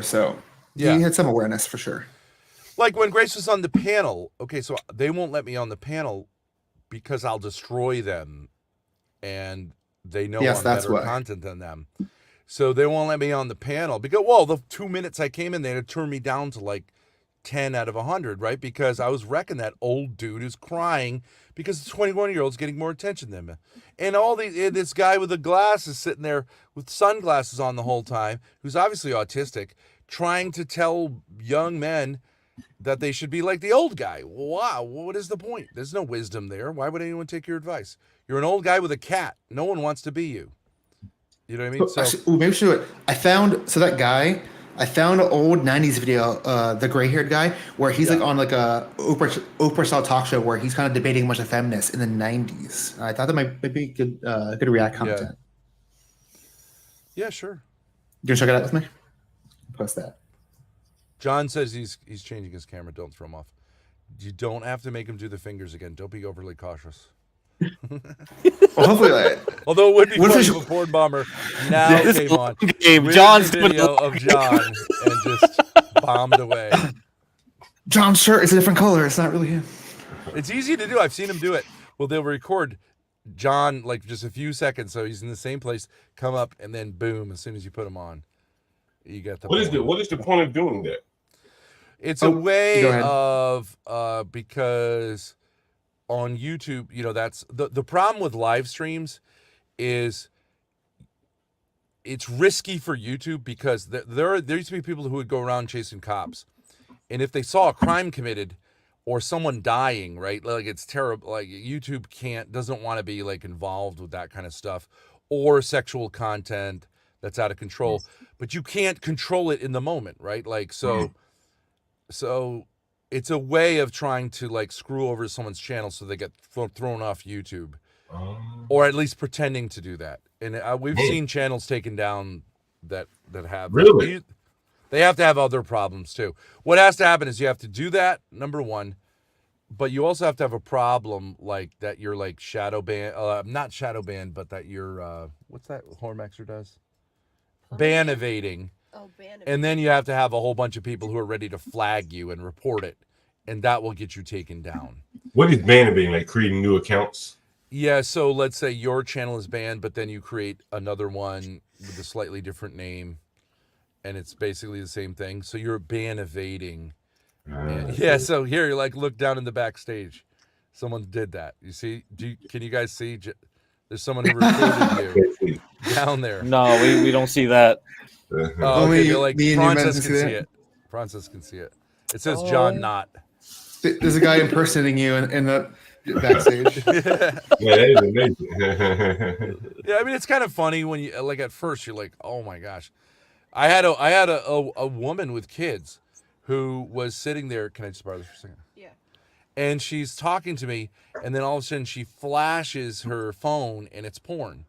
So Yeah. he had some awareness for sure. Like when Grace was on the panel, okay, so they won't let me on the panel because I'll destroy them, and they know Yes, I'm that's better why. content than them. So they won't let me on the panel because, well, the 2 minutes I came in, they had turned me down to like 10 out of 100, right? Because I was wrecking that old dude who's crying because the 21-year-old's getting more attention than me. And this guy with the glasses sitting there with sunglasses on the whole time, who's obviously autistic, trying to tell young men that they should be like the old guy. Wow, what is the point? There's no wisdom there. Why would anyone take your advice? You're an old guy with a cat. No one wants to be you. You know what I mean? So Maybe we should do it. I found that guy. I found an old '90s video, the gray-haired guy, where he's like Yeah. on like a Oprah style talk show where he's kind of debating a bunch of feminists in the '90s. I thought that might be good, good React yeah, content. yeah, sure. You gonna check it out with me? Post that. John says he's changing his camera. Don't throw him off. You don't have to make him do the fingers again. Don't be overly cautious. Well, hopefully, Although it would be What if funny it's- if a porn bomber now This came on game, with John's the video of John and just bombed away. John's shirt is a different color. It's not really him. It's easy to do. I've seen him do it. Well, they'll record John like just a few seconds, so he's in the same place. Come up and then boom! As soon as you put him on, you get the. What is the point of doing that? It's a way go ahead. of because on YouTube, you know, that's the problem with live streams is it's risky for YouTube because there used to be people who would go around chasing cops, and if they saw a crime committed or someone dying, right, like it's terrible. Like YouTube doesn't want to be like involved with that kind of stuff or sexual content that's out of control, but you can't control it in the moment, right? Like so it's a way of trying to like screw over someone's channel so they get thrown off YouTube, or at least pretending to do that. And we've seen channels taken down that have Really? They have to have other problems too. What has to happen is you have to do that, number one, but you also have to have a problem like that you're like shadow ban, not shadow banned, but that you're what's that Hormaxer does? Ban evading. Oh, ban And then you have to have a whole bunch of people who are ready to flag you and report it, and that will get you taken down. What is banning being like creating new accounts? Yeah, so let's say your channel is banned, but then you create another one with a slightly different name, and it's basically the same thing. So you're ban evading. Yeah, so here you're like, look down in the backstage. Someone did that. You see? Can you guys see? There's someone who recorded you down there. No, we don't see that. Oh, okay, Only you're like me and your men Francis can can see see that. it. Francis can see it. It says John Knott. There's a guy impersonating you in the backstage. Yeah, that is amazing. Yeah, I mean it's kind of funny when you like at first you're like, oh my gosh. I had a woman with kids who was sitting there. Can I just borrow this for a second? Yeah. And she's talking to me, and then all of a sudden she flashes her phone, and it's porn.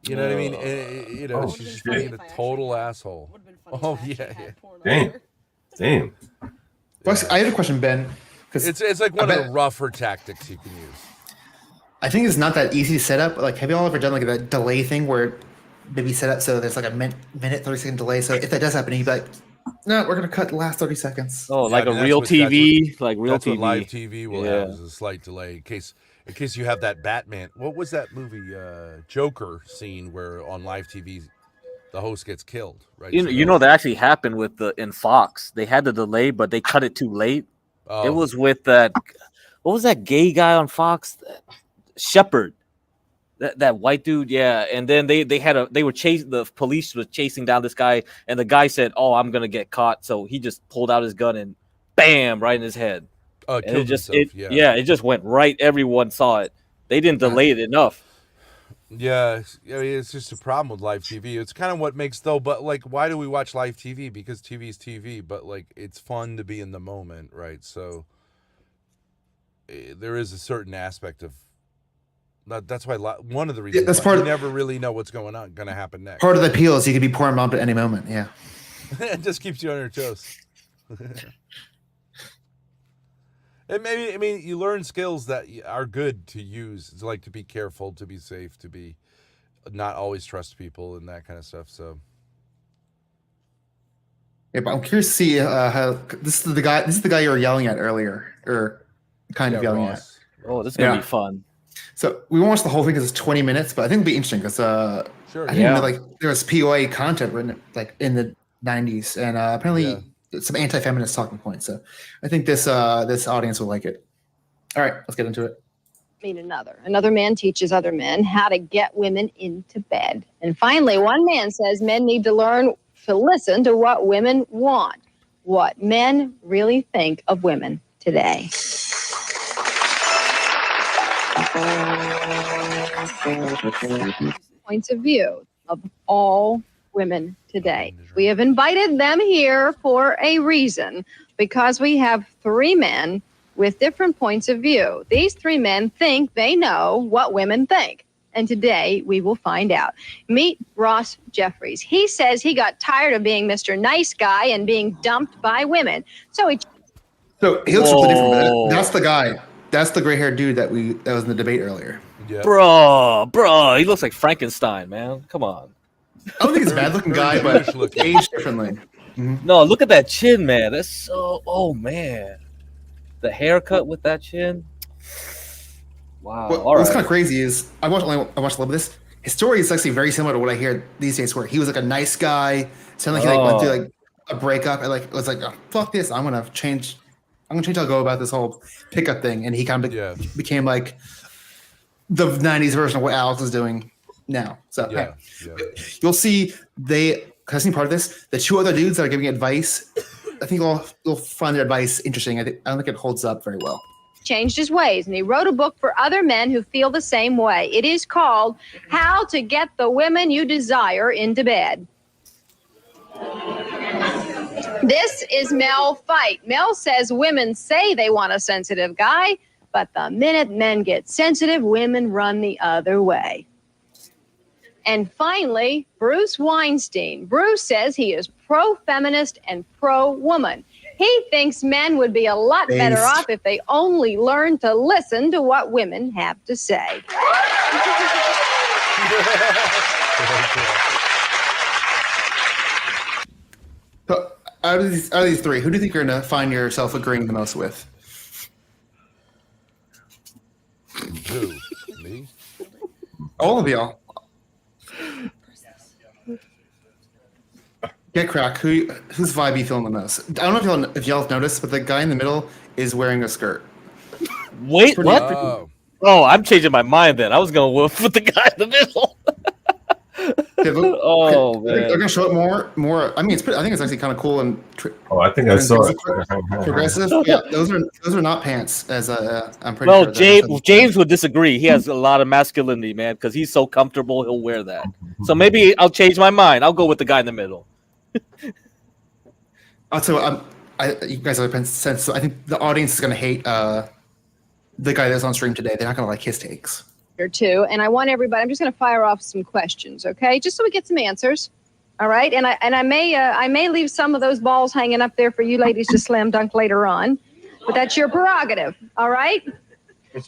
You know what I mean? And, you know, Oh, she's just shit. being a total asshole. Would have been funny. Oh, if I actually yeah, had yeah. porn on Damn. there. Damn. Well, I had a question, Ben. Because It's like one I of bet- the rougher tactics you can use. I think it's not that easy to set up. Like, have you all ever done like that delay thing where maybe set up so there's like a minute 30-second delay? So if that does happen, you'd be like, no, we're gonna cut the last 30 seconds. Oh, Yeah, like I mean, a real that's TV, like real That's TV. what live TV will Yeah. have is a slight delay in case you have that Batman. What was that movie Joker scene where on live TV the host gets killed, right? So You know that actually happened with in Fox. They had the delay, but they cut it too late. oh, It was with that. What was that gay guy on Fox? Shepard. That white dude, yeah. And then they were chasing, the police was chasing down this guy, and the guy said, "Oh, I'm gonna get caught," so he just pulled out his gun and bam, right in his head. And killed it just himself, it just went right. Everyone saw it. They didn't delay it enough. Yeah, I mean, it's just a problem with live TV. It's kind of what makes but like, why do we watch live TV? Because TV is TV, but like, it's fun to be in the moment, right? So there is a certain aspect of that's why one of the reasons that's why part you of- never really know what's going to happen next. Part of the appeal is you could be porn bombed at any moment. Yeah. It just keeps you on your toes. And maybe, I mean, you learn skills that are good to use. It's like to be careful, to be safe, to be not always trust people and that kind of stuff. So Yeah, but I'm curious to see how this is the guy. This is the guy you were yelling at earlier, or kind of yelling at. Ross. Oh, this is gonna Yeah. be fun. So we won't watch the whole thing because it's 20 minutes, but I think it'll be interesting because Sure. I didn't Yeah. know like there was POA content written like in the 90s, and apparently some anti-feminist talking points. So I think this audience will like it. All right, let's get into it. Meet another. Another man teaches other men how to get women into bed. And finally, one man says men need to learn to listen to what women want, what men really think of women today. Points of view of all women today. We have invited them here for a reason, because we have three men with different points of view. These three men think they know what women think. And today we will find out. Meet Ross Jeffries. He says he got tired of being Mr. Nice Guy and being dumped by women. So he looks completely different. But Whoa. that's the guy. That's the gray-haired dude that was in the debate earlier. Yeah. Bro, he looks like Frankenstein, man. Come on. I don't think he's a bad-looking guy, but British looking. aged differently. No, look at that chin, man. That's so. Oh man, the haircut with that chin. Wow. What's kind of crazy is I watched a little bit of this. His story is actually very similar to what I hear these days, where he was like a nice guy. Sounded like he went through like a breakup and like was like, oh, fuck this, I'm gonna change how I go about this whole pickup thing. And he kind of became like the 90s version of what Alex is doing now. So you'll see I've seen part of this. The two other dudes that are giving advice, I think you'll find their advice interesting. I don't think it holds up very well. changed his ways, and he wrote a book for other men who feel the same way. It is called How to Get the Women You Desire into Bed. This is Mel Fight. Mel says women say they want a sensitive guy, but the minute men get sensitive, women run the other way. And finally, Bruce Weinstein. Bruce says he is pro-feminist and pro-woman. He thinks men would be a lot better off if they only learned to listen to what women have to say. So, out of these three, who do you think you're going to find yourself agreeing the most with? Who? Me? All of y'all. Get crack. Whose vibe you feeling the most? I don't know if y'all have noticed, but the guy in the middle is wearing a skirt. Wait, what? Oh. Oh, I'm changing my mind then. I was going to woof with the guy in the middle. Oh, man. They're gonna show it more. I mean, I think it's actually kind of cool and I think I saw it. progressive. Yeah, those are not pants. As I'm pretty Well, sure. James would disagree. He has a lot of masculinity, man, because he's so comfortable. He'll wear that. So maybe I'll change my mind. I'll go with the guy in the middle. Also, you guys have a sense. So I think the audience is gonna hate the guy that's on stream today. They're not gonna like his takes. Or two, and I want everybody. I'm just going to fire off some questions, okay? Just so we get some answers. All right, and I may leave some of those balls hanging up there for you ladies to slam dunk later on, but that's your prerogative. All right,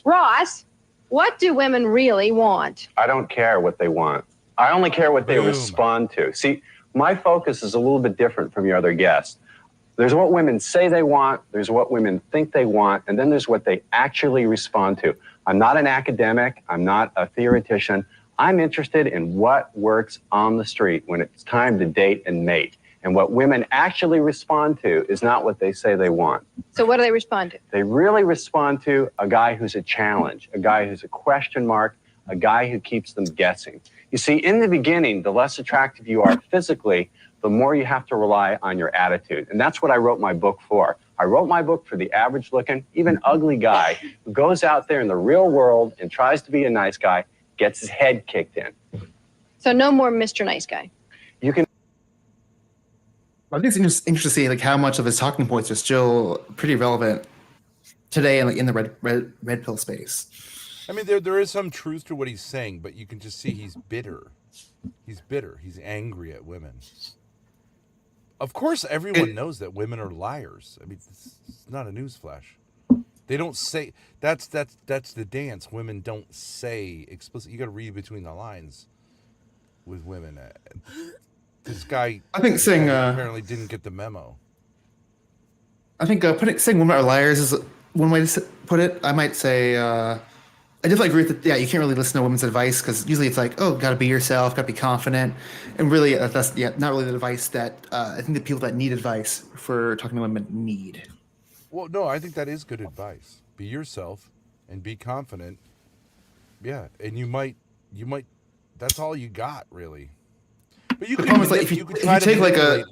Ross, what do women really want? I don't care what they want. I only care what they respond to. See, my focus is a little bit different from your other guests. There's what women say they want, there's what women think they want, and then there's what they actually respond to. I'm not an academic, I'm not a theoretician. I'm interested in what works on the street when it's time to date and mate. And what women actually respond to is not what they say they want. So what do they respond to? They really respond to a guy who's a challenge, a guy who's a question mark, a guy who keeps them guessing. You see, in the beginning, the less attractive you are physically, the more you have to rely on your attitude. And that's what I wrote my book for. I wrote my book for the average looking, even ugly guy who goes out there in the real world and tries to be a nice guy, gets his head kicked in. So no more Mr. Nice Guy. You can. I think it's interesting to see like how much of his talking points are still pretty relevant today, and like in the red pill space. I mean, there is some truth to what he's saying, but you can just see he's bitter. He's bitter. He's angry at women. Of course, everyone knows that women are liars. I mean, it's not a newsflash. They don't say that's the dance. Women don't say explicit. You got to read between the lines with women. this guy. I think saying apparently didn't get the memo. I think saying women are liars is one way to put it. I might say I definitely agree with it. Yeah, you can't really listen to women's advice because usually it's like, oh, gotta be yourself, gotta be confident, and really that's not really the advice that I think the people that need advice for talking to women need. Well, no, I think that is good advice. Be yourself and be confident. Yeah, and you might. That's all you got, really. But you could like, you could try to take manipulate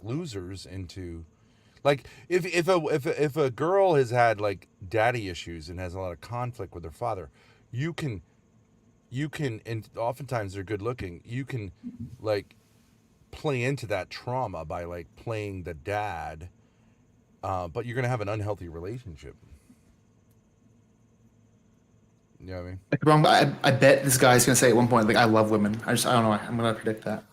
losers into. Like if a girl has had like daddy issues and has a lot of conflict with her father, you can, and oftentimes they're good looking. You can like play into that trauma by like playing the dad, but you're gonna have an unhealthy relationship. You know what I mean? Wrong. I bet this guy's gonna say at one point like, I love women. I don't know. I'm gonna predict that.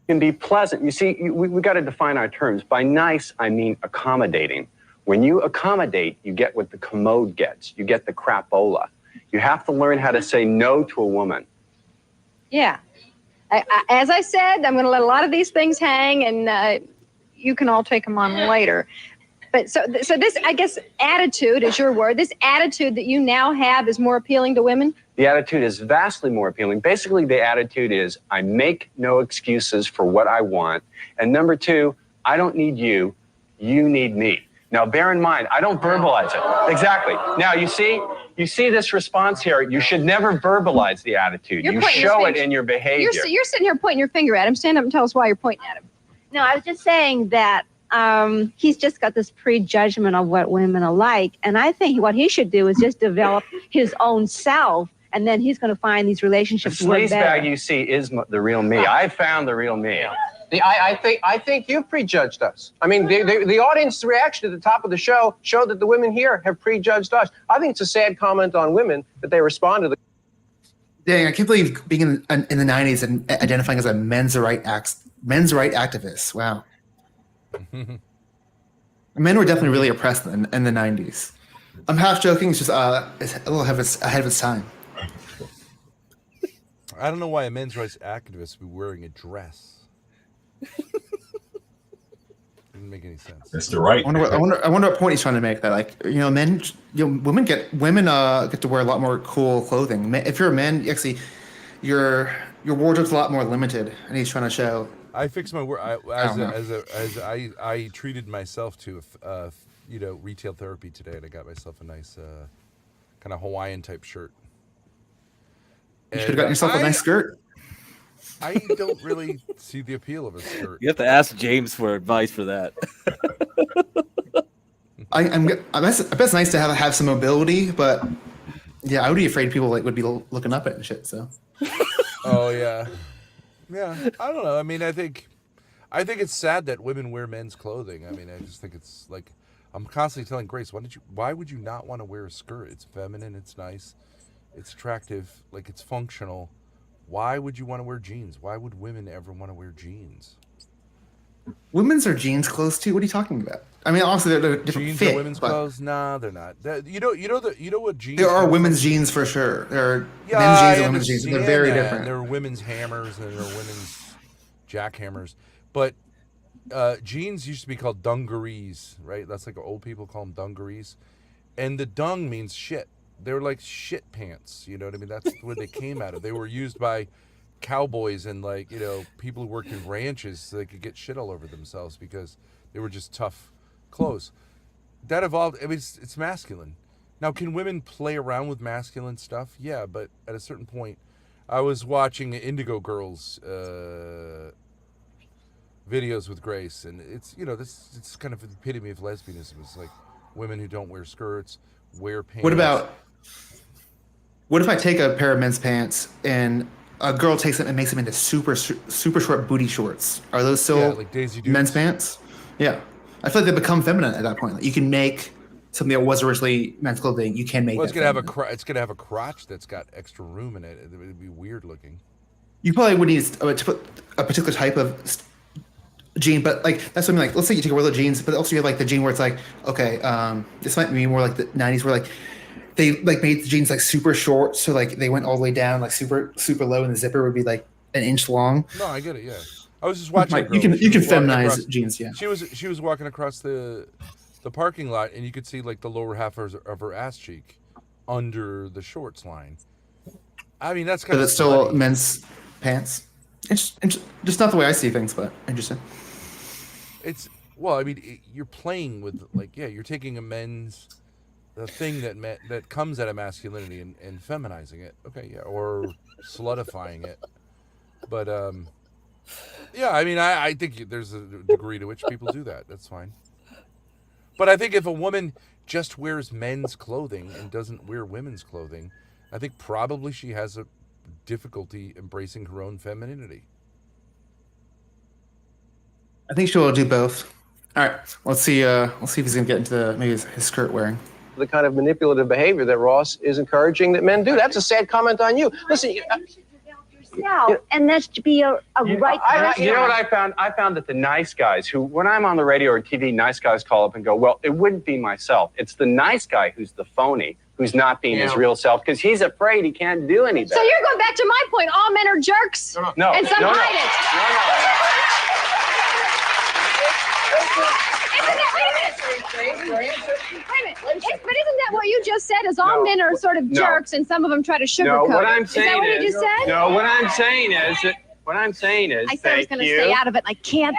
Can be pleasant. You see, we got to define our terms. By nice, I mean accommodating. When you accommodate, you get what the commode gets. You get the crapola. You have to learn how to say no to a woman. Yeah. As I said, I'm going to let a lot of these things hang, and you can all take them on later. But so this, I guess, attitude is your word. This attitude that you now have is more appealing to women? The attitude is vastly more appealing. Basically, the attitude is I make no excuses for what I want. And number two, I don't need you. You need me. Now, bear in mind, I don't verbalize it. Exactly. Now, you see this response here. You should never verbalize the attitude. You show it in your behavior. You're sitting here pointing your finger at him. Stand up and tell us why you're pointing at him. No, I was just saying that he's just got this prejudgment of what women are like. And I think what he should do is just develop his own self. And then he's going to find these relationships the work sleaze better. bag you see is the real me. I found the real me. I think you've prejudged us. I mean, the audience reaction at the top of the show showed that the women here have prejudged us. I think it's a sad comment on women that they respond to the. Dang, I can't believe being in the 90s and identifying as a men's right activist. Wow. Men were definitely really oppressed in the 90s. I'm half joking. It's just it's a little ahead of its time. I don't know why a men's rights activist would be wearing a dress. Didn't make any sense. That's the right. I wonder what point he's trying to make. That like women get to wear a lot more cool clothing. If you're a man, actually, your wardrobe's a lot more limited, and he's trying to show. I fixed my word. I treated myself to retail therapy today, and I got myself a nice kind of Hawaiian type shirt. You should have gotten yourself a nice skirt. I don't really see the appeal of a skirt. You have to ask James for advice for that. I bet it's nice to have some mobility, but yeah, I would be afraid people would be looking up at and shit. So. Oh yeah. Yeah, I don't know. I mean, I think it's sad that women wear men's clothing. I mean, I just think it's like I'm constantly telling Grace, why would you not want to wear a skirt? It's feminine, it's nice, it's attractive, like it's functional. Why would you want to wear jeans? Why would women ever want to wear jeans? Women's are jeans clothes too. What are you talking about? I mean, obviously they're different jeans fit. Are women's clothes? Nah, they're not. You know what jeans? There are women's jeans for sure. There are men's jeans and women's jeans. They're very different. There are women's hammers and there are women's jackhammers. But jeans used to be called dungarees, right? That's like old people call them dungarees. And the dung means shit. They were like shit pants. You know what I mean? That's where they came out of. They were used by cowboys and people who worked in ranches so they could get shit all over themselves because they were just tough clothes. That evolved. I mean, it's masculine. Now, can women play around with masculine stuff? Yeah, but at a certain point, I was watching Indigo Girls videos with Grace, and it's it's kind of the epitome of lesbianism. It's like women who don't wear skirts, wear pants. What if I take a pair of men's pants and a girl takes them and makes them into super short booty shorts? Are those still like Daisy Dukes? Men's pants? Yeah. I feel like they become feminine at that point. Like you can make something that was originally men's clothing. You can make. Well, it's gonna have a crotch that's got extra room in it. It would be weird looking. You probably would need to put a particular type of jean, but like that's what I mean. Like, let's say you take a roll of jeans, but also you have like the jean where it's like, okay, this might be more like the '90s where like they like made the jeans like super short, so like they went all the way down like super low, and the zipper would be like an inch long. No, I get it. Yeah, I was just watching. Like, a girl. you can She was walking feminize across- jeans. Yeah. She was walking across the parking lot, and you could see like the lower half of her ass cheek under the shorts line. I mean, that's kind But of it's still men's pants. It's just not the way I see things, but interesting. It's well, I mean, you're playing with like you're taking the thing that comes out of masculinity and feminizing it. Okay, yeah, or slutifying it. But yeah, I mean, I think there's a degree to which people do that. That's fine. But I think if a woman just wears men's clothing and doesn't wear women's clothing, I think probably she has a difficulty embracing her own femininity. I think she'll do both. All right, let's see. Let's see if he's gonna get into maybe his skirt wearing. The kind of manipulative behavior that Ross is encouraging that men do. That's a sad comment on you. Listen, yourself, and that should be a right person. You know what I found? I found that the nice guys who, when I'm on the radio or TV, nice guys call up and go, well, it wouldn't be myself. It's the nice guy who's the phony, who's not being his real self because he's afraid he can't do any better. So you're going back to my point. All men are jerks. No, and some no, no. hide it. Wait a minute. But isn't that what you just said? Is all men are sort of jerks, and some of them try to sugarcoat No, what it? I'm Is that saying what you is, just said? no, what I'm saying is that. What I'm saying is, I said I was thank going to you. stay out of it, and I can't.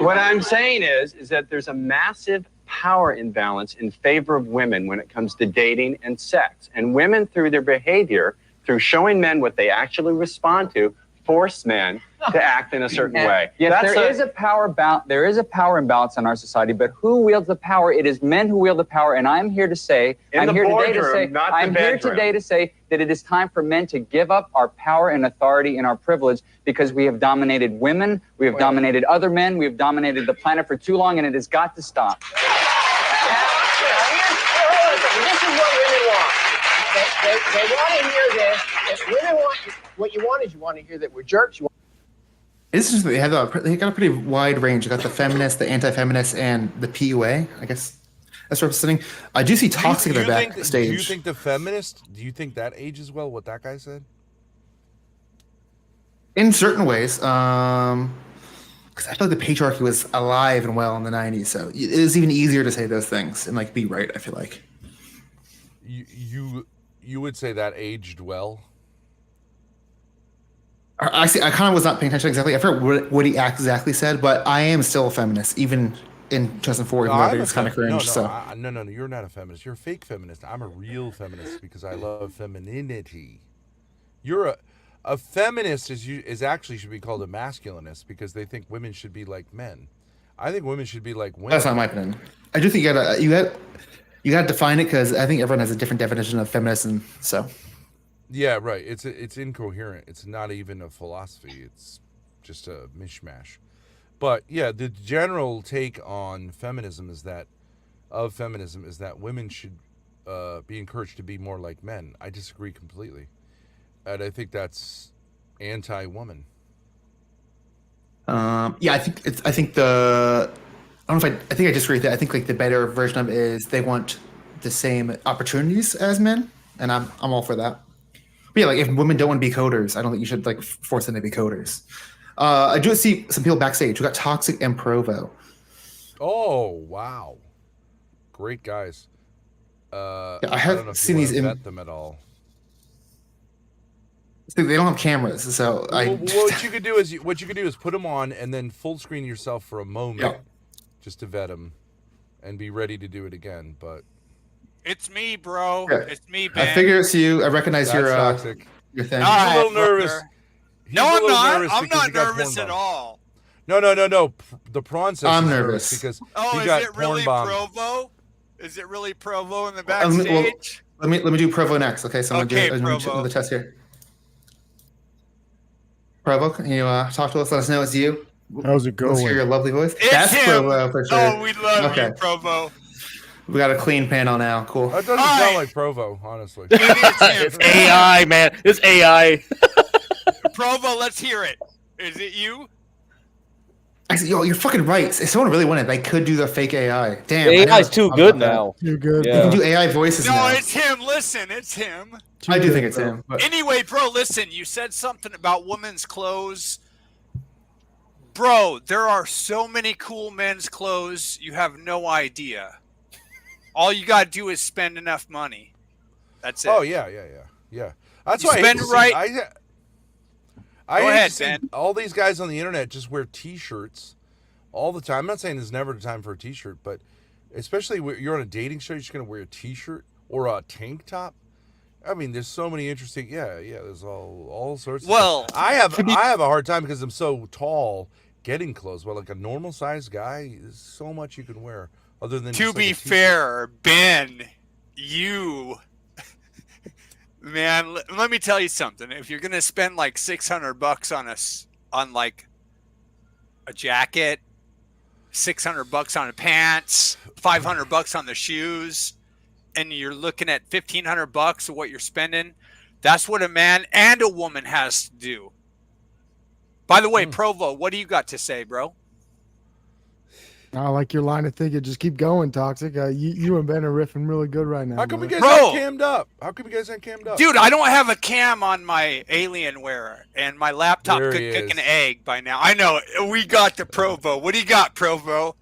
What I'm saying is that there's a massive power imbalance in favor of women when it comes to dating and sex. And women, through their behavior, through showing men what they actually respond to, force men to act in a certain way. Yes, there is a power imbalance in our society, but who wields the power? It is men who wield the power, and I'm here to say, I'm here today to say that it is time for men to give up our power and authority and our privilege because we have dominated women, we have dominated other men, we have dominated the planet for too long, and it has got to stop. This is what women want. They want to hear this. Women want what you want is you want to hear that we're jerks. It's just they got a pretty wide range. You got the feminists, the anti-feminists, and the PUA. I guess that's representing. I do see toxic in their backstage. Do you think the feminist? Do you think that ages well? What that guy said? In certain ways, because I feel like the patriarchy was alive and well in the '90s, so it is even easier to say those things and like be right. I feel like you would say that aged well. I kind of was not paying attention exactly. I forget what he exactly said, but I am still a feminist, even in 2004, even though it's kind of cringe. No, you're not a feminist. You're a fake feminist. I'm a real feminist because I love femininity. You're a feminist is actually should be called a masculinist because they think women should be like men. I think women should be like women. That's not my opinion. I do think you gotta define it because I think everyone has a different definition of feminism. So. Yeah, right. It's incoherent. It's not even a philosophy. It's just a mishmash. But yeah, the general take on feminism is that women should be encouraged to be more like men. I disagree completely, and I think that's anti-woman. Yeah, I think I think I disagree with that. I think like the better version of it is they want the same opportunities as men, and I'm all for that. But yeah, like if women don't want to be coders, I don't think you should like force them to be coders. I do see some people backstage who got Toxic and Provo. Oh wow, great guys. I haven't seen these vet them at all. They don't have cameras, so what you could do is put them on and then full screen yourself for a moment, just to vet them, and be ready to do it again. But it's me, bro. Yeah. It's me, Ben. I figure it's you. I recognize That's your toxic. Your thing. All right, He's a little nervous. No, I'm not. I'm because not he got nervous porn at bombed. all. No. The prawn says I'm he's nervous. because Oh, he is got it really porn bombed. Provo? Is it really Provo in the Well, backstage? let me do Provo next. Okay, so I'm Okay, gonna do Provo. the test here. Provo, can you talk to us? Let us know it's you. How's it Let's hear going? your lovely voice. It's That's him. Provo for sure. Oh, we love Okay. you, Provo. We got a clean panel now. Cool. That doesn't Hi. sound like Provo, honestly. Maybe it's him. It's AI, man. It's AI. Provo, let's hear it. Is it you? Actually, you're fucking right. If someone really wanted, they could do the fake AI. Damn. The I AI is never too thought good about that. now. Too good. You Yeah. can do AI voices No, now. it's him. Listen, it's him. I do think it's him. But Anyway, bro, listen. You said something about women's clothes. Bro, there are so many cool men's clothes. You have no idea. All you gotta do is spend enough money. That's it. Oh yeah. That's You why spend I hate right. I Go hate ahead, to see Ben. all these guys on the internet just wear T-shirts all the time. I'm not saying there's never a time for a T-shirt, but especially when you're on a dating show, you're just gonna wear a T-shirt or a tank top. I mean, there's so many interesting. Yeah. There's all sorts. Well, of I have a hard time because I'm so tall getting clothes. But like a normal sized guy, there's so much you can wear. Other than to just, like, be a T-shirt. fair, Ben, you, man, let me tell you something. If you're gonna spend like $600 on like a jacket, $600 on the pants, $500 on the shoes, and you're looking at $1,500 of what you're spending, that's what a man and a woman has to do. By the way, Provo, what do you got to say, bro? I like your line of thinking. Just keep going, Toxic. You and Ben are riffing really good right now. How come you guys Bro. aren't cammed up? How come you guys aren't cammed up? Dude, I don't have a cam on my Alienware, and my laptop There could he cook is. an egg by now. I know. We got the Provo. What do you got, Provo?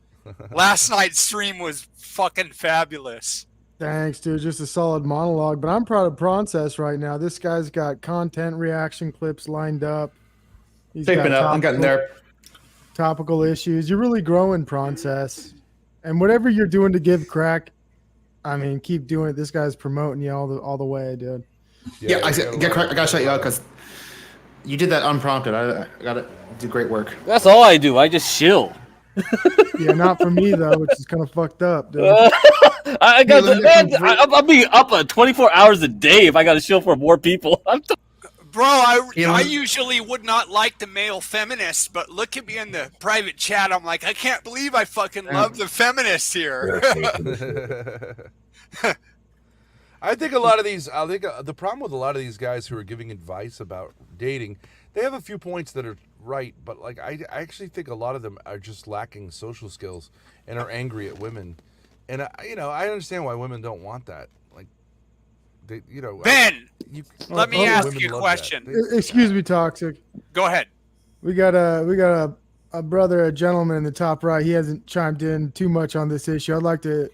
Last night's stream was fucking fabulous. Thanks, dude. Just a solid monologue. But I'm proud of Process right now. This guy's got content reaction clips lined up. He's shaping got up. I'm getting there. topical issues. You're really growing, Process. And whatever you're doing to give crack, I mean, keep doing it. This guy's promoting you all the way, dude. Yeah, I gotta shut you out because you did that unprompted. I gotta do great work. That's all I do. I just chill. Yeah, not for me though, which is kind of fucked up, dude. I got I'll be up 24 hours a day if I got to chill for more people. Bro, I usually would not like the male feminists, but look at me in the private chat. I'm like, I can't believe I fucking love the feminists here. I think a lot of these. I think the problem with a lot of these guys who are giving advice about dating, they have a few points that are right, but like I actually think a lot of them are just lacking social skills and are angry at women. And I understand why women don't want that. Like, they, Ben, let me ask you a question. Excuse me, Toxic. Go ahead. We got a brother, a gentleman in the top right. He hasn't chimed in too much on this issue. I'd like to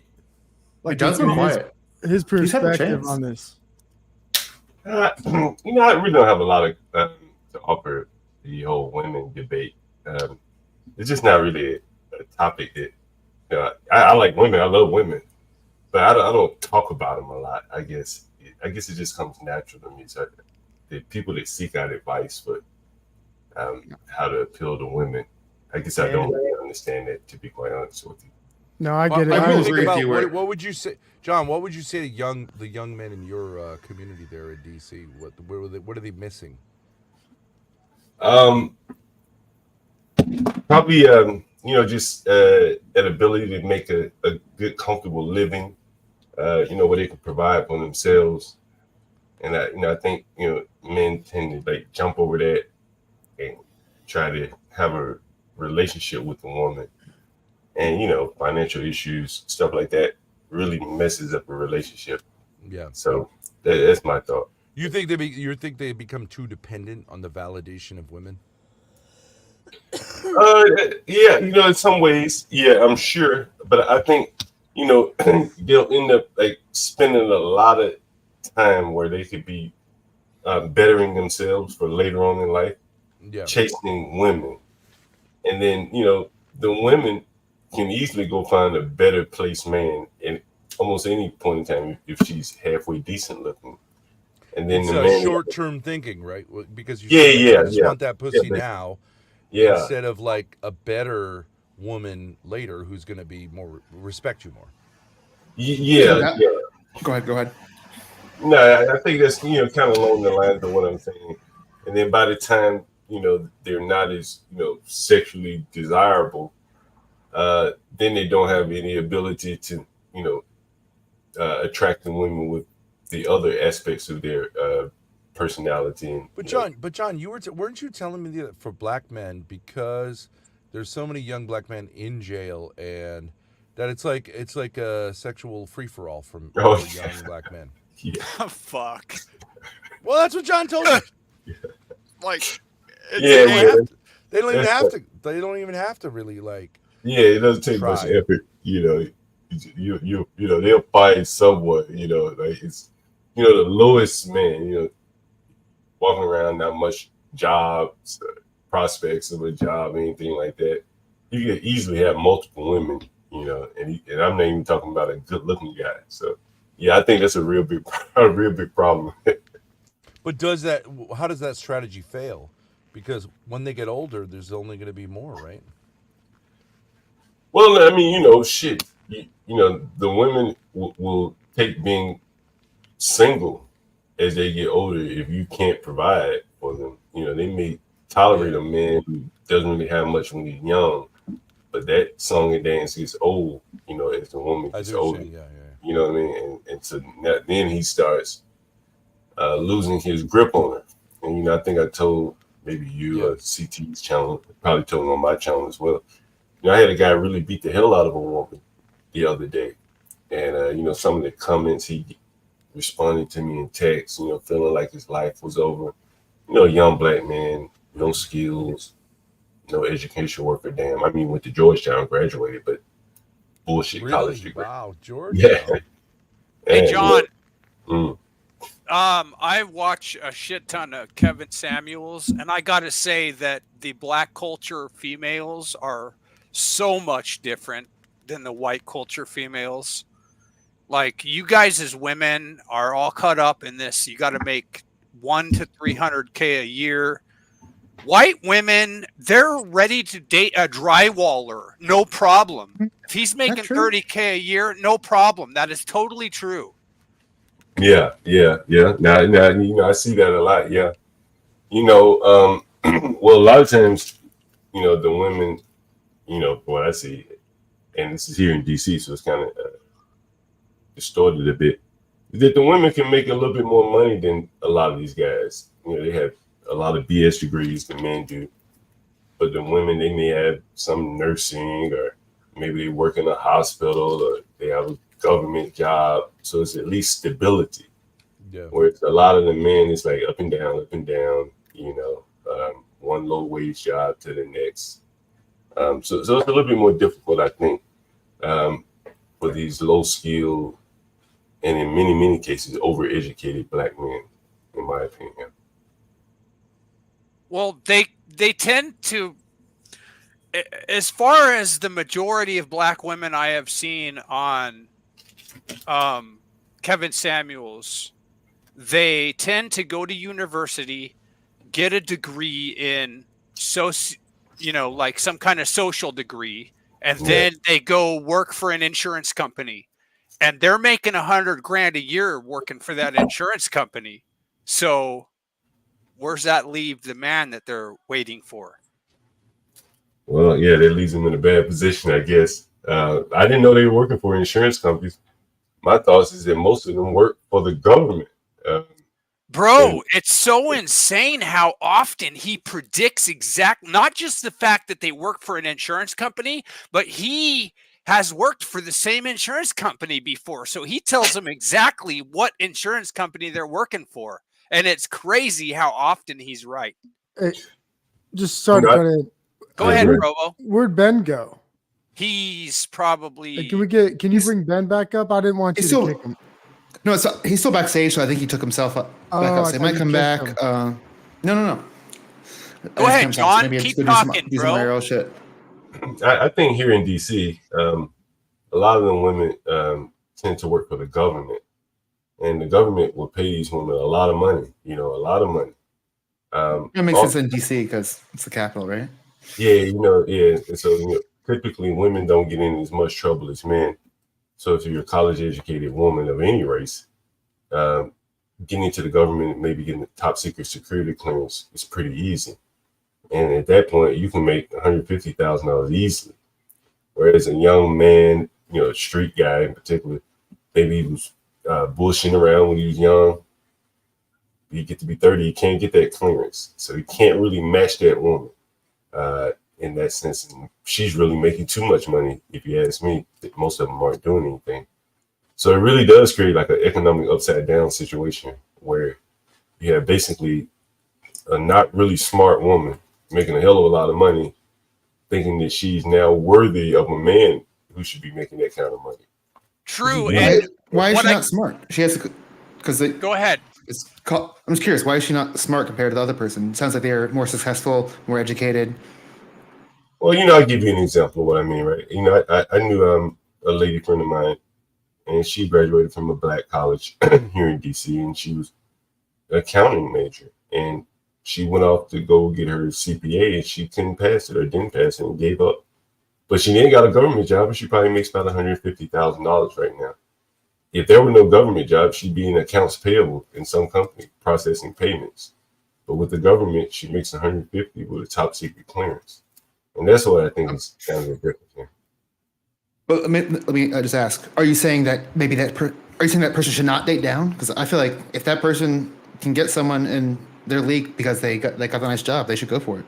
John's been quiet. His He's had a perspective chance. on this. I really don't have a lot of to offer the whole women debate. It's just not really a topic that I like women. I love women, but I don't talk about them a lot. I guess it just comes natural to me. So the people that seek out advice, but how to appeal to women, I guess I don't really understand that, to be quite honest with you. No, I get it. I will think agree about with you. what would you say, John? What would you say to the young men in your community there in DC? What are they missing? Probably just an ability to make a good, comfortable living. Where they can provide for themselves. And I think men tend to like jump over that and try to have a relationship with a woman. And financial issues, stuff like that, really messes up a relationship. Yeah. So that's my thought. You think they become too dependent on the validation of women? Yeah, in some ways, yeah, I'm sure. But I think they'll end up like spending a lot of time where they could be bettering themselves for later on in life, chasing women, and then the women can easily go find a better placed man in almost any point in time if she's halfway decent looking. And then it's the man, short-term thinking, right? Because you just want that pussy now, instead of like a better woman later who's going to be respect you more. Yeah. Go ahead. No, I think that's kind of along the lines of what I'm saying. And then by the time they're not as sexually desirable, then they don't have any ability to attract the women with the other aspects of their personality. But John, weren't you telling me that for black men, because there's so many young black men in jail, and that it's like a sexual free for all from young black men? Yeah. Fuck. Well, that's what John told me. Like, Yeah, they don't even have to. They don't even have to really like. Yeah, it doesn't take much effort. You know, they'll find someone. You know, like it's, you know, the lowest man. You know, walking around, not much jobs, prospects of a job, anything like that. You could easily have multiple women. You know, and I'm not even talking about a good-looking guy. So, yeah, I think that's a real big problem. But how does that strategy fail? Because when they get older, there's only going to be more, right? Well, I mean, you know, shit. You know, the women will take being single as they get older if you can't provide for them. You know, they may tolerate a man who doesn't really have much when he's young, but that song and dance gets old, you know, as the woman gets older. You know what I mean? And so then he starts losing his grip on her. And, you know, I think I told maybe you or CT's channel, probably told him on my channel as well. You know, I had a guy really beat the hell out of a woman the other day. And, you know, some of the comments he responded to me in text, you know, feeling like his life was over. You know, a young black man, no skills, no education worth a damn. I mean, went to Georgetown, graduated, but bullshit college degree. Wow, Georgetown. Yeah. Hey, John. Mm. I watch a shit ton of Kevin Samuels, and I got to say that the black culture females are so much different than the white culture females. Like, you guys as women are all caught up in this. You got to make 100 to 300K a year. White women, they're ready to date a drywall, no problem. If he's making 30K a year, no problem. That is totally true. Yeah. Now, you know, I see that a lot. Yeah. You know, well, a lot of times, you know, the women, you know, what I see, and this is here in DC, so it's kind of distorted a bit, is that the women can make a little bit more money than a lot of these guys. You know, they have a lot of BS degrees than men do, but the women, they may have some nursing, or maybe they work in a hospital, or they have a government job, so it's at least stability. Yeah. Whereas a lot of the men, it's like up and down, you know, one low wage job to the next. So it's a little bit more difficult, I think, for these low skilled and in many cases overeducated black men, in my opinion. Well, they tend to, as far as the majority of black women I have seen on Kevin Samuels, they tend to go to university, get a degree in you know, like some kind of social degree, and then they go work for an insurance company, and they're making $100,000 a year working for that insurance company. So where's that leave the man that they're waiting for? Well, yeah, that leaves them in a bad position, I guess. I didn't know they were working for insurance companies. My thoughts is that most of them work for the government. Bro, it's so insane how often he predicts not just the fact that they work for an insurance company, but he has worked for the same insurance company before. So he tells them exactly what insurance company they're working for. And it's crazy how often he's right. Hey, just sorry to cut in. Go ahead, Robo. Where'd Ben go? He's probably. Hey, can you bring Ben back up? I didn't want you to kick him. No, he's still backstage, so I think he took himself back up. So he might come back. No. Go ahead, John. Keep talking, do some IRL shit. I think here in DC, a lot of them women tend to work for the government, and the government will pay these women a lot of money. You know, a lot of money. That makes sense in DC because it's the capital, right? Yeah, you know, yeah. And so, you know, typically women don't get in as much trouble as men. So if you're a college-educated woman of any race, getting into the government, maybe getting the top secret security clearance is pretty easy. And at that point, you can make $150,000 easily. Whereas a young man, you know, a street guy in particular, maybe he was bullshitting around when he was young. You get to be 30, you can't get that clearance. So you can't really match that woman in that sense. And she's really making too much money, if you ask me. Most of them aren't doing anything. So it really does create like an economic upside down situation where you have basically a not really smart woman making a hell of a lot of money, thinking that she's now worthy of a man who should be making that kind of money. True. Why is she not smart? She has because go ahead. I'm just curious. Why is she not smart compared to the other person? It sounds like they're more successful, more educated. Well, I'll give you an example of what I mean, right? I knew a lady friend of mine, and she graduated from a black college here in DC, and she was an accounting major, and she went off to go get her CPA, and she couldn't pass it or didn't pass it and gave up. But she ain't got a government job, and she probably makes about $150,000 right now. If there were no government job, she'd be in accounts payable in some company processing payments. But with the government, she makes $150,000 with a top secret clearance, and that's what I think is kind of the difference here. But let me just ask: are you saying that maybe are you saying that person should not date down? Because I feel like if that person can get someone in their league because they got a nice job, they should go for it.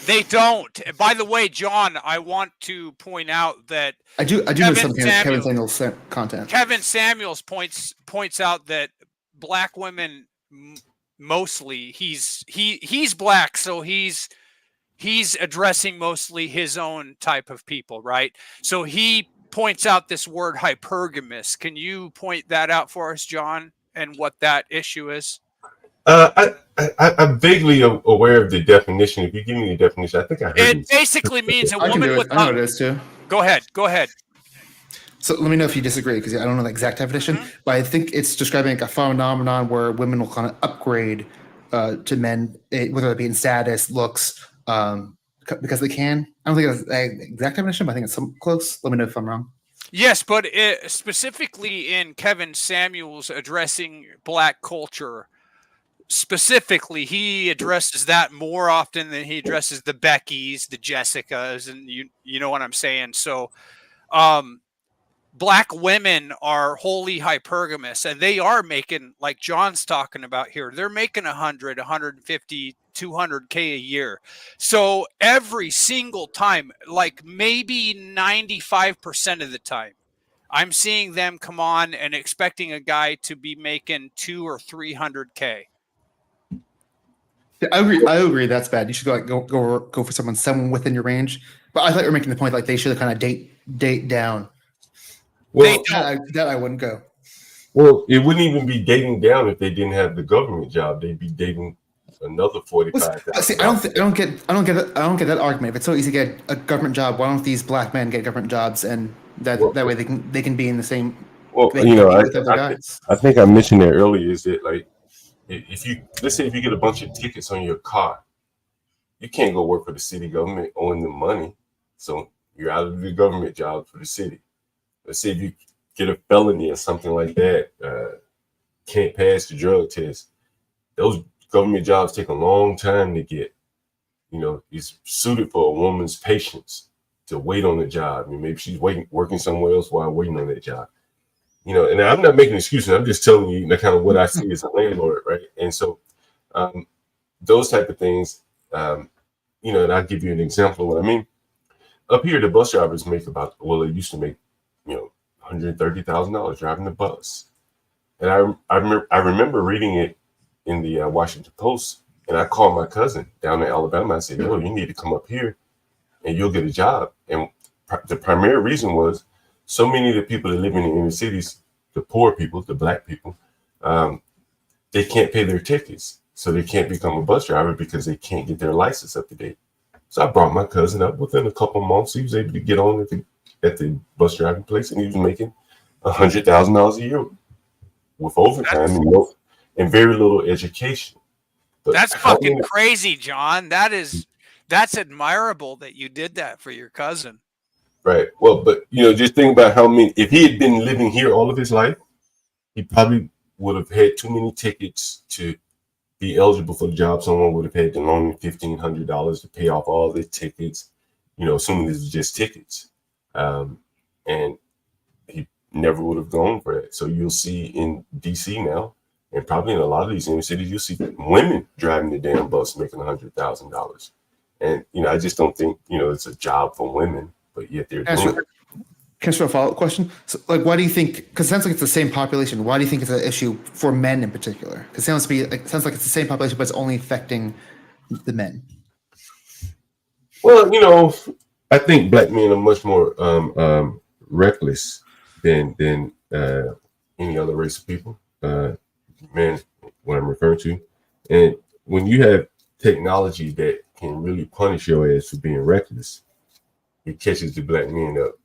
They don't. By the way, John, I want to point out that I do know some Kevin Samuels content. Kevin Samuels points out that black women mostly he's black, so he's addressing mostly his own type of people, right? So he points out this word hypergamous. Can you point that out for us, John, and what that issue is? I'm vaguely aware of the definition. If you give me the definition, I think I heard it. Basically means a woman with. I know what it is too. Go ahead. So let me know if you disagree, because I don't know the exact definition, but I think it's describing like a phenomenon where women will kind of upgrade to men, whether it be in status, looks, because they can. I don't think it's the exact definition, but I think it's close. Let me know if I'm wrong. Yes, but specifically in Kevin Samuels addressing black culture, specifically, he addresses that more often than he addresses the Beckys, the Jessicas, and you know what I'm saying. So, black women are wholly hypergamous, and they are making, like John's talking about here, they're making 100, 150, 200K a year. So every single time, like maybe 95% of the time, I'm seeing them come on and expecting a guy to be making 200 or 300K. Yeah, I agree. That's bad. You should go for someone within your range. But I thought you were making the point like they should kind of date down. Well, that I wouldn't go. Well, it wouldn't even be dating down if they didn't have the government job. They'd be dating another 45. See, I don't get that argument. If it's so easy to get a government job, why don't these black men get government jobs, and that way they can be in the same. Well, I think I mentioned that earlier. Is that like, let's say if you get a bunch of tickets on your car, you can't go work for the city government owing them money, so you're out of the government job for the city. Let's say if you get a felony or something like that, can't pass the drug test. Those government jobs take a long time to get. It's suited for a woman's patience to wait on the job. I mean, maybe she's working somewhere else while waiting on that job. And I'm not making excuses. I'm just telling you kind of what I see as a landlord, right? And so those type of things, and I'll give you an example of what I mean. Up here, the bus drivers make they used to make, $130,000 driving the bus. And I remember reading it in the Washington Post, and I called my cousin down in Alabama. I said, "Yo, you need to come up here, and you'll get a job." And the primary reason was so many of the people that live in the inner cities, the poor people, the black people, they can't pay their tickets, so they can't become a bus driver because they can't get their license up to date. So I brought my cousin up. Within a couple of months, he was able to get on at the bus driving place, and he was making $100,000 a year with overtime and very little education. But that's fucking crazy, John. That's admirable that you did that for your cousin. Right. Well, but just think about if he had been living here all of his life, he probably would have had too many tickets to be eligible for the job. Someone would have had to loan him $1,500 to pay off all the tickets, assuming this was just tickets. And he never would have gone for that. So you'll see in DC now, and probably in a lot of these inner cities, you'll see women driving the damn bus making $100,000. And, I just don't think, it's a job for women, but yet they're doing it. can I ask you a follow-up question? So, like, why do you think? Because it sounds like it's the same population. Why do you think it's an issue for men in particular? Because it sounds like it's the same population, but it's only affecting the men. Well, you know, I think black men are much more reckless than any other race of people. Men, what I'm referring to, and when you have technology that can really punish your ass for being reckless, it catches the black men up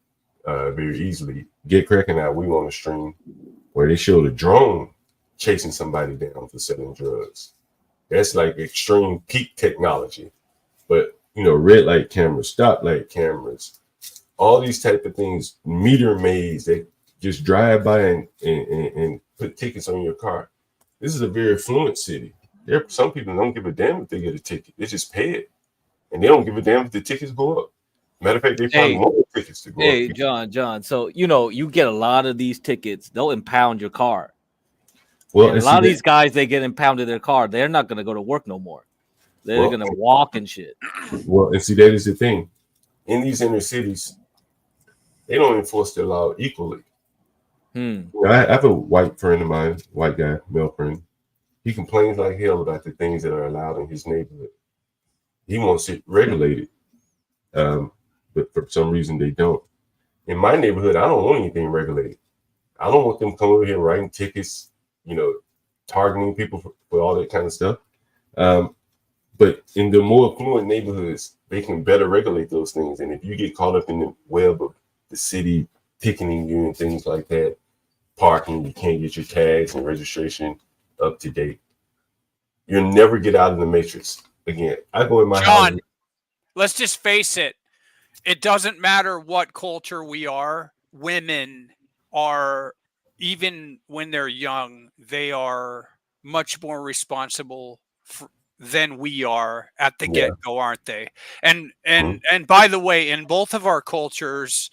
very easily. Get cracking out. We on a stream where they showed a drone chasing somebody down for selling drugs. That's like extreme peak technology. But you know, red light cameras, stoplight cameras, all these type of things, meter maids that just drive by and put tickets on your car. This is a very affluent city. Some people don't give a damn if they get a ticket. They just pay it. And they don't give a damn if the tickets go up. Matter of fact, they probably want the tickets to go up. Hey, John. So, you know, you get a lot of these tickets. They'll impound your car. Well, and a lot of these guys, they get impounded their car. They're not going to go to work no more. They're going to walk and shit. Well, and see, that is the thing. In these inner cities, they don't enforce the law equally. You know, I have a white friend of mine, white guy, male friend. He complains like hell about the things that are allowed in his neighborhood. He wants it regulated. But for some reason they don't. In my neighborhood, I don't want anything regulated. I don't want them coming over here writing tickets, you know, targeting people for all that kind of stuff. But in the more affluent neighborhoods, they can better regulate those things. And if you get caught up in the web of the city ticketing you and things like that, parking, you can't get your tags and registration up to date, you'll never get out of the matrix. Again, I go in my house. Let's just face it. It doesn't matter what culture we are. Women are, even when they're young, they are much more responsible than we are at the get-go, aren't they? And by the way, in both of our cultures,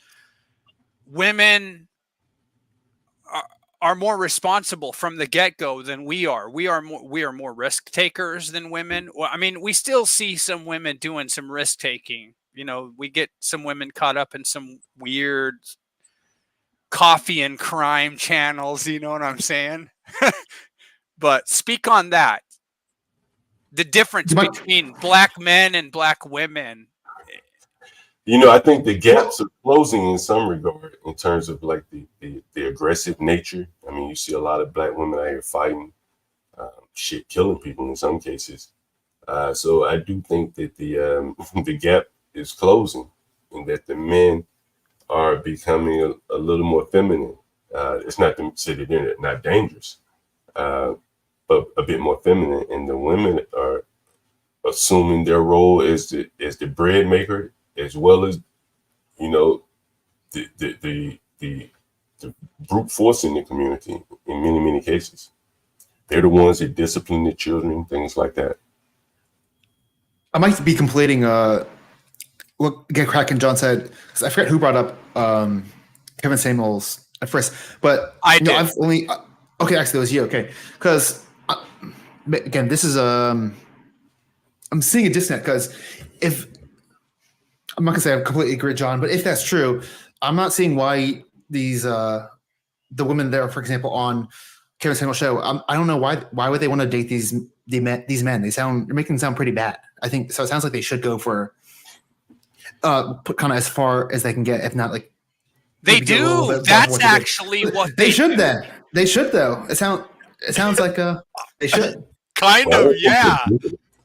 women are more responsible from the get-go than we are. We are more risk takers than women. Well, I mean, we still see some women doing some risk taking. You know, we get some women caught up in some weird coffee and crime channels. You know what I'm saying? But speak on that. The difference between black men and black women. You know, I think the gaps are closing in some regard in terms of like the aggressive nature. I mean, you see a lot of black women out here fighting, killing people in some cases. So I do think that the gap is closing, and that the men are becoming a little more feminine. It's not to say that they're not dangerous, but a bit more feminine, and the women are assuming their role as the bread maker, as well as, you know, the brute force in the community in many cases. They're the ones that discipline the children, things like that. I might be completing what Get Crackin' John said, because I forget who brought up Kevin Samuels at first, but I did. I've only okay, actually it was you, okay, because again, this is I'm seeing a disconnect, because if I'm not gonna say I completely agree with John, but if that's true, I'm not seeing why these the women there, for example, on Kevin Samuels' show, I don't know why would they want to date these men? They're making them sound pretty bad. I think so. It sounds like they should go for put kind of as far as they can get, if not like they do. That's actually what they should. Then they should, though. It sounds like they should. Kind of, yeah.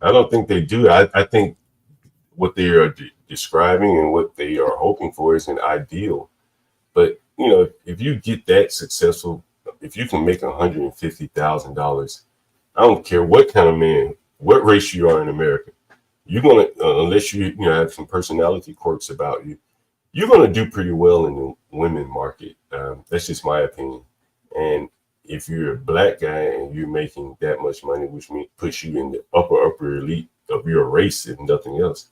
I don't think they do. I think what they are describing and what they are hoping for is an ideal. But you know, if you get that successful, if you can make $150,000, I don't care what kind of man, what race you are in America, you're gonna unless you have some personality quirks about you, you're gonna do pretty well in the women market. That's just my opinion. And if you're a black guy and you're making that much money, which means puts you in the upper elite of your race, if nothing else,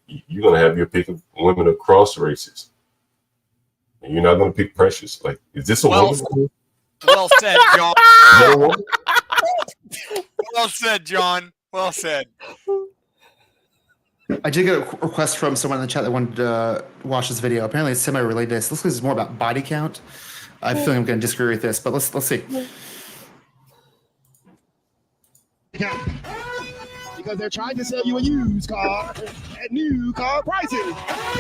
you're gonna have your pick of women across races. And you're not gonna pick Precious. Like, is this a woman? Well said, John. Well said, John. Well said. I did get a request from someone in the chat that wanted to watch this video. Apparently, it's semi-related to this. This is more about body count. I feel like I'm going to disagree with this, but let's see. Because they're trying to sell you a used car at new car prices.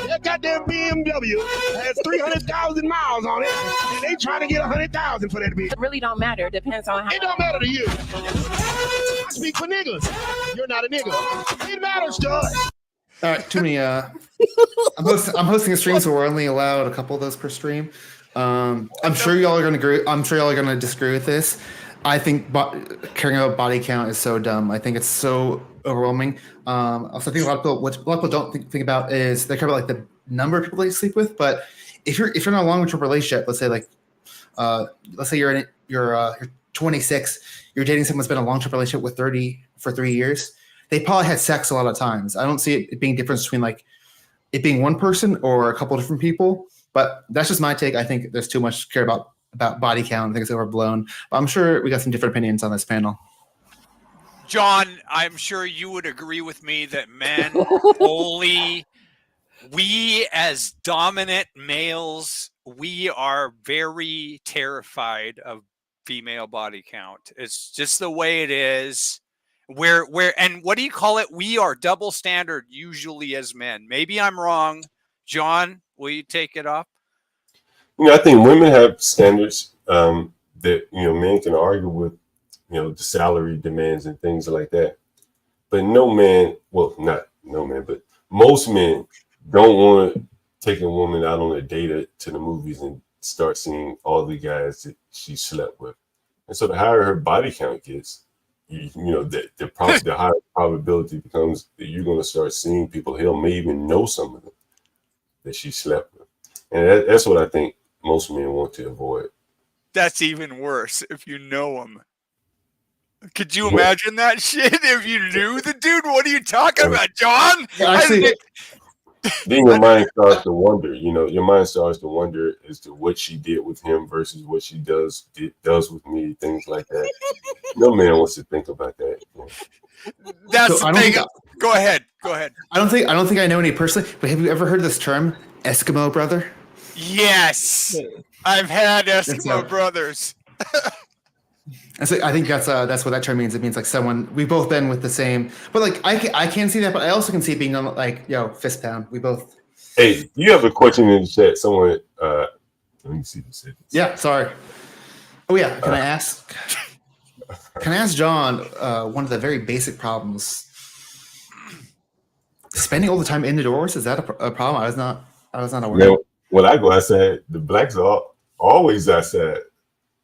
That goddamn BMW has 300,000 miles on it, and they trying to get 100,000 for that bitch. It really don't matter. It depends on how. It don't matter to you. I speak for niggas. You're not a nigga. It matters to us. All right, too many. I'm hosting a stream, so we're only allowed a couple of those per stream. I'm sure y'all are going to agree. I'm sure y'all are going to disagree with this. I think caring about body count is so dumb. I think it's so overwhelming. Also, I think a lot of people don't think about is they care about like the number of people they sleep with. But if you're in a long-term relationship, let's say you're 26, you're dating someone who's been in a long-term relationship with 3 years. They probably had sex a lot of times. I don't see it being difference between like it being one person or a couple of different people. But that's just my take. I think there's too much care about body count. I think it's overblown. But I'm sure we got some different opinions on this panel. John, I'm sure you would agree with me that men we as dominant males, we are very terrified of female body count. It's just the way it is. And what do you call it? We are double standard usually as men. Maybe I'm wrong. John, will you take it up? I think women have standards that men can argue with, the salary demands and things like that. But no man, well, not no man, but most men don't want to take a woman out on a date to the movies and start seeing all the guys that she slept with. And so the higher her body count gets, the higher probability becomes that you're going to start seeing people. Hell, may even know some of them that she slept with, and that's what I think most men want to avoid. That's even worse if you know him. Could you imagine that shit if you knew the dude? What are you talking about, John? Actually, then your mind starts to wonder. Your mind starts to wonder as to what she did with him versus what she does with me. Things like that. No man wants to think about that. That's the thing. Go ahead. I don't think I know any personally, but have you ever heard this term, Eskimo brother? Yes, I've had Eskimo brothers. I think that's what that term means. It means like someone we've both been with the same. But like I can see that, but I also can see it being like fist pound. We both. Hey, you have a question in the chat. Someone, let me see the sentence. Yeah, sorry. Oh yeah, can I ask? Can I ask John one of the very basic problems? Spending all the time indoors, is that a problem? I was not aware. When I go outside, the blacks are always outside.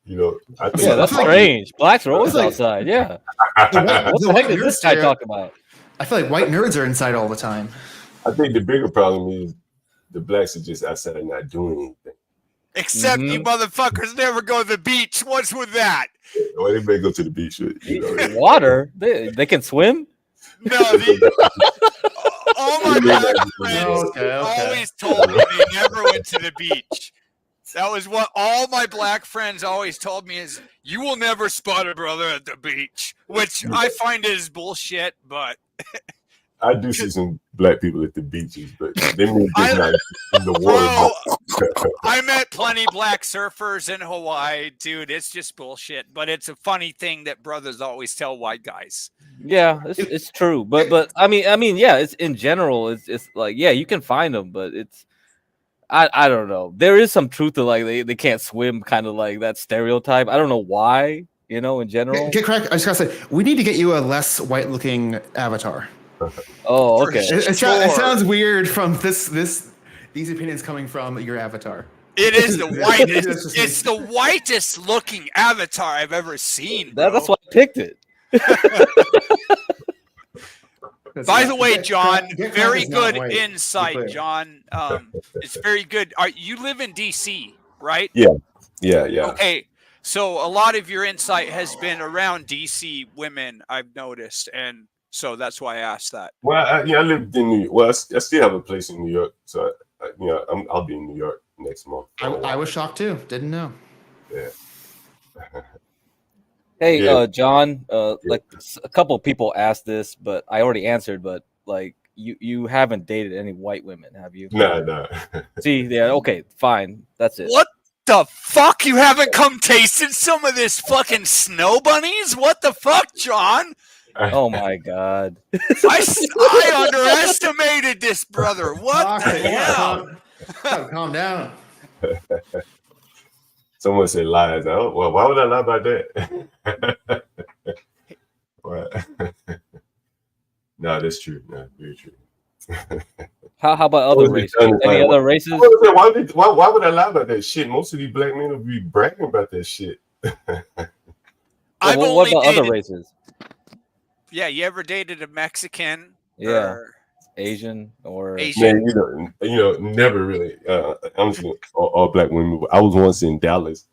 I think that's strange. Blacks are always outside. Yeah. What the heck is this guy talking about? I feel like white nerds are inside all the time. I think the bigger problem is the blacks are just outside and not doing anything. Except you motherfuckers never go to the beach. What's with that? Well, they may go to the beach. Water? They can swim? No, all my black friends always told me they never went to the beach. That was what all my black friends always told me is, you will never spot a brother at the beach, which I find is bullshit, but... I do see some black people at the beaches, but they move not in the water. I met plenty black surfers in Hawaii, dude. It's just bullshit, but it's a funny thing that brothers always tell white guys. Yeah, it's true, but I mean, yeah, it's in general, it's like, yeah, you can find them, but it's I don't know. There is some truth to like they can't swim, kind of like that stereotype. I don't know why, in general. Get correct. I just gotta say, we need to get you a less white-looking avatar. Oh, okay. It sounds weird from these opinions coming from your avatar. It is the whitest. It's the whitest looking avatar I've ever seen. That's why I picked it. By the way, John, very good insight, John. It's very good. You live in DC, right? Yeah. Okay, so a lot of your insight has been around DC women, I've noticed, and so that's why I asked that. Well, I lived in New York. Well, I still have a place in New York, so I'll be in New York next month. I was shocked too. Didn't know. Yeah. Hey, John. Like a couple people asked this, but I already answered. But like, you haven't dated any white women, have you? Nah. See, yeah, okay, fine, that's it. What the fuck? You haven't come tasted some of this fucking snow bunnies? What the fuck, John? Oh my god! I underestimated this, brother. What the hell? Calm down. Someone said lies. Oh, well, why would I lie about that? What? No, that's true. No, very true. How about other races? Any other races? Why would I lie about that shit? Most of these black men will be bragging about that shit. What about other races? Yeah, you ever dated a Mexican? Yeah, or Asian or Asian? Man, never really. I'm just all black women. I was once in Dallas,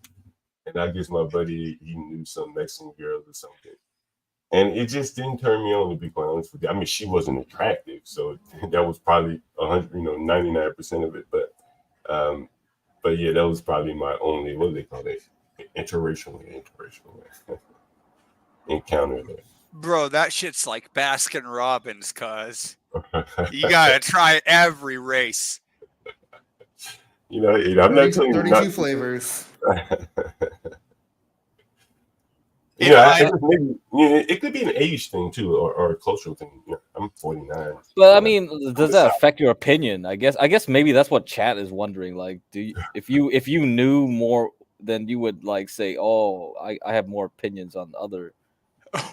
and I guess my buddy he knew some Mexican girls or something, and it just didn't turn me on, to be quite honest with you. I mean, she wasn't attractive, so that was probably 99% of it. But yeah, that was probably my only, what do they call it, interracial encounter there. Bro, that shit's like Baskin Robbins, cuz you gotta try every race. I'm not telling you 32 flavors. It could be an age thing too, or a cultural thing. I'm 49. But I mean, does that affect your opinion? I guess maybe that's what chat is wondering. Like, if you knew more, then you would like say, "Oh, I have more opinions on other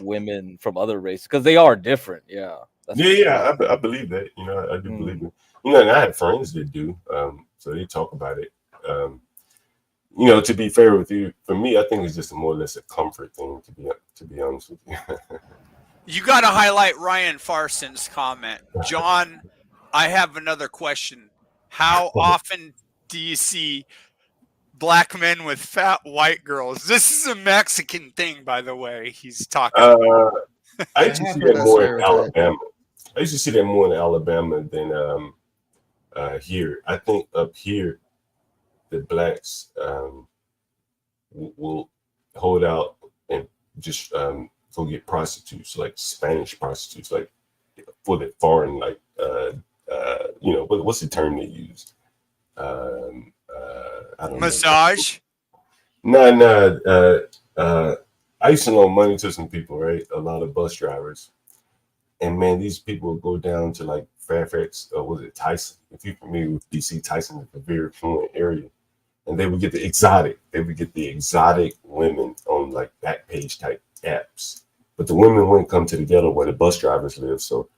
women from other races because they are different." Yeah. I believe that. I do believe it. And I have friends that do. So they talk about it. To be fair with you, for me, I think it's just more or less a comfort thing. To be honest with you. You got to highlight Ryan Farson's comment. John, I have another question. How often do you see black men with fat white girls? This is a Mexican thing, by the way. He's talking. I used to see that more in Alabama. I used to see that more in Alabama than here. I think up here, the blacks will hold out and just go get prostitutes, like Spanish prostitutes, like for the foreign, like what's the term they use? I don't Massage? No. I used to loan money to some people, right? A lot of bus drivers. And man, these people would go down to like Fairfax, or was it Tyson? If you're familiar with DC, Tyson is a very affluent area. And they would get the exotic women on like Backpage type apps. But the women wouldn't come to the ghetto where the bus drivers live. So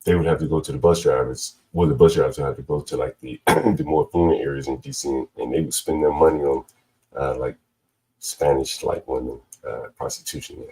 they would have to go to the bus drivers, or the bus drivers would have to go to like the the more affluent areas in DC, and they would spend their money on like Spanish like women, prostitution.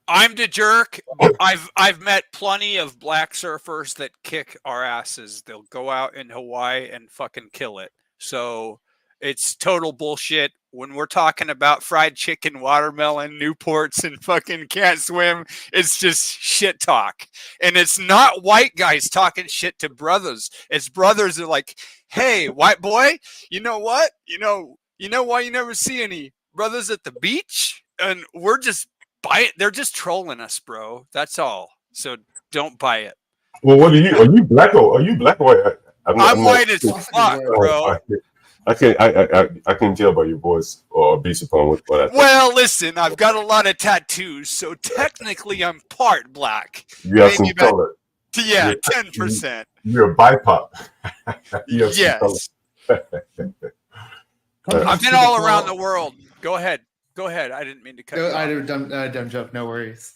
I'm the jerk. I've met plenty of black surfers that kick our asses. They'll go out in Hawaii and fucking kill it. So it's total bullshit. When we're talking about fried chicken, watermelon, Newports, and fucking can't swim, it's just shit talk. And it's not white guys talking shit to brothers. It's brothers that are like, hey, white boy, you know what? You know why you never see any brothers at the beach? And we're just they're just trolling us, bro. That's all. So don't buy it. Well, what are you? Are you black or white? I'm white as fuck, bro. I can tell by your voice or based upon what I think. Well, listen, I've got a lot of tattoos, so technically I'm part black. You have some color. Yeah, 10%. You're a BIPOC. Yes. I've been all around the world. Go ahead. I didn't mean to cut you off. I did a dumb joke. No worries.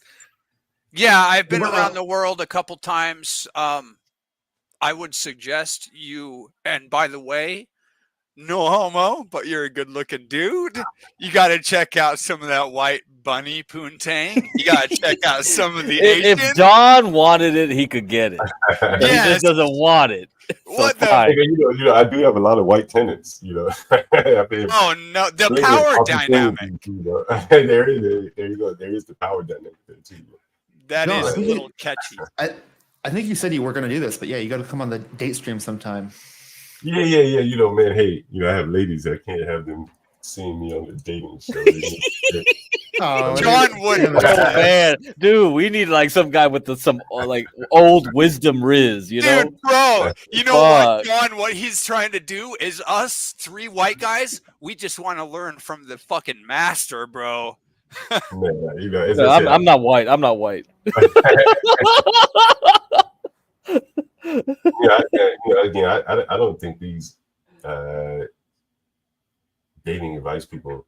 Yeah, I've been around the world a couple times. I would suggest you, and by the way, no homo, but you're a good-looking dude. You got to check out some of that white bunny poontang. You got to check out some of the Asian. If John wanted it, he could get it. He just doesn't want it. What so the? I do have a lot of white tenants. Oh no, the power dynamic. There you go. There is the power dynamic there too. That is a little catchy. I think you said you were going to do this, but yeah, you got to come on the date stream sometime. Yeah. Man, hey, I have ladies. I can't have them seeing me on the dating show. Oh, John would. Oh man, dude, we need like some guy with some like old wisdom riz, you know? Dude, bro, you know what, Fuck. John? What he's trying to do is us three white guys. We just want to learn from the fucking master, bro. Yeah, you know, it's No, I'm not white. I'm not white. Again, I don't think these dating advice people,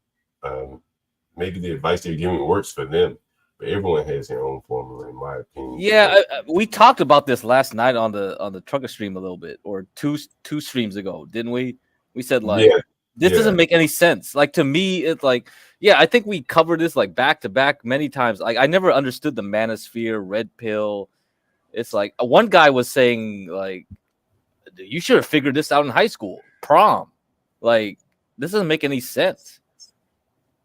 maybe the advice they're giving works for them, but everyone has their own formula, in my opinion. Yeah, we talked about this last night on the trucker stream a little bit, or two streams ago, didn't we? We said like this doesn't make any sense. Like to me, it's like I think we covered this like back to back many times. Like I never understood the manosphere, red pill. It's like one guy was saying like you should have figured this out in high school, prom. Like this doesn't make any sense,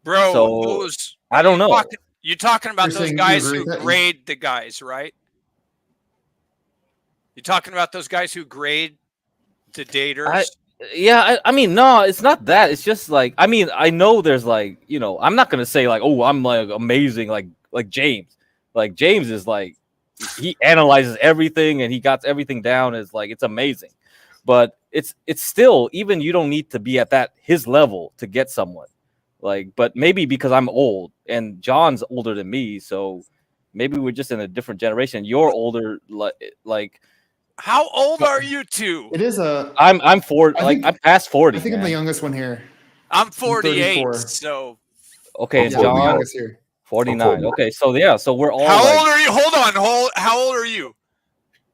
bro. So I don't know. You're talking about those guys who grade the guys, right? You're talking about those guys who grade the daters. I mean, no, it's not that. It's just like, I mean, I know there's like, you know, I'm not gonna say like, oh, I'm like amazing, like James. Like James is like, he analyzes everything and he got everything down. Is like, it's amazing, but it's still, even you don't need to be at his level to get someone. Like, but maybe because I'm old and John's older than me, so maybe we're just in a different generation. You're older, like. How old are you two? It is I'm 40. I'm past 40. I think I'm the youngest one here. I'm 48. So okay, John 49. Okay, so we're all. How old are you? Hold on. How old are you?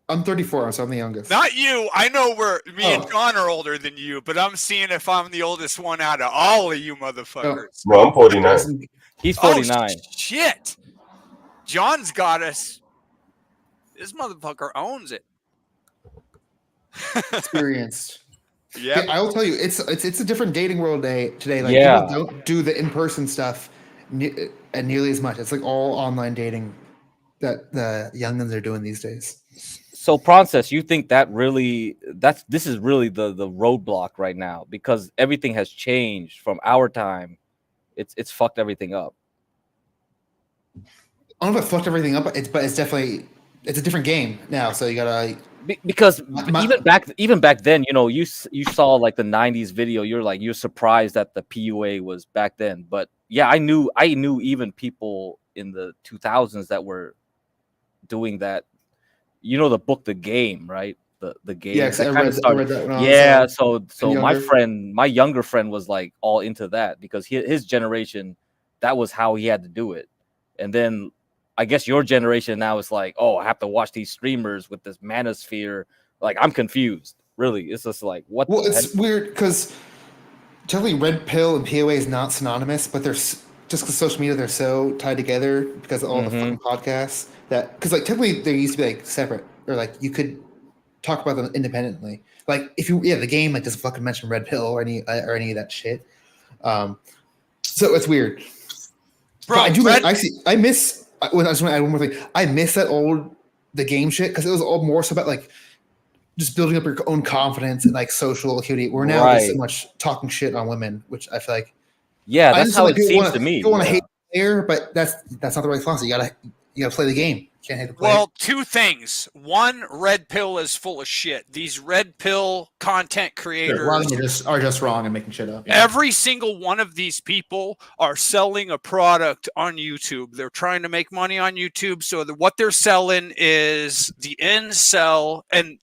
I'm 34, so I'm the youngest. Not you. I know me and John are older than you, but I'm seeing if I'm the oldest one out of all of you motherfuckers. No, I'm 49. He's 49. Oh, shit. John's got us. This motherfucker owns it. Experienced. Yeah, I will tell you, it's a different dating world today. Like people don't do the in-person stuff nearly as much. It's like all online dating that the youngins are doing these days. So Princess, you think this is really the roadblock right now because everything has changed from our time. It's fucked everything up. I don't know if it fucked everything up, but it's definitely a different game now. So you gotta because even back then, you know, you saw like the 90s video, you're surprised that the PUA was back then. But yeah, I knew even people in the 2000s that were doing that. You know the book The Game, right? The Game. Yeah, I read that when I was so my younger friend was like all into that because his generation, that was how he had to do it. And then I guess your generation now is like, oh, I have to watch these streamers with this manosphere. Like, I'm confused. Really, it's just like, what? Well, it's weird because technically, red pill and POA is not synonymous, but they're just because social media they're so tied together because of all the fucking podcasts that because like technically they used to be like separate or like you could talk about them independently. Like if the game like doesn't fucking mention red pill or any of that shit. So it's weird. Bro, I miss. When I just want to add one more thing, I miss the game shit because it was all more so about like just building up your own confidence and like social activity. We're now just so much talking shit on women, which I feel like that's how it seems to me. You want to hate the player, but that's not the right philosophy. You gotta play the game. You can't hate the player. Well, two things. One, red pill is full of shit. These red pill content creators are just wrong and making shit up. Yeah. Every single one of these people are selling a product on YouTube. They're trying to make money on YouTube. So what they're selling is the incel. And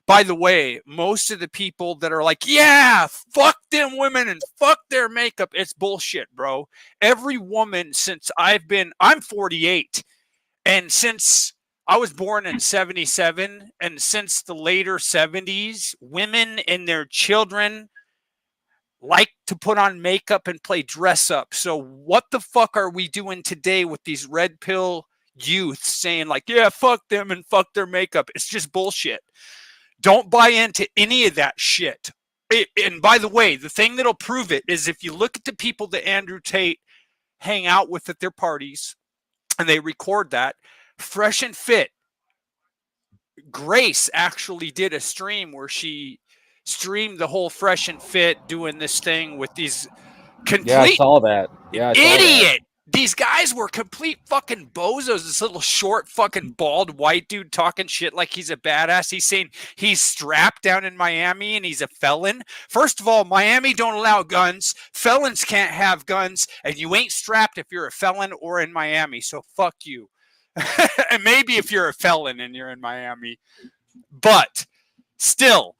by the way, most of the people that are like, yeah, fuck them women and fuck their makeup. It's bullshit, bro. Every woman since I'm 48. And since I was born in 77, and since the later 70s, women and their children like to put on makeup and play dress up. So what the fuck are we doing today with these red pill youth saying like, yeah, fuck them and fuck their makeup? It's just bullshit. Don't buy into any of that shit. And by the way, the thing that'll prove it is if you look at the people that Andrew Tate hang out with at their parties, and they record that. Fresh and Fit. Grace actually did a stream where she streamed the whole Fresh and Fit doing this thing with these complete I saw that. Yeah, these guys were complete fucking bozos. This little short fucking bald white dude talking shit like he's a badass. He's saying he's strapped down in Miami and he's a felon. First of all, Miami don't allow guns. Felons can't have guns, and you ain't strapped if you're a felon or in Miami. So fuck you. And maybe if you're a felon and you're in Miami. But still,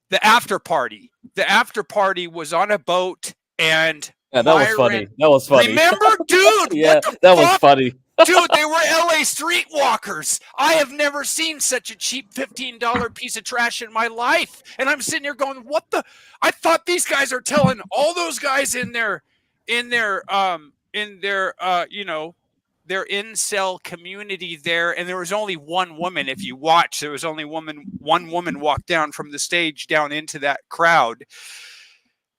the after party. The after party was on a boat, and yeah, that was funny. That was funny. Remember, dude? Yeah, what the that was fuck? funny. Dude, they were LA streetwalkers. I have never seen such a cheap $15 piece of trash in my life. And I'm sitting here going, what the? I thought these guys are telling all those guys in their their incel community there, and there was only one woman. If you watch, there was only one woman walked down from the stage down into that crowd.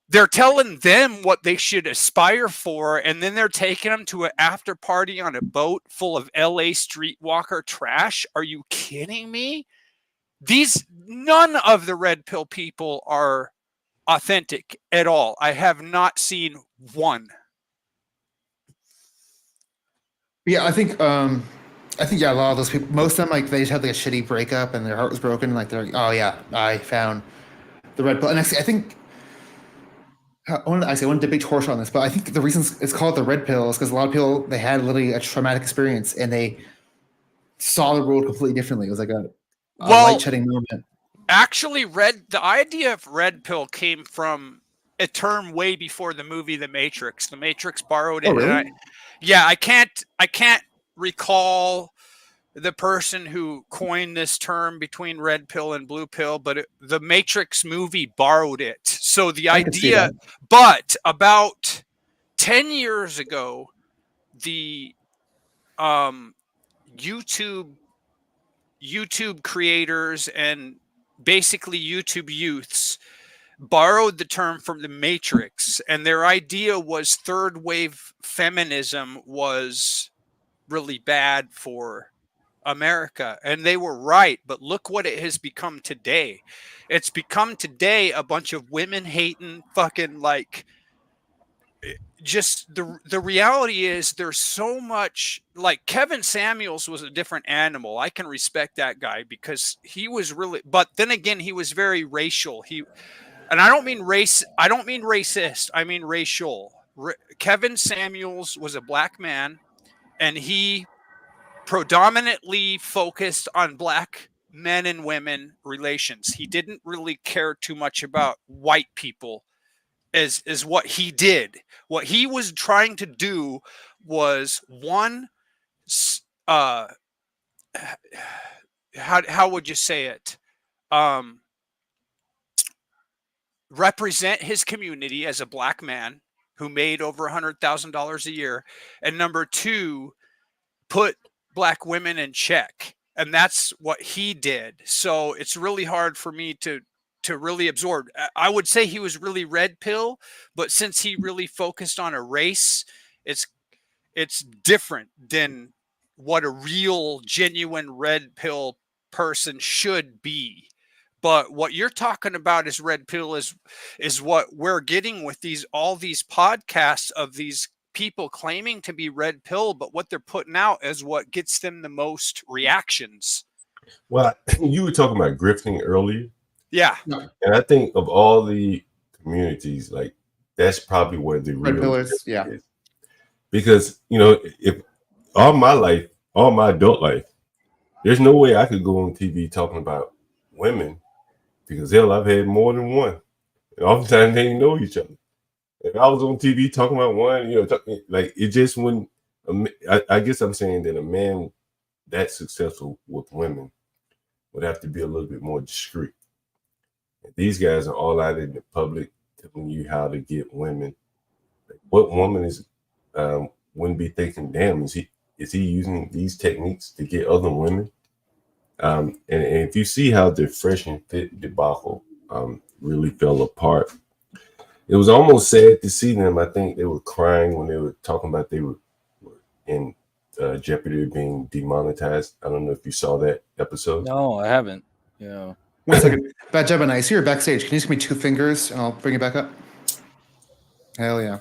They're telling them what they should aspire for, and then they're taking them to an after party on a boat full of LA streetwalker trash. Are you kidding me? None of the red pill people are authentic at all. I have not seen one. Yeah, I think a lot of those people, most of them, like, they just had like a shitty breakup and their heart was broken. And, like, they're like, oh yeah, I found the red pill. And actually, I think I want to debate Torch on this, but I think the reason it's called the red pill is because a lot of people, they had literally a traumatic experience and they saw the world completely differently. It was like a light shedding moment. Actually, the idea of red pill came from a term way before the movie The Matrix. The Matrix borrowed it. Oh, really? I can't recall the person who coined this term between red pill and blue pill, but the Matrix movie borrowed it. So the idea, but about 10 years ago, the YouTube creators and basically YouTube youths borrowed the term from the Matrix, and their idea was third wave feminism was really bad for America, and they were right. But look what it has become today. It's become today a bunch of women hating fucking, like, just the reality is there's so much, like, Kevin Samuels was a different animal. I can respect that guy because he was really, but then again, he was very racial. And I don't mean racist. I mean racial. Kevin Samuels was a black man, and he predominantly focused on black men and women relations. He didn't really care too much about white people is what he did. What he was trying to do was, one, how would you say it? Represent his community as a black man who made over $100,000 a year, and number two, put black women in check. And that's what he did. So it's really hard for me to really absorb. I would say he was really red pill, but since he really focused on a race, it's different than what a real genuine red pill person should be. But what you're talking about is red pill is what we're getting with all these podcasts of these people claiming to be red pill, but what they're putting out is what gets them the most reactions. Well, you were talking about grifting earlier. Yeah. And I think of all the communities, like, that's probably where the red real pill is. Yeah. is. Because, if all my adult life, there's no way I could go on TV talking about women, because hell, I've had more than one. And oftentimes they didn't know each other. If I was on TV talking about one, like, it just wouldn't. I guess I'm saying that a man that successful with women would have to be a little bit more discreet. And these guys are all out in the public telling you how to get women. Like, what woman wouldn't be thinking, damn, is he using these techniques to get other women? And if you see how the Fresh and Fit debacle really fell apart, it was almost sad to see them. I think they were crying when they were talking about they were in jeopardy of being demonetized. I don't know if you saw that episode. No, I haven't. Yeah. 1 second. Bad Job, I see you're backstage. Can you just give me 2 fingers and I'll bring it back up? Hell yeah.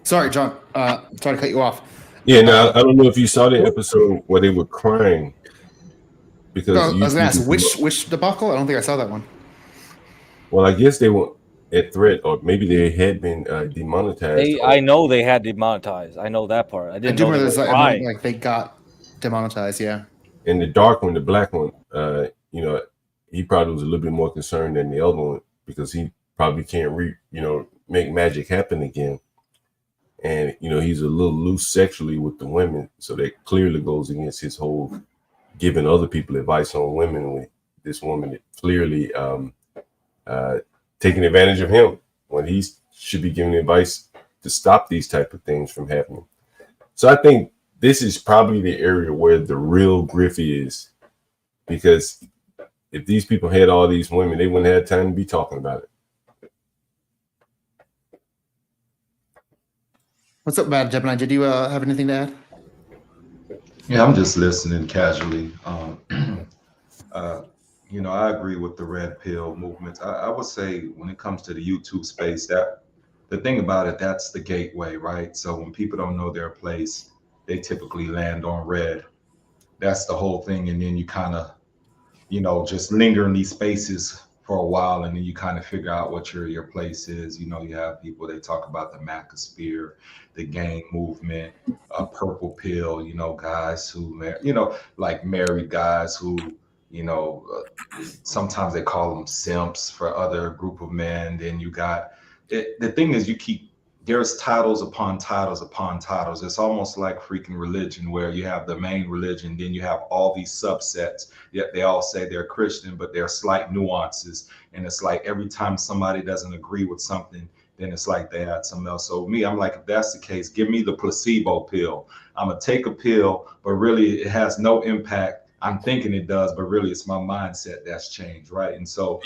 Sorry, John. Sorry to cut you off. Yeah, no, I don't know if you saw the episode where they were crying because No, I was gonna ask YouTube. which debacle. I don't think I saw that one. Well, I guess they were at threat, or maybe they had been demonetized. I know they had demonetized. I know that part. I I didn't do know remember they there's were like, crying. like they got demonetized. Yeah. And the dark one, the black one, he probably was a little bit more concerned than the other one because he probably can't make magic happen again. And he's a little loose sexually with the women, so that clearly goes against his whole giving other people advice on women. With this woman that clearly taking advantage of him when he should be giving advice to stop these type of things from happening. So I think this is probably the area where the real grift is, because if these people had all these women, they wouldn't have time to be talking about it. What's up, Bad Gemini? Did you have anything to add? Yeah, I'm just listening casually. I agree with the red pill movement. I would say when it comes to the YouTube space, that the thing about it, that's the gateway, right? So when people don't know their place, they typically land on red. That's the whole thing. And then you kind of, just linger in these spaces for a while, and then you kind of figure out what your place is. You have people, they talk about the Macasphere, the gang movement, purple pill, guys who, like married guys who, sometimes they call them simps for other group of men. Then you got it. The thing is, there's titles upon titles upon titles. It's almost like freaking religion, where you have the main religion, then you have all these subsets, yet they all say they're Christian, but there are slight nuances. And it's like every time somebody doesn't agree with something, then it's like they add something else. So me, I'm like, if that's the case, give me the placebo pill. I'm gonna take a pill, but really it has no impact. I'm thinking it does, but really it's my mindset that's changed, right? And so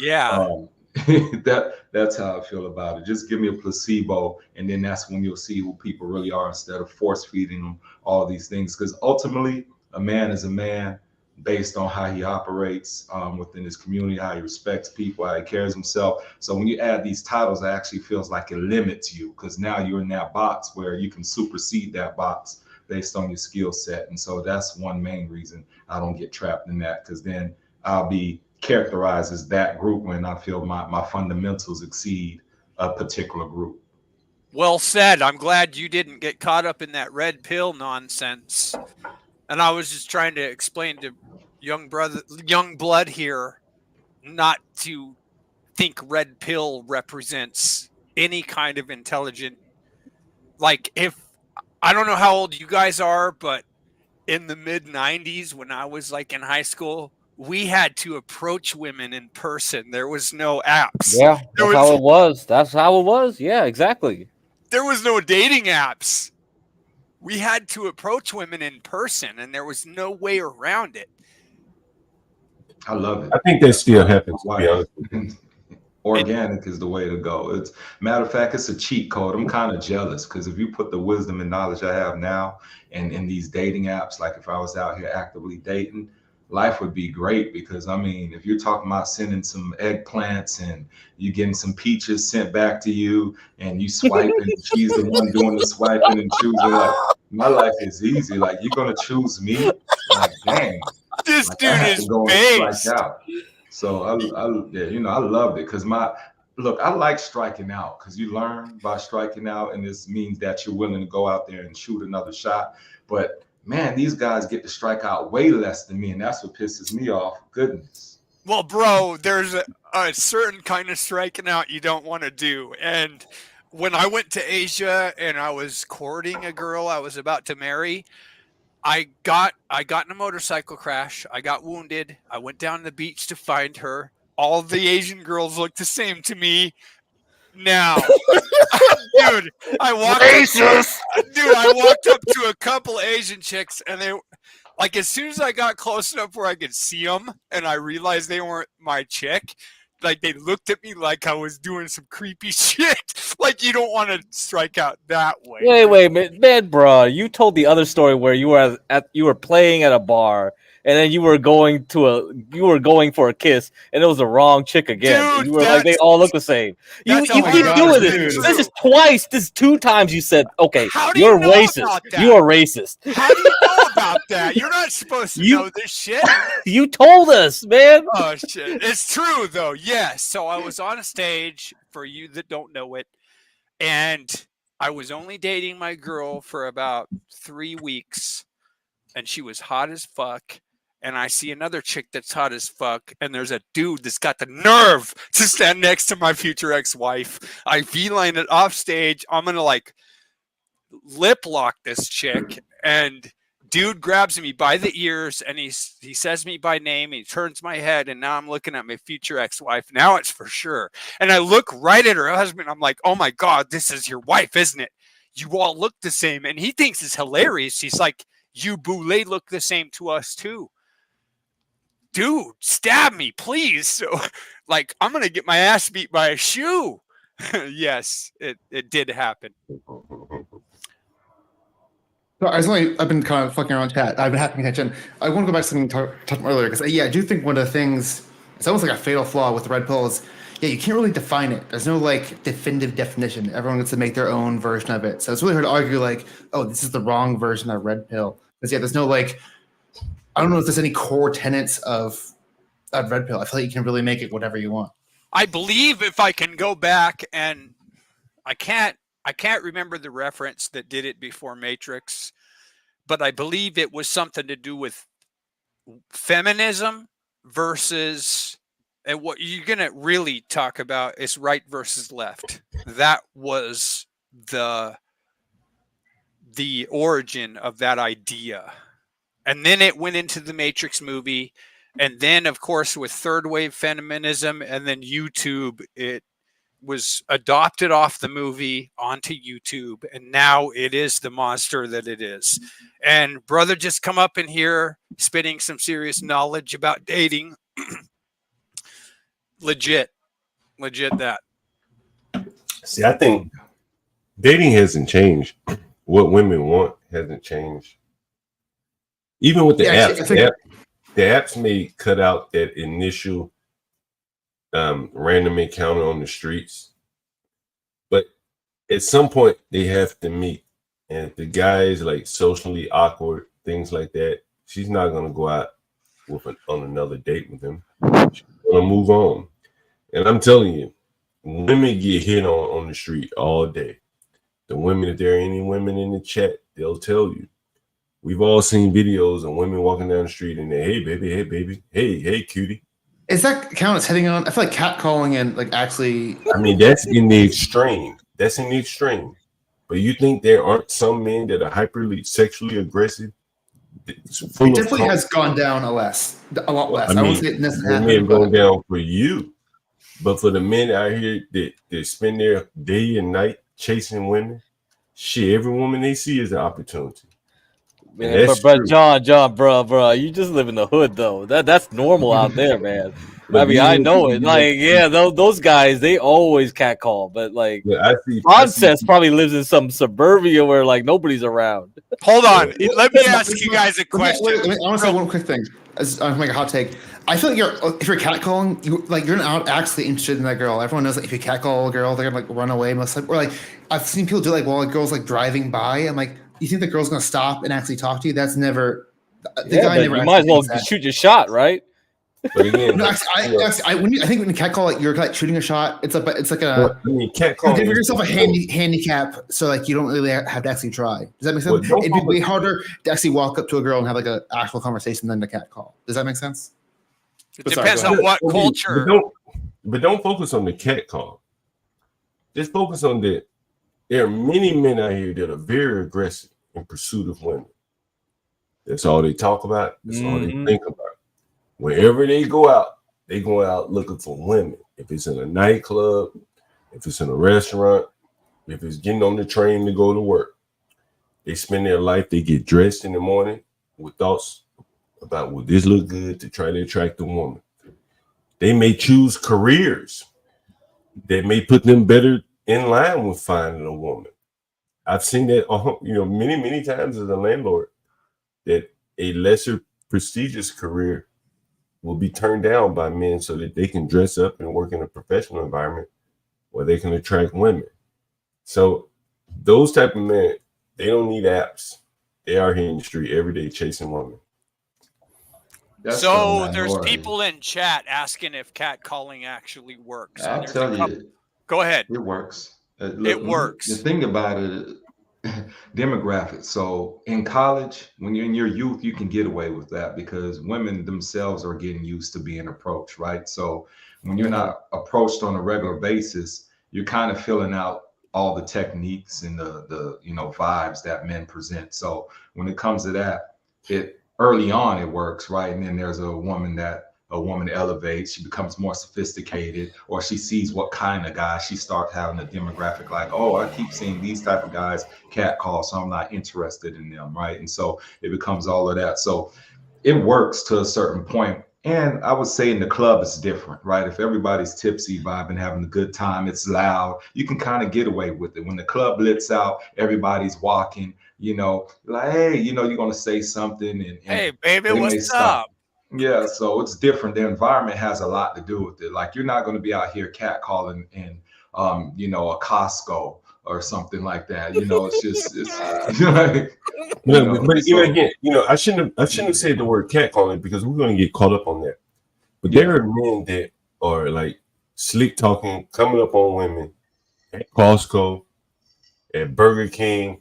that's how I feel about it. Just give me a placebo, and then that's when you'll see who people really are, instead of force feeding them all these things. Because ultimately, a man is a man based on how he operates within his community, how he respects people, how he carries himself. So when you add these titles, it actually feels like it limits you, because now you're in that box where you can supersede that box based on your skill set. And so that's one main reason I don't get trapped in that, because then I'll be characterized as that group when I feel my fundamentals exceed a particular group. Well said. I'm glad you didn't get caught up in that red pill nonsense. And I was just trying to explain to young blood here not to think red pill represents any kind of intelligent. Like, if I don't know how old you guys are, but in the mid 90s, when I was like in high school, we had to approach women in person. There was no apps. Yeah, that's how it was. That's how it was. Yeah, exactly. There was no dating apps. We had to approach women in person, and there was no way around it. I love it. I think that still happens, to be honest with you. Organic is the way to go. It's matter of fact, it's a cheat code. I'm kind of jealous, because if you put the wisdom and knowledge I have now and in these dating apps, like if I was out here actively dating, life would be great. Because I mean, if you're talking about sending some eggplants and you getting some peaches sent back to you, and you swipe and she's the one doing the swiping and choosing, like, my life is easy. Like, you're gonna choose me? Like, dang, this like, dude is based. out. So I loved it, because I like striking out, because you learn by striking out, and this means that you're willing to go out there and shoot another shot. But man, these guys get to strike out way less than me, and that's what pisses me off. Goodness. Well, bro, there's a certain kind of striking out you don't want to do. And when I went to Asia and I was courting a girl I was about to marry, I got in a motorcycle crash. I got wounded. I went down to the beach to find her. All the Asian girls looked the same to me. Now, dude, I walked up to a couple Asian chicks, and they, like, as soon as I got close enough where I could see them, and I realized they weren't my chick, like, they looked at me like I was doing some creepy shit. Like, you don't want to strike out that way. Wait, man, bro. You told the other story where you were playing at a bar, and then you were going for a kiss, and it was the wrong chick again. Dude, And you were like, they all look the same. You that's keep how doing it this. is. This is twice. This is 2 times you said, okay, How do you're you know racist. about that? You are racist. How do you know about that? You're not supposed to know this shit. You told us, man. Oh shit! It's true though. Yes. So I was on a stage, for you that don't know it, and I was only dating my girl for about 3 weeks, and she was hot as fuck. And I see another chick that's hot as fuck, and there's a dude that's got the nerve to stand next to my future ex-wife. I beeline it off stage. I'm gonna like lip lock this chick, and dude grabs me by the ears, and he says me by name. He turns my head, and now I'm looking at my future ex-wife. Now it's for sure. And I look right at her husband. I'm like, oh my God, this is your wife, isn't it? You all look the same. And he thinks it's hilarious. He's like, you boule look the same to us too. Dude, stab me, please. So, like, I'm going to get my ass beat by a shoe. Yes, it did happen. So I've been kind of fucking around chat. I've been having attention. I want to go back to something talked about earlier, because I do think one of the things, it's almost like a fatal flaw with the red pill is, you can't really define it. There's no like definitive definition. Everyone gets to make their own version of it. So it's really hard to argue like, oh, this is the wrong version of red pill. Because there's no like, I don't know if there's any core tenets of red pill. I feel like you can really make it whatever you want. I believe if I can go back, and I can't remember the reference that did it before Matrix, but I believe it was something to do with feminism versus, and what you're going to really talk about is right versus left. That was the origin of that idea. And then it went into the Matrix movie. And then, of course, with third wave feminism and then YouTube, it was adopted off the movie onto YouTube. And now it is the monster that it is. And brother just come up in here spitting some serious knowledge about dating. Legit that. See, I think dating hasn't changed. What women want hasn't changed. Even with the apps, the apps may cut out that initial random encounter on the streets, but at some point they have to meet. And if the guy is like socially awkward, things like that, she's not gonna go out on another date with him. She's gonna move on. And I'm telling you, women get hit on the street all day. The women, if there are any women in the chat, they'll tell you. We've all seen videos of women walking down the street and they, hey baby, hey cutie. Is that count as hitting on? I feel like catcalling and like actually. I mean, that's in the extreme. But you think there aren't some men that are hyperly sexually aggressive? It definitely has gone down a lot less. I won't say it necessarily may have gone down for you, but for the men out here that spend their day and night chasing women, shit, every woman they see is an opportunity. Man, but John, bro, you just live in the hood though. That's normal out there, man. I mean, I know it. Like, yeah, those guys, they always catcall. But like, Nonsense probably lives in some suburbia where like nobody's around. Hold on, let me ask you guys a question. I want to say one quick thing. I'm make a hot take. I feel like if you're catcalling, you're not actually interested in that girl. Everyone knows that if you catcall a girl, they're gonna like run away most of the time. Or like I've seen people do like while a girl's like driving by. I'm like, you think the girl's gonna stop and actually talk to you? That's never. The guy never. You might as well shoot your shot, right? But again, I think when you catcall, like you're like shooting a shot. It's like a. You give yourself a handicap, so like you don't really have to actually try. Does that make sense? It'd be way harder to actually walk up to a girl and have like an actual conversation than the catcall. Does that make sense? It depends on what culture. But don't focus on the catcall. Just focus on that. There are many men out here that are very aggressive in pursuit of women. That's all they talk about. That's all they think about. Wherever they go out looking for women. If it's in a nightclub, if it's in a restaurant, if it's getting on the train to go to work, they spend their life, they get dressed in the morning with thoughts about, will this look good, to try to attract a woman. They may choose careers that may put them better in line with finding a woman. I've seen that, many times as a landlord, that a lesser prestigious career will be turned down by men so that they can dress up and work in a professional environment where they can attract women. So those type of men, they don't need apps. They are here in the street every day chasing women. So there's people in chat asking if catcalling actually works. I'll tell you. Go ahead. It works. It works. The thing about it, demographics. So in college, when you're in your youth, you can get away with that because women themselves are getting used to being approached, right? So when you're not approached on a regular basis, you're kind of filling out all the techniques and the vibes that men present. So when it comes to that, it early on it works, right? And then there's a woman elevates, she becomes more sophisticated, or she sees what kind of guy she starts having a demographic like, oh, I keep seeing these type of guys catcall, so I'm not interested in them, right? And so it becomes all of that. So it works to a certain point. And I would say in the club it's different, right? If everybody's tipsy, vibing, having a good time, it's loud, you can kind of get away with it. When the club lets out, everybody's walking, like, hey, you're gonna say something, and hey, baby, what's up? Yeah, so it's different. The environment has a lot to do with it. Like, you're not going to be out here catcalling in, a Costco or something like that. It's just, I shouldn't have said the word catcalling because we're going to get caught up on that. But there are men that are like slick talking, coming up on women at Costco, at Burger King.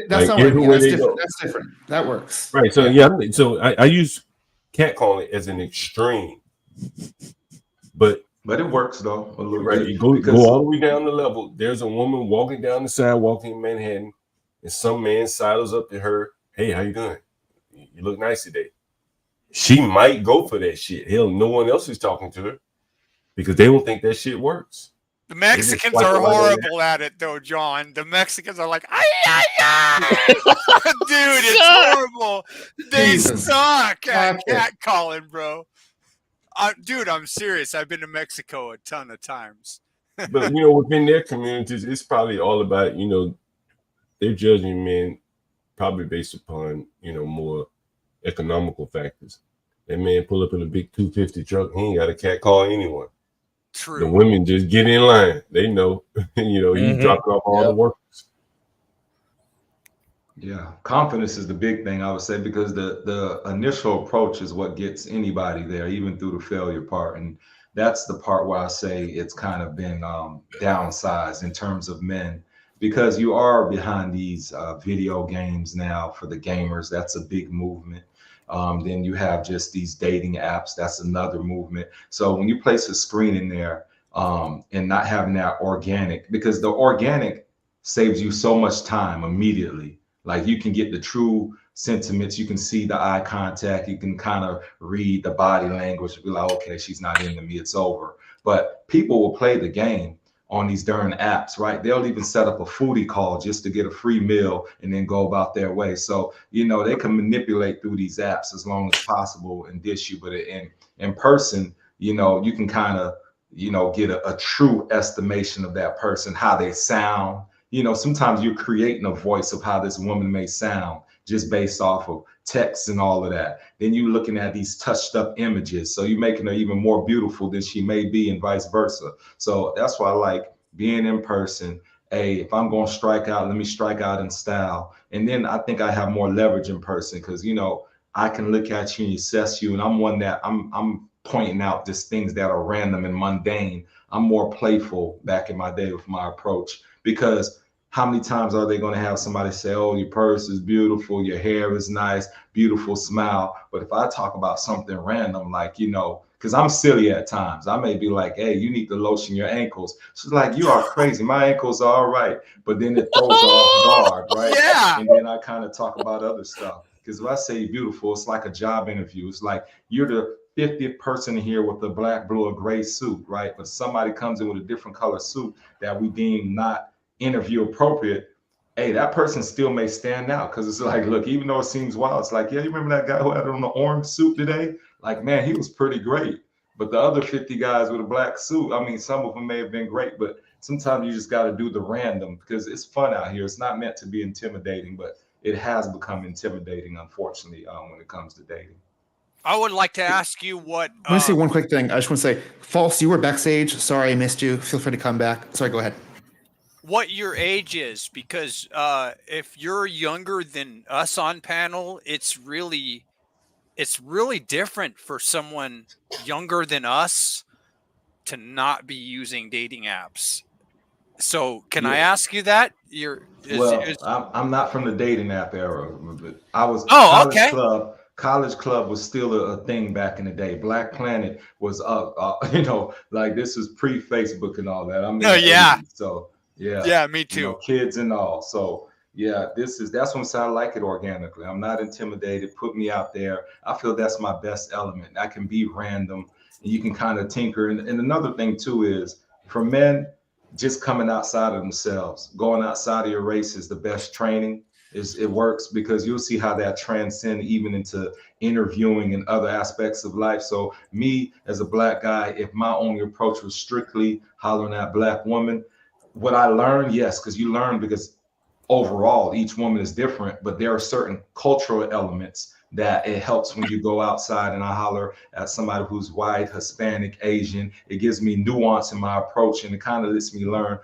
That's not everywhere that's different. That's different. That works. Right. So so I use catcalling as an extreme, but it works though a little bit. You go all the way down the level. There's a woman walking down the sidewalk in Manhattan, and some man sidles up to her. Hey, how you doing? You look nice today. She might go for that shit. Hell, no one else is talking to her because they don't think that shit works. The Mexicans are horrible at it, though, John. The Mexicans are like, ay, ay, ay. Dude, it's horrible. They suck at catcalling, bro. Dude, I'm serious. I've been to Mexico a ton of times. But, within their communities, it's probably all about, they're judging men probably based upon, more economical factors. That man pull up in a big 250 truck. He ain't got a catcall anyone. True. The women just get in line. They know, he's dropping off all the workers. Yeah, confidence is the big thing, I would say, because the initial approach is what gets anybody there, even through the failure part. And that's the part where I say it's kind of been downsized in terms of men, because you are behind these video games now for the gamers. That's a big movement. Then you have just these dating apps. That's another movement. So when you place a screen in there and not having that organic, because the organic saves you so much time immediately. Like, you can get the true sentiments. You can see the eye contact. You can kind of read the body language. Be like, okay, she's not into me. It's over. But people will play the game on these darn apps, right? They'll even set up a foodie call just to get a free meal and then go about their way. So, they can manipulate through these apps as long as possible and dish you. But in person, you can kind of, get a true estimation of that person, how they sound. Sometimes you're creating a voice of how this woman may sound just based off of text and all of that. Then you're looking at these touched up images. So you're making her even more beautiful than she may be, and vice versa. So that's why I like being in person. Hey, if I'm going to strike out, let me strike out in style. And then I think I have more leverage in person because, I can look at you and assess you. And I'm one that I'm pointing out just things that are random and mundane. I'm more playful back in my day with my approach, because how many times are they going to have somebody say, oh, your purse is beautiful, your hair is nice, beautiful smile. But if I talk about something random, like, because I'm silly at times, I may be like, hey, you need to lotion your ankles. She's like, you are crazy. My ankles are all right. But then it throws her off guard, right? Yeah. And then I kind of talk about other stuff. Because if I say you're beautiful, it's like a job interview. It's like you're the 50th person here with a black, blue, or gray suit, right? But somebody comes in with a different color suit that we deem not interview appropriate, hey, that person still may stand out, because it's like, look, even though it seems wild, it's like, yeah, you remember that guy who had on the orange suit today? Like, man, he was pretty great. But the other 50 guys with a black suit, I mean, some of them may have been great, but sometimes you just got to do the random, because it's fun out here. It's not meant to be intimidating, but it has become intimidating, unfortunately, when it comes to dating. I would like to ask you what. I want to say one quick thing. I just want to say, False, you were backstage. Sorry I missed you. Feel free to come back. Sorry, go ahead. What your age is, because if you're younger than us on panel, it's really different for someone younger than us to not be using dating apps. So can I ask you that? I'm not from the dating app era. But I was okay. College club was still a thing back in the day. Black Planet was like this was pre-Facebook and all that. I'm in the 80s, so yeah, me too. Kids and all. So yeah, that's what I like it organically. I'm not intimidated. Put me out there. I feel that's my best element. I can be random, and you can kind of tinker. And another thing too is for men, just coming outside of themselves, going outside of your race is the best training. It works because you'll see how that transcends even into interviewing and other aspects of life. So me as a Black guy, if my only approach was strictly hollering at Black women, what I learned, yes, because you learn because overall each woman is different, but there are certain cultural elements that it helps when you go outside and I holler at somebody who's white, Hispanic, Asian. It gives me nuance in my approach, and it kind of lets me learn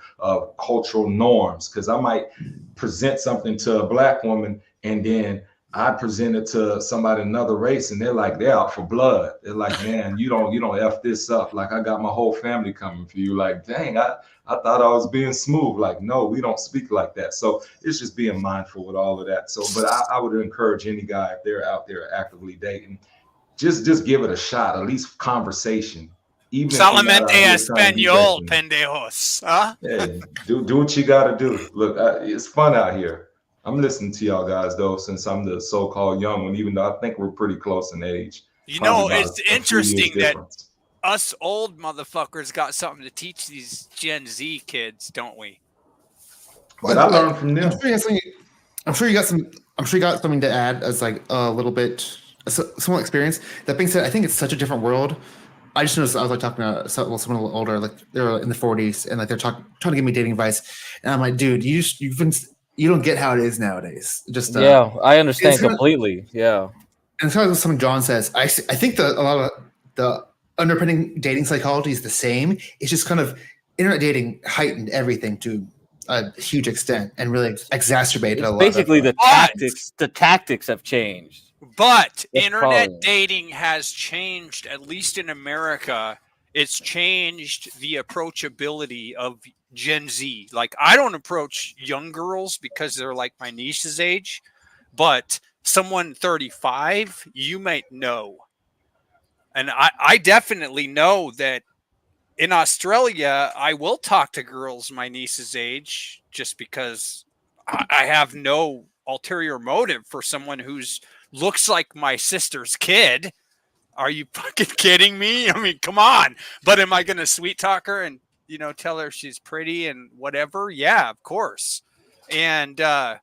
cultural norms, because I might present something to a Black woman and then I present it to somebody another race and they're out for blood. They're like, man, you don't F this up. Like, I got my whole family coming for you. Like, dang, I thought I was being smooth. Like, no, we don't speak like that. So it's just being mindful with all of that. So, but I would encourage any guy, if they're out there actively dating, just give it a shot, at least conversation. Even Solamente español, pendejos. Huh? Yeah, do what you got to do. Look, it's fun out here. I'm listening to y'all guys though, since I'm the so-called young one, even though I think we're pretty close in age. It's interesting that us old motherfuckers got something to teach these Gen Z kids, don't we? But I learned from them. I'm sure you got something to add as like a little bit small experience. That being said, I think it's such a different world. I just noticed I was like talking to someone a little older, like they're in the 40s, and like they're trying to give me dating advice, and I'm like, dude, you don't get how it is nowadays. Just I understand completely. Yeah, and it's kind of something John says. I think a lot of the underpinning dating psychology is the same. It's just kind of internet dating heightened everything to a huge extent and really exacerbated a lot. Basically, the tactics have changed. But internet dating has changed, at least in America. It's changed the approachability of Gen Z. Like, I don't approach young girls because they're like my niece's age, but someone 35, you might know. And I definitely know that in Australia, I will talk to girls my niece's age just because I have no ulterior motive for someone who's looks like my sister's kid. Are you fucking kidding me? I mean, come on. But am I going to sweet talk her and, tell her she's pretty and whatever? Yeah, of course. And are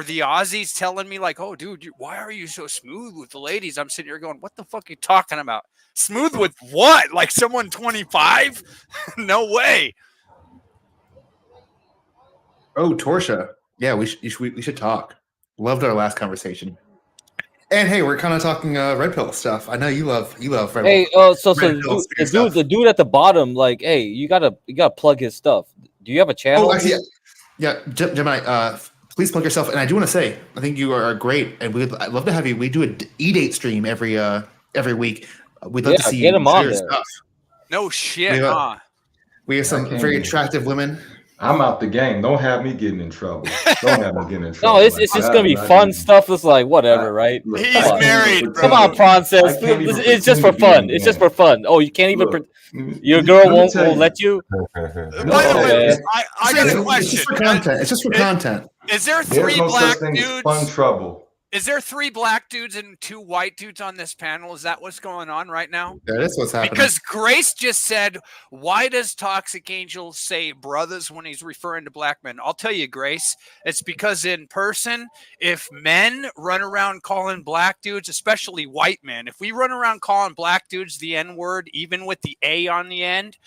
the Aussies telling me like, oh, dude, why are you so smooth with the ladies? I'm sitting here going, what the fuck are you talking about? Smooth with what? Like someone 25? No way. Oh, Torsha. Yeah, we should talk. Loved our last conversation. And hey, we're kind of talking red pill stuff. I know you love red pill. Hey, the dude at the bottom, like, hey, you gotta plug his stuff. Do you have a channel? Oh, actually, yeah, Gemini. Please plug yourself. And I do want to say, I think you are great, and I'd love to have you. We do an e-date stream every week. We'd love to see get him on there. Stuff. No shit, huh? We have some very attractive women. I'm out the game. Don't have me getting in trouble. Don't have me getting in trouble. No, it's just gonna be fun stuff. It's like whatever, right? He's married, bro. Come on, Princess. It's just for fun. It's just for fun. Oh, you can't even. Your girl won't let you. By the way, I got a question. It's just for content. It's just for content. Is there three black dudes? Fun trouble. Is there 3 black dudes and 2 white dudes on this panel? Is that what's going on right now? That is what's happening. Because Grace just said, why does Toxic Angel say brothers when he's referring to black men? I'll tell you, Grace, it's because in person, if men run around calling black dudes, especially white men, if we run around calling black dudes the N-word, even with the A on the end,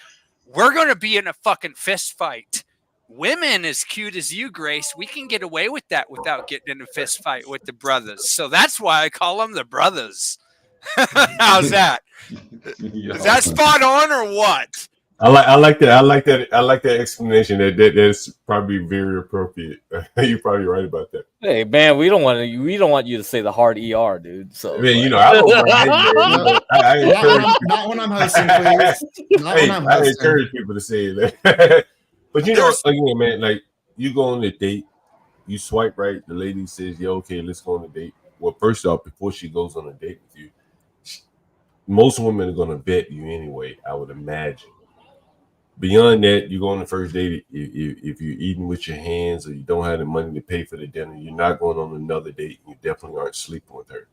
we're going to be in a fucking fist fight. Women as cute as you, Grace, we can get away with that without getting in a fist fight with the brothers. So that's why I call them the brothers. How's that? Is that spot on or what? I like that explanation. That's probably very appropriate. You're probably right about that. Hey man, we don't want you to say the hard ER, dude. So man, you know, I don't mind. I encourage not when I'm hosting, please. Not when I'm hosting. I encourage people to say that. But you know, again, man, like you go on a date, you swipe right, the lady says, "Yeah, okay, let's go on a date." Well, first off, before she goes on a date with you, most women are gonna vet you anyway, I would imagine. Beyond that, you go on the first date. If you're eating with your hands or you don't have the money to pay for the dinner, you're not going on another date. You definitely aren't sleeping with her.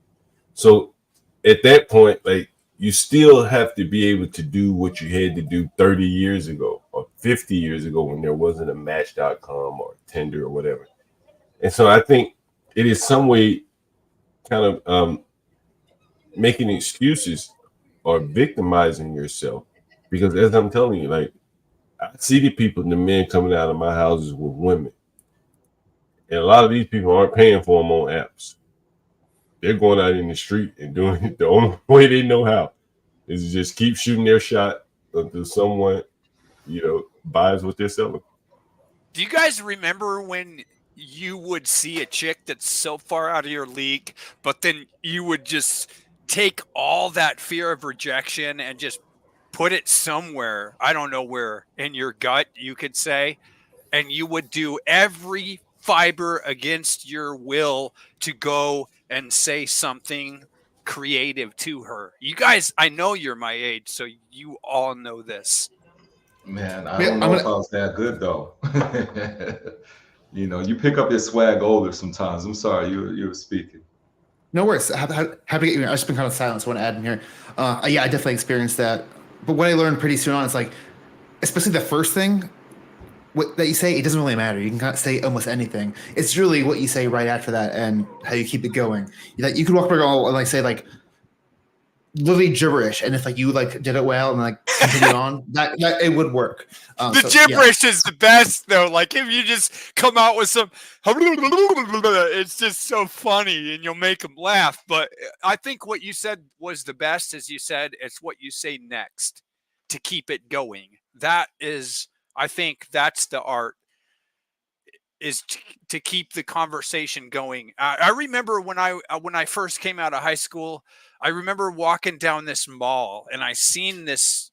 So at that point, like you still have to be able to do what you had to do 30 years ago or 50 years ago when there wasn't a Match.com or Tinder or whatever. And so I think it is some way kind of making excuses or victimizing yourself, because as I'm telling you, like, I see the people, the men coming out of my houses with women. And a lot of these people aren't paying for them on apps. They're going out in the street and doing it the only way they know how is to just keep shooting their shot until someone, you know, buys what they're selling. Do you guys remember when you would see a chick that's so far out of your league, but then you would just take all that fear of rejection and just put it somewhere, I don't know where, in your gut, you could say, and you would do every fiber against your will to go and say something creative to her? You guys, I know you're my age, so you all know this. Man, I don't know if I was that good though. You know, you pick up your swag older sometimes. I'm sorry, you were speaking. No worries. Happy to get you. I've just been kind of silent, so I want to add in here. Yeah, I definitely experienced that. But what I learned pretty soon on is like, especially the first thing that you say, it doesn't really matter. You can kind of say almost anything. It's really what you say right after that and how you keep it going. Like you could walk by a girl and like say like literally gibberish, and if like you like did it well and like continue on, that it would work. The gibberish is the best though. Like if you just come out with some, it's just so funny and you'll make them laugh. But I think what you said was the best, as you said, it's what you say next to keep it going. That is, I think that's the art, is to keep the conversation going. I remember when I first came out of high school, I remember walking down this mall and I seen this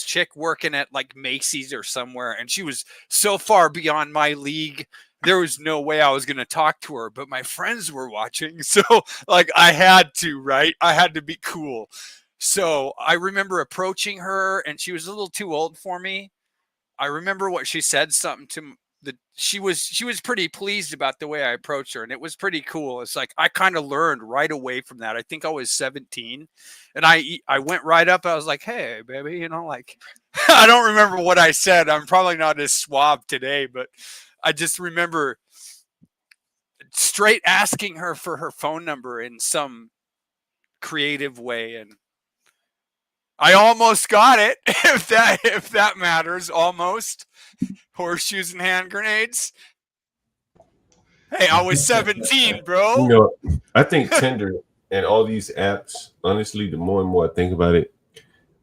chick working at like Macy's or somewhere, and she was so far beyond my league. There was no way I was going to talk to her, but my friends were watching. So like I had to, right? I had to be cool. So I remember approaching her and she was a little too old for me. I remember what she said, something to she was pretty pleased about the way I approached her, and it was pretty cool. It's like I kind of learned right away from that. I think I was 17, and I went right up. I was like, "Hey, baby," you know, like I don't remember what I said. I'm probably not as suave today, but I just remember straight asking her for her phone number in some creative way, and I almost got it. If that matters, almost. Horseshoes and hand grenades. Hey, I was 17, bro. You know, I think Tinder and all these apps, honestly, the more and more I think about it,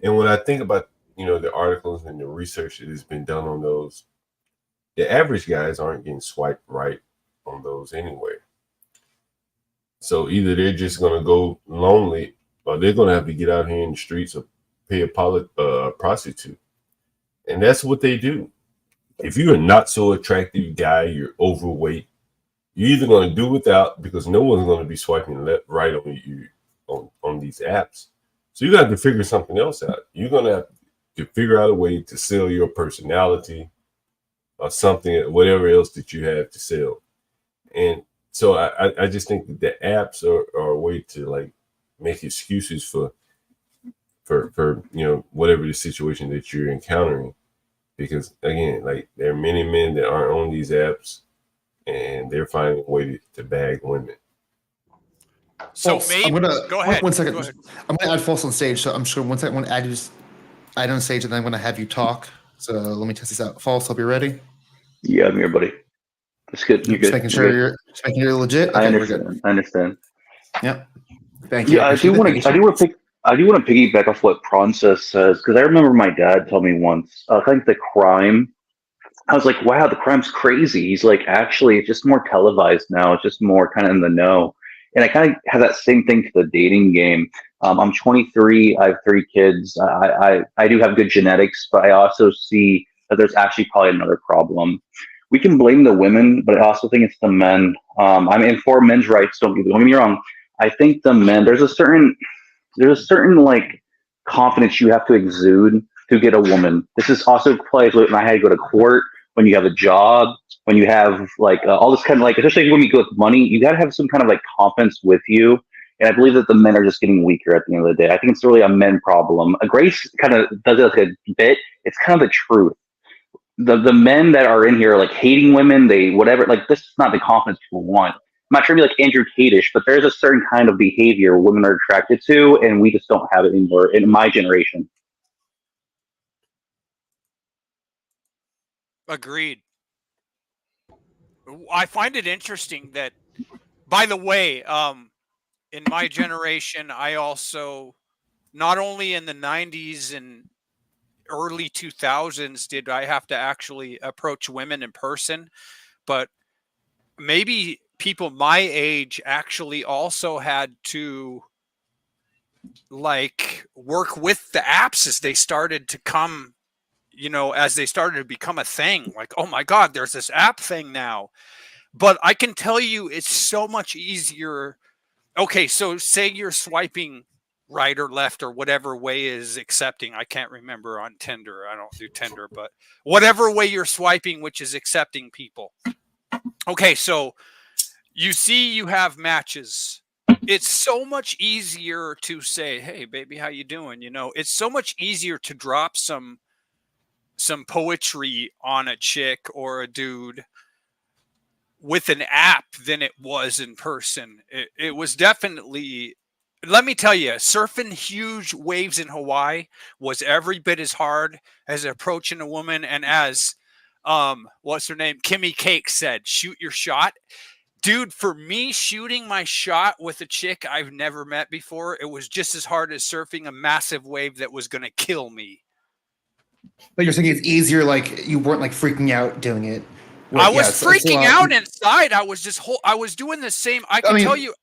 and when I think about, you know, the articles and the research that has been done on those, the average guys aren't getting swiped right on those anyway. So either they're just going to go lonely, or they're going to have to get out here in the streets or pay a prostitute. And that's what they do. If you're a not so attractive guy, you're overweight, you're either going to do without, because no one's going to be swiping left, right on you on these apps. So you got to figure something else out. You're going to have to figure out a way to sell your personality or something, whatever else that you have to sell. And so I just think that the apps are a way to like make excuses for you know, whatever the situation that you're encountering. Because again, like there are many men that aren't on these apps and they're finding a way to bag women. So maybe go ahead. One second. I'm gonna add False on stage. So I'm sure one second I want to add you just add on stage, and then I'm gonna have you talk. So let me test this out. False, hope you're ready. Yeah, I'm here, buddy. That's good. You're Just good. making sure you're legit. Okay, I understand. I understand. Yep. Thank you. Yeah, I do want to pick. I do want to piggyback off what Princess says, because I remember my dad told me once, I think the crime, I was like, wow, the crime's crazy. He's like, actually, it's just more televised now. It's just more kind of in the know. And I kind of have that same thing to the dating game. I'm 23. I have 3 kids. I do have good genetics, but I also see that there's actually probably another problem. We can blame the women, but I also think it's the men. I mean, for men's rights, don't get me wrong. I think the men, there's a certain like confidence you have to exude to get a woman. This is also plays when I had to go to court, when you have a job, when you have like all this kind of like, especially when you go with money, you got to have some kind of like confidence with you. And I believe that the men are just getting weaker at the end of the day. I think it's really a men problem. Grace kind of does it like a bit. It's kind of the truth. The men that are in here are like hating women, they whatever, like this is not the confidence people want. I'm not trying to be like Andrew Tate-ish, but there's a certain kind of behavior women are attracted to, and we just don't have it anymore in my generation. Agreed. I find it interesting that, by the way, in my generation, I also, not only in the 90s and early 2000s did I have to actually approach women in person, but maybe people my age actually also had to like work with the apps as they started to come, as they started to become a thing. Like, oh my God, there's this app thing now. But I can tell you it's so much easier. Okay, so say you're swiping right or left or whatever way is accepting. I can't remember on Tinder. I don't do Tinder, but whatever way you're swiping, which is accepting people. Okay, so you see you have matches. It's so much easier to say, hey, baby, how you doing? It's so much easier to drop some poetry on a chick or a dude with an app than it was in person. It was definitely, let me tell you, surfing huge waves in Hawaii was every bit as hard as approaching a woman. And as, what's her name? Kimmy Cake said, shoot your shot. Dude, for me, shooting my shot with a chick I've never met before, it was just as hard as surfing a massive wave that was going to kill me. But you're saying it's easier, like you weren't like freaking out doing it. I was freaking out inside. I was doing the same. I can tell you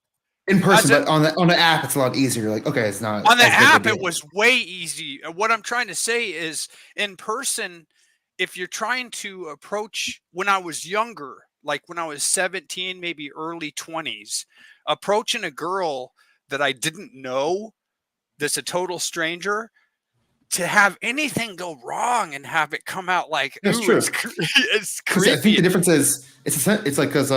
in person, but on the app, it's a lot easier. Like, okay, it's not on the app. It was way easy. What I'm trying to say is, in person, if you're trying to approach, when I was younger, like when I was 17, maybe early 20s, approaching a girl that I didn't know, that's a total stranger, to have anything go wrong and have it come out like, that's ooh, true. It's creepy. I think the difference is it's like because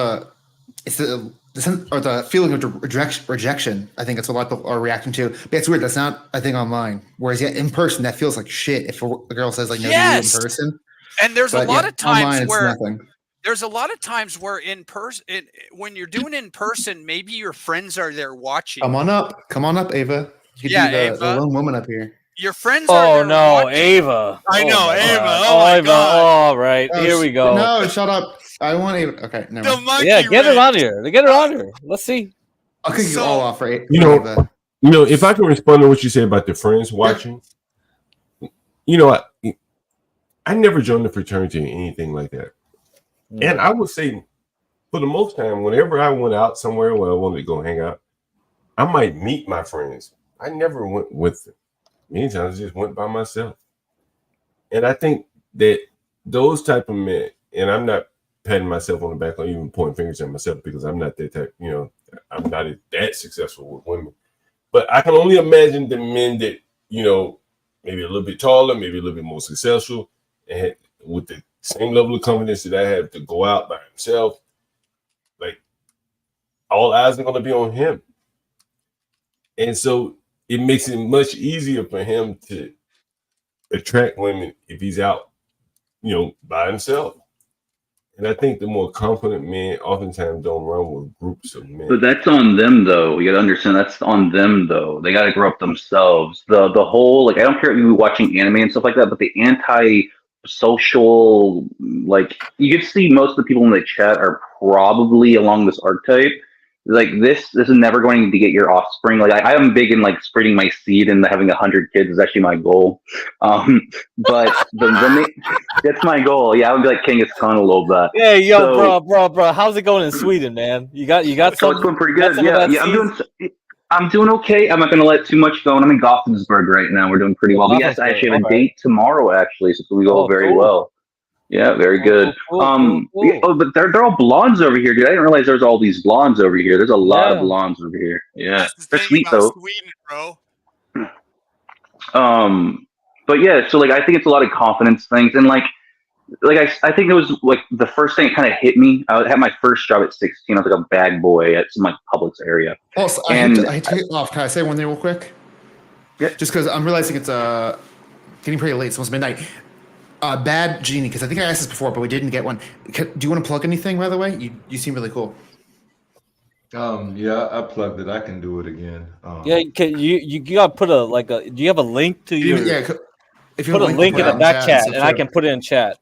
it's the feeling of rejection. I think that's what a lot of people are reacting to. But it's weird. That's not a thing online. Whereas in person, that feels like shit. If a girl says like no to you in person, and there's a lot of times where nothing. There's a lot of times where in person, when you're doing in person, maybe your friends are there watching. Come on up, Ava. You could be the lone woman up here. Your friends are there watching. Ava. I know, Ava. God. Oh, my Ava. God. All right, here we go. No, shut up. I want Ava. Okay, never mind. Yeah, get her on here. Get her on here. Let's see. I'll kick you all off, right? Ava. If I can respond to what you say about the friends watching, I never joined the fraternity or anything like that. And I would say, for the most time, whenever I went out somewhere where I wanted to go hang out, I might meet my friends. I never went with them. Many times I just went by myself. And I think that those type of men, and I'm not patting myself on the back or even pointing fingers at myself because I'm not that type, I'm not that successful with women. But I can only imagine the men that, maybe a little bit taller, maybe a little bit more successful, and with the same level of confidence that I have to go out by himself, like all eyes are going to be on him. And so it makes it much easier for him to attract women if he's out, by himself. And I think the more confident men oftentimes don't run with groups of men. But that's on them, though. You got to understand that's on them, though. They got to grow up themselves. The whole, like, I don't care if you're watching anime and stuff like that, but the anti-social, like, you can see most of the people in the chat are probably along this archetype. Like this is never going to get your offspring. Like I am big in like spreading my seed and having 100 kids is actually my goal. But that's my goal. Yeah, I would be like Genghis Khan a little bit. Yeah, yo, So, bro. How's it going in Sweden, man? You got so some. it's going pretty got good. some of Yeah, that yeah. seeds? I'm doing okay. I'm not going to let too much go. And I'm in Gothenburg right now. We're doing pretty well. But yes, I actually have a date tomorrow. Actually, so we go very well. Yeah, very good. Cool. Yeah, oh, but they're all blondes over here, dude. I didn't realize there's all these blondes over here. There's a lot of blondes over here. Yeah, That's the they're thing sweet about though. Sweden, bro. But yeah, so like I think it's a lot of confidence things, and like I think it was like the first thing that kind of hit me. I had my first job at 16. I was like a bag boy at some like Publix area. Also, I hate to get off. Can I say one thing real quick? Yeah. Just because I'm realizing it's getting pretty late. It's almost midnight. Bad Genie, because I think I asked this before, but we didn't get one. Do you want to plug anything, by the way? You seem really cool. Yeah, I plugged it. I can do it again. Yeah, you gotta put do you have a link to your? Yeah, if you put a link in the back chat, and I can put it in chat.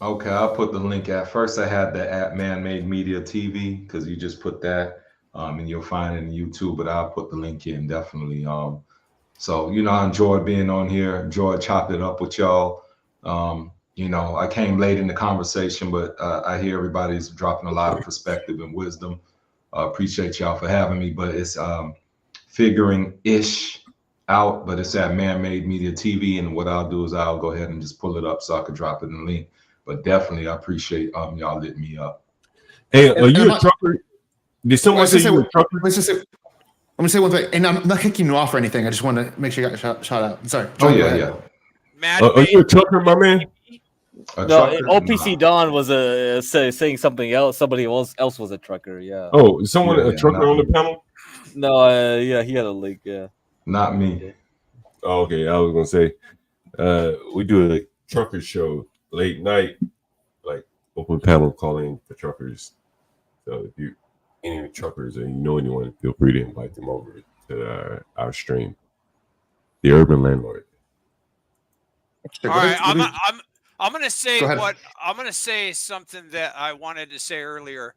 Okay, I'll put the link. At first I had the at Man Made Media TV, because you just put that and you'll find it in YouTube, but I'll put the link in definitely. So I enjoyed being on here, enjoyed chopping it up with y'all. I came late in the conversation, but I hear everybody's dropping a lot of perspective and wisdom. Appreciate y'all for having me, but it's figuring-ish out, but it's at Man Made Media TV, and what I'll do is I'll go ahead and just pull it up so I could drop it in the link. But definitely, I appreciate y'all lit me up. Hey, are you a trucker? Did someone say you were a trucker? I'm gonna say one thing, and I'm not kicking you off or anything. I just want to make sure you got shot out. Sorry. Oh yeah. Are you a trucker, my man? No, OPC Don was saying something else. Somebody else was a trucker. Yeah. Oh, is someone a trucker on the panel? No, yeah, he had a link. Yeah. Not me. Oh, okay, I was gonna say, we do a trucker show late night, like open panel calling for truckers. So if you any truckers or you know anyone, feel free to invite them over to our stream. The Urban Landlord. All right, I'm gonna say I'm gonna say something that I wanted to say earlier.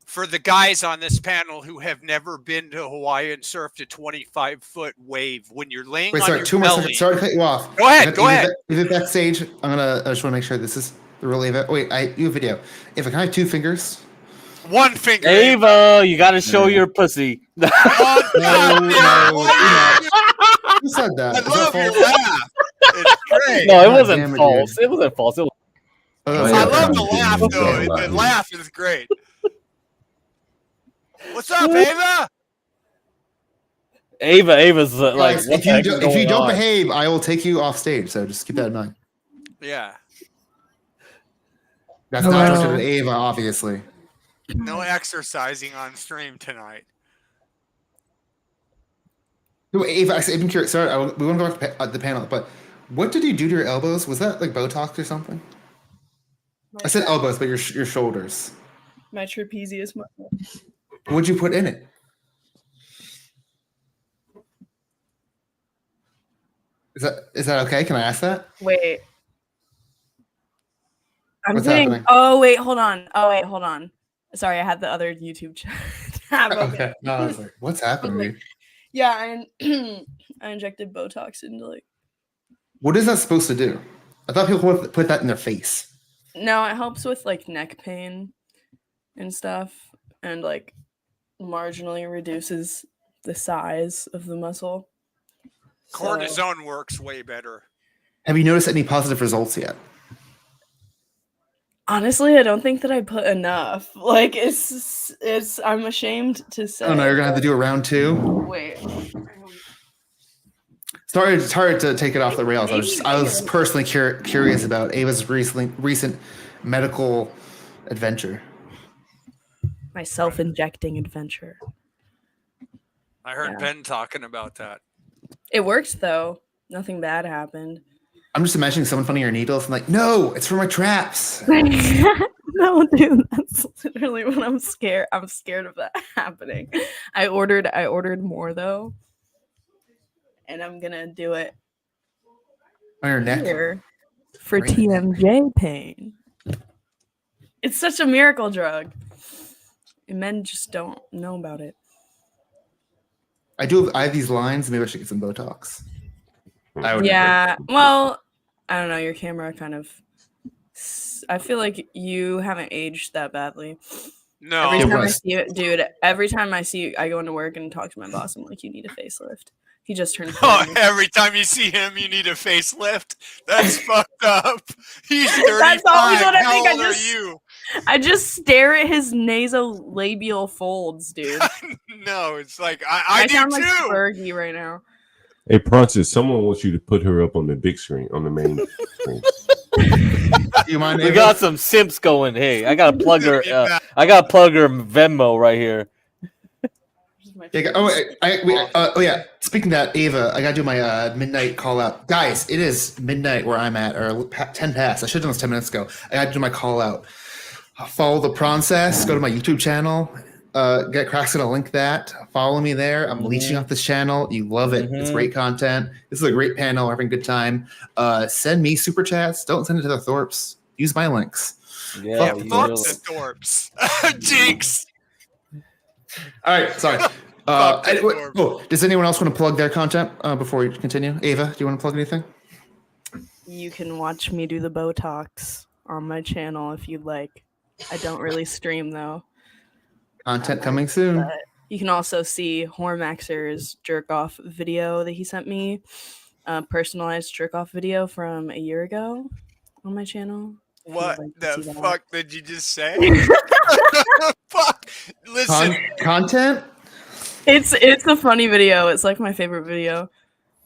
For the guys on this panel who have never been to Hawaii and surfed a 25-foot wave, when you're laying on your two more belly. seconds. Sorry to cut you off. Go ahead. Leave it backstage. I just want to make sure this is the real Ava. Wait, you have video. If I can have 2 fingers. 1 finger. Ava, you got to show your pussy. No. Who said that? I love your laugh. It's great. No, it wasn't false. It wasn't false. I love the laugh, though. The laugh is great. What's up, Ava? Ava's like, guys, if you don't behave, I will take you off stage. So just keep that in mind. Yeah. That's not considered Ava, obviously. No exercising on stream tonight. No, Ava, I've been curious. Sorry, we want to go back to the panel, but what did you do to your elbows? Was that like Botox or something? I said elbows, but your shoulders. My trapezius muscle. What'd you put in it? Is that okay? Can I ask that? Wait. What's happening? Oh wait, hold on. Sorry, I had the other YouTube tab. Okay. No, I was like, what's happening? Yeah, I injected Botox into like. What is that supposed to do? I thought people would put that in their face. No, it helps with like neck pain and stuff, and like marginally reduces the size of the muscle. Cortisone works way better. Have you noticed any positive results yet? Honestly, I don't think that I put enough. Like it's I'm ashamed to say. Oh no, you're gonna have to do a round 2. Wait. Sorry, it's hard to take it off the rails. I was personally curious about Ava's recent medical adventure. My self-injecting adventure. I heard Ben talking about that. It worked though. Nothing bad happened. I'm just imagining someone finding your needles and like, no, it's for my traps. No, dude, that's literally what I'm scared. I'm scared of that happening. I ordered more though, and I'm gonna do it on your neck here for TMJ pain. It's such a miracle drug. Men just don't know about it. I have these lines. Maybe I should get some Botox. I would Yeah. never. Well, I don't know. Your camera kind of. I feel like you haven't aged that badly. No. Every time I see it, dude. Every time I see you, I go into work and talk to my boss. I'm like, you need a facelift. He just turned 40. Oh, every time you see him, you need a facelift. That's fucked up. He's 35. That's always what I How think. old are you? I just stare at his nasolabial folds, dude. No, it's like I do sound too. like Fergie right now. Hey, Pronsis, someone wants you to put her up on the big screen, on the main screen. You mind? We got some simps going. Hey, I gotta plug her. I gotta plug her Venmo right here. Yeah, yeah. Speaking of that, Ava, I gotta do my midnight call out. Guys, it is midnight where I'm at, or 10 past. I should have done this 10 minutes ago. I gotta do my call out. Follow the process. Go to my YouTube channel. Get Crack's gonna link that. Follow me there. I'm leeching off this channel. You love it. It's great content. This is a great panel. We're having a good time. Send me super chats. Don't send it to the Thorps. Use my links. Yeah, fuck the Thorps. Jinx. All right, sorry. Does anyone else want to plug their content before we continue? Ava, do you want to plug anything? You can watch me do the Botox on my channel if you'd like. I don't really stream though. Content coming soon. But you can also see Hormaxer's jerk off video that he sent me, personalized jerk off video from a year ago on my channel. What the fuck did you just say? Fuck. Listen. Content? It's a funny video. It's like my favorite video.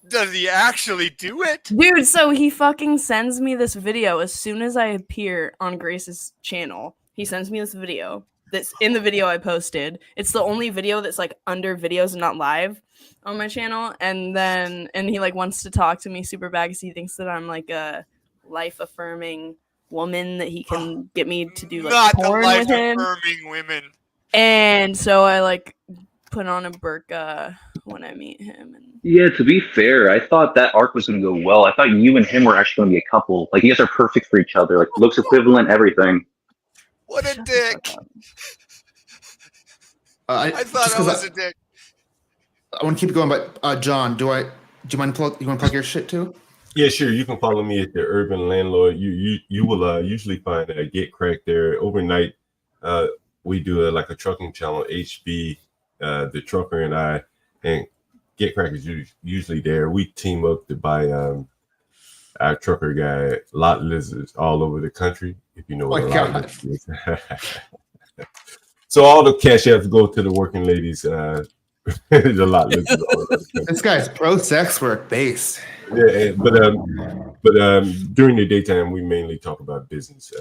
Does he actually do it? Dude, so he fucking sends me this video as soon as I appear on Grace's channel. He sends me this video. That's in the video I posted. It's the only video that's like under videos and not live on my channel. And he like wants to talk to me super bad because he thinks that I'm like a life affirming woman that he can get me to do like Not porn the life with him. affirming women. And so I like put on a burqa when I meet him. And Yeah, to be fair, I thought that arc was going to go well. I thought you and him were actually going to be a couple. Like, you guys are perfect for each other. Like, looks equivalent, everything. What a dick. I thought I was a dick. I want to keep going, but John, do you mind you want to plug your shit too? Yeah, sure. You can follow me at the Urban Landlord. You will usually find Get Crack there overnight. We do like a trucking channel, HB, the trucker and I, and Get Crack is usually there. We team up to buy our trucker guy lot lizards all over the country. If you know what a lot lizard is. So all the cash apps go to the working ladies. The lot lizards. This guy's pro sex work based. Yeah, but during the daytime we mainly talk about business.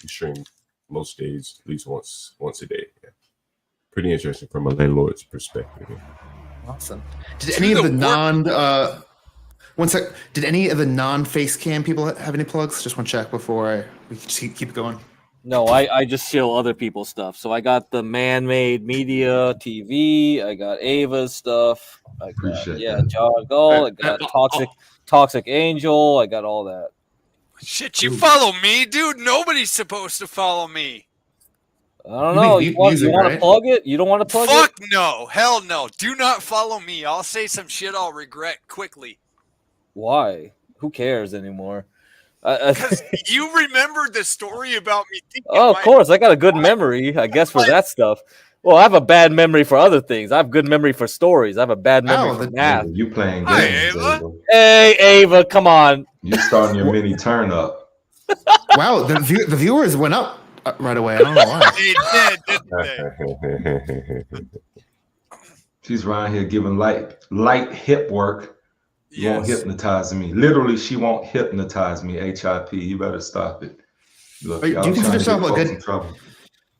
We stream most days, at least once a day. Yeah. Pretty interesting from a landlord's perspective. Yeah. Awesome. Did any of the Did any of the non-face cam people have any plugs? Just want to check before we just keep going. No, I just show other people's stuff. So I got the Man-Made Media TV. I got Ava's stuff. I got John Galt. I got Toxic Angel. I got all that. Shit, you follow me, dude? Nobody's supposed to follow me. I don't know. You want to plug it? You don't want to plug it? Fuck no. Hell no. Do not follow me. I'll say some shit I'll regret quickly. Why? Who cares anymore? Because you remembered the story about me. Oh, of course. I got a good memory, I guess, for that stuff. Well, I have a bad memory for other things. I have good memory for stories. I have a bad memory for math. You playing games, Ava. Hey, Ava, come on. You starting your mini turn up. Wow, the viewers went up right away. I don't know why. They did, didn't they? She's around here giving light hip work. You won't hypnotize me. Literally, she won't hypnotize me. HIP. You better stop it. Look, do you consider yourself a good?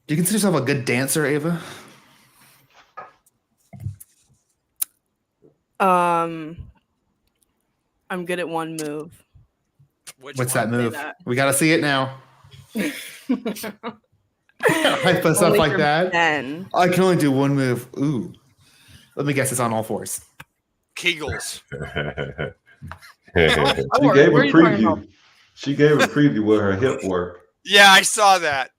Do you consider yourself a good dancer, Ava? I'm good at one move. What's that move? We gotta see it now. Hype us up like that. 10. I can only do one move. Ooh. Let me guess, it's on all fours. Kegels. She gave a preview. She gave a preview with her hip work. Yeah, I saw that.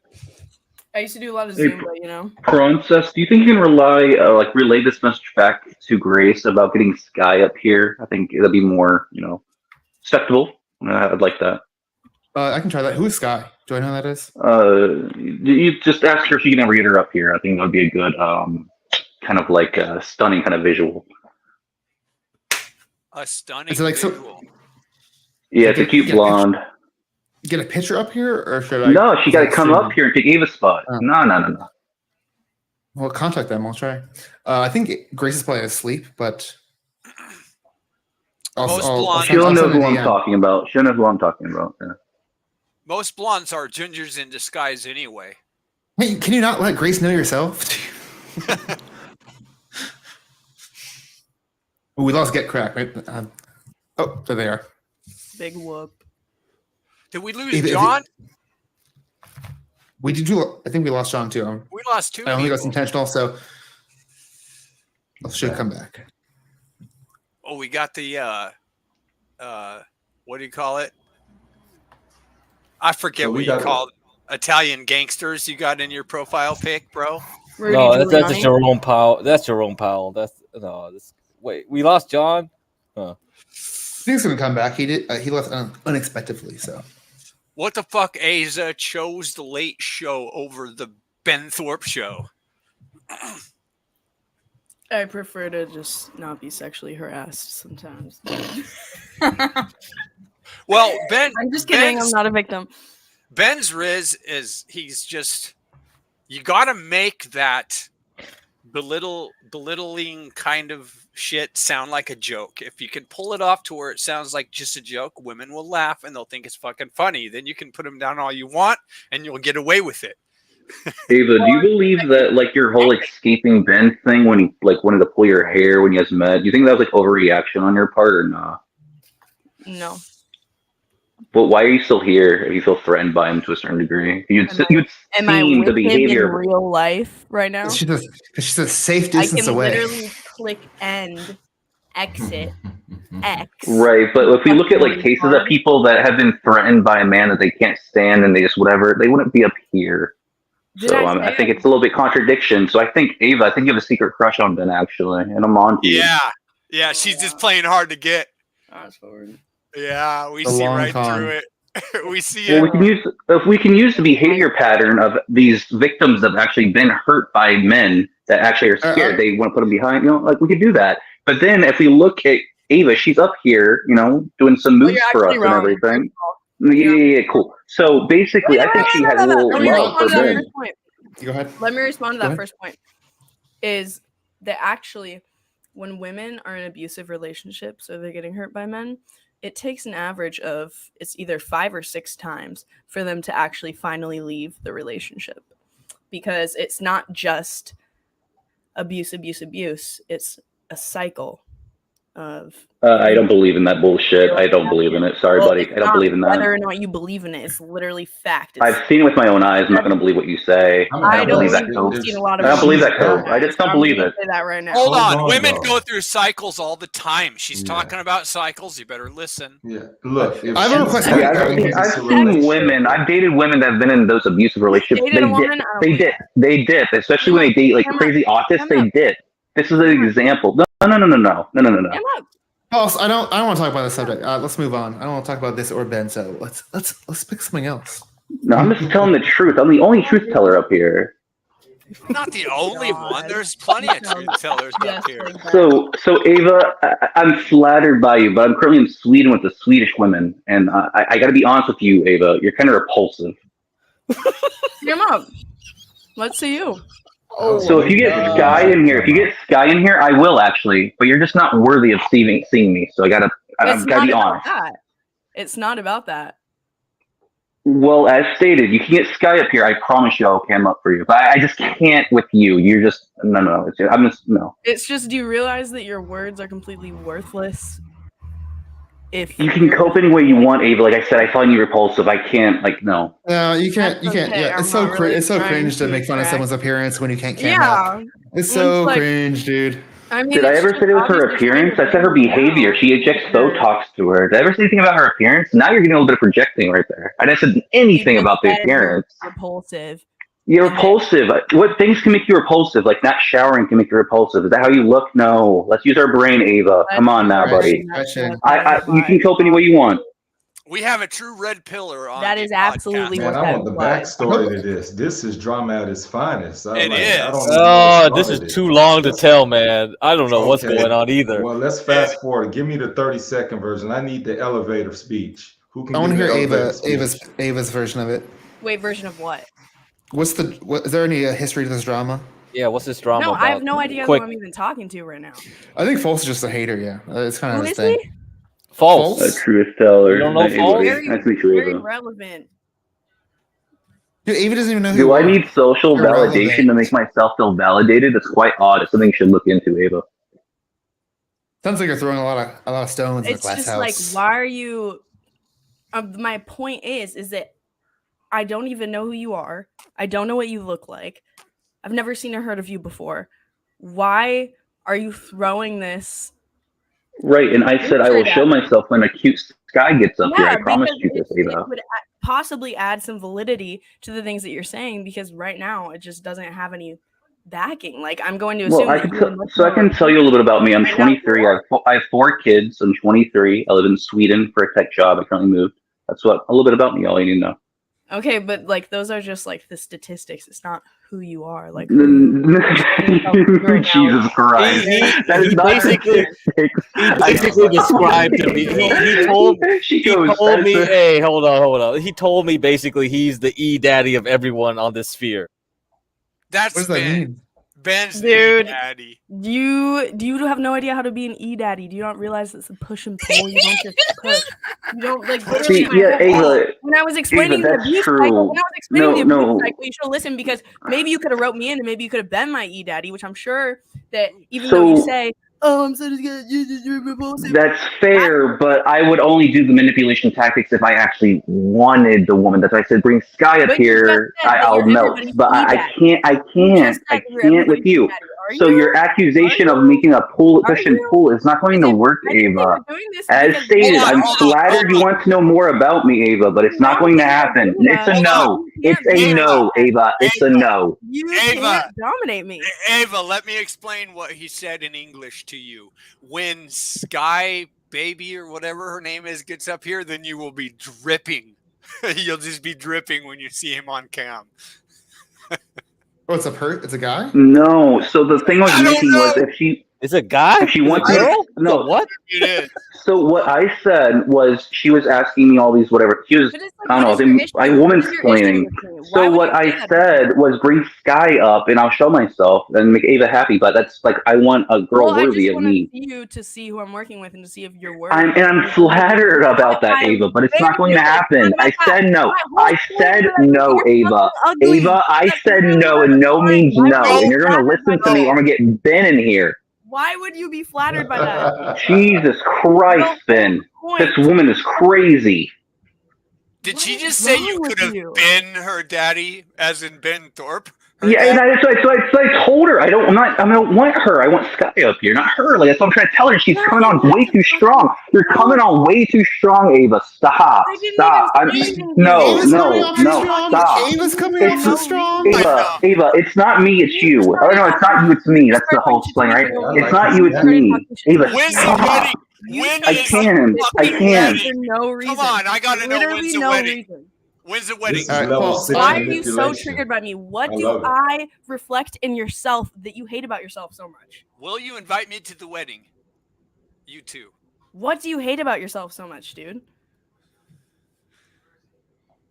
I used to do a lot of Zumba, you know. Princess, do you think you can relay this message back to Grace about getting Sky up here? I think that'd be more, acceptable. I'd like that. I can try that. Who's Sky? Do I know who that is? You just ask her if you can ever get her up here. I think that would be a good, kind of like a stunning kind of visual. A stunning Is it like visual. Yeah, it's a cute blonde. Get a picture up here, or should I? No, she got to come up here and take Ava's spot. Oh. No. Well, contact them. I'll try. I think Grace is probably asleep, but she'll know who I'm talking about. She'll know who I'm talking about. Yeah. Most blondes are gingers in disguise anyway. Hey, can you not let Grace know yourself? We lost Get Crack, right? Oh, there they are. Big whoop. Did we lose John? We did. I think we lost John too. We lost 2 I only people. got intentional, so should come back. Oh, we got the what do you call it? I forget what you call it. Italian gangsters you got in your profile pic, bro. No, that's Jerome Powell. That's Jerome Powell. Wait, we lost John. Huh. He's gonna come back. He did. He left unexpectedly. So. What the fuck? Asa chose the Late Show over the Ben Thorpe Show. I prefer to just not be sexually harassed sometimes. Well, Ben. I'm just kidding. I'm not a victim. Ben's Riz he's just, you got to make that belittling kind of shit sound like a joke. If you can pull it off to where it sounds like just a joke, women will laugh and they'll think it's fucking funny. Then you can put them down all you want and you'll get away with it. Ava, do you believe that your whole escaping Ben thing when he wanted to pull your hair when you guys met, do you think that was overreaction on your part or not? No. But why are you still here if you feel threatened by him to a certain degree? You'd Am I seem with the behavior him in real life right now? She's a safe distance away. I can literally click end, exit, X. Right, but if we look at cases of people that have been threatened by a man that they can't stand and they just whatever, they wouldn't be up here. So I think it's a little bit contradiction. So I think Ava, I think you have a secret crush on Ben actually, and I'm on to you. Yeah, she's just playing hard to get. Yeah, we see right through it. We see it. Well, we can use the behavior pattern of these victims that have actually been hurt by men that actually are scared. They want to put them behind. We could do that. But then if we look at Ava, she's up here, doing some moves for us and everything. Yeah, cool. So basically, I think she has a little love for Ben. Go ahead. Let me respond to that first point. Is that actually when women are in abusive relationships or they're getting hurt by men, it takes an average of it's either 5 or 6 times for them to actually finally leave the relationship, because it's not just abuse. It's a cycle of. I don't believe in that bullshit. I don't believe in it. Sorry, buddy. I don't believe in that. Whether or not you believe in it, it's literally fact. I've seen it with my own eyes. I'm not going to believe what you say. I don't believe that code. I don't believe that code. I just don't believe it. Say that right now. Hold on. Women go through cycles all the time. She's talking about cycles. You better listen. Yeah. Look, I have a question. I've seen women. I've dated women that have been in those abusive relationships. They dip, especially when they date crazy autists. They dip. This is an example. No. Oh, I don't want to talk about this subject. Let's move on. I don't want to talk about this or Ben. So let's pick something else. No, I'm just telling the truth. I'm the only truth teller up here. Not the only one. There's plenty of truth tellers up here. So Ava, I'm flattered by you, but I'm currently in Sweden with the Swedish women, and I got to be honest with you, Ava. You're kind of repulsive. Come on. Let's see you. So if you get Sky in here, I will actually, but you're just not worthy of seeing me. So I've got to be honest. It's not about that. Well, as stated, you can get Sky up here. I promise you, I'll cam up for you. But I just can't with you. You're just no. No. It's just, do you realize that your words are completely worthless? If you can cope any way you want, Ava. Like I said, I find you repulsive. I can't. No. No, you can't. You can't. Yeah, it's so it's so cringe to make fun of someone's appearance when you can't cam up. It's so cringe, dude. Did I ever say it was her appearance? I said her behavior. She ejects Botox to her. Did I ever say anything about her appearance? Now you're getting a little bit of projecting right there. I didn't say anything about the appearance. Repulsive. You're repulsive. What things can make you repulsive? Like not showering can make you repulsive. Is that how you look? No. Let's use our brain, Ava. Come on now, buddy. You can cope any way you want. We have a true red pillar on. That is absolutely Man, what I that want the implies. backstory to this. This is drama at its finest. I It like, is. I don't Oh, know this is too long to tell, man. I don't know what's going on either. Well, let's fast forward. Give me the 30-second version. I need the elevator speech. Who can I want to give hear the elevator speech? Ava's version of it. Wait, version of what? Is there any history to this drama? Yeah, what's this drama No, about? I have no idea Quick. who I'm even talking to right now. I think False is just a hater. Yeah, it's kind of Who his is thing. he? False. A truth teller. You don't know False? Nice to meet you, Very Ava. relevant. Dude, Ava doesn't even know who Do you I are. need social You're validation irrelevant. to make myself feel validated? It's quite odd. It's something you should look into, Ava. Sounds like you're throwing a lot of stones in the It's glass just house. like, why are you? My point is that I don't even know who you are. I don't know what you look like. I've never seen or heard of you before. Why are you throwing this? Right, and I said I will show myself when a cute guy gets up here. I Yeah, promised you because this, it Ava. would possibly add some validity to the things that you're saying, because right now it just doesn't have any backing. Like, I'm going to assume Well, I that can you're much so I more can tell you a little bit about me. I'm find out 23. I have 4 kids. I'm 23. I live in Sweden for a tech job. I currently moved. That's a little bit about me. All you need to know. Okay, but like those are just like the statistics. It's not who you are. Like Jesus Christ. That is not basically described to me. He told me, hey, hold on. He told me basically he's the daddy of everyone on this sphere. That's What does that mean? Ben's Dude, daddy. you have no idea how to be an daddy. Do you not realize it's a push and pull? You don't just push. You don't like. See, yeah, Ava, when I was explaining Ava, the that's abuse true. cycle, when I was explaining the No, abuse no. cycle, you should listen, because maybe you could have wrote me in and maybe you could have been my daddy, which I'm sure that even though you So- say, "Oh, I'm so you're repulsive." That's fair, but I would only do the manipulation tactics if I actually wanted the woman. That's why I said bring Sky up But you just here. said that I'll you're melt. everybody's But I daddy. can't. I just said you're can't with you. So your accusation of making a push and pull is not going to work, Ava. As stated, I'm flattered you want to know more about me, Ava, but it's not going to happen. It's a no. It's a no, Ava. It's a no. You Ava. can't dominate me. Ava, let me explain what he said in English to you. When Sky Baby or whatever her name is gets up here, then you will be dripping. You'll just be dripping when you see him on cam. Oh, it's a guy? No. So the thing I was making was if she It's a guy? if she It's a wants girl? no What? It is. So what I said was she was asking me all these whatever. She was But it's I like, don't know. I woman's explaining. So would what you I say that? said was bring Sky up and I'll show myself and make Ava happy. But that's like I want a girl Well, I worthy just of want me. you to see who I'm working with and to see if you're worthy. I'm flattered about that, Ava, but it's not going to happen. I said no. I said no, Ava. Ava, I said no, and no means no. And you're going to listen to me or I'm going to get Ben in here. Why would you be flattered by that? Jesus Christ, Ben. This woman is crazy. Did she just say you could have been her daddy, as in Ben Thorpe? Yeah, and so I told her I don't want her. I want Sky up here, not her. Like that's what I'm trying to tell her. She's coming on way too strong. You're coming on way too strong, Ava. Stop. Stop. No. Stop. Ava's coming on so strong. Ava, it's not me, it's you. Oh no, it's not you, it's me. That's the whole thing, right? It's not you, it's me. Ava, When's the stop. wedding? When I is can. the I fucking can. wedding? For no reason. Come on, I gotta know Literally when's the no wedding. reason. When's the wedding? This is level 6 Why are you so manipulation. triggered by me? What I do love it. I reflect in yourself that you hate about yourself so much? Will you invite me to the wedding? You too. What do you hate about yourself so much, dude?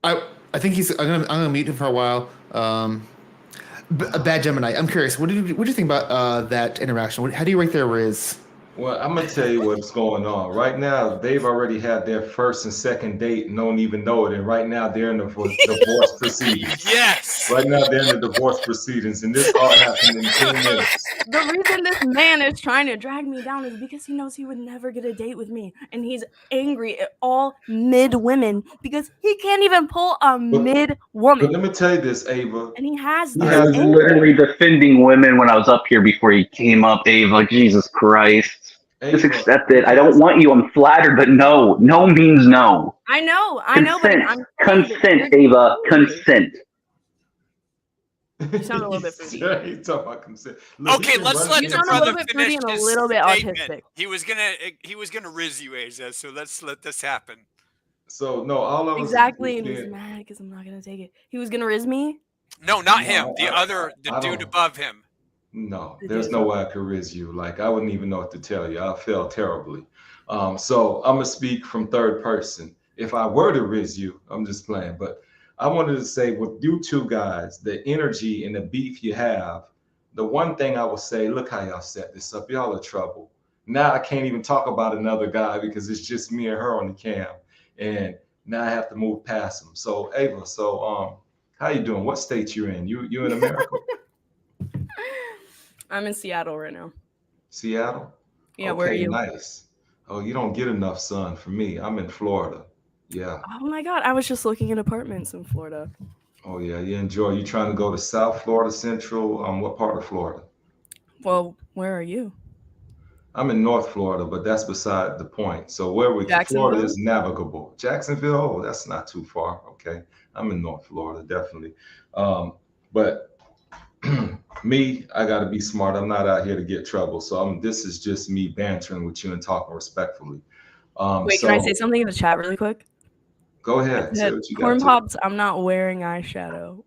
I think I'm gonna meet him for a while. A bad Gemini. I'm curious. What do you think about that interaction? How do you rate their Riz? Well, I'm gonna tell you what's going on. Right now, they've already had their first and second date and don't even know it. And right now, they're in the divorce proceedings. Yes. Right now, they're in the divorce proceedings, and this all happened in 10 minutes. The reason this man is trying to drag me down is because he knows he would never get a date with me. And he's angry at all mid women because he can't even pull a mid woman. But let me tell you this, Ava. And he has I was anger. literally defending women when I was up here before you came up, Ava. Jesus Christ. Just accept it. I don't want you. I'm flattered, but no. No means no. I know, but Consent. I'm Consent, Ava. Consent. You sound a little bit fruity. He's talking about consent. Look, Okay, let's let You the sound a brother little bit finish fruity and a his little bit statement. autistic. He was gonna riz you, Asa. So let's let this happen. So no, all I was Exactly, and he's being- mad because I'm not gonna take it. He was gonna riz me. No, not No, him. The I dude don't- above him. No, The there's dude no above. way I could riz you. Like I wouldn't even know what to tell you. I felt terribly. So I'm gonna speak from third person. If I were to riz you, I'm just playing. But I wanted to say, with you two guys, the energy and the beef you have. The one thing I would say, look how y'all set this up. Y'all are trouble. Now I can't even talk about another guy because it's just me and her on the cam, and now I have to move past him. So Ava, how you doing? What state you in? You in America? I'm in Seattle right now. Seattle? Yeah, Okay, where are you? nice. Oh, you don't get enough sun for me. I'm in Florida. Yeah. Oh my god, I was just looking at apartments in Florida. Oh yeah, you enjoy. You trying to go to South Florida, Central? What part of Florida? Well, where are you? I'm in North Florida, but that's beside the point. So Florida Jacksonville? is navigable. Jacksonville, oh, that's not too far. Okay, I'm in North Florida, definitely. But me, I got to be smart. I'm not out here to get trouble. So this is just me bantering with you and talking respectfully. Wait, can I say something in the chat really quick? Go ahead. Say That what you Corn got. Pops, I'm not wearing eyeshadow.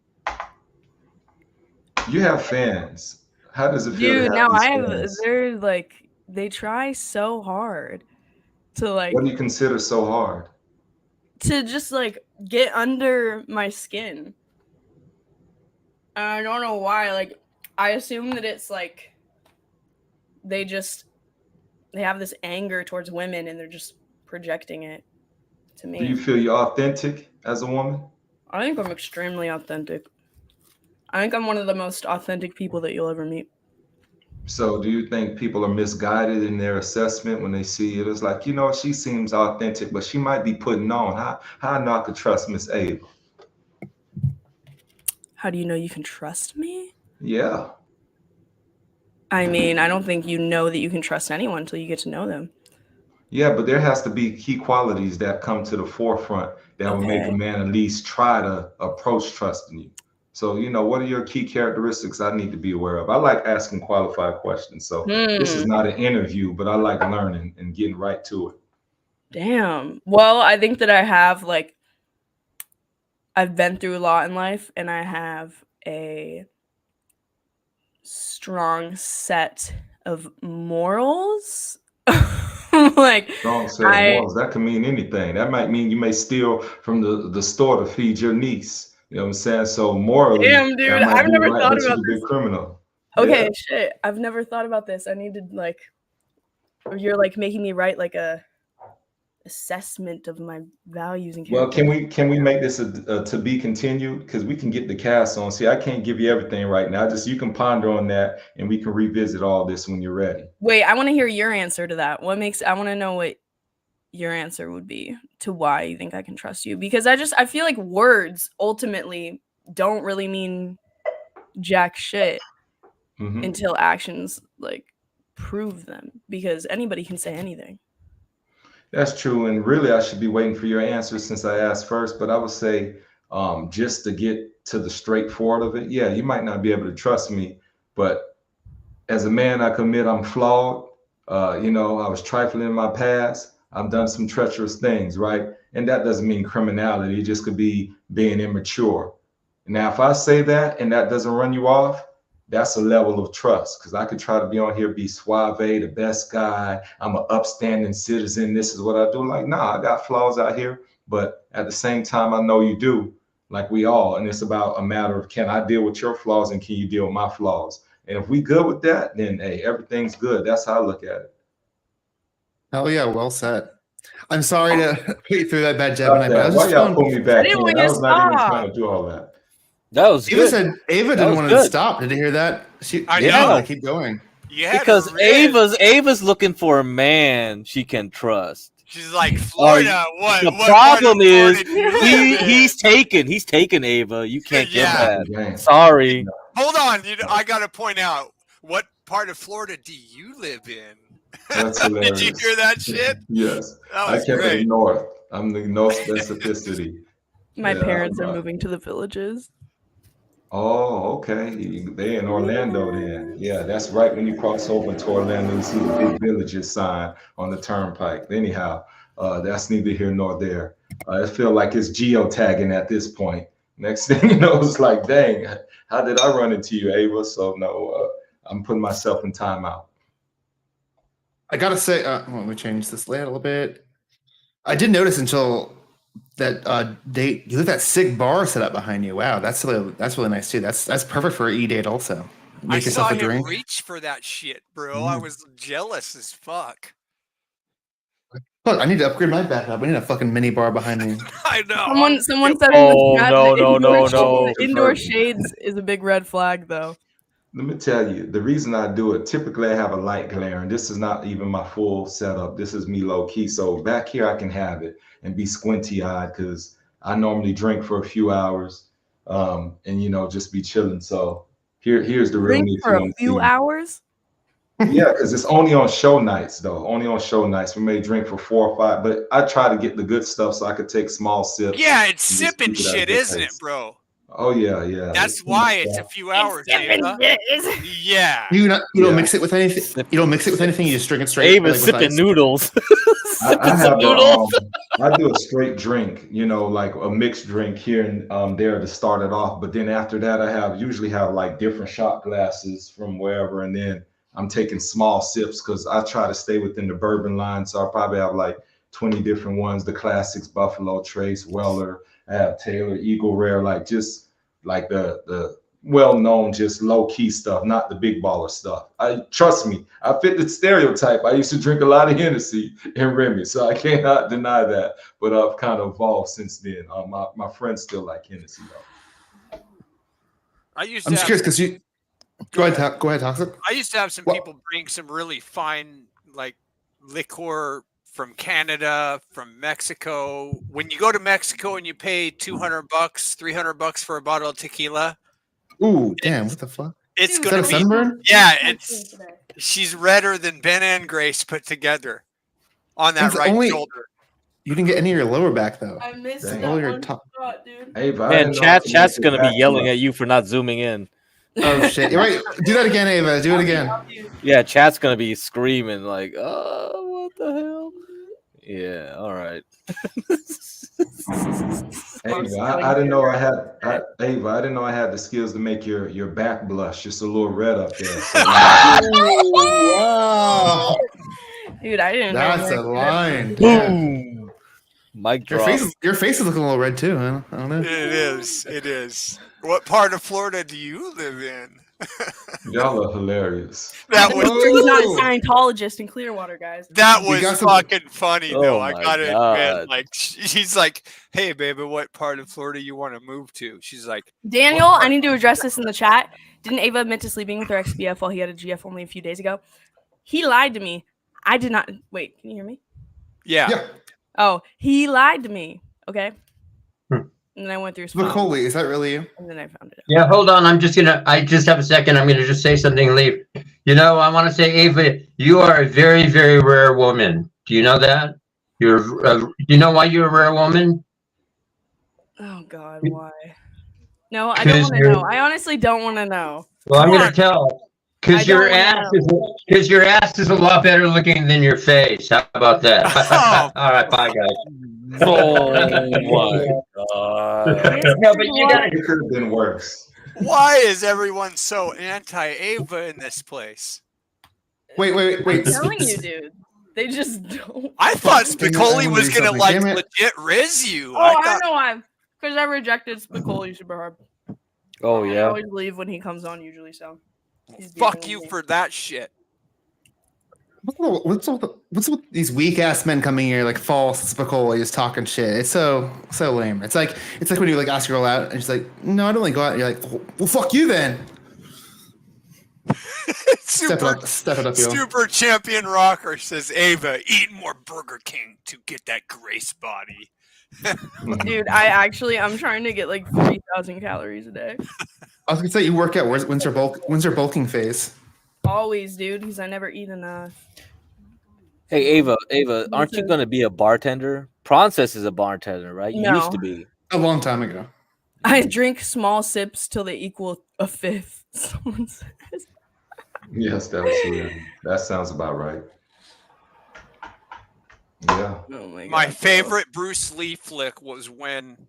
You have fans. How does it feel Dude, to now have I these have, fans? they're like, they try so hard to like, What do you consider so hard? to just like get under my skin. And I don't know why. Like, I assume that it's like, they have this anger towards women and they're just projecting it to me. Do you feel you're authentic as a woman? I think I'm extremely authentic. I think I'm one of the most authentic people that you'll ever meet. So do you think people are misguided in their assessment when they see it? It's like, she seems authentic, but she might be putting on. How I know I could trust Miss Ava? How do you know you can trust me? Yeah. I mean, I don't think you know that you can trust anyone until you get to know them. Yeah, but there has to be key qualities that come to the forefront that will make a man at least try to approach trusting you. So, what are your key characteristics I need to be aware of? I like asking qualified questions. So this is not an interview, but I like learning and getting right to it. Damn. Well, I think that I've been through a lot in life and I have a strong set of morals. Like, strong set of morals. That can mean anything. That might mean you may steal from the store to feed your niece. You know what I'm saying? So morally, damn, dude, that might I've be never right, thought but you about could be this. a criminal. Okay, Yeah. shit. I've never thought about this. I need to you're like making me write like a assessment of my values and Well, characteristics. can we make this a to be continued? Because we can get the cast on. See, I can't give you everything right now. You can ponder on that, and we can revisit all this when you're ready. Wait, I want to hear your answer to that. I want to know what your answer would be to why you think I can trust you, because I feel like words ultimately don't really mean jack shit until actions like prove them, because anybody can say anything. That's true, and really, I should be waiting for your answer since I asked first. But I would say, just to get to the straightforward of it, yeah, you might not be able to trust me, but as a man, I commit I'm flawed. I was trifling in my past. I've done some treacherous things, right? And that doesn't mean criminality. It just could be being immature. Now, if I say that and that doesn't run you off, that's a level of trust, because I could try to be on here, be suave, the best guy. I'm an upstanding citizen. This is what I do. Like, nah, I got flaws out here. But at the same time, I know you do, like we all. And it's about a matter of, can I deal with your flaws and can you deal with my flaws? And if we good with that, then hey, everything's good. That's how I look at it. Hell yeah, well said. I'm sorry to put you through that bad, Gemini, but I was Why just y'all feeling. pull me back in? I was not even trying to do all that. That was Ava good. said Ava didn't want to stop. Did you hear that? I didn't know. want to keep going. Because Ava's looking for a man she can trust. She's like, Florida. The problem is he's taken Ava. You can't get that. Sorry. Hold on. I got to point out, what part of Florida do you live in? That's Did hilarious. you hear that shit? Yes. That I was kept great. it north. I'm the no specificity. My parents are moving to the villages. Oh, okay. They in Orlando then. Yeah, that's right when you cross over to Orlando, you see the big villages sign on the turnpike. Anyhow, that's neither here nor there. I feel like it's geotagging at this point. Next thing you know, it's like, dang, how did I run into you, Ava? So no, I'm putting myself in timeout. I gotta say, let me change this layout a little bit. I did notice until that date, you have that sick bar set up behind you. Wow, that's really nice too. That's perfect for an e-date also. Make I yourself saw a him drink. reach for that shit, bro. I was jealous as fuck. Look, I need to upgrade my backup. I need a fucking mini bar behind me. I know. Someone said Oh, in the chat no, that no, no. indoor shades is a big red flag, though. Let me tell you, the reason I do it, typically I have a light glare, and this is not even my full setup. This is me low key. So back here I can have it and be squinty eyed because I normally drink for a few hours, and just be chilling. So here's the real Drink me. for a few hours? Yeah, because it's only on show nights though. Only on show nights. We may drink for 4 or 5, but I try to get the good stuff so I could take small sips. Yeah, it's and just sipping keep it at a shit, good isn't it, pace. bro? Oh yeah. That's why it's a few hours, Ava. Yeah. You don't mix it with anything. You don't mix it with anything. You just drink it straight. Ava's with sipping ice. noodles. I Sipping some noodles. I do a straight drink, like a mixed drink here and there to start it off. But then after that, I usually have like different shot glasses from wherever, and then I'm taking small sips because I try to stay within the bourbon line. So I probably have like 20 different ones: the classics, Buffalo Trace, Weller. I have Taylor, Eagle Rare, like just like the well-known, just low-key stuff, not the big baller stuff. Trust me, I fit the stereotype. I used to drink a lot of Hennessy and Remy, so I cannot deny that. But I've kind of evolved since then. My friends still like Hennessy though. I'm just curious because you go ahead, Toxic. I used to have some people bring some really fine like liquor from Canada, from Mexico. When you go to Mexico and you pay $200, $300 for a bottle of tequila. Ooh, damn! What the fuck? It's Is gonna that a be sunburn? Yeah. She's redder than Ben and Grace put together on that right shoulder. You didn't get any of your lower back though. I missed Dang. that All your one top. spot, dude. Hey, but Man, chat's gonna be yelling at you for not zooming in. Oh shit! You're right. Do that again, Ava. Do it again. Yeah, chat's gonna be screaming like, "Oh, what the hell?" Yeah, all right. Ava, I didn't know I had. Ava, I didn't know I had the skills to make your back blush just a little red up there. So, wow. Dude, I didn't know. That's a line. Boom. Mic Your drop. face is looking a little red too. I don't know. It is. It is. What part of Florida do you live in? y'all are hilarious. That He's was not a Scientologist in Clearwater, guys. that was fucking funny though. Oh I my gotta God. admit, like she's like, "Hey, baby, what part of Florida you want to move to?" She's like, Daniel, I need to address this in the chat. Didn't Ava admit to sleeping with her ex-BF while he had a GF only a few days ago? He lied to me. I did not. Wait, can you hear me? Yeah. Oh, he lied to me. Okay. And then I went through his phone. Macaulay, is that really you? And then I found it. Yeah, hold on. I just have a second. I'm gonna just say something and leave. I want to say, Ava, you are a very, very rare woman. Do you know that? Do you know why you're a rare woman? Oh God, why? No, I don't want to know. I honestly don't want to know. Well, I'm gonna tell. Because your ass is a lot better looking than your face. How about that? All right, bye guys. Oh my God. No, but you got It could have been worse. "Why is everyone so anti-Ava in this place?" Wait. I'm telling you, dude. They just don't. I thought Spicoli was gonna like Damn it. legit riz you. Oh, I know why. Because I rejected Spicoli super hard. Oh I yeah. always leave when he comes on, usually. So. Fuck you for that shit. What's with these weak ass men coming here like false Spicoli just talking shit? It's so lame. It's like when you like ask a girl out and she's like, "No, I don't really go out." And you're like, "Well, fuck you then." Step it up, yo. Super champion rocker says, "Ava, eat more Burger King to get that Grace body." Dude, I'm trying to get like 3,000 calories a day. I was gonna say you work out. When's your bulking phase? Always, dude, because I never eat enough. Hey Ava, aren't you gonna be a bartender? Princess is a bartender, right? You used to be. A long time ago. I drink small sips till they equal a fifth. Someone says. Yes, that sounds about right. Yeah. Oh my God. My favorite Bruce Lee flick was when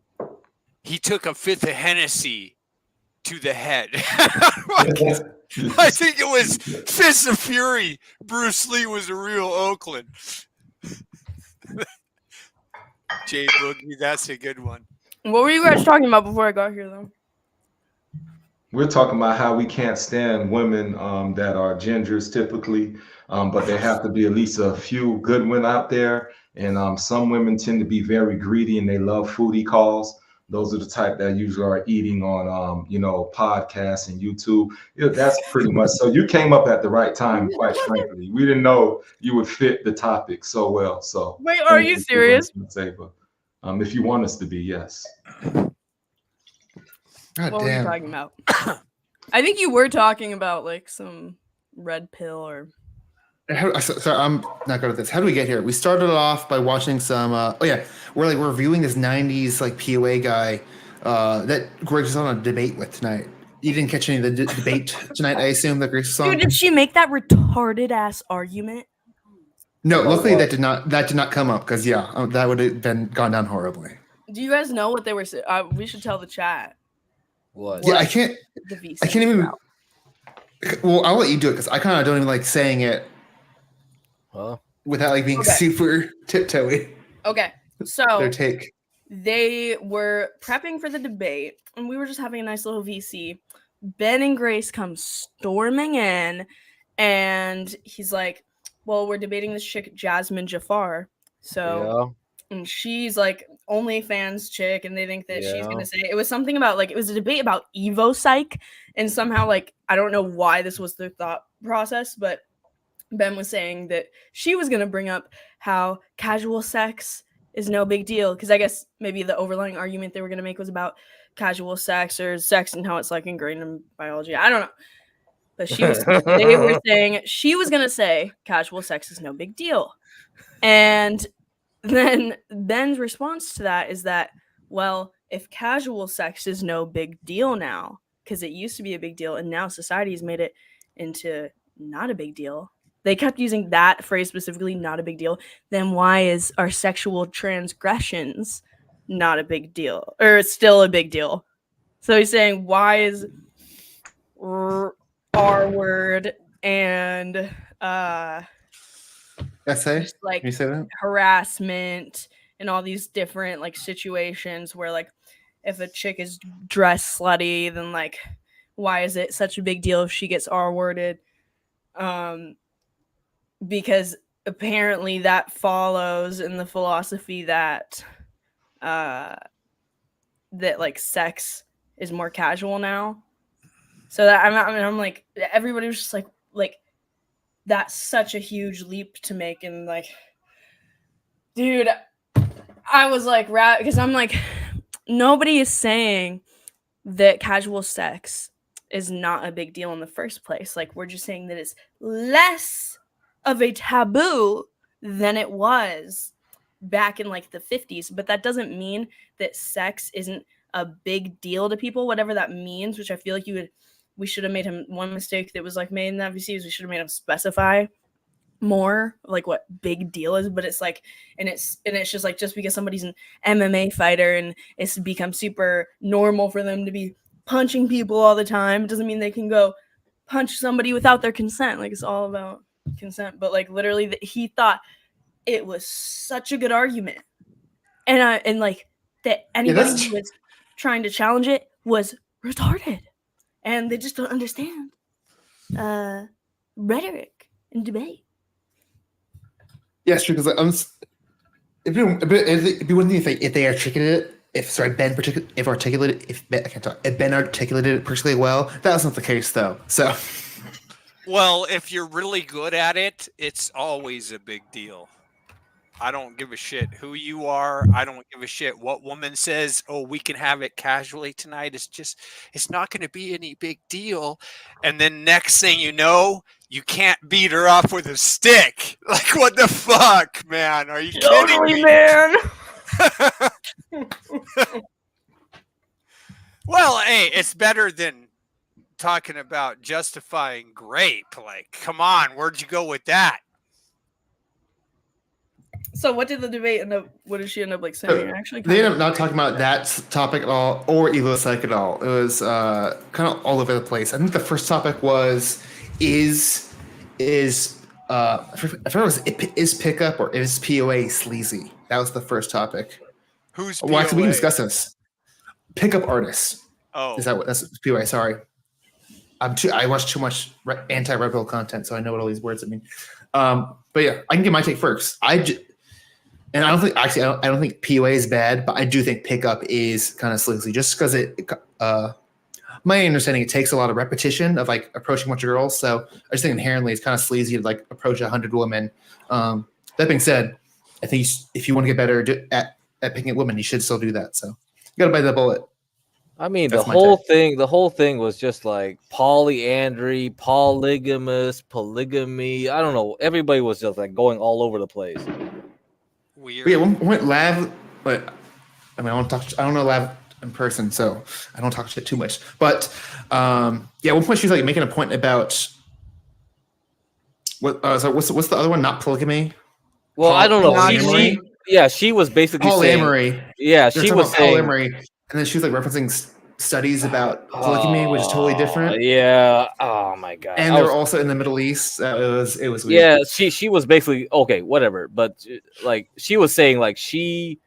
he took a fifth of Hennessy to the head. I think it was Fist of Fury. Bruce Lee was a real Oakland. Jay Boogie, that's a good one. What were you guys talking about before I got here, though? We're talking about how we can't stand women that are gingers typically, but there have to be at least a few good women out there. And some women tend to be very greedy and they love foodie calls. Those are the type that usually are eating on, podcasts and YouTube. That's pretty much. So you came up at the right time, quite frankly. We didn't know you would fit the topic so well. So wait, are you serious? If you want us to be, yes. God what damn. were you talking about? I think you were talking about like some red pill or. Sorry, I'm not good at this. How do we get here? We started off by watching some. We're reviewing this '90s like POA guy that Grace was on a debate with tonight. You didn't catch any of the debate tonight, I assume that Grace was on. Dude, did she make that retarded ass argument? No, luckily that did not come up because that would have gone down horribly. Do you guys know what they were saying? We should tell the chat. What? Yeah, I can't even. About. Well, I'll let you do it because I kind of don't even like saying it. Huh? Without like being super tiptoey. Okay, so their take. They were prepping for the debate, and we were just having a nice little VC. Ben and Grace come storming in, and he's like, "Well, we're debating this chick, Jasmine Jafar. So, and she's like OnlyFans chick, and they think that she's gonna say it was something about like it was a debate about Evo Psych, and somehow like I don't know why this was their thought process, but." Ben was saying that she was going to bring up how casual sex is no big deal. Because I guess maybe the overlying argument they were going to make was about casual sex or sex and how it's like ingrained in biology. I don't know. But they were saying she was going to say casual sex is no big deal. And then Ben's response to that is that, well, if casual sex is no big deal now, because it used to be a big deal and now society has made it into not a big deal. They kept using that phrase specifically, not a big deal. Then why is our sexual transgressions not a big deal? Or it's still a big deal? So he's saying, why is R word and essay? Like Can you say that? harassment and all these different like situations where like if a chick is dressed slutty, then like why is it such a big deal if she gets R-worded? Because apparently that follows in the philosophy that that like sex is more casual now. So that I'm like everybody was just like that's such a huge leap to make, and like dude, I was like because I'm like nobody is saying that casual sex is not a big deal in the first place. Like we're just saying that it's less of a taboo than it was back in like the 50s, but that doesn't mean that sex isn't a big deal to people, whatever that means, which I feel like we should have made him one mistake that was like made in that VC is we should have made him specify more like what big deal is, but it's like and it's just like just because somebody's an MMA fighter and it's become super normal for them to be punching people all the time, it doesn't mean they can go punch somebody without their consent. Like it's all about consent, but like literally he thought it was such a good argument, and like that anybody who was trying to challenge it was retarded, and they just don't understand rhetoric and debate. Yes, because it'd be one thing if they articulated it. If Ben articulated it particularly well. That wasn't the case though. So. Well, if you're really good at it, it's always a big deal. I don't give a shit who you are. I don't give a shit what woman says, oh, we can have it casually tonight. It's not going to be any big deal. And then next thing you know, you can't beat her up with a stick. Like, what the fuck, man? Are you kidding me? Man. Well, hey, it's better than talking about justifying grape. Like, come on, where'd you go with that? So what did the debate end up? What did she end up like saying? Actually, They ended up not talking about that topic at all, or Evo Psych at all. It was kind of all over the place. I think the first topic was I forgot it was is pickup or is POA sleazy? That was the first topic. Who's Well, actually, we can POA? discuss this. Pickup artists. Oh, Is that what that's POA? Sorry, I watch too much anti-Red Pill content, so I know what all these words mean. But yeah, I can get my take first. And I don't think POA is bad, but I do think pickup is kind of sleazy, just because my understanding, it takes a lot of repetition of like approaching a bunch of girls. So I just think inherently it's kind of sleazy to like approach 100 women. That being said, I think if you want to get better at picking up women, you should still do that. So you got to bite the bullet. I mean, That's the my whole thing was just like polyandry, polygamous, polygamy. I don't know. Everybody was just like going all over the place. Weird. But yeah, we went Lav, but I mean, I don't know Lav in person, so I don't talk shit too much. But yeah, at one point she was like making a point about what's the other one? Not polygamy. Well, I don't know. Polyamory? She was basically polyamory. saying, yeah, They're she talking was about saying polyamory, and then she was like referencing studies about polygamy, which is totally different. Yeah. Oh my god. And they were also in the Middle East. It was weird. Yeah, she was basically okay, whatever. But like she was saying, like she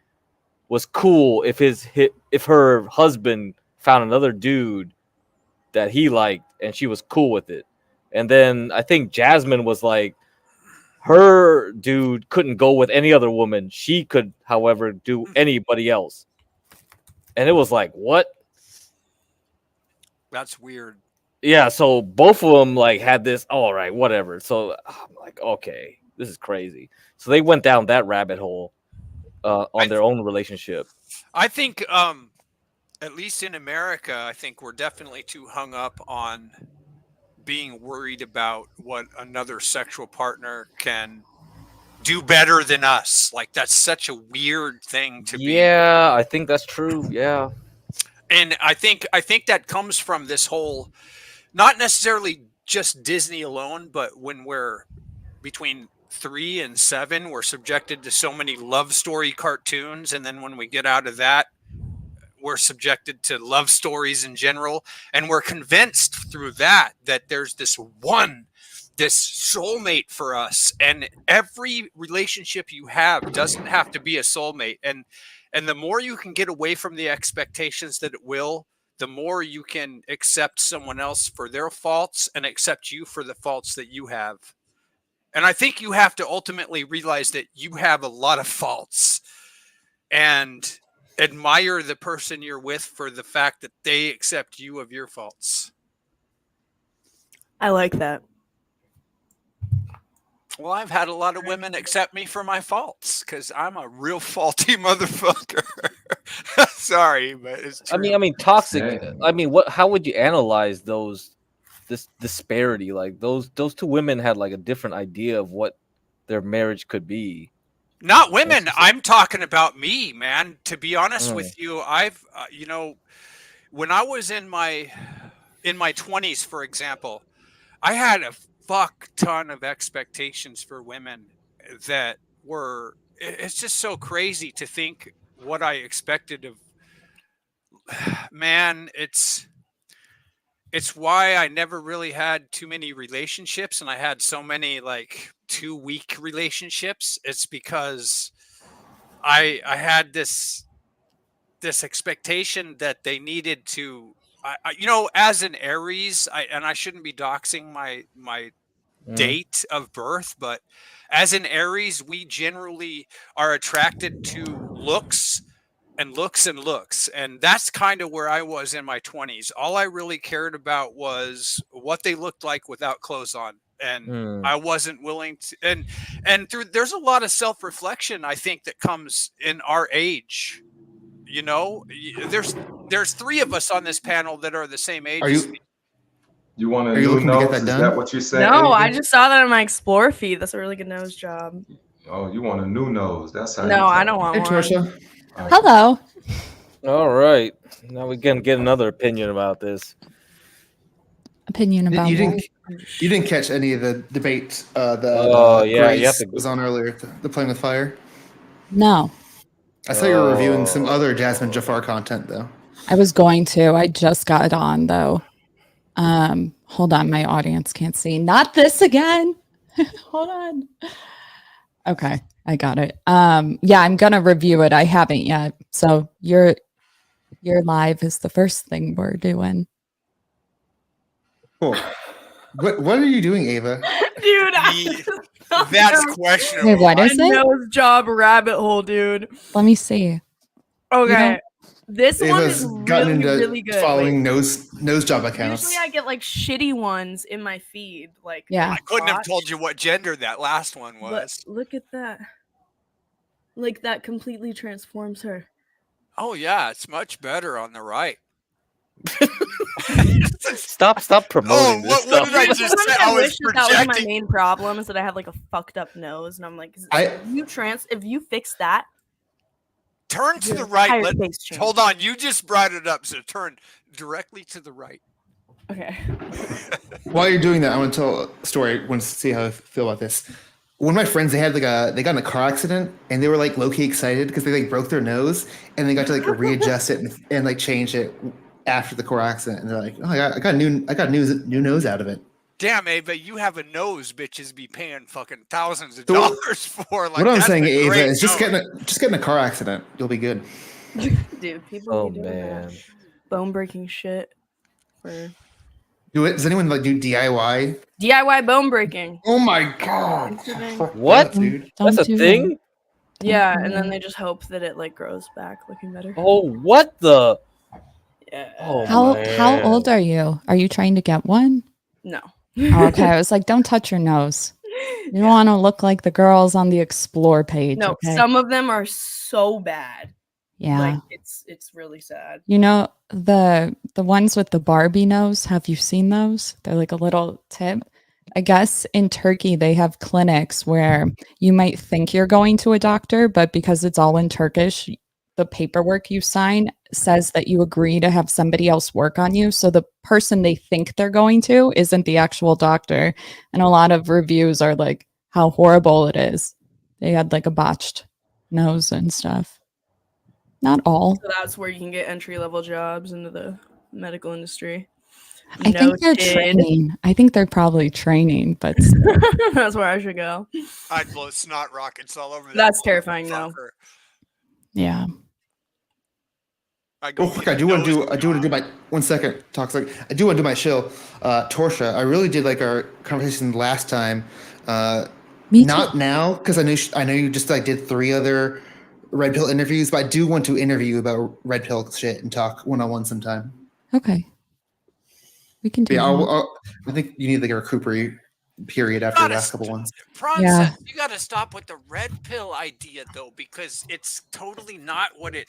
was cool if her husband found another dude that he liked, and she was cool with it. And then I think Jasmine was like, her dude couldn't go with any other woman. She could, however, do anybody else. And it was like, what? That's weird. Yeah, so both of them like had this, all right, whatever. So I'm like, okay, this is crazy. So they went down that rabbit hole on their own relationship. I think, at least in America, I think we're definitely too hung up on being worried about what another sexual partner can do better than us. Like that's such a weird thing to be. Yeah, I think that's true. Yeah. And I think that comes from this whole, not necessarily just Disney alone, but when we're between 3 and 7, we're subjected to so many love story cartoons. And then when we get out of that, we're subjected to love stories in general. And we're convinced through that there's this soulmate for us. And every relationship you have doesn't have to be a soulmate. And the more you can get away from the expectations that it will, the more you can accept someone else for their faults and accept you for the faults that you have. And I think you have to ultimately realize that you have a lot of faults and admire the person you're with for the fact that they accept you of your faults. I like that. Well, I've had a lot of women accept me for my faults because I'm a real faulty motherfucker. Sorry, but it's true. I mean, toxic. I mean, how would you analyze this disparity? Like those two women had like a different idea of what their marriage could be. Not women. I'm talking about me, man. To be honest with you, I've when I was in my 20s, for example, I had a fuck ton of expectations for women that were, it's just so crazy to think what I expected of, man, it's why I never really had too many relationships, and I had so many like 2-week relationships. It's because I had this expectation that they needed to, as an Aries, and I shouldn't be doxing my date of birth, but as an Aries, we generally are attracted to looks and looks and looks. And that's kind of where I was in my 20s. All I really cared about was what they looked like without clothes on. And I wasn't willing to, and there's a lot of self-reflection, I think, that comes in our age. There's 3 of us on this panel that are the same age. You want a new nose? Is that what you're saying? No, I just saw that on my Explore feed. That's a really good nose job. Oh, you want a new nose? That's how. No, I don't want one. Hey, Trisha. Hello. All right, now we can get another opinion about this. Opinion about You what? didn't catch any of the debate that Yeah, you have Grace to. was on earlier, the Playing with Fire. No, I saw you were reviewing some other Jasmine Jafar content though. I was going to. I just got it on though. Hold on, my audience can't see. Not this again. Hold on. Okay, I got it. Yeah, I'm gonna review it. I haven't yet. So your live is the first thing we're doing. Cool. What are you doing, Ava? Dude, That's questionable. Wait, what is A it? nose job rabbit hole, dude. Let me see. Okay. This one Ava's is gotten really, into really good. following Wait. nose job accounts. Usually I get like shitty ones in my feed. Like Yeah. I couldn't have told you what gender that last one But was. look at that. Like that completely transforms her. Oh yeah, it's much better on the right. Stop promoting this what stuff. did I just say? Sometimes I I was wish that was my projecting. main problem is that I have like a fucked up nose, and I'm like, if you fix that, Turn to your the right. entire face change. Hold on, you just brought it up, so turn directly to the right. Okay. While you're doing that, I want to tell a story. I want to see how I feel about this. One of my friends, they got in a car accident, and they were like low key excited because they like broke their nose, and they got to like readjust it and like change it after the car accident. And they're like, "Oh, I got a new nose out of it." Damn, Ava, you have a nose bitches be paying fucking thousands of dollars for. Like, what I'm that's saying, a Ava, great is just nose. get in a car accident. You'll be good. Dude, people Oh be doing man. that bone breaking shit for Do it. Does anyone like do DIY? DIY bone breaking. Oh my god! What? dude? That's a do thing? that. Yeah, do and then that. they just hope that it like grows back looking better. Oh, what the? Yeah. Oh, How old man. are you? Are you trying to get one? No. Oh, okay, I was like, don't touch your nose. You don't want to look like the girls on the Explore page. No, Okay? some of them are so bad. Yeah. Like it's really sad. You know the ones with the Barbie nose, have you seen those? They're like a little tip. I guess in Turkey they have clinics where you might think you're going to a doctor, but because it's all in Turkish, the paperwork you sign says that you agree to have somebody else work on you. So the person they think they're going to isn't the actual doctor. And a lot of reviews are like how horrible it is. They had like a botched nose and stuff. Not all. So that's where you can get entry level jobs into the medical industry. I think they're Noted. training. I think they're probably training, but That's where I should go. I'd blow snot rockets all over that. That's terrifying though. fucker. yeah. I go Oh, get I do want nose to do my 1 second toxic. I do want to do my shill. Torsha, I really did like our conversation last time. Me Not too. now because I know you just like did 3 other red pill interviews, but I do want to interview you about red pill shit and talk one-on-one sometime. Okay. We can do Yeah, that. I think you need like a recovery period after the last couple ones. Princess, you got to stop with the red pill idea though, because it's totally not what it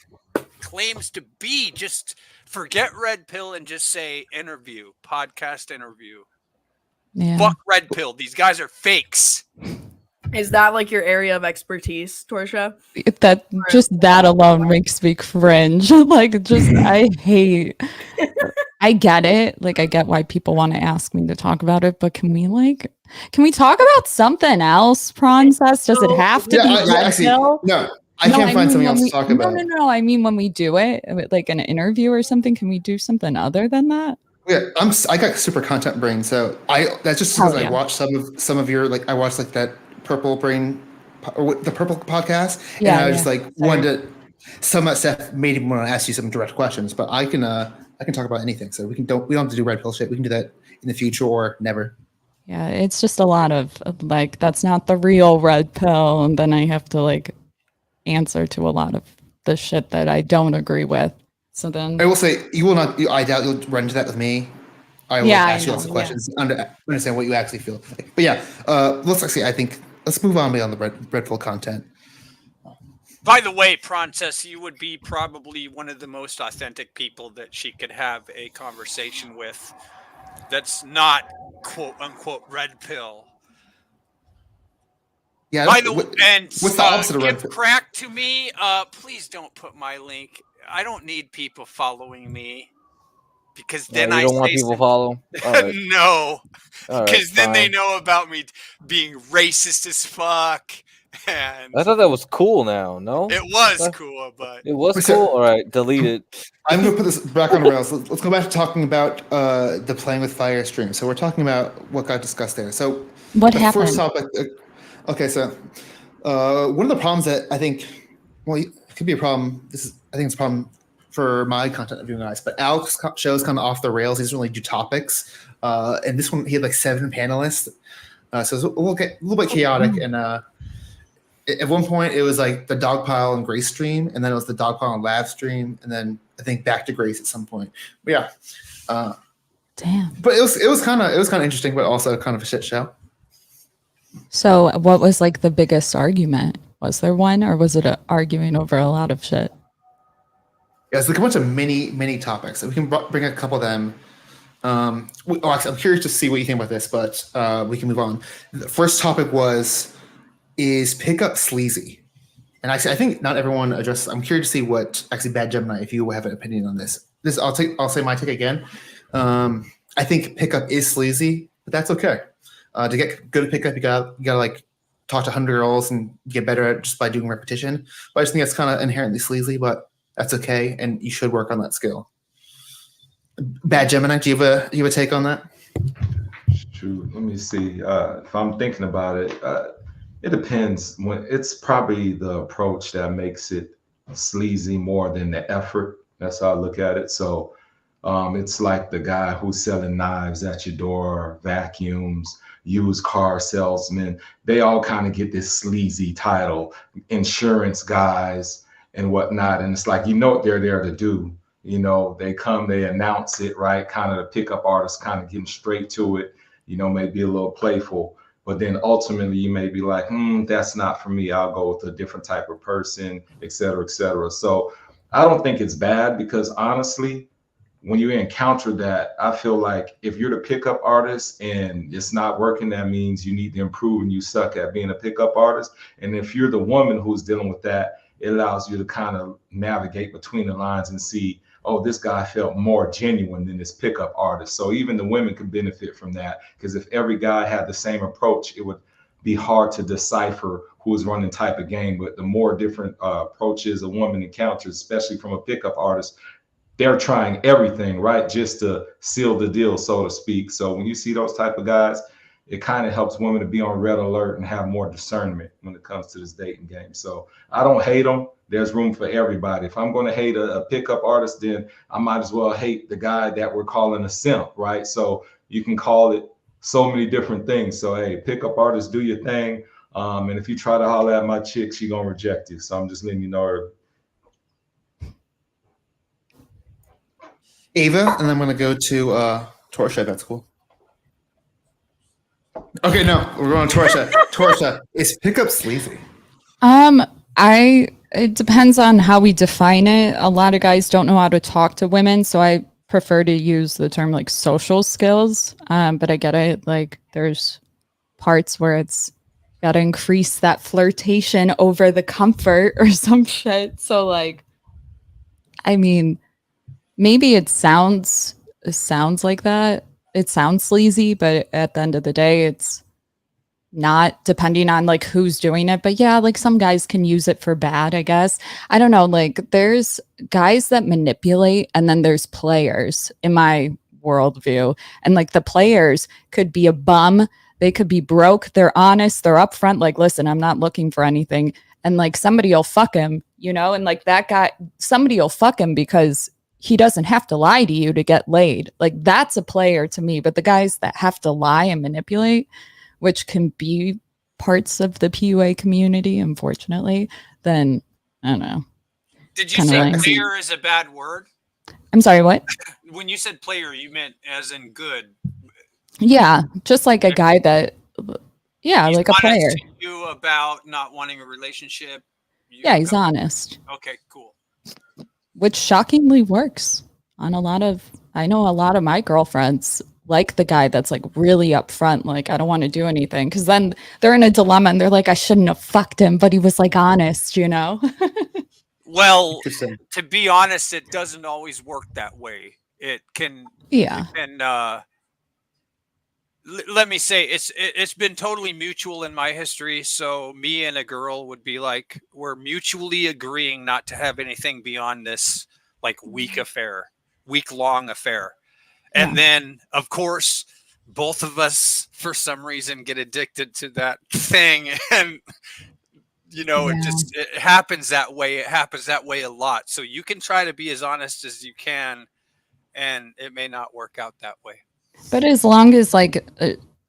claims to be. Just forget red pill and just say interview, podcast interview. Yeah. Fuck red pill. These guys are fakes. Is that like your area of expertise, Torsha? If that just that alone makes me cringe. Like just I hate I get it. Like I get why people want to ask me to talk about it, but can we talk about something else, Princess? Does it have to be red actually, pill? no. I can't find something else to talk about. No. I mean, when we do it, like an interview or something, can we do something other than that? Yeah, I got super content brain, so that's just because I watched some of your like I watched like that Purple Brain, or the Purple podcast, and I was just like wanted to. Some of that stuff made me want to ask you some direct questions, but I can talk about anything. So we don't have to do red pill shit. We can do that in the future or never. Yeah, it's just a lot of like that's not the real red pill, and then I have to like answer to a lot of the shit that I don't agree with. So then I will say you will not. I doubt you'll run into that with me. I will ask you lots of questions, understand what you actually feel. But yeah, let's move on beyond the red pill content. By the way, Princess, you would be probably one of the most authentic people that she could have a conversation with. That's not quote unquote red pill. Yeah. By the way, and what's the opposite of red give pill? crack to me. Please don't put my link I don't need people following me because No, then you I don't want say people some- follow. All right. No, All right, because then they fine. know about me being racist as fuck. And I thought that was cool now. No, it was cool, but it was Wait, so- cool. All right, delete it. I'm going to put this back on the rails. Let's go back to talking about the playing with fire stream. So we're talking about what got discussed there. So What the happened? first topic. Okay, so one of the problems that I think, well, it could be a problem. I think it's a problem for my content of you guys. But Alex's show's kind of off the rails. He doesn't really do topics. And this one, he had like 7 panelists. So it's a little bit chaotic. And at one point, it was like the Dogpile and Grace stream, and then it was the Dogpile and Lav stream, and then I think back to Grace at some point. But yeah, damn. But it was kind of interesting, but also kind of a shit show. So, what was like the biggest argument? Was there one, or was it arguing over a lot of shit? Yeah, it's like a bunch of mini topics. So we can bring a couple of them. Actually, I'm curious to see what you think about this, but we can move on. The first topic is pickup sleazy? And actually, I think not everyone addressed. I'm curious to see what actually Bad Gemini, if you have an opinion on this. I'll say my take again. I think pickup is sleazy, but that's okay. To get good at pickup, you gotta like talk to 100 girls and get better at it just by doing repetition. But I just think that's kind of inherently sleazy, but that's okay, and you should work on that skill. Bad Gemini, do you have a take on that? Shoot, let me see. If I'm thinking about it, it depends. When it's probably the approach that makes it sleazy more than the effort. That's how I look at it. So it's like the guy who's selling knives at your door, vacuums, used car salesman. They all kind of get this sleazy title, insurance guys and whatnot. And it's like, you know what they're there to do. You know, they come, they announce it, right? Kind of the pickup artist kind of getting straight to it, you know, maybe a little playful. But then ultimately you may be like, that's not for me. I'll go with a different type of person, et cetera, et cetera. So I don't think it's bad because honestly, when you encounter that, I feel like if you're the pickup artist and it's not working, that means you need to improve and you suck at being a pickup artist. And if you're the woman who's dealing with that, it allows you to kind of navigate between the lines and see, oh, this guy felt more genuine than this pickup artist. So even the women can benefit from that, because if every guy had the same approach, it would be hard to decipher who's running type of game. But the more different approaches a woman encounters, especially from a pickup artist, they're trying everything, right? Just to seal the deal, so to speak. So when you see those type of guys, it kind of helps women to be on red alert and have more discernment when it comes to this dating game. So I don't hate them. There's room for everybody. If I'm going to hate a pickup artist, then I might as well hate the guy that we're calling a simp, right? So you can call it so many different things. So, hey, pickup artists, do your thing. And if you try to holler at my chick, she going to reject you. So I'm just letting you know. Ava, and then I'm going to go to Torsha. That's cool. Okay, no, we're going to Torsha. Torsha, is pickup sleazy? It depends on how we define it. A lot of guys don't know how to talk to women, so I prefer to use the term like social skills. But I get it. Like there's parts where it's got to increase that flirtation over the comfort or some shit. So like, I mean, maybe it sounds like that. It sounds sleazy, but at the end of the day, it's not, depending on like who's doing it. But yeah, like some guys can use it for bad, I guess. I don't know. Like there's guys that manipulate and then there's players in my worldview. And like the players could be a bum. They could be broke. They're honest. They're upfront. Like, listen, I'm not looking for anything. And like somebody will fuck him, you know? And like that guy, somebody will fuck him because he doesn't have to lie to you to get laid. Like that's a player to me. But the guys that have to lie and manipulate, which can be parts of the PUA community, unfortunately, then I don't know. Did you say player is a bad word? I'm sorry, what? When you said player, you meant as in good. Yeah, just like a guy that, yeah, He's like a player. honest to you about not wanting a relationship. Yeah, he's honest. Okay, cool. Which shockingly works on a lot of, I know a lot of my girlfriends like the guy that's like really upfront, like I don't want to do anything, because then they're in a dilemma and they're like, I shouldn't have fucked him, but he was like honest, you know. Well, Interesting. to be honest, it doesn't always work that way. It can. Yeah. And let me say, it's been totally mutual in my history. So me and a girl would be like, we're mutually agreeing not to have anything beyond this like week long affair. And then, of course, both of us, for some reason, get addicted to that thing. And, it happens that way. It happens that way a lot. So you can try to be as honest as you can, and it may not work out that way. But as long as like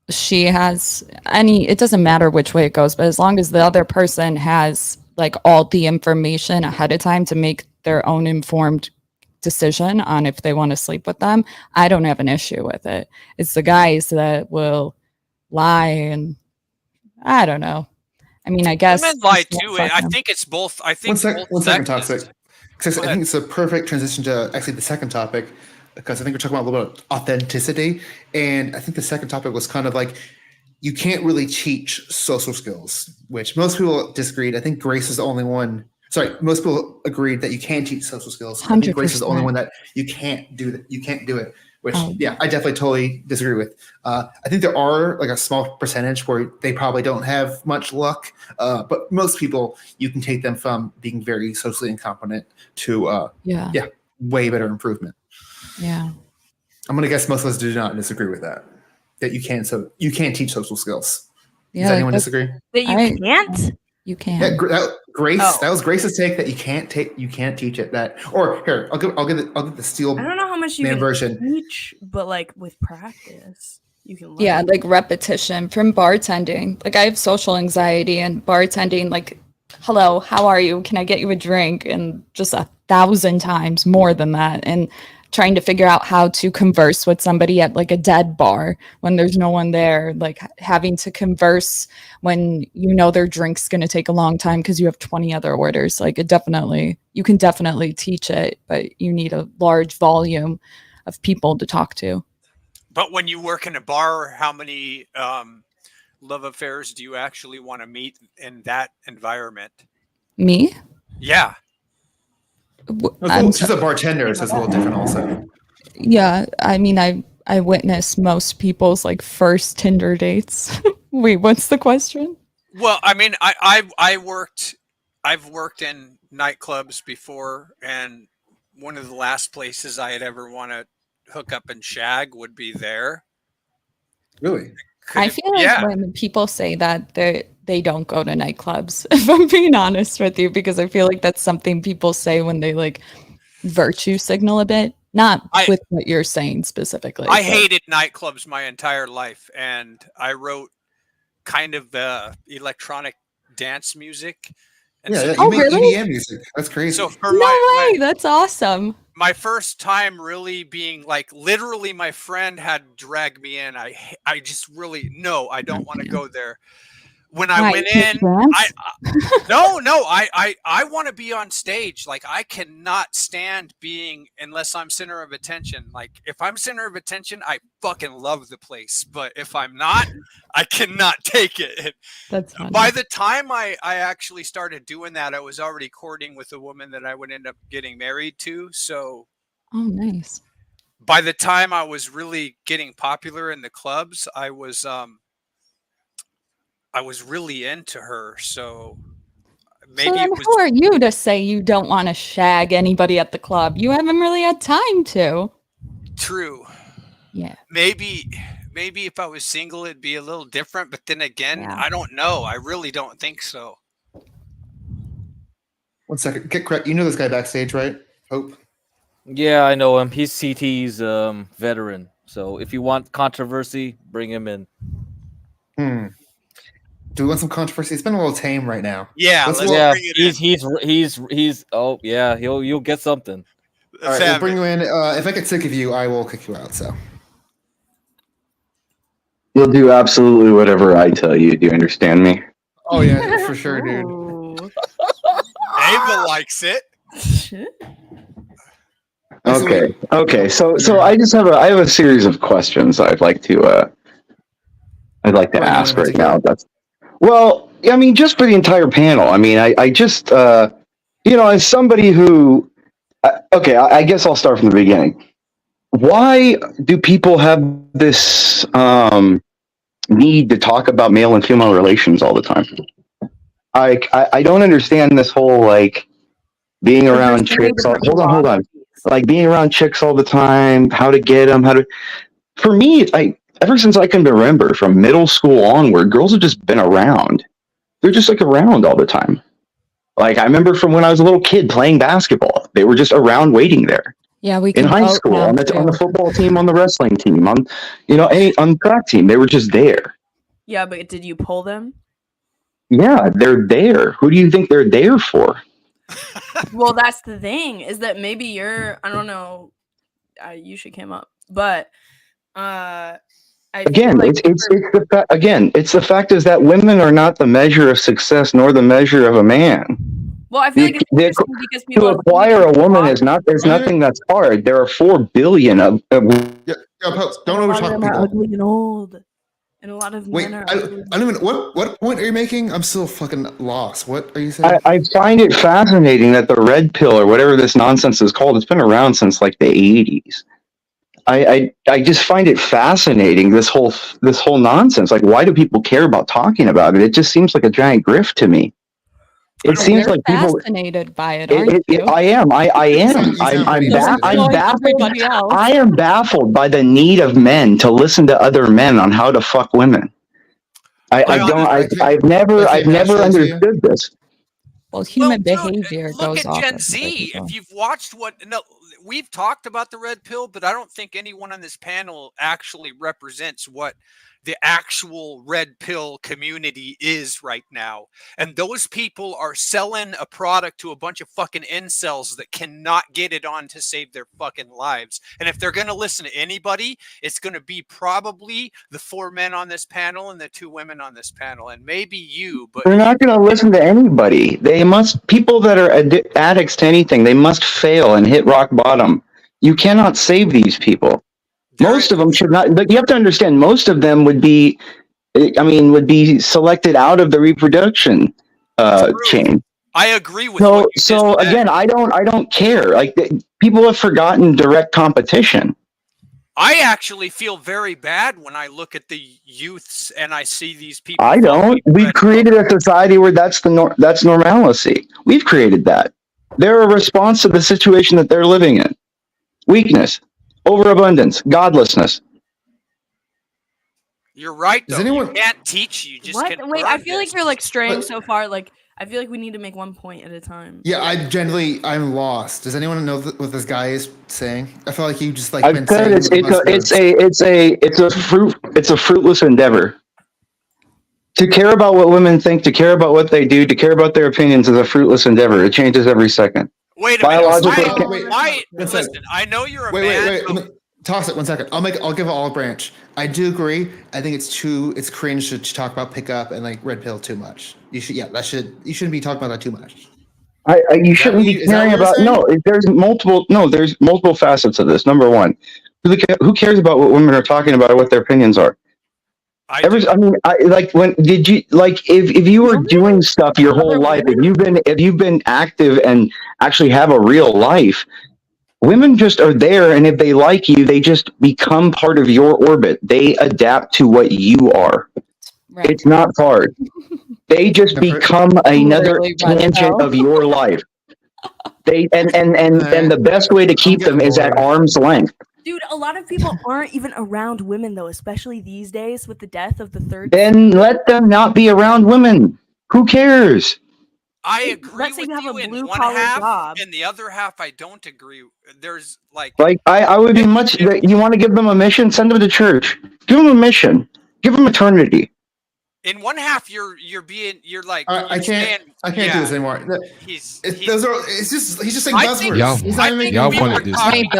she has it doesn't matter which way it goes, but as long as the other person has like all the information ahead of time to make their own informed decision on if they want to sleep with them, I don't have an issue with it. It's the guys that will lie, and I don't know. I mean, I guess women lie too. I think it's both. I think one second, Toxic. Because I think it's a perfect transition to actually the second topic, because I think we're talking about a little bit of authenticity, and I think the second topic was kind of like you can't really teach social skills, which most people disagreed. I think Grace is the only one. Sorry, most people agreed that you can teach social skills. 100%. I think Grace is the only one that you can't do that. You can't do it. Which, yeah, I definitely totally disagree with. I think there are like a small percentage where they probably don't have much luck, but most people, you can take them from being very socially incompetent to way better improvement. Yeah, I'm gonna guess most of us do not disagree with that. That you can't teach social skills. Yeah, Does anyone disagree? That you can't? You can. Yeah, Grace. Oh. That was Grace's take that you can't teach it. Or here, I'll get the steel. I don't know how much you man can version. teach, but like with practice, you can learn. Yeah, like repetition from bartending. Like I have social anxiety, and bartending, like, hello, how are you? Can I get you a drink? And just 1,000 times more than that. And trying to figure out how to converse with somebody at like a dead bar when there's no one there, like having to converse when their drink's going to take a long time because you have 20 other orders. Like you can definitely teach it, but you need a large volume of people to talk to. But when you work in a bar, how many love affairs do you actually want to meet in that environment? Me? Yeah. She's a bartender, so it's a little different also. Yeah, I mean, I witnessed most people's like first Tinder dates. Wait, what's the question? Well, I mean, I've worked in nightclubs before, and one of the last places I had ever want to hook up and shag would be there. Really? I feel like when people say that, they don't go to nightclubs, if I'm being honest with you, because I feel like that's something people say when they like virtue signal a bit, not with what you're saying specifically. I hated nightclubs my entire life, and I wrote kind of electronic dance music. And Yeah, so you make really? EDM music. That's crazy. So for No way, that's awesome. my first time really being like, literally my friend had dragged me in. I just really, no, I don't want to go there. When I went in, I want to be on stage. Like I cannot stand being unless I'm center of attention. Like if I'm center of attention, I fucking love the place. But if I'm not, I cannot take it. That's funny. By the time I actually started doing that, I was already courting with a woman that I would end up getting married to. So, oh, nice. By the time I was really getting popular in the clubs, I was really into her. So maybe so then who are you to say you don't want to shag anybody at the club? You haven't really had time to. True. Yeah. Maybe if I was single, it'd be a little different. But then again, I don't know. I really don't think so. 1 second. Get correct. You know this guy backstage, right? Hope. Yeah, I know him. He's CT's veteran. So if you want controversy, bring him in. Do we want some controversy? It's been a little tame right now. Yeah, he's. Oh yeah, you'll get something. All right, we'll bring you in. If I get sick of you, I will kick you out. So you'll do absolutely whatever I tell you. Do you understand me? Oh yeah, for sure, dude. Ava likes it. Okay. So I just have a series of questions I'd like to ask right now. Well, I mean, just for the entire panel. I mean, I just you know, as somebody who, okay, I guess I'll start from the beginning. Why do people have this need to talk about male and female relations all the time? I don't understand this whole like being around chicks. Hold on. Like being around chicks all the time, how to get them, for me, ever since I can remember from middle school onward, girls have just been around. They're just like around all the time. Like I remember from when I was a little kid playing basketball, they were just around waiting there. Yeah, we In can high vote school, now, on the too. football team, on the wrestling team, on the track team, they were just there. Yeah, but did you pull them? Yeah, they're there. Who do you think they're there for? Well, that's the thing, is that maybe you're, I don't know, you should come up, but I Again, think, like, it's the fact is that women are not the measure of success nor the measure of a man. well, I feel like it's interesting because To people acquire a woman is not. There's nothing that's hard. There are 4 billion of. Don't a lot of overtalk them are people. ugly and old, and a lot of Wait, men are I ugly. don't even. What point are you making? I'm still fucking lost. What are you saying? I find it fascinating that the red pill or whatever this nonsense is called, it's been around since like the 80s. I just find it fascinating, this whole nonsense. Like, why do people care about talking about it? It just seems like a giant grift to me. It seems You're like people. fascinated by it, aren't you? I am. I am. I'm baffled. I am baffled by the need of men to listen to other men on how to fuck women. I've never understood this. Well, human behavior Look goes at off Gen of Z. other people. If you've watched we've talked about the red pill, but I don't think anyone on this panel actually represents what the actual red pill community is right now. And those people are selling a product to a bunch of fucking incels that cannot get it on to save their fucking lives. And if they're going to listen to anybody, it's going to be probably the 4 men on this panel and the 2 women on this panel, and maybe you, but They're not going to listen to anybody. People that are addicts to anything, they must fail and hit rock bottom. You cannot save these people. Most of them should not, but you have to understand, most of them would be selected out of the reproduction chain. I agree with what you So again, I don't care. Like people have forgotten direct competition. I actually feel very bad when I look at the youths and I see these people. I don't. We've created a society where that's normalcy. We've created that. They're a response to the situation that they're living in. Weakness, overabundance, godlessness. You're right, though. anyone- You can't teach, you just What? can Wait, learn I feel like this. you're like straying so far. Like, I feel like we need to make one point at a time. Yeah, I'm lost. Does anyone know what this guy is saying? I feel like you just like I've been said saying it's a fruitless endeavor. To care about what women think, to care about what they do, to care about their opinions is a fruitless endeavor. It changes every second. Wait a minute. Wait, Listen, I know you're a wait, man. wait. Toss it 1 second. I'll give it all a branch. I do agree. I think it's cringe to talk about pickup and like red pill too much. You shouldn't be talking about that too much. You shouldn't be caring about. There's multiple facets of this. Number one, who cares about what women are talking about or what their opinions are? If you were doing stuff your whole life, if you've been active and actually have a real life, women just are there, and if they like you, they just become part of your orbit. They adapt to what you are. Right. It's not hard. They just become another tangent of your life. And the best way to keep them is at arm's length. Dude, a lot of people aren't even around women, though, especially these days with the death of the third. Then let them not be around women. Who cares? I agree with you in one half, and the other half I don't agree. There's like I would be much. You want to give them a mission? Send them to church. Give them a mission. Give them eternity. In one half, you're like I can't do this anymore. He's just saying buzzwords. Y'all want to do Wait,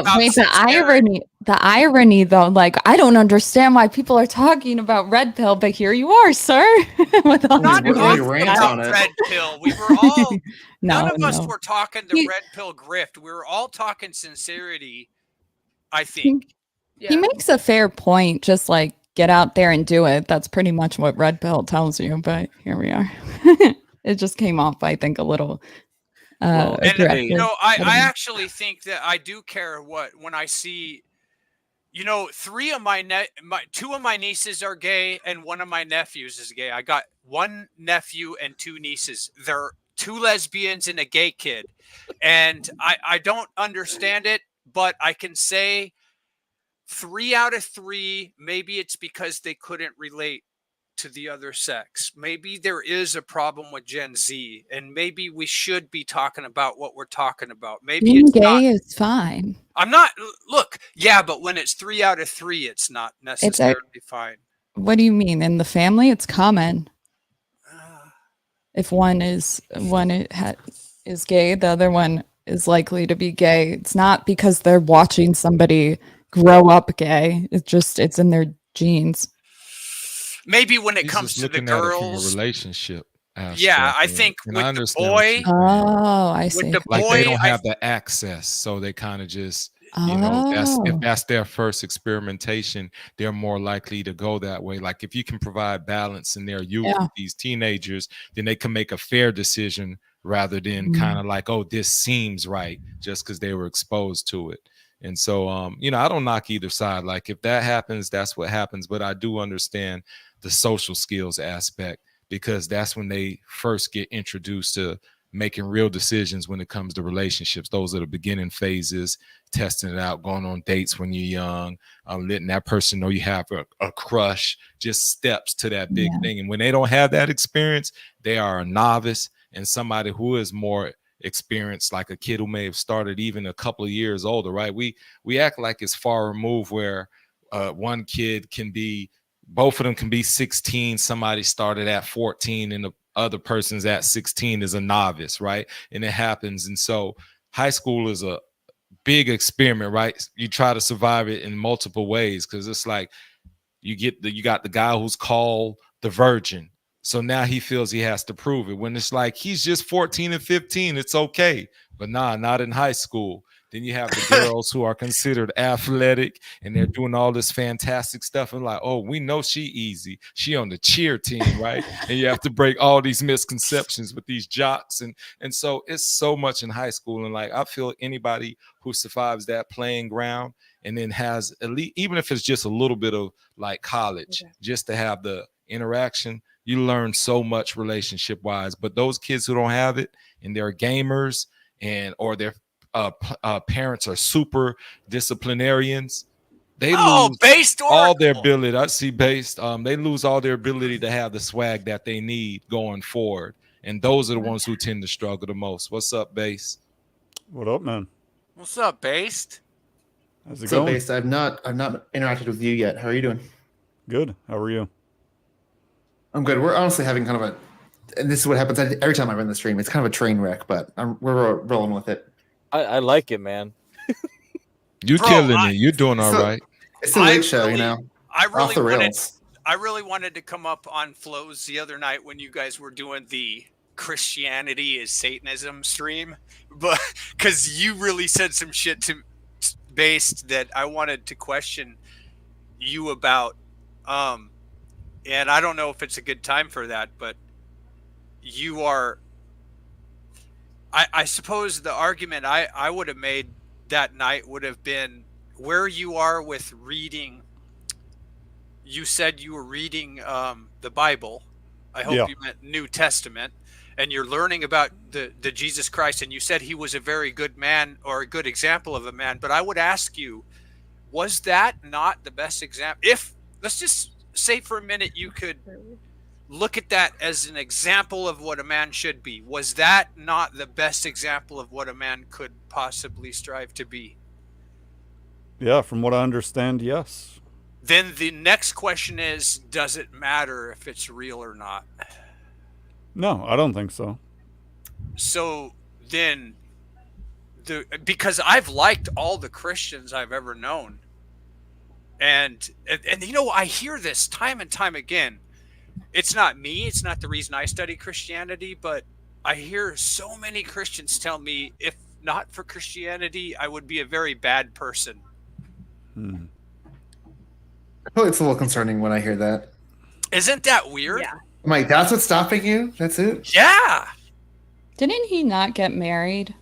the irony though, like I don't understand why people are talking about red pill, but here you are, sir. With all Not this about red pill. We were all none of us no. were talking the red pill grift. We were all talking sincerity, I think. He makes a fair point, just like get out there and do it. That's pretty much what red pill tells you, but here we are. It just came off, I think, a little And aggressive. you know, I actually think that I do care when I see, you know, two of my nieces are gay and one of my nephews is gay. I got one nephew and two nieces. They're two lesbians and a gay kid. And I don't understand it, but I can say 3 out of 3, maybe it's because they couldn't relate to the other sex. Maybe there is a problem with Gen Z, and maybe we should be talking about what we're talking about. Maybe Being it's gay not. is fine. I'm not. Look, yeah, but when it's 3 out of 3, it's not It's necessarily fine. What do you mean? In the family, it's common. If one is gay, the other one is likely to be gay. It's not because they're watching somebody grow up gay. It's in their genes. Maybe when it He's comes just to the looking at it from a girls. relationship aspect. Yeah, I think and with I the understand what you're boy. saying. Oh, I see. With the Like boy, they don't have the access, so they kind of just, you know, if Oh. that's their first experimentation, they're more likely to go that way. Like if you can provide balance in their youth Yeah. with these teenagers, then they can make a fair decision rather than Mm. kind of like, oh, this seems right just because they were exposed to it. And so, you know, I don't knock either side. Like if that happens, that's what happens. But I do understand the social skills aspect, because that's when they first get introduced to making real decisions when it comes to relationships. Those are the beginning phases, testing it out, going on dates when you're young, letting that person know you have a crush, just steps to that big thing. And when they don't have that experience, they are a novice, and somebody who is more experienced, like a kid who may have started even a couple of years older, right? We act like it's far removed where one kid can be, both of them can be 16, somebody started at 14 and the other person's at 16 is a novice, right? And it happens. And so high school is a big experiment, right? You try to survive it in multiple ways, because it's like you got the guy who's called the virgin. So now he feels he has to prove it, when it's like he's just 14 and 15. It's okay. But not in high school. Then you have the girls who are considered athletic and they're doing all this fantastic stuff. And like, oh, we know she easy. She on the cheer team, right? And you have to break all these misconceptions with these jocks. And so it's so much in high school. And like, I feel anybody who survives that playing ground and then has at least, even if it's just a little bit of like college, just to have the interaction, you learn so much relationship wise. But those kids who don't have it and they're gamers or their parents are super disciplinarians, they lose all their ability. I see based. They lose all their ability to have the swag that they need going forward. And those are the ones who tend to struggle the most. What's up, Base? What up, man? What's up, Based? How's it What's up, going? Based? I've not interacted with you yet. How are you doing? Good. How are you? I'm good. We're honestly having kind of and this is what happens every time I run the stream. It's kind of a train wreck, but we're rolling with it. I like it, man. You're killing it. You're doing all right. It's a late show, you know. Off the rails. I really wanted to come up on Flows the other night when you guys were doing the Christianity is Satanism stream, but because you really said some shit to Based that I wanted to question you about, and I don't know if it's a good time for that, but you are. I suppose the argument I would have made that night would have been where you are with reading. You said you were reading the Bible. I hope you meant New Testament, and you're learning about the Jesus Christ, and you said he was a very good man or a good example of a man. But I would ask you, was that not the best example? If, let's just say for a minute, you could look at that as an example of what a man should be. Was that not the best example of what a man could possibly strive to be? Yeah, from what I understand, yes. Then the next question is, does it matter if it's real or not? No, I don't think so. So then, because I've liked all the Christians I've ever known. And you know, I hear this time and time again. It's not me. It's not the reason I study Christianity, but I hear so many Christians tell me, if not for Christianity, I would be a very bad person. Well, it's a little concerning when I hear that. Isn't that weird? I'm like, that's what's stopping you? That's it? Yeah. Didn't he not get married?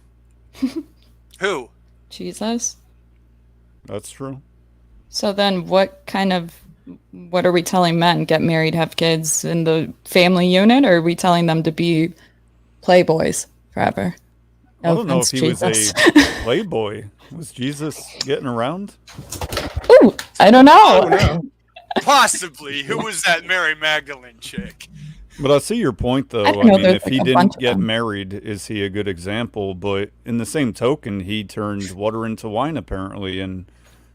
Who? Jesus. That's true. So then what are we telling men? Get married, have kids in the family unit, or are we telling them to be playboys forever? I don't know if offense, he Jesus. was a playboy. Was Jesus getting around? Ooh, I don't know. Oh, no. Possibly. Who was that Mary Magdalene chick? But I see your point, though. I I, don't know, mean, there's if like he a bunch didn't of get them. married, is he a good example? But in the same token, he turned water into wine, apparently, and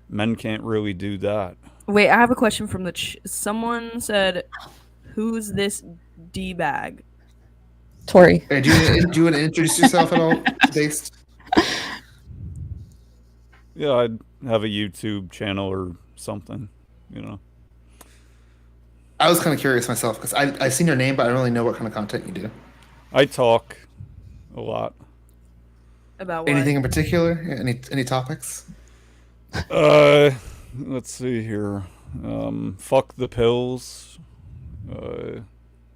men can't really do that. Wait, I have a question from the someone said, "Who's this d-bag?" Tori. Hey, do you want to introduce yourself at all, Based? Yeah, I'd have a YouTube channel or something, you know. I was kind of curious myself because I've seen your name, but I don't really know what kind of content you do. I talk a lot. About what? Anything in particular? Any topics? Let's see here. Fuck the pills.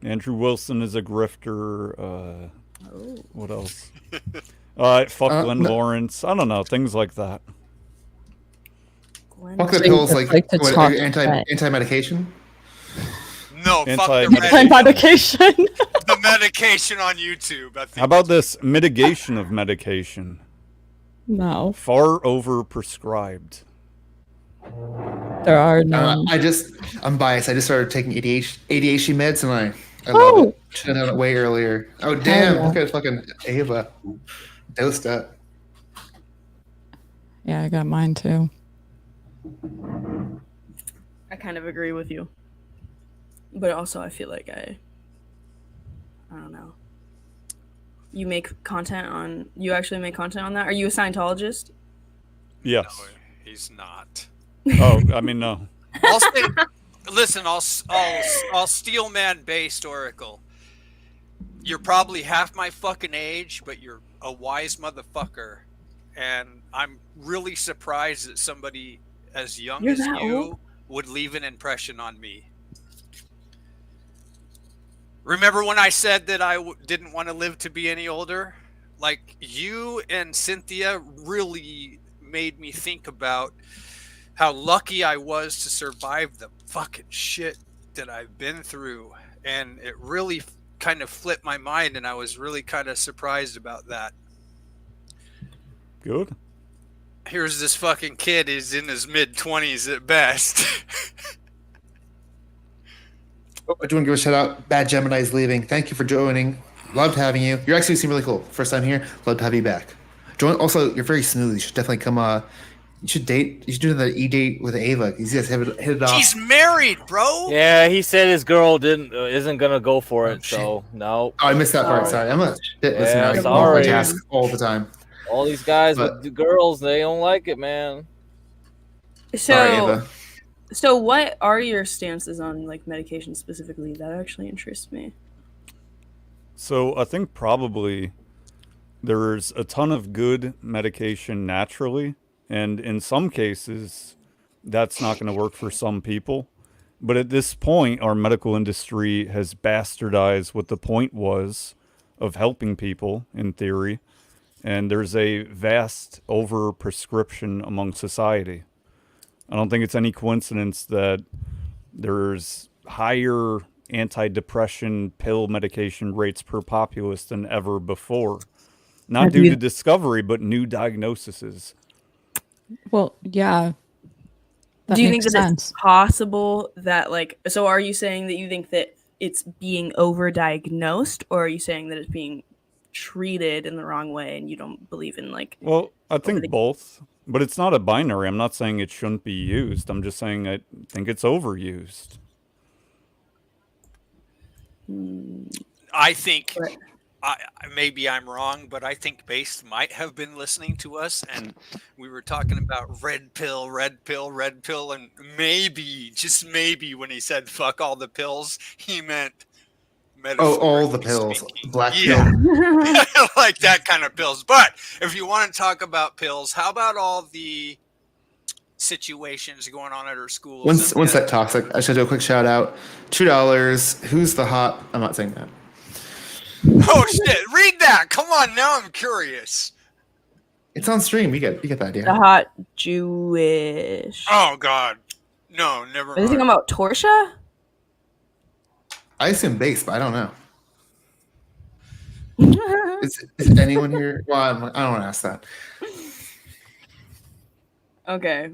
Andrew Wilson is a grifter. What else? Fuck Glenn no. Lawrence. I don't know, things like that. Fuck the pills, like to what, talk anti-medication? No, fuck the Anti-medication. the medication on YouTube. I think How about this mitigation of medication? No. Far over prescribed. There are none. I'm biased. I just started taking ADHD meds, and I love it. Should have done it way earlier. Oh damn! yeah. Look at fucking Ava, dosed up. Yeah, I got mine too. I kind of agree with you, but also I feel like I don't know. You actually make content on that? Are you a Scientologist? Yes. No, he's not. Oh, I mean, no. I'll say, listen, I'll steel man based Oracle. You're probably half my fucking age, but you're a wise motherfucker, and I'm really surprised that somebody as young You're as that you old? would leave an impression on me. Remember when I said that I didn't want to live to be any older? Like, you and Cynthia really made me think about how lucky I was to survive the fucking shit that I've been through. And it really kind of flipped my mind, and I was really kind of surprised about that. Good. Here's this fucking kid who's in his mid-20s at best. I do want to give a shout out. Bad Gemini's leaving. Thank you for joining. Loved having you. You actually seem really cool. First time here. Love to have you back. Join. Also, you're very smooth. You should definitely come. You should date. You should do the e-date with Ava. You guys hit it off. He's married, bro. Yeah, he said his girl isn't gonna go for it. So no. Oh, I missed that part. Sorry, I'm a shit listener. I sorry. multitask all the time. All these guys But- with the girls, they don't like it, man. Sorry, Ava. So what are your stances on like medication specifically? That actually interests me. So I think probably there's a ton of good medication naturally, and in some cases that's not going to work for some people. But at this point, our medical industry has bastardized what the point was of helping people, in theory, and there's a vast overprescription among society. I don't think it's any coincidence that there's higher antidepressant pill medication rates per populace than ever before. Not due to discovery, but new diagnoses. Well, yeah. That Do you think makes that sense. it's possible that so are you saying that you think that it's being overdiagnosed, or are you saying that it's being treated in the wrong way and you don't believe in Well, I think both, but it's not a binary. I'm not saying it shouldn't be used. I'm just saying I think it's overused. I think maybe I'm wrong, but I think Based might have been listening to us, and we were talking about red pill, and maybe, just maybe, when he said "fuck all the pills," he meant All the pills, black yeah, pill. like that kind of pills. But if you want to talk about pills, how about all the situations going on at our schools? One sec, toxic. I should do a quick shout out. $2. Who's the hot? I'm not saying that. Oh shit! Read that. Come on, now I'm curious. It's on stream. You get that The idea. hot Jewish. Oh god, no, never Are you thinking mind. about Torsha? I assume base, but I don't know. Is anyone here? Well, I don't want to ask that. Okay.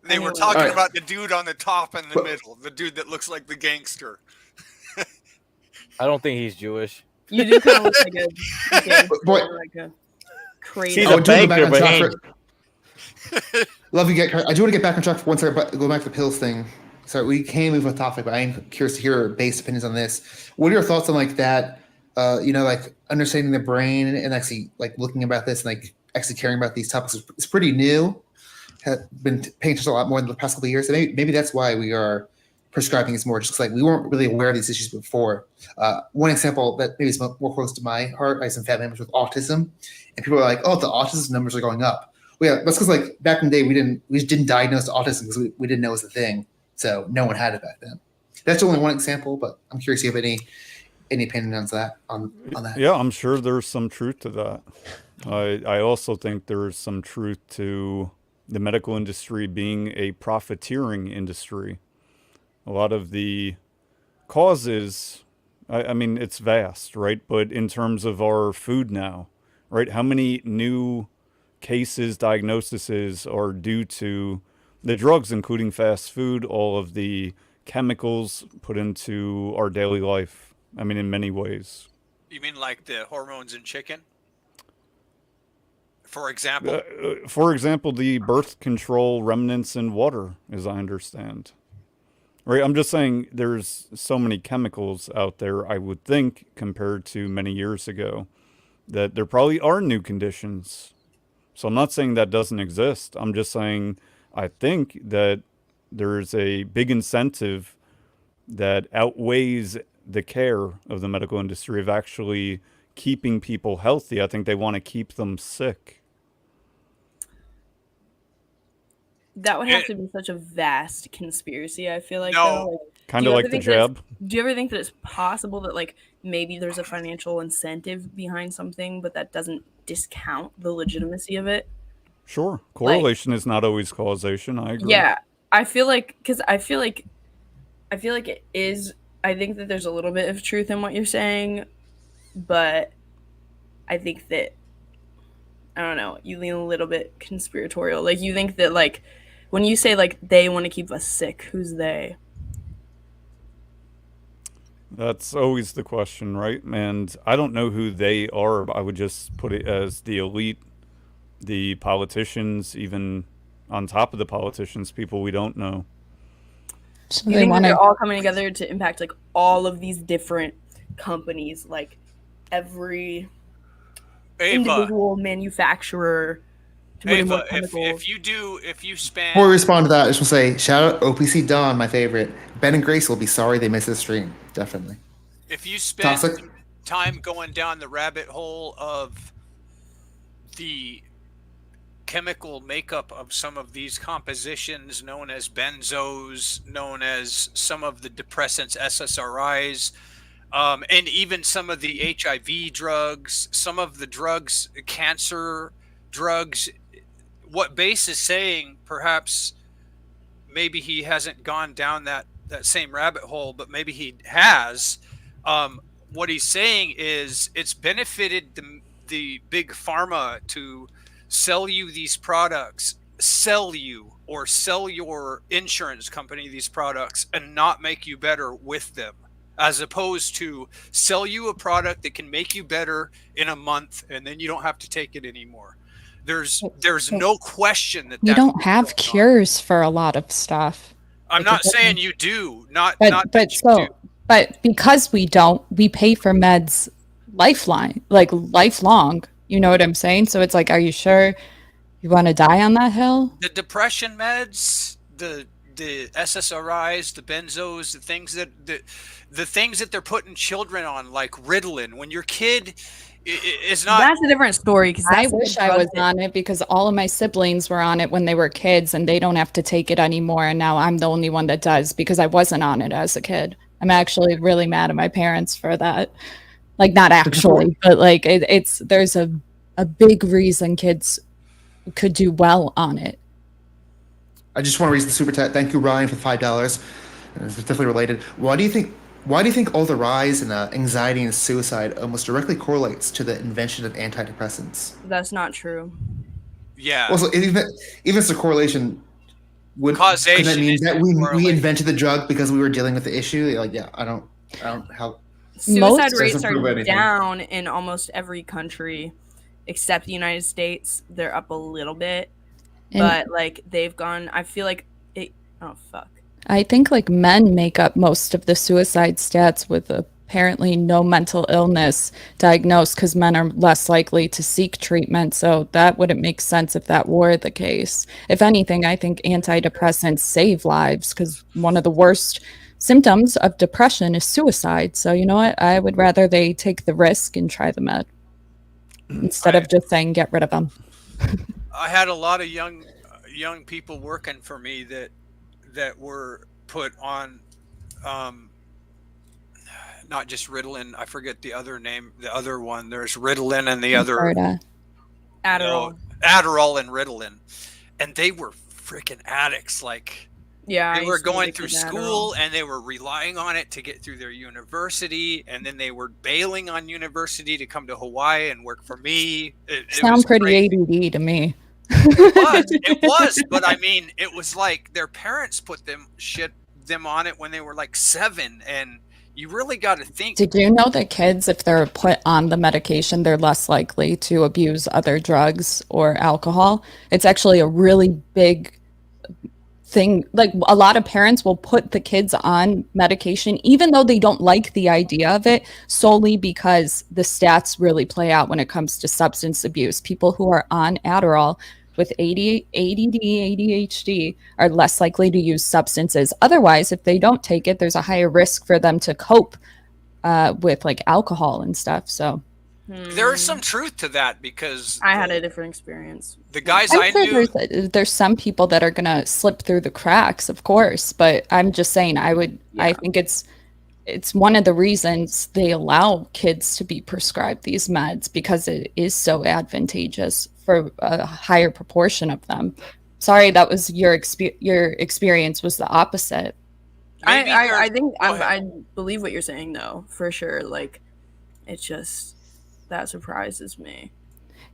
They were Anyway. talking Alright. about the dude on the top and the middle, the dude that looks like the gangster. I don't think he's Jewish. You do kind of look like a gangster, Boy. like a crazy. She's Oh, a do you wanna go banker, back on but track for- Love you get. I do want to get back on track for one second, but go back to the pills thing. So we can move on topic, but I'm curious to hear base opinions on this. What are your thoughts on like that? Like understanding the brain and actually like looking about this and like actually caring about these topics. It's pretty new. Have been paying attention a lot more in the past couple of years. And maybe that's why we are prescribing this more. Just like we weren't really aware of these issues before. One example that maybe is more close to my heart: I have some family members with autism, and people are like, "Oh, the autism numbers are going up." Well, yeah, that's because like back in the day we just didn't diagnose autism because we didn't know it was a thing, so no one had it back then. That's only one example, but I'm curious if you have any opinion on that. On that. Yeah, I'm sure there's some truth to that. I also think there's some truth to the medical industry being a profiteering industry. A lot of the causes, I mean, it's vast, right? But in terms of our food now, right? How many new cases, diagnoses are due to the drugs, including fast food, all of the chemicals put into our daily life? I mean, in many ways. You mean like the hormones in chicken? For example? For example, the birth control remnants in water, as I understand. Right, I'm just saying there's so many chemicals out there, I would think, compared to many years ago, that there probably are new conditions. So I'm not saying that doesn't exist. I'm just saying I think that there's a big incentive that outweighs the care of the medical industry of actually keeping people healthy. I think they want to keep them sick. That would have to be such a vast conspiracy. I feel like No. Kind of like the jab. Do you ever think that it's possible that like maybe there's a financial incentive behind something, but that doesn't discount the legitimacy of it? Sure. Correlation is not always causation. I agree. Yeah, I feel like it is. I think that there's a little bit of truth in what you're saying, but I think that I don't know. You lean a little bit conspiratorial. Like you think that like when you say like they want to keep us sick, who's they? That's always the question, right? And I don't know who they are. I would just put it as the elite, the politicians, even on top of the politicians, people we don't know. So You think that they're all coming together to impact like all of these different companies, like every individual manufacturer to put in more Ava, chemicals. if you span Before we respond to that, I just will say shout out OPC Dawn, my favorite. Ben and Grace will be sorry they missed this stream. Definitely. if you spend Toxic? some time going down the rabbit hole of the chemical makeup of some of these compositions known as benzos, known as some of the depressants, SSRIs, and even some of the HIV drugs, some of the drugs, cancer drugs, what Base is saying, perhaps maybe he hasn't gone down that same rabbit hole, but maybe he has. What he's saying is it's benefited the big pharma to sell you these products, sell your insurance company these products and not make you better with them, as opposed to sell you a product that can make you better in a month and then you don't have to take it anymore. There's no question that We don't have cures for a lot of stuff. I'm Like, not it saying doesn't- you do, not But because we don't, we pay for meds lifelong. You know what I'm saying? So it's like, are you sure you want to die on that hill? the depression meds, the SSRIs, the benzos, the things that they're putting children on, like Ritalin. When your kid is not, That's a different story. Because I wish I was on it because all of my siblings were on it when they were kids and they don't have to take it anymore. And now I'm the only one that does because I wasn't on it as a kid. I'm actually really mad at my parents for that. Like not actually, but like it's there's a big reason kids could do well on it. I just want to read the super chat. Thank you, Ryan, for $5. It's definitely related. Why do you think all the rise in anxiety and suicide almost directly correlates to the invention of antidepressants? That's not true. Yeah. Also, even if it's a correlation, could Causation that mean is that the we correlation. invented the drug because we were dealing with the issue? Like, yeah, I don't how. Suicide Doesn't rates prove are anything. down in almost every country except the United States. They're up a little bit, but like they've gone. I feel like it. Oh fuck. I think like men make up most of the suicide stats with apparently no mental illness diagnosed because men are less likely to seek treatment. So that wouldn't make sense if that were the case. If anything, I think antidepressants save lives because one of the worst symptoms of depression is suicide. So you know what? I would rather they take the risk and try the med instead of just saying get rid of them. I had a lot of young people working for me that were put on not just Ritalin. I forget the other name, the other one. There's Ritalin and the other Adderall. Adderall and Ritalin, and they were freaking addicts. Like, yeah, they were going through school and they were relying on it to get through their university, and then they were bailing on university to come to Hawaii and work for me. It Sound was pretty crazy. ADD to me. It was, but I mean, it was like their parents put them on it when they were like 7, and you really got to think. Did you know that kids, if they're put on the medication, they're less likely to abuse other drugs or alcohol? It's actually a really big thing. Like a lot of parents will put the kids on medication, even though they don't like the idea of it, solely because the stats really play out when it comes to substance abuse. People who are on Adderall with ADD, ADHD are less likely to use substances. Otherwise, if they don't take it, there's a higher risk for them to cope with like alcohol and stuff. So There is some truth to that because I had a different experience. The guys I knew. There's some people that are gonna slip through the cracks, of course, but I'm just saying I think it's one of the reasons they allow kids to be prescribed these meds because it is so advantageous for a higher proportion of them. Sorry, that was your experience was the opposite. I think I believe what you're saying though, for sure. Like, it's just that surprises me.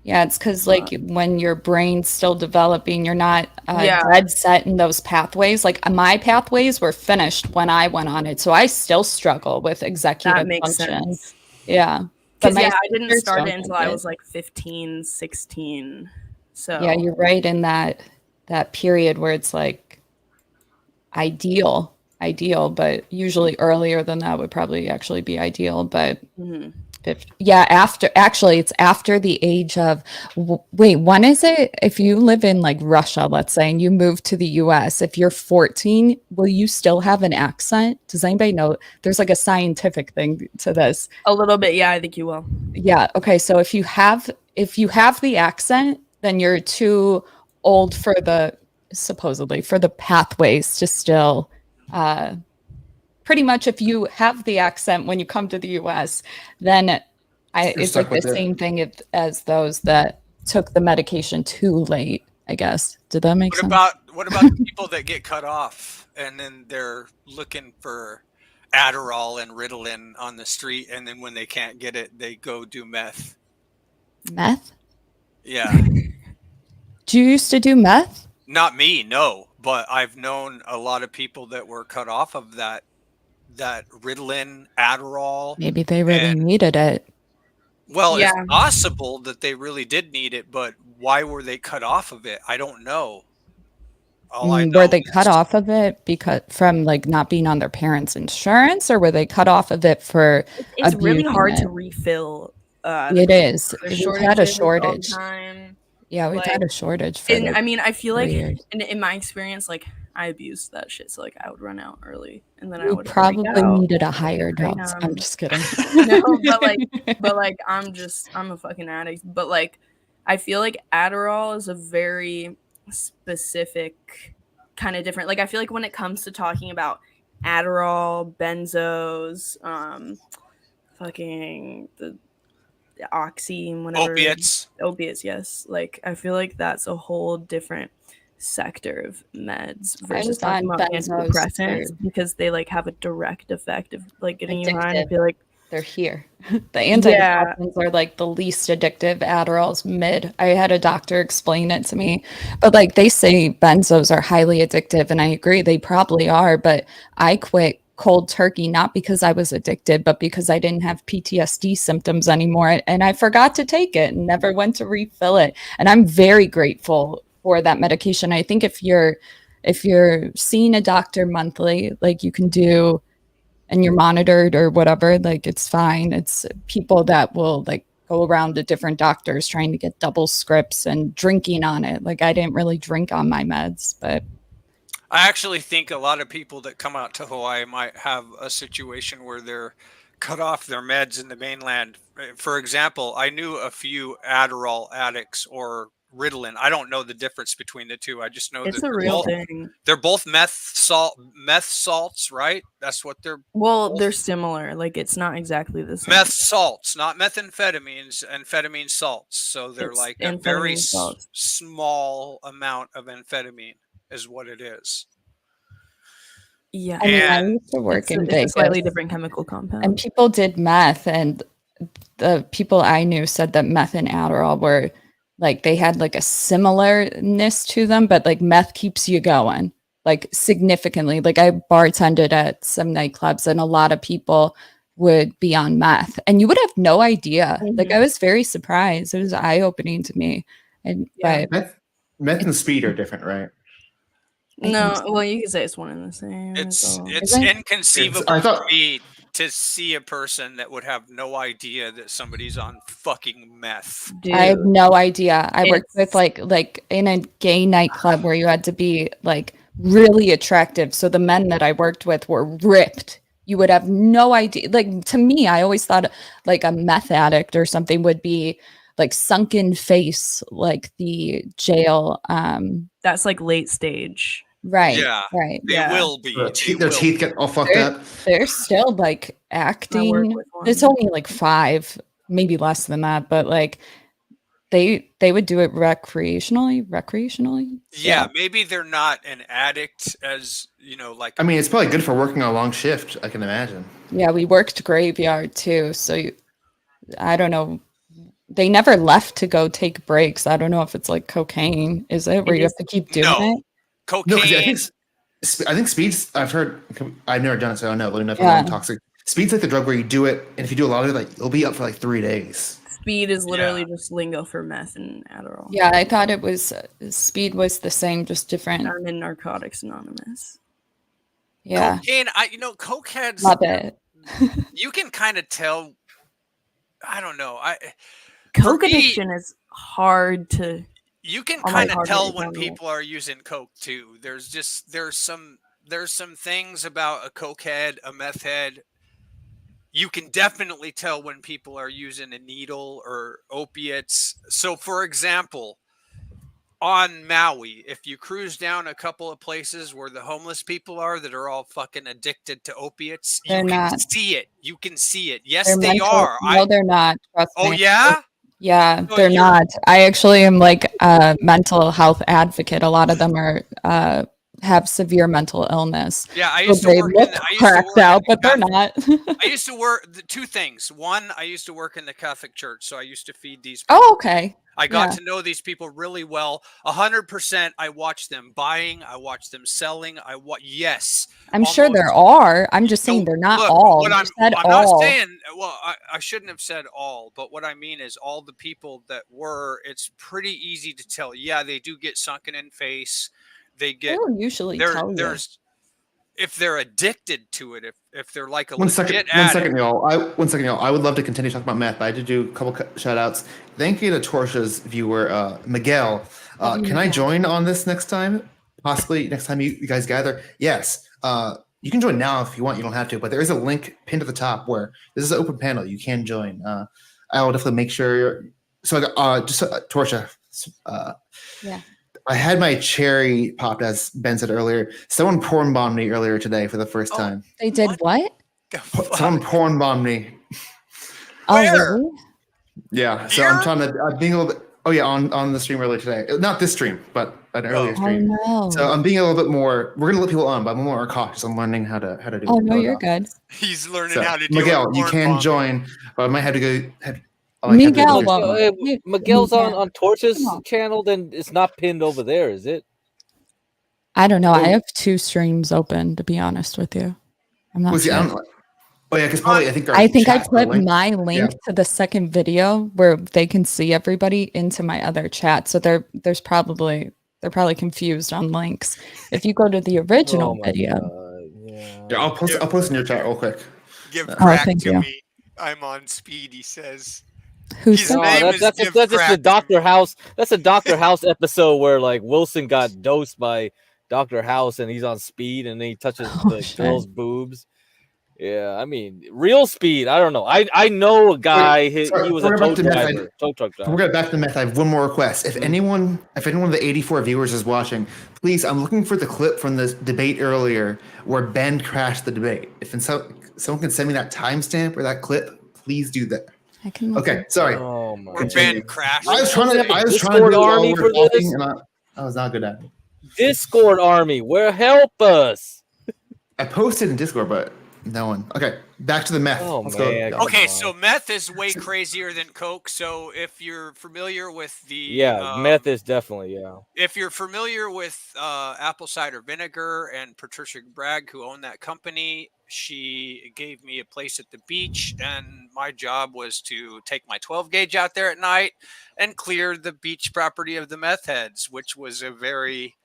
Yeah, it's because like when your brain's still developing, you're not dead set in those pathways. Like my pathways were finished when I went on it, so I still struggle with executive That makes function. sense. Yeah, Because my I didn't sisters start it don't until take I it. was like 15, 16. So Yeah, you're right in that period where it's like ideal, but usually earlier than that would probably actually be ideal. But Mhm. it's after the age of wait, when is it? If you live in like Russia, let's say, and you move to the US, if you're 14, will you still have an accent? Does anybody know? There's like a scientific thing to this. A little bit, yeah, I think you will. Yeah. Okay. So if you have the accent, then you're too old for supposedly for the pathways to still pretty much if you have the accent when you come to the US, then it's like the same thing as those that took the medication too late, I guess. Did that make sense? What about the people that get cut off and then they're looking for Adderall and Ritalin on the street, and then when they can't get it, they go do meth? Meth? Yeah. Do you used to do meth? Not me, no, but I've known a lot of people that were cut off of that Ritalin, Adderall. Maybe they really needed it. Well, Yeah. it's possible that they really did need it, but why were they cut off of it? I don't know. Were they cut off of it because from like not being on their parents' insurance, or were they cut off of it for It's really abusing hard it? to refill. It is. There's We've had a shortages all the shortage. time. Yeah, we've had a shortage for And like I mean, I feel 3 like years. in my experience, like I abused that shit. So like I would run out early, and then I You would freak probably out. needed a higher Right dose. now. I'm just kidding. No, but like I'm a fucking addict. But like I feel like Adderall is a very specific kind of different. Like I feel like when it comes to talking about Adderall, benzos, fucking the oxy and whatever. Opiates, yes. Like I feel like that's a whole different sector of meds versus was talking on about benzos antidepressants too. because they like have a direct effect of like getting you high. And I Addictive. feel like They're here. The Yeah. antidepressants are like the least addictive. Adderall's mid. I had a doctor explain it to me. But like they say benzos are highly addictive, and I agree they probably are, but I quit cold turkey not because I was addicted, but because I didn't have PTSD symptoms anymore, and I forgot to take it and never went to refill it. And I'm very grateful for that medication. I think if you're seeing a doctor monthly, like you can do and you're monitored or whatever, like it's fine. It's people that will like go around to different doctors trying to get double scripts and drinking on it. Like I didn't really drink on my meds, but I actually think a lot of people that come out to Hawaii might have a situation where they're cut off their meds in the mainland. For example, I knew a few Adderall addicts or Ritalin. I don't know the difference between the two. I just know It's that a real thing. they're both meth salts, right? That's what they're Well, they're similar. Like it's not exactly the same. meth salts, not methamphetamines, amphetamine salts. So they're It's like a very amphetamine salts. small amount of amphetamine is what it is. Yeah. I mean, I And used to work in it's a Vegas, slightly different chemical compound. and people did meth, and the people I knew said that meth and Adderall were like they had like a similarness to them, but like meth keeps you going like significantly. Like I bartended at some nightclubs, and a lot of people would be on meth, and you would have no idea. Like I was very surprised. It was eye opening to me. And but Meth and speed are different, right? No, well, you can say it's one and the same. it's Is it? inconceivable I thought- for me to see a person that would have no idea that somebody's on fucking meth. I have no idea. I worked It's- with like in a gay nightclub where you had to be like really attractive. So the men that I worked with were ripped. You would have no idea. Like to me, I always thought like a meth addict or something would be like sunken face, like the jail. That's like late stage. Right. Yeah, Right. they will be. Their teeth get all fucked They're, up. they're still like acting. with one. It's only like 5, maybe less than that, but like they would do it recreationally. Yeah, maybe they're not an addict as, you know, like I mean, it's probably good for working on a long shift, I can imagine. Yeah, we worked graveyard too, so I don't know. They never left to go take breaks. I don't know if it's like cocaine, is it? Where you have to keep doing it? cocaine. No, 'cause I think speed's. I've heard. I've never done it, so I don't know. Let me know if Yeah. I'm toxic. Speed's like the drug where you do it, and if you do a lot of it, like you'll be up for like 3 days. Speed is literally just lingo for meth and Adderall. Yeah, I thought it was speed was the same, just different. I'm in Narcotics Anonymous. Yeah, Cocaine, cokeheads. love it. You can kind of tell. I don't know. Coke addiction is hard to. You can Oh my kind of God, tell really when hard to- people are using coke too. There's some things about a cokehead, a meth head. You can definitely tell when people are using a needle or opiates. So, for example, on Maui, if you cruise down a couple of places where the homeless people are that are all fucking addicted to opiates, They're you can not. see it. You can see it. Yes, They're they mental- are. No, they're not. Trust Oh me. yeah. Yeah, So they're you're- not. I actually am like a mental health advocate. A lot of them are have severe mental illness. Yeah, I So used to they work look in. I used to cracked work in out, the but they're Catholic- not. I used to work two things. One, I used to work in the Catholic Church, so I used to feed these. Oh, okay. I got Yeah. to know these people really well. 100%. I watched them buying. I watched them selling. Yes. I'm sure there are. I'm just saying they're not Look, all. what You I'm said not all. saying. Well, I shouldn't have said all, but what I mean is all the people that were. It's pretty easy to tell. Yeah, they do get sunken in face. They get. They'll usually tell you. There's. If they're addicted to it, if they're like a One legit second, y'all. I would love to continue talking about meth, but I did do a couple shout outs. Thank you to Tortia's viewer, Miguel. Can I join on this next time? Possibly next time you guys gather? Yes. You can join now if you want. You don't have to, but there is a link pinned at the top where this is an open panel. You can join. I will definitely make sure. Tortia. Yeah. I had my cherry popped, as Ben said earlier. Someone porn bombed me earlier today for the first time. They did what? Someone porn bombed me. Where? really? Yeah. So I'm being a little bit. Oh yeah, on the stream earlier today. Not this stream, but an earlier stream. no. So I'm being a little bit more. We're gonna let people on, but I'm more cautious. I'm learning how to do. Oh no, go you're about good. He's learning So how to deal Miguel, with you porn can bombing. join, but I might have to go. I might have to Miguel, go to your stream. Miguel's on Torch's channel, then it's not pinned over there, is it? I don't know. I have 2 streams open, to be honest with you. I'm not Was sure. Oh yeah, because probably I think I think I chat's the put my link Yeah. to the second video where they can see everybody into my other chat. So they're probably confused on links. If you go to the original video, Yeah, I'll post in your chat real quick. Give Oh, crack thank to you. me. I'm on speed, he says. Who His said name is that's Give just the Crack. Dr. House. That's a Dr. House episode where like Wilson got dosed by Dr. House and he's on speed and then he touches the girl's boobs. Yeah, I mean, real speed. I don't know. I know a guy. Sorry, he was a before we tow go back to meth, driver, tow truck Before we driver. get back to the meth, I have one more request. If anyone of the 84 viewers is watching, please, I'm looking for the clip from the debate earlier where Ben crashed the debate. If someone can send me that timestamp or that clip, please do that. I can. Okay, sorry. Oh my Where Ben crashed. I was trying to do Discord it while army we for were talking, this? and I was not good at it. Discord army, where help us? I posted in Discord, but no one. Okay, back to the meth. Oh, Let's man. go. Okay, so meth is way crazier than Coke. So if you're familiar with the Yeah, meth is definitely if you're familiar with apple cider vinegar and Patricia Bragg, who owned that company, she gave me a place at the beach, and my job was to take my 12 gauge out there at night and clear the beach property of the meth heads, which was a very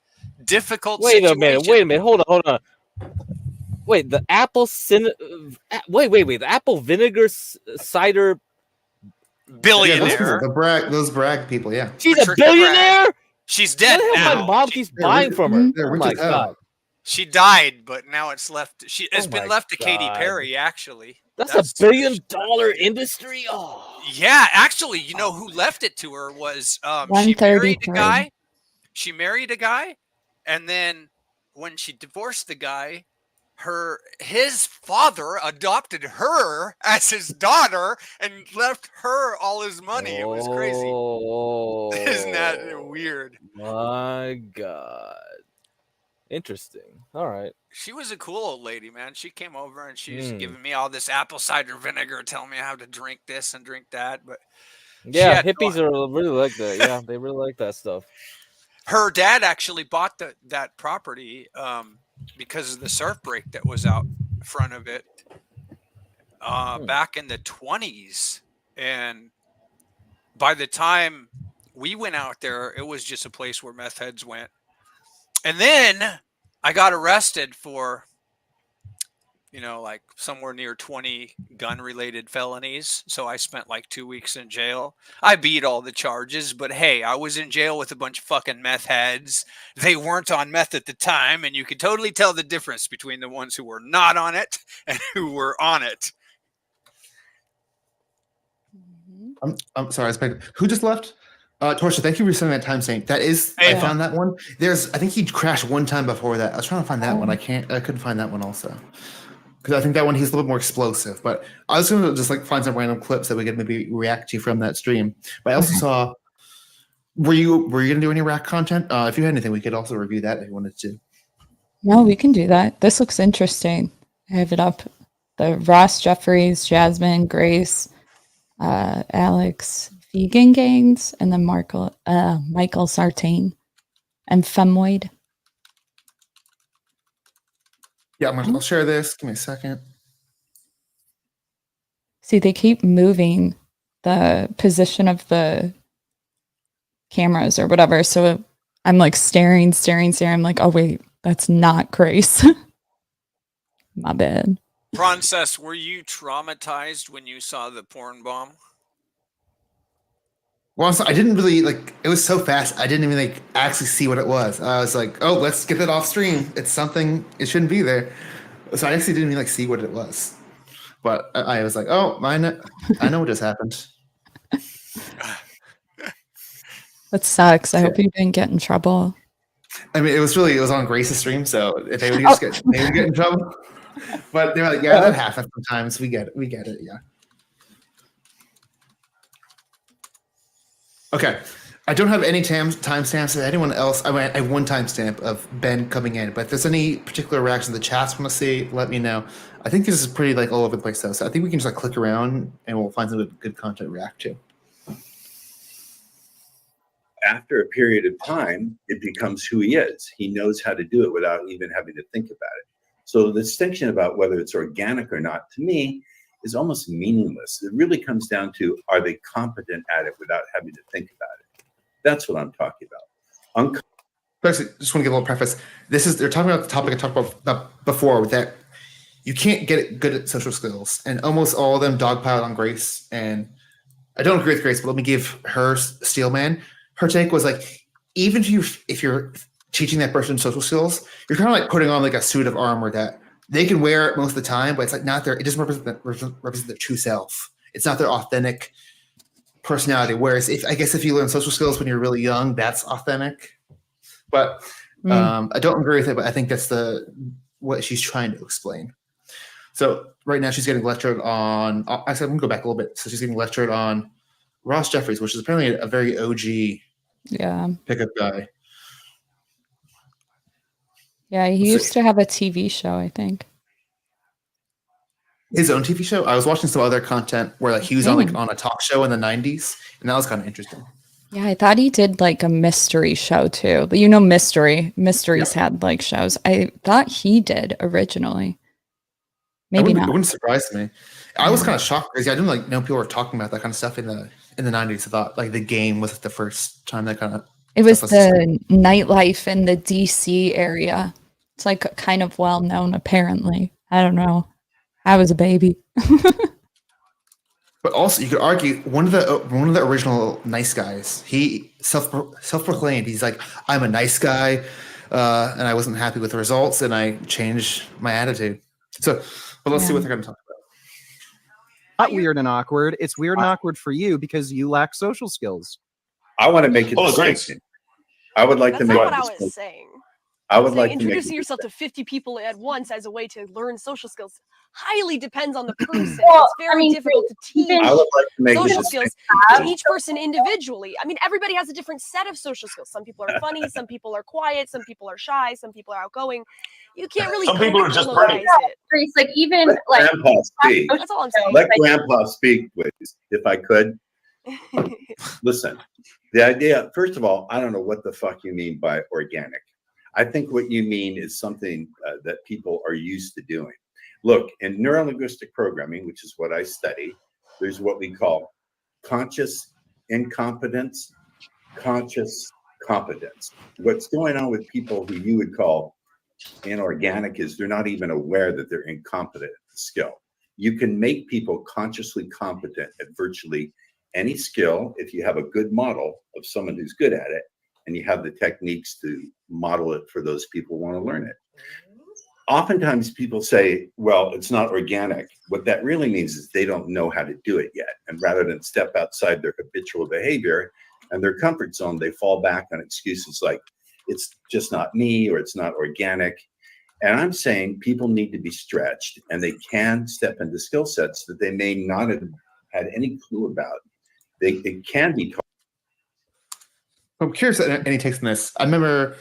difficult Wait a situation. minute. Hold on. Wait, the apple wait, the apple vinegar cider billionaire. Yeah, those Bragg people, yeah. She's Patricia a billionaire? Bragg. She's dead What the hell now. my mom keeps buying from her. They're Oh rich my as hell. god. She died, but now it's left. It's Oh been my left to Katy God. Perry, actually. That's a $1 billion industry? Oh. Yeah, actually, you know who left it to her was she married a 133. guy. She married a guy, and then when she divorced the guy, his father adopted her as his daughter and left her all his money. It was crazy. Oh, Isn't that weird? My God. Interesting. All right. She was a cool old lady, man. She came over and she was giving me all this apple cider vinegar, telling me how to drink this and drink that. But Yeah, hippies are really like that. Yeah, they really like that stuff. her dad actually bought that property because of the surf break that was out front of it back in the 20s. And by the time we went out there, it was just a place where meth heads went. And then I got arrested for, like somewhere near 20 gun-related felonies. So I spent like 2 weeks in jail. I beat all the charges, but hey, I was in jail with a bunch of fucking meth heads. They weren't on meth at the time, and you could totally tell the difference between the ones who were not on it and who were on it. I'm sorry, who just left? Torsia, thank you for sending that timestamp. That is, I found that one. I think he crashed one time before that. I was trying to find that one. I couldn't find that one also. Because I think that one, he's a little bit more explosive. But I was going to just find some random clips that we could maybe react to from that stream. But I also saw, were you going to do any rack content? If you had anything, we could also review that if you wanted to. No, we can do that. This looks interesting. I have it up. The Ross Jeffries, Jasmine, Grace, Alex, Vegan Gains, and then Michael Sartain and Femoid. Yeah, I'll share this. Give me a second. See, they keep moving the position of the cameras or whatever. So I'm staring. I'm like, oh, wait, that's not Grace. My bad. Princess, were you traumatized when you saw the porn bomb? Well, I didn't really it was so fast. I didn't even actually see what it was. I was like, oh, let's get it off stream. It's something, it shouldn't be there. So I actually didn't even see what it was. But I was like, oh, I know what just happened. That sucks. I hope you didn't get in trouble. I mean, it was on Grace's stream, so if they would get in trouble. But they were like, yeah, that happens sometimes. We get it, yeah. Okay. I don't have any timestamps. Anyone else? I have one timestamp of Ben coming in, but if there's any particular reaction the chats want to see, let me know. I think this is pretty like all over the place though, so I think we can just like click around and we'll find some good content to react to. After a period of time, it becomes who he is. He knows how to do it without even having to think about it. So the distinction about whether it's organic or not, to me, is almost meaningless. It really comes down to, are they competent at it without having to think about it? That's what I'm talking about. Actually, just want to give a little preface. They're talking about the topic I talked about before, that you can't get good at social skills, and almost all of them dogpiled on Grace. And I don't agree with Grace, but let me give her Steelman. Her take was like, even if you're teaching that person social skills, you're kind of like putting on like a suit of armor that they can wear it most of the time, but it's like not it doesn't represent their true self. It's not their authentic personality. Whereas if you learn social skills when you're really young, that's authentic. But I don't agree with it, but I think that's what she's trying to explain. So right now she's getting lectured on, actually I'm gonna go back a little bit. So she's getting lectured on Ross Jeffries, which is apparently a very OG pickup guy. Yeah, he used to have a TV show, I think. His own TV show? I was watching some other content where like he was on a talk show in the 90s, and that was kind of interesting. Yeah, I thought he did like a mystery show too. But you know, mysteries had like shows. I thought he did originally. Maybe not. It wouldn't surprise me. I was kind of shocked because I didn't like know people were talking about that kind of stuff in the 90s. I thought like the game was the first time that kind of. It was the nightlife in the DC area. It's like kind of well known, apparently. I don't know. I was a baby. But also, you could argue one of the original nice guys. He self-proclaimed. He's like, I'm a nice guy, and I wasn't happy with the results, and I changed my attitude. So, but let's see what they're going to talk about. Not weird and awkward. It's weird and awkward for you because you lack social skills. I want to make a distinction. I would like to make what I was saying. I would like to introducing yourself to 50 people at once as a way to learn social skills highly depends on the person. It's very difficult to teach I would like to make social skills to each person individually. I mean, everybody has a different set of social skills. Some people are funny, some people are quiet, some people are shy, some people are outgoing. You can't really some people are just pretty. pretty. Like even Let Grandpa speak. that's all I'm saying. Let Grandpa speak, please, if I could. Listen, the idea, first of all, I don't know what the fuck you mean by organic. I think what you mean is something that people are used to doing. Look, in neurolinguistic programming, which is what I study, there's what we call conscious incompetence, conscious competence. What's going on with people who you would call inorganic is they're not even aware that they're incompetent at the skill. You can make people consciously competent at virtually any skill if you have a good model of someone who's good at it, and you have the techniques to model it for those people who want to learn it. Oftentimes people say, well, it's not organic. What that really means is they don't know how to do it yet. And rather than step outside their habitual behavior and their comfort zone, they fall back on excuses like, it's just not me, or it's not organic. And I'm saying people need to be stretched, and they can step into skill sets that they may not have had any clue about. They can be taught. I'm curious any takes on this. I remember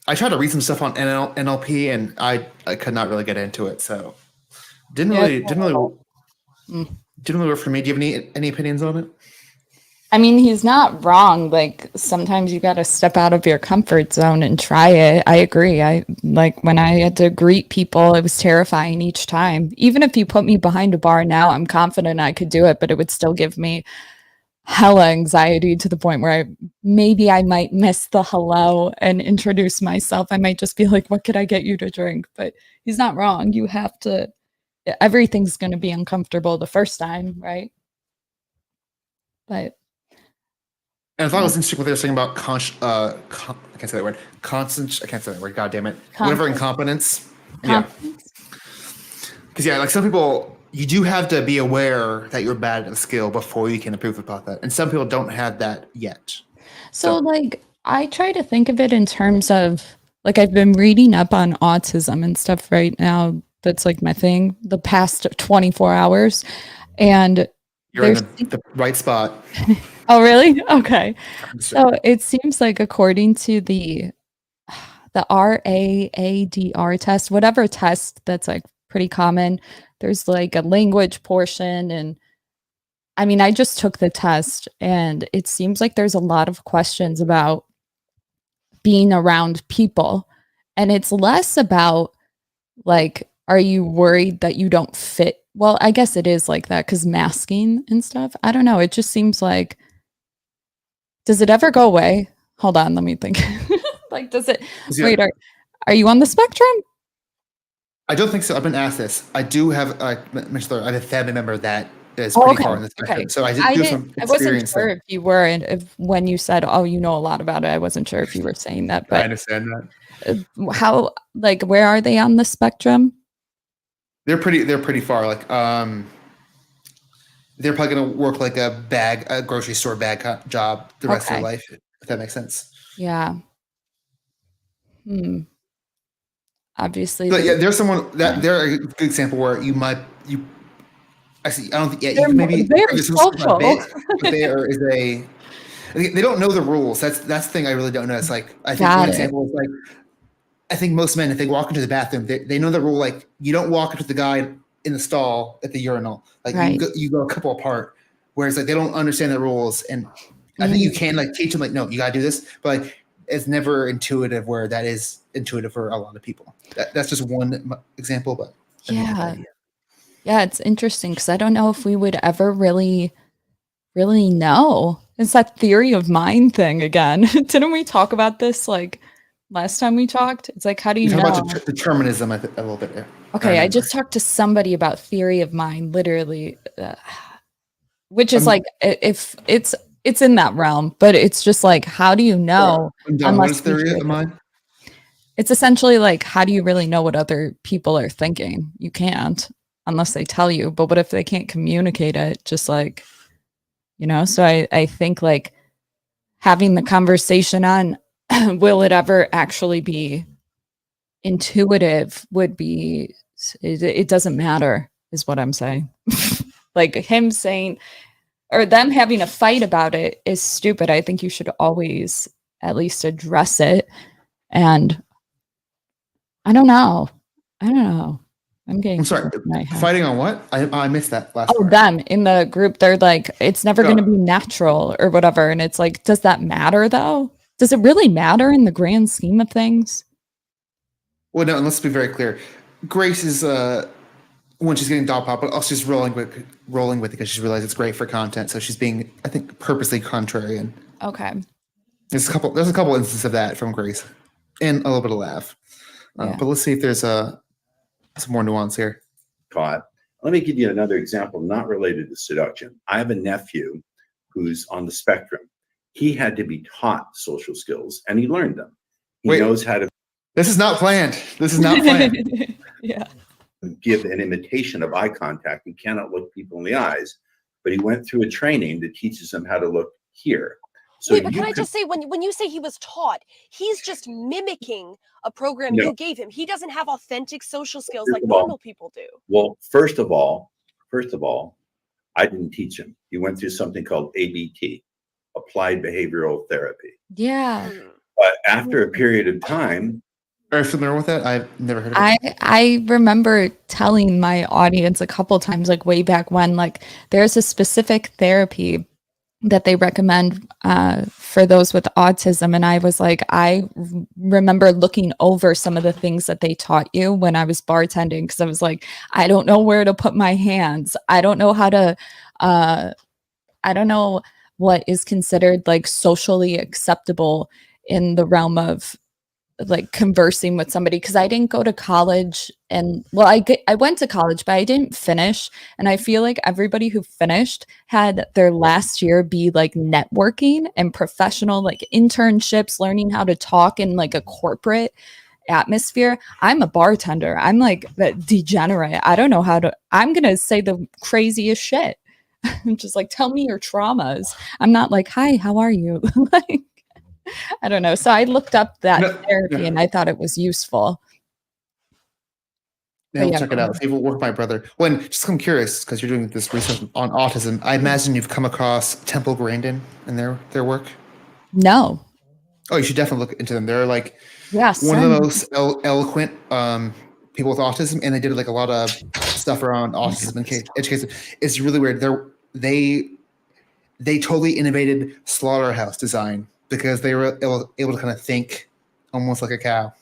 I tried to read some stuff on NLP, and I could not really get into it. So didn't really work for me. Do you have any opinions on it? I mean, he's not wrong. Like sometimes you got to step out of your comfort zone and try it. I agree. I like when I had to greet people, it was terrifying each time. Even if you put me behind a bar now, I'm confident I could do it, but it would still give me hella anxiety to the point where I might miss the hello and introduce myself. I might just be like, what could I get you to drink? But he's not wrong. You have to, everything's going to be uncomfortable the first time, right? But and I thought it was interesting what they were saying about I can't say that word. I can't say that word. God damn it. Whatever incompetence. Yeah. Because like some people, you do have to be aware that you're bad at a skill before you can improve upon that. And some people don't have that yet. So like I try to think of it in terms of like I've been reading up on autism and stuff right now. That's like my thing the past 24 hours. And you're in the right spot. Oh, really? Okay. So it seems like according to the RAADR test, whatever test that's like pretty common, there's like a language portion. And I mean, I just took the test and it seems like there's a lot of questions about being around people. And it's less about like, are you worried that you don't fit? Well, I guess it is like that because masking and stuff. I don't know. It just seems like, does it ever go away? Hold on, let me think. Like, does it? Yeah. Wait, are you on the spectrum? I don't think so. I've been asked this. I do have, mentioned earlier, I have a family member that is Oh, pretty okay. far on the spectrum. Okay. So I did do some I wasn't experience sure there. if you were, and if when you said, "Oh, you know a lot about it," I wasn't sure if you were saying that. I But understand that. how, like, where are they on the spectrum? They're pretty far. Like, they're probably gonna work like a grocery store job the rest of their Okay. life, if that makes sense. Yeah. Obviously, But yeah, there's someone that they're a good example where you. I see. I don't think. Yeah, you they're can maybe very argue some stuff a bit, social. but there is a. They don't know the rules. That's the thing I really don't know. It's like I think Got one it. example is like I think most men, if they walk into the bathroom, they know the rule. Like you don't walk into the guy in the stall at the urinal. Like Right. you go a couple apart. Whereas like they don't understand the rules, and I think you can like teach them like no, you gotta do this, but like it's never intuitive. Where that is intuitive for a lot of people. That's just one example, but Yeah. Yeah, it's interesting because I don't know if we would ever really know. It's that theory of mind thing again. Didn't we talk about this like last time we talked? It's like, how do you you talk know? about determinism a little bit. Yeah. Okay, I just talked to somebody about theory of mind, literally, which is like if it's in that realm, but it's just like, how do you know John, what unless is you theory hear of them? mind? It's essentially like, how do you really know what other people are thinking? You can't unless they tell you. But what if they can't communicate it? Just like, so I think like having the conversation on will it ever actually be intuitive would be, it doesn't matter, is what I'm saying. Like him saying, or them having a fight about it is stupid. I think you should always at least address it. And I don't know. I'm getting I'm sorry. Fighting on what? I missed that last part. them in the group, they're like, it's never going to be natural or whatever. And it's like, does that matter though? Does it really matter in the grand scheme of things? Well, no, and let's be very clear. Grace is when she's getting doll pop, but also she's rolling with it because she's realized it's great for content. So she's being, I think, purposely contrarian. Okay. There's a couple instances of that from Grace, and a little bit of laugh. Yeah. But let's see if there's some more nuance here. Caught. Let me give you another example, not related to seduction. I have a nephew who's on the spectrum. He had to be taught social skills, and he learned them. He knows how to. This is not planned. Yeah. Give an imitation of eye contact. He cannot look people in the eyes, but he went through a training that teaches him how to look here. So Wait, but can I just say, when you say he was taught, he's just mimicking a program you gave him. He doesn't have authentic social skills like normal people do. Well, first of all, I didn't teach him. He went through something called ABT, Applied Behavioral Therapy. Yeah. But after a period of time, are you familiar with that? I've never heard of it. I remember telling my audience a couple times, like way back when, like there's a specific therapy that they recommend for those with autism. And I was like, I remember looking over some of the things that they taught you when I was bartending, because I was like, I don't know where to put my hands. I don't know how to, I don't know what is considered like socially acceptable in the realm of like conversing with somebody, because I didn't go to college, and well, I went to college, but I didn't finish. And I feel like everybody who finished had their last year be like networking and professional, like internships, learning how to talk in like a corporate atmosphere. I'm a bartender. I'm like the degenerate. I don't know how to, I'm gonna say the craziest shit. I'm just like, tell me your traumas. I'm not like, hi, how are you? Like, I don't know. So I looked up that therapy and I thought it was useful. Yeah, yeah, check go it out. ahead. See if it'll work with my brother. When just I'm curious because you're doing this research on autism. I imagine you've come across Temple Grandin and their work. No. Oh, you should definitely look into them. They're like Yeah, one of the send. most eloquent people with autism, and they did like a lot of stuff around autism and education. It's really weird. They totally innovated slaughterhouse design because they were able to kind of think almost like a cow.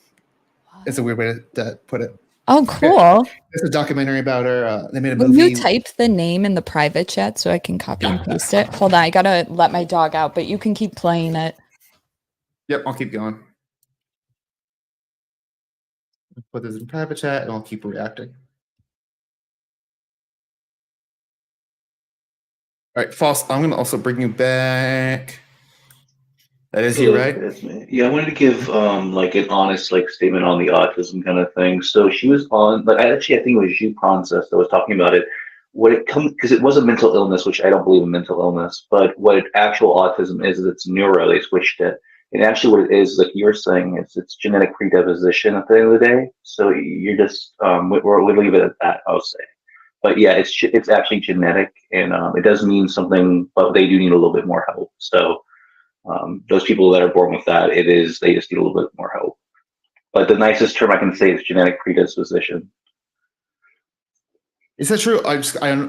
It's a weird way to put it. Oh, cool. There's a documentary about her. They made a Will movie. you type the name in the private chat so I can copy and paste it? Hold on, I gotta let my dog out, but you can keep playing it. Yep, I'll keep going. Put this in private chat, and I'll keep reacting. All right, False. I'm gonna also bring you back. That is you, right? That's me. Yeah, I wanted to give like an honest like statement on the autism kind of thing. So she was on like I think it was you, Princess, that was talking about it. What it comes because it was a mental illness, which I don't believe in mental illness, but what actual autism is it's neuro. They switched it, and actually what it is, like you were saying, it's genetic predisposition at the end of the day. So you're just we'll leave it at that. I'll say. But yeah, it's actually genetic, and it does mean something, but they do need a little bit more help. So those people that are born with that, they just need a little bit more help. But the nicest term I can say is genetic predisposition. Is that true? I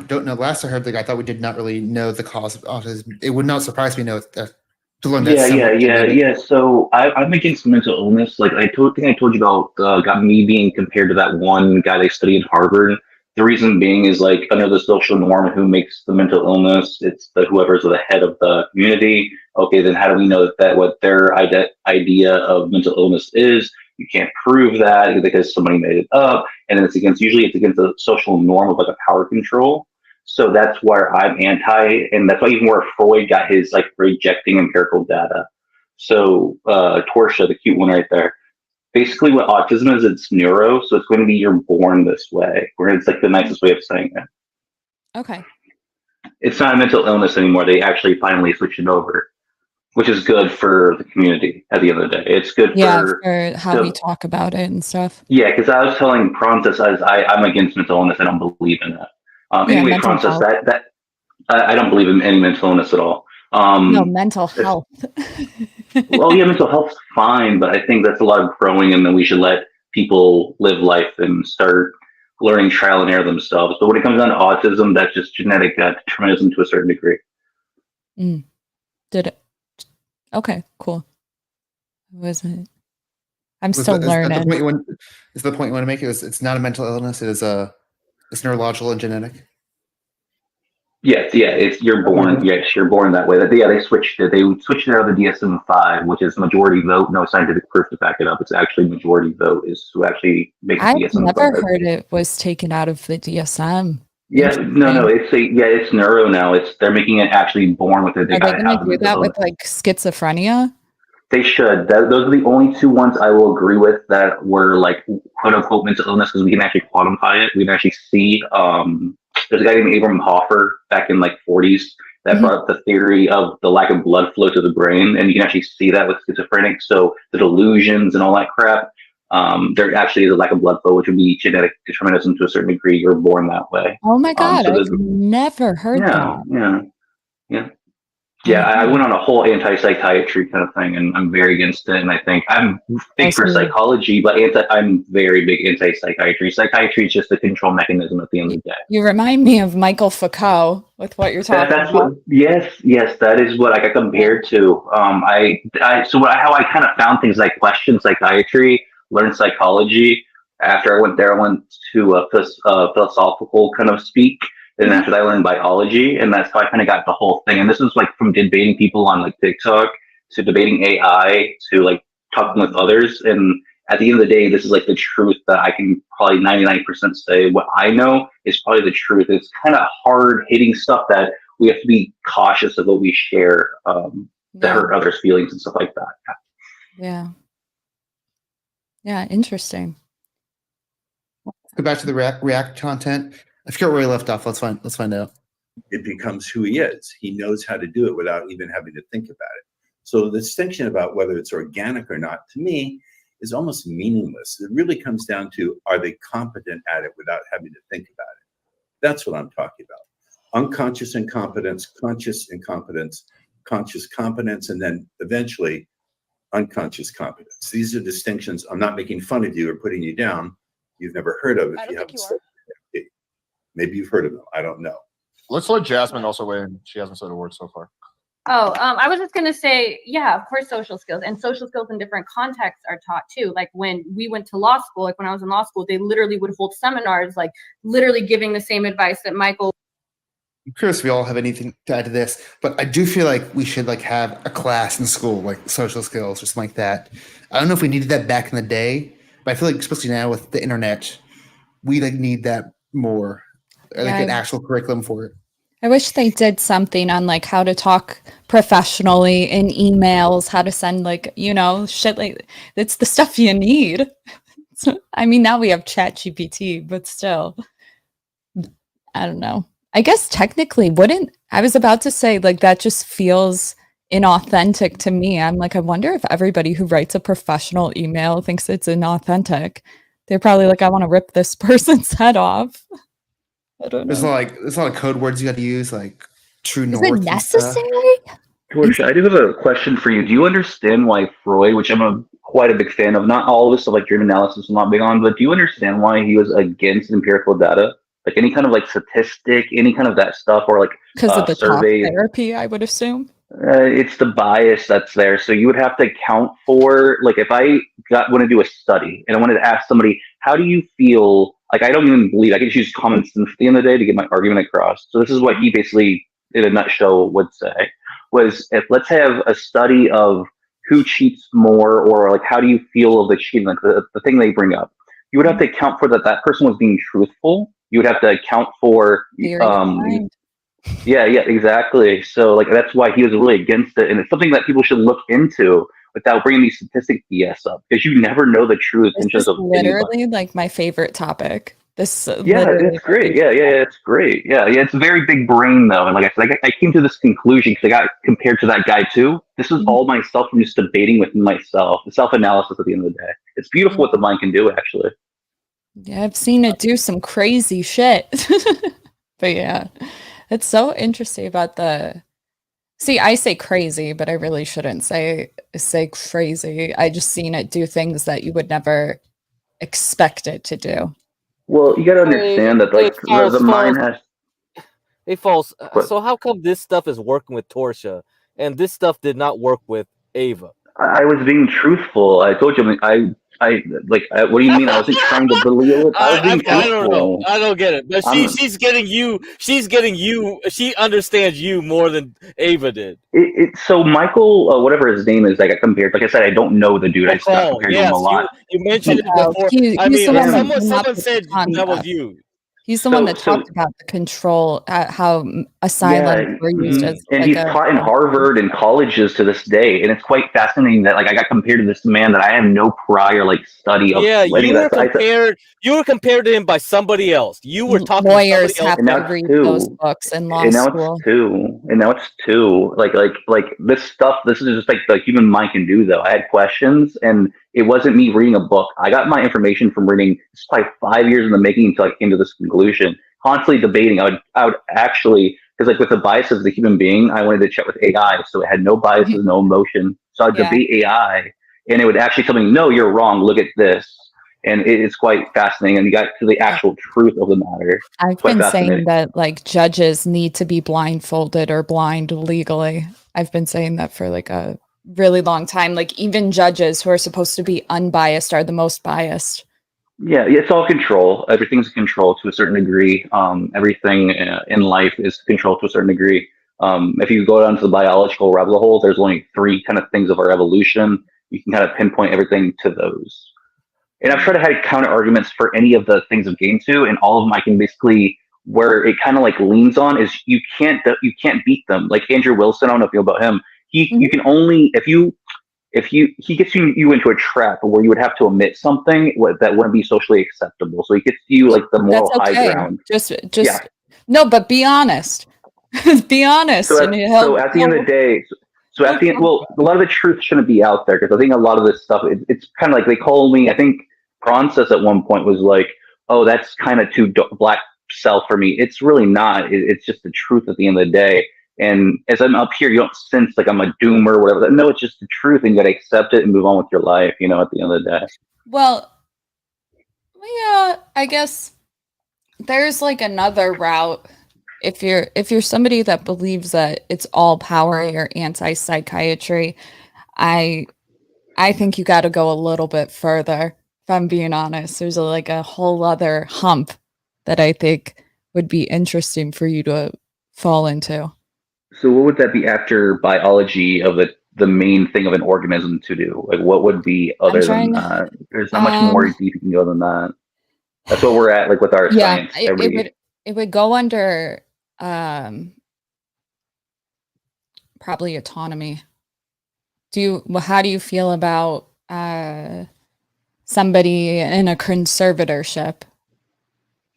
don't know. Last I heard, I thought we did not really know the cause of autism. It would not surprise me to learn that. Yeah. So I'm against mental illness. Like I think I told you about got me being compared to that one guy they studied at Harvard. The reason being is like under the social norm, who makes the mental illness? It's the whoever's the head of the community. Okay, then how do we know that what their idea of mental illness is? You can't prove that because somebody made it up, and it's usually it's against the social norm of like a power control. So that's where I'm anti, and that's why even where Freud got his like rejecting empirical data. So Torsia, the cute one right there. Basically, what autism is, it's neuro, so it's going to be you're born this way. Where it's like the nicest way of saying it. Okay. It's not a mental illness anymore. They actually finally switched it over, which is good for the community. At the end of the day, it's good for how we talk about it and stuff. Yeah, because I was telling Prontus, I'm against mental illness. I don't believe in it. Anyway, mental Prontus, health. that I don't believe in any mental illness at all. No, mental health. Well, yeah, mental health's fine, but I think that's a lot of growing, and then we should let people live life and start learning trial and error themselves. But when it comes down to autism, that's just genetic determinism to a certain degree. Did it? Okay, cool. Wasn't. I'm still learning. Is the point you want to make? It's not a mental illness. It's neurological and genetic. Yes, you're born. Yes, you're born that way. They switched it. They switched it out of the DSM-5, which is majority vote. No scientific proof to back it up. It's actually majority vote is who actually makes I've DSM-5. never heard it was taken out of the DSM. Yeah, no. It's neuro now. They're making it actually born with it. Are they going to do that with like schizophrenia? They should. Those are the only two ones I will agree with that were like quote unquote mental illness because we can actually quantify it. We can actually see. There's a guy named Abraham Hoffer back in like 40s that brought up the theory of the lack of blood flow to the brain, and you can actually see that with schizophrenics. So the delusions and all that crap, there actually is a lack of blood flow, which would be genetic determinism to a certain degree. You're born that way. Oh my God, So I've never heard that. Yeah, I went on a whole anti-psychiatry kind of thing, and I'm very against it. And I think I'm big for psychology, but I'm very big anti-psychiatry. Psychiatry is just a control mechanism at the end of the day. You remind me of Michael Foucault with what you're talking about. Yes, that is what I got compared to. How I kind of found things like question psychiatry, learn psychology. After I went there, I went to a philosophical kind of speak. And after that, I learned biology, and that's how I kind of got the whole thing. And this is like from debating people on like TikTok to debating AI to like talking with others. And at the end of the day, this is like the truth that I can probably 99% say what I know is probably the truth. It's kind of hard hitting stuff that we have to be cautious of what we share that hurt others' feelings and stuff like that. Yeah, interesting. Let's go back to the React content. I forget where we left off. Let's find out. It becomes who he is. He knows how to do it without even having to think about it. So the distinction about whether it's organic or not, to me, is almost meaningless. It really comes down to, are they competent at it without having to think about it? That's what I'm talking about. Unconscious incompetence, conscious incompetence, conscious competence, and then eventually unconscious competence. These are distinctions. I'm not making fun of you or putting you down. You've never heard of it. If you haven't studied it. Maybe you've heard of them. I don't know. Let's let Jasmine also weigh in. She hasn't said a word so far. Oh, I was just going to say, yeah, of course, social skills and social skills in different contexts are taught too. Like when we went to law school, like when I was in law school, they literally would hold seminars, like literally giving the same advice that Michael. I'm curious if we all have anything to add to this, but I do feel like we should like have a class in school, like social skills or something like that. I don't know if we needed that back in the day, but I feel like especially now with the internet, we like need that more, like an actual curriculum for it. I wish they did something on like how to talk professionally in emails, how to send like, you know, shit like it's the stuff you need. So, I mean, now we have ChatGPT, but still, I don't know. I guess technically I was about to say like that just feels inauthentic to me. I'm like, I wonder if everybody who writes a professional email thinks it's inauthentic. They're probably like, I want to rip this person's head off. I don't know. There's a lot of code words you got to use, like true Is north. it necessary? Portia, I do have a question for you. Do you understand why Freud, which I'm quite a big fan of, not all of this stuff like dream analysis I'm not big on, but do you understand why he was against empirical data? Like any kind of like statistic, any kind of that stuff, or like Because of the talk surveys? therapy, I would assume. It's the bias that's there. So you would have to account for, like, if I want to do a study and I wanted to ask somebody, how do you feel? Like, I don't even believe I can just use common sense at the end of the day to get my argument across. So this is what he basically, in a nutshell, would say was, if let's have a study of who cheats more, or like how do you feel of the cheating, like the thing they bring up, you would have to account for that person was being truthful. You would have to account for yeah, exactly. So like that's why he was really against it, and it's something that people should look into without bringing these statistic BS up, because you never know the true This intentions is of anybody. literally like my favorite topic. This Yeah, literally it's great. Yeah, it's great. Yeah, it's a very big brain though, and like I said, I came to this conclusion because I got compared to that guy too. This is all myself from just debating with myself, the self-analysis at the end of the day. It's beautiful what the mind can do, actually. Yeah, I've seen it do some crazy shit. But yeah, it's so interesting about see, I say crazy, but I really shouldn't say crazy. I just seen it do things that you would never expect it to do. Well, you got to understand that like the mind has. Hey, False. So how come this stuff is working with Torsia, and this stuff did not work with Ava? I was being truthful. I told you. What do you mean? I wasn't trying to belittle it. I was being I don't know. truthful. I don't get it. But she's getting you. She's getting you. She understands you more than Ava did. So Michael, whatever his name is, I got compared. Like I said, I don't know the dude. I just got compared to him a lot. You mentioned it before. I mean, someone said that was you. He's the one that talked about the control, how asylums were used as and like he's taught in Harvard and colleges to this day, and it's quite fascinating that like I got compared to this man that I have no prior like study of. Yeah, any you of were that. compared. You were compared to him by somebody else. You were talking lawyers to somebody have else. to read those books in law And now school. it's two. Like this stuff. This is just like the human mind can do. Though I had questions, and it wasn't me reading a book. I got my information from reading. It's probably 5 years in the making until I came to this conclusion. Constantly debating. I would actually, because like with the bias of the human being, I wanted to chat with AI, so it had no biases, no emotion. So I'd debate AI, and it would actually tell me, "No, you're wrong. Look at this." And it's quite fascinating. And you got to the actual truth of the matter. I've been saying that like judges need to be blindfolded or blind legally. I've been saying that for like a really long time. Like even judges who are supposed to be unbiased are the most biased. Yeah, it's all control. Everything's control to a certain degree. Everything in life is controlled to a certain degree. If you go down to the biological rabbit hole, there's only 3 kind of things of our evolution. You can kind of pinpoint everything to those. And I've tried to have counter arguments for any of the things I've gained to, and all of them I can basically, where it kind of like leans on is you can't beat them. Like Andrew Wilson, I don't know if you know about him. You can only if he gets you into a trap where you would have to omit something that wouldn't be socially acceptable. So he gets you like the moral high ground. Just no, but be honest. Be honest. So at the end of the day, So at the end, well, a lot of the truth shouldn't be out there because I think a lot of this stuff, it's kind of like they call me. I think Princess at one point was like, "Oh, that's kind of too black cell for me." It's really not. It's just the truth at the end of the day. And as I'm up here, you don't sense like I'm a doomer or whatever. No, it's just the truth, and you got to accept it and move on with your life. You know, at the end of the day. Well, yeah, I guess there's like another route. If you're somebody that believes that it's all power, you're anti-psychiatry, I think you got to go a little bit further. If I'm being honest, there's like a whole other hump that I think would be interesting for you to fall into. So what would that be after biology of the main thing of an organism to do? Like what would be other than that? There's not much more deep you can go than that. That's what we're at, like with our science. It would go under probably autonomy. How do you feel about somebody in a conservatorship?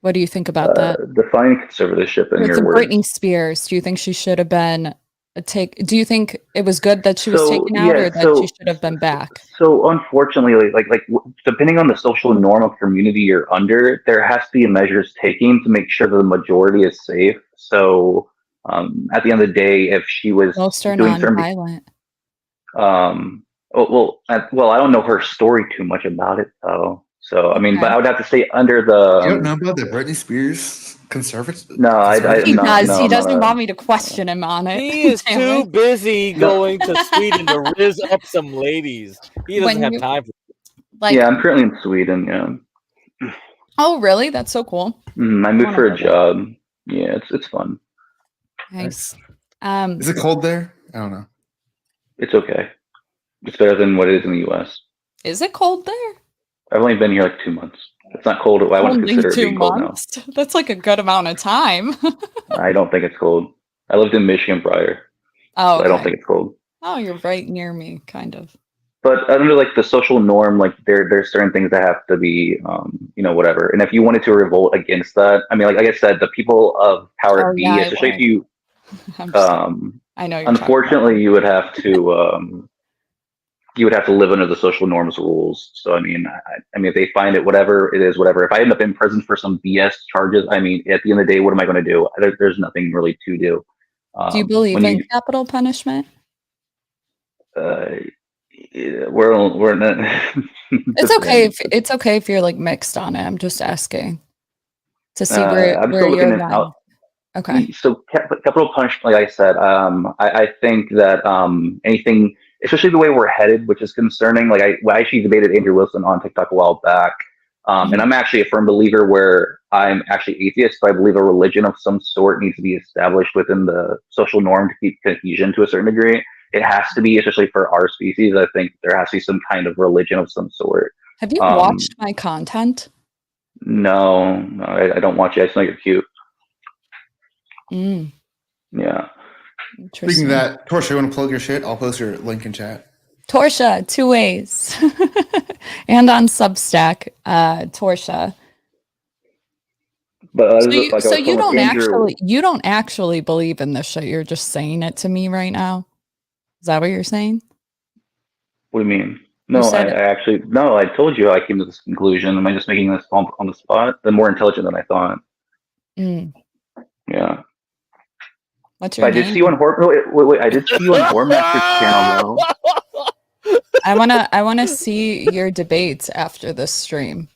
What do you think about that? Define conservatorship in your words. Britney Spears. Do you think she should have been do you think it was good that she was taken out, or that she should have been back? So unfortunately, like depending on the social norm of community you're under, there has to be measures taken to make sure that the majority is safe. So at the end of the day, if she was most are doing non-violent. Well, I don't know her story too much about it though. So I mean, but I would have to say under the. You don't know about the Britney Spears conservative? No, He does. He doesn't want me to question him on it. He is too busy going to Sweden to riz up some ladies. He doesn't have time for. Yeah, I'm currently in Sweden. Yeah. Oh, really? That's so cool. I moved for a job. Yeah, it's fun. Nice. Is it cold there? I don't know. It's okay. It's better than what it is in the U.S. Is it cold there? I've only been here like 2 months. It's not cold. I wouldn't consider it being cold now. That's like a good amount of time. I don't think it's cold. I lived in Michigan prior. Oh, so I don't think it's cold. Oh, you're right near me, kind of. But under like the social norm, like there's certain things that have to be, whatever. And if you wanted to revolt against that, I mean, like I said, the people of power B, especially if you, I know. Unfortunately, you would have to. You would have to live under the social norms rules. So I mean, if they find it, whatever it is, whatever. If I end up in prison for some BS charges, I mean, at the end of the day, what am I going to do? There's nothing really to do. Do you believe in capital punishment? We're not. It's okay. It's okay if you're like mixed on it. I'm just asking to see where you're at. Okay. So capital punishment, like I said, I think that anything, especially the way we're headed, which is concerning. Like I actually debated Andrew Wilson on TikTok a while back, and I'm actually a firm believer where I'm actually atheist, but I believe a religion of some sort needs to be established within the social norm to keep cohesion to a certain degree. It has to be, especially for our species. I think there has to be some kind of religion of some sort. Have you watched my content? No, I don't watch it. I just think you're cute. Yeah. Speaking of that, Torsha, you want to plug your shit? I'll post your link in chat. Torsha, 2 ways. And on Substack, Torsha. But so you don't actually believe in this shit. You're just saying it to me right now. Is that what you're saying? What do you mean? No, I told you I came to this conclusion. Am I just making this on the spot? They're more intelligent than I thought. Yeah. What's your name? I did see you on Wait, I did see you on Hormaster's channel though. I wanna see your debates after this stream.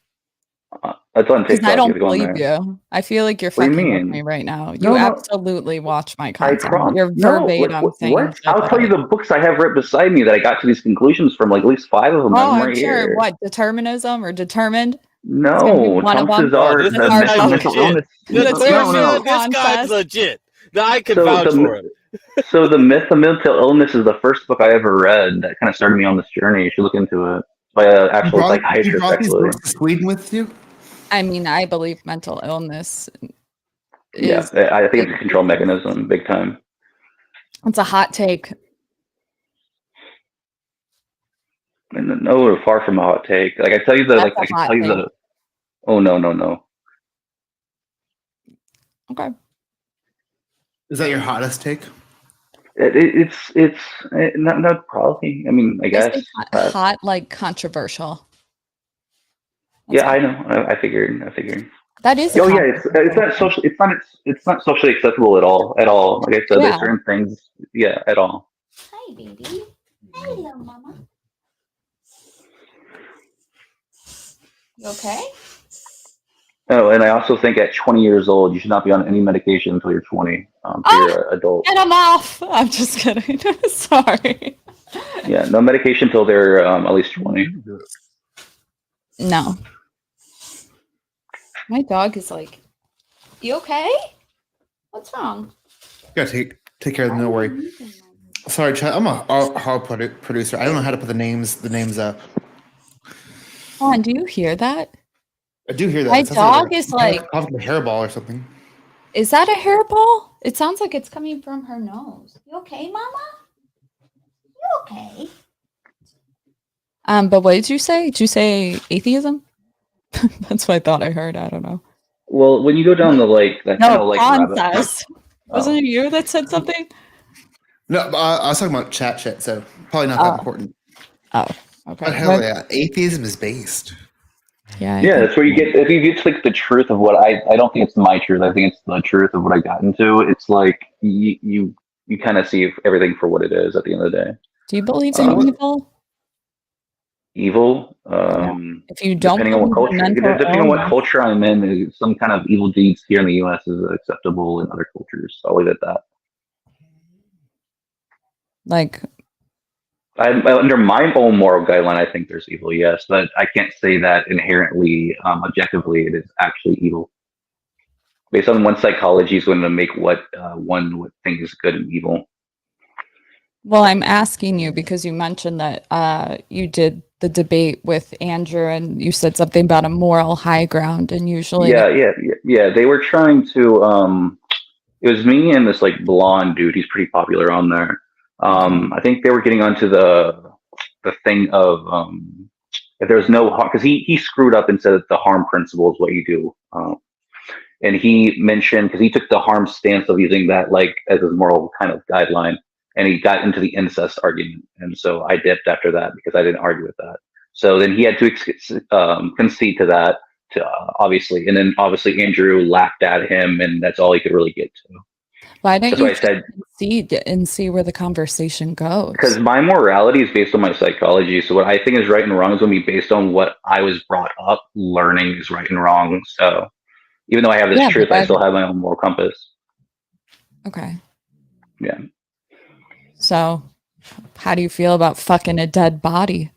That's on TikTok. I don't believe you. I feel like you're fucking with me right now. You absolutely watch my content. You're verbatim things. What? I'll tell you the books I have right beside me that I got to these conclusions from, like at least 5 of them. I'm sure. Here. What, determinism or determined? No, chances are this guy's legit. I can vouch for him. So the Myth of Mental Illness is the first book I ever read that kind of started me on this journey. You should look into it. By an actual psychiatrist, you brought these books to Sweden with you? I mean, I believe mental illness. I think it's a control mechanism, big time. It's a hot take. No, far from a hot take. Like I tell you that, I can tell you that. Oh no. Okay. Is that your hottest take? It's not probably. I mean, I I guess. say hot, like controversial. Yeah, I know. I figured. That is a Oh yeah, it's not social. It's not socially acceptable at all. At all. Like I said, Yeah. there's certain things. Yeah, at all. Hi, baby. Hello, mama. You okay? Oh, and I also think at 20 years old, you should not be on any medication until you're 20. Until you're an adult. And I'm off. I'm just kidding. Sorry. Yeah, no medication until they're at least 20. No. My dog is like, you okay? What's wrong? Gotta take care of them. No worry. Sorry, Chad. I'm a hard producer. I don't know how to put the names up. Hold on, do you hear that? I do hear that. My It sounds dog a- is like, a hairball or something. is that a hairball? It sounds like it's coming from her nose. You okay, mama? You okay? But what did you say? Did you say atheism? That's what I thought I heard. I don't know. Well, when you go down the that kind No, of Prawn rabbit. says. Wasn't it you that said something? No, I was talking about chat shit, so probably not that important. Oh, okay. But hell yeah, atheism is based. Yeah. Yeah, that's where you get if you get to like the truth of what I don't think it's my truth. I think it's the truth of what I got into. It's like you kind of see everything for what it is at the end of the day. Do you believe in evil? Evil. If you don't Depending on what believe in culture, mental depending on what illness- culture I'm in, some kind of evil deeds here in the U.S. is acceptable in other cultures. I'll leave it at that. Like, under my own moral guideline, I think there's evil, yes, but I can't say that inherently, objectively, it is actually evil. Based on one psychology is going to make what one would think is good and evil. Well, I'm asking you because you mentioned that you did the debate with Andrew and you said something about a moral high ground, and usually Yeah. They were trying to. It was me and this like blonde dude. He's pretty popular on there. I think they were getting onto the thing of if there's no harm, because he screwed up and said that the harm principle is what you do. And he mentioned, because he took the harm stance of using that like as his moral kind of guideline, and he got into the incest argument. And so I dipped after that because I didn't argue with that. So then he had to concede to that, obviously, and then obviously Andrew laughed at him, and that's all he could really get to. why don't That's you why I said, concede and see where the conversation goes? because my morality is based on my psychology. So what I think is right and wrong is going to be based on what I was brought up learning is right and wrong. So even though I have this truth, I still have my own moral compass. Okay. Yeah. So, how do you feel about fucking a dead body?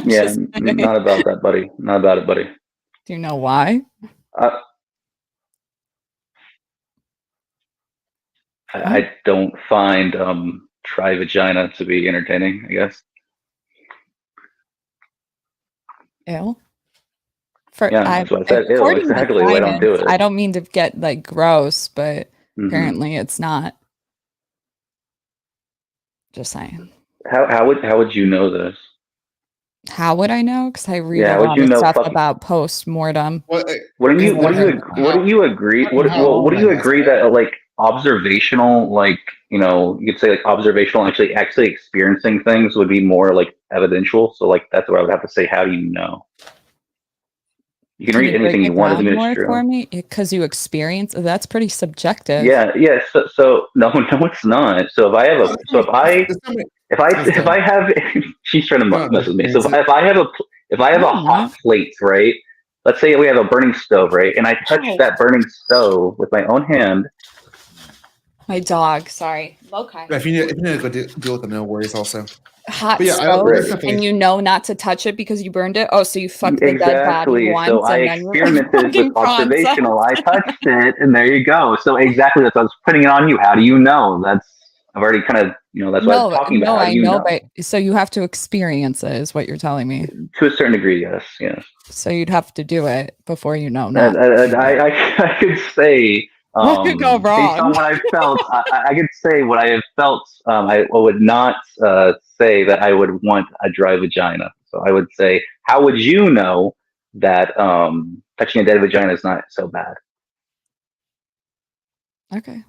Yeah, not about that, buddy. Not about it, buddy. Do you know why? I don't find try vagina to be entertaining, I guess. Ew. Yeah, that's what I said. Ew, according to exactly why I don't do science, it. I don't mean to get like gross, but Mhm. apparently it's not. Just saying. How would you know this? How would I know? Because I read Yeah, a how would lot you of know stuff fucking- about post-mortem. Wouldn't you agree? Would you agree that like observational, like you could say like observational, actually experiencing things would be more like evidential. So like that's what I would have to say. How do you know? You can read anything break you it want as down long as more it's true. for me because you experience. That's pretty subjective. Yeah. So no, it's not. So if I have a, so if I have, she's trying to mess with me. So if I have a hot plate, right? Let's say we have a burning stove, right? And I touch that burning stove with my own hand. My dog. Sorry. Okay. If you need to go deal with them, no worries. Also, Hot But yeah, stove, definitely- and you know not to touch it because you burned it. Oh, so you fucked the dead body Exactly. once, So I and then you're experimented fucking with observational. I touched it, and there you go. So exactly, that's what I was putting it on you. How do you know? I've already kind of, that's what I was talking about. How do I you know, know? but so you have to experience it, is what you're telling me. To a certain degree, yes. So you'd have to do it before you know. Not. I could say. What could go wrong? Based on what I felt, I could say what I have felt. I would not say that I would want a dry vagina. So I would say, how would you know that touching a dead vagina is not so bad? Okay.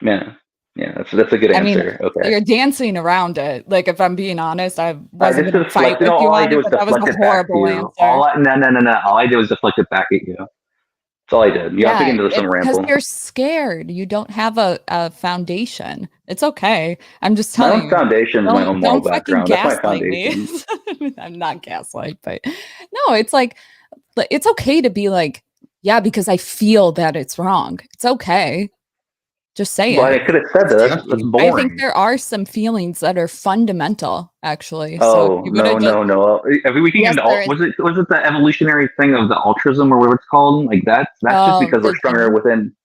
Yeah. Yeah, that's a good I mean, answer. Okay. you're dancing around it. Like, if I'm being honest, I I wasn't just going to fight deflected. with you All I on did it, was but that was deflect a it back to horrible you. answer. No. All I did was deflect it back at you. That's all I did. You have to Yeah, get into some it's because ramble. you're scared. You don't have a foundation. It's okay. I'm just My telling own you. foundation is my own moral Don't fucking background. That's my gaslight me. foundation. I'm not gaslight, but no, it's like it's okay to be like, yeah, because I feel that it's wrong. It's okay. Just say Well, I it. could have said that. That's I think boring. there are some feelings that are fundamental, actually. So if Oh you would have no! Every weekend yes, there is. was it the evolutionary thing of the altruism or whatever it's called? Like that's just Oh, because we're the stronger gene. within.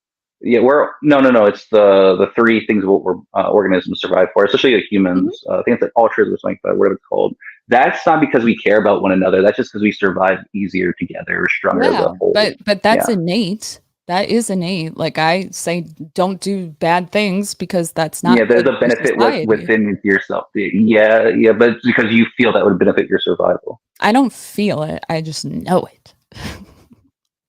Yeah, we're no. It's the three things what we're organisms survive for, especially like humans. I think it's like altruism or something like that, whatever it's called. That's not because we care about one another. That's just because we survive easier together. We're stronger as Yeah, a whole. but that's Yeah. innate. That is innate. Like I say, don't do bad things because that's not Yeah, there's good a for benefit society. within yourself. Yeah, but it's because you feel that would benefit your survival. I don't feel it. I just know it.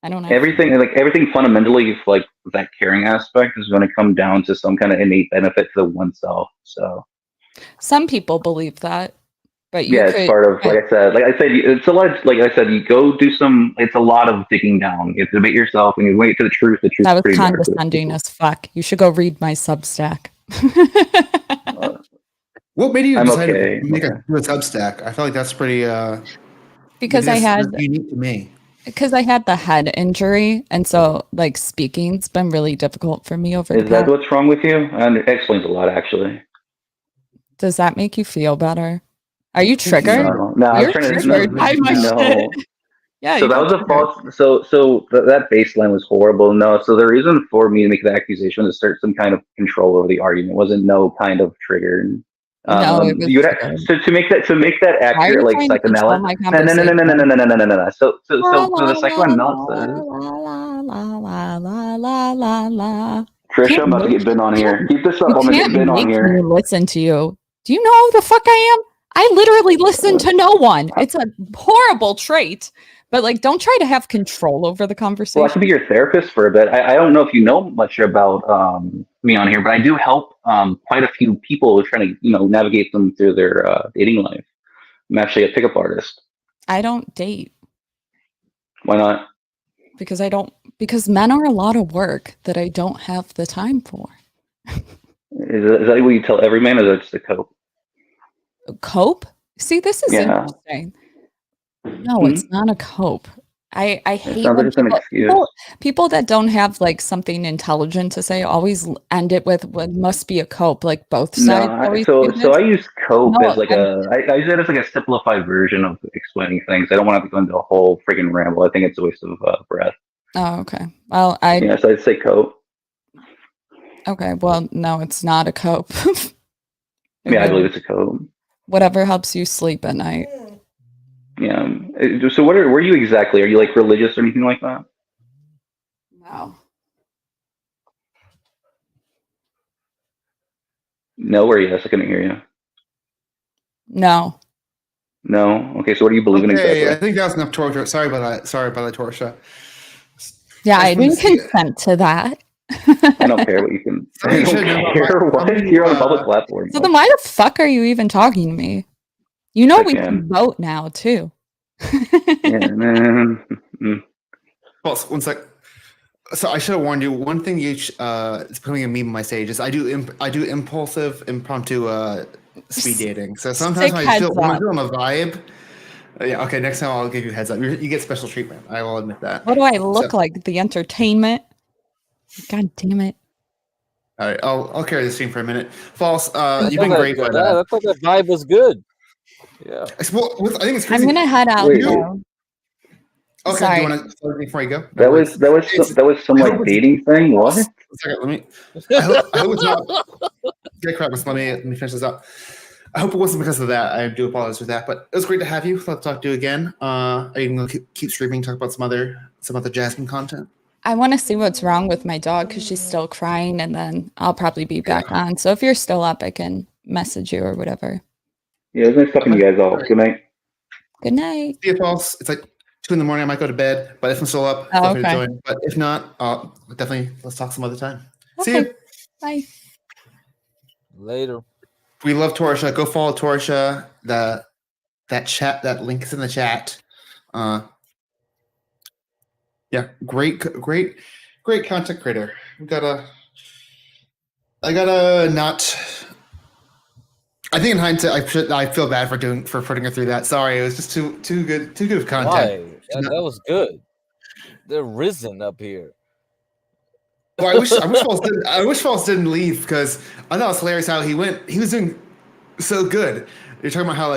I don't have Everything fundamentally, like that caring aspect, is going to come down to some kind of innate benefit to oneself. So some people believe that, but you yeah, could it's part of like I said, it's a lot. Like I said, you go do some. It's a lot of digging down. You have to debate yourself, and you wait to the truth. The truth that is was pretty dark. condescending as fuck. You should go read my Substack. What made you I'm decide okay. to make a Substack? I feel like that's pretty Because I that's had unique to me. because I had the head injury, and so like speaking's been really difficult for me over the Is that past. what's wrong with you? And it explains a lot, actually. Does that make you feel better? Are you triggered? No, I was You're trying to triggered by my shit. Yeah, So you that got was a triggered. false. So that baseline was horrible. No, so the reason for me to make the accusation was to start some kind of control over the argument. It wasn't no kind of trigger. No, it was You would triggered. so to make that Why are accurate, you like trying to control psychoanalysis. my No. conversation? So La, for the la, psychoanalysis, la, la, la, la, la. Trisha, I'm about to get Ben on here. Keep this up. You I'm gonna can't get Ben on make me here. listen to you. Do you know who the fuck I am? I literally listen to no one. It's a horrible trait, but like, don't try to have control over the Well, I conversation. can be your therapist for a bit. I don't know if you know much about me on here, but I do help quite a few people trying to navigate them through their dating life. I'm actually a pickup artist. I don't date Why not? because because men are a lot of work that I don't have the time for. Is that what you tell every man, or is that just a cope? Cope? See, this is Yeah. interesting. No, it's not a cope. I hate sounds like when it's an excuse. people that don't have like something intelligent to say always end it with what must be a cope. Like both sides always do So I this. use cope No, as like I use it as like a simplified version of explaining things. I don't want to go into a whole freaking ramble. I think it's a waste of breath. Oh, okay. Well, So I'd say cope. okay. Well, no, it's not a cope. Yeah, I believe it's a cope. Whatever helps you sleep at night. Yeah. So where are you exactly? Are you like religious or anything like that? No. No or yes? I couldn't hear you. No. No. Okay. So what do you believe in Okay, exactly? I think that was enough torture. Sorry about that. Sorry about that, Torsha. Yeah, I I just wanted didn't to see- consent to that. I don't care what you can. I Something you should know don't about care my- what. something, You're on a public platform. So then why the fuck are you even talking to me? You know we Again. can vote now too. Yeah, man. Well, one sec. So I should have warned you. One thing it's becoming a meme on my stage is I do impulsive, impromptu speed dating. So sometimes when I feel on a vibe. Yeah. Okay. Next time I'll give you a heads up. You get special treatment. I will admit that. What do I look like? The entertainment? God damn it. All right. I'll carry the stream for a minute. False. You've been great, but I thought that vibe was good. Yeah. I think it's I'm crazy. gonna head out now. Okay. Sorry. Do you want to start before you go? That was some like dating thing. What? Second, let me. I hope it's not. Get crap. Let me finish this up. I hope it wasn't because of that. I do apologize for that, but it was great to have you. Let's talk to you again. Are you gonna keep streaming? Talk about some other Jasmine content. I want to see what's wrong with my dog because she's still crying, and then I'll probably be back on. So if you're still up, I can message you or whatever. Yeah, it was nice talking to you guys all. Good night. Good night. See you, False. It's like 2 a.m. I might go to bed, but if I'm still up, Oh, feel free to okay. join. But if not, definitely let's talk some other time. See Okay. you. Bye. Later. We love Torsha. Go follow Torsha. That link is in the chat. Yeah, great content creator. I gotta not. I think in hindsight, I feel bad for putting her through that. Sorry, it was just too good of content. Why? That was good. They're risen up here. Well, I wish False didn't leave because I thought it was hilarious how he went. He was doing so good. You're talking about how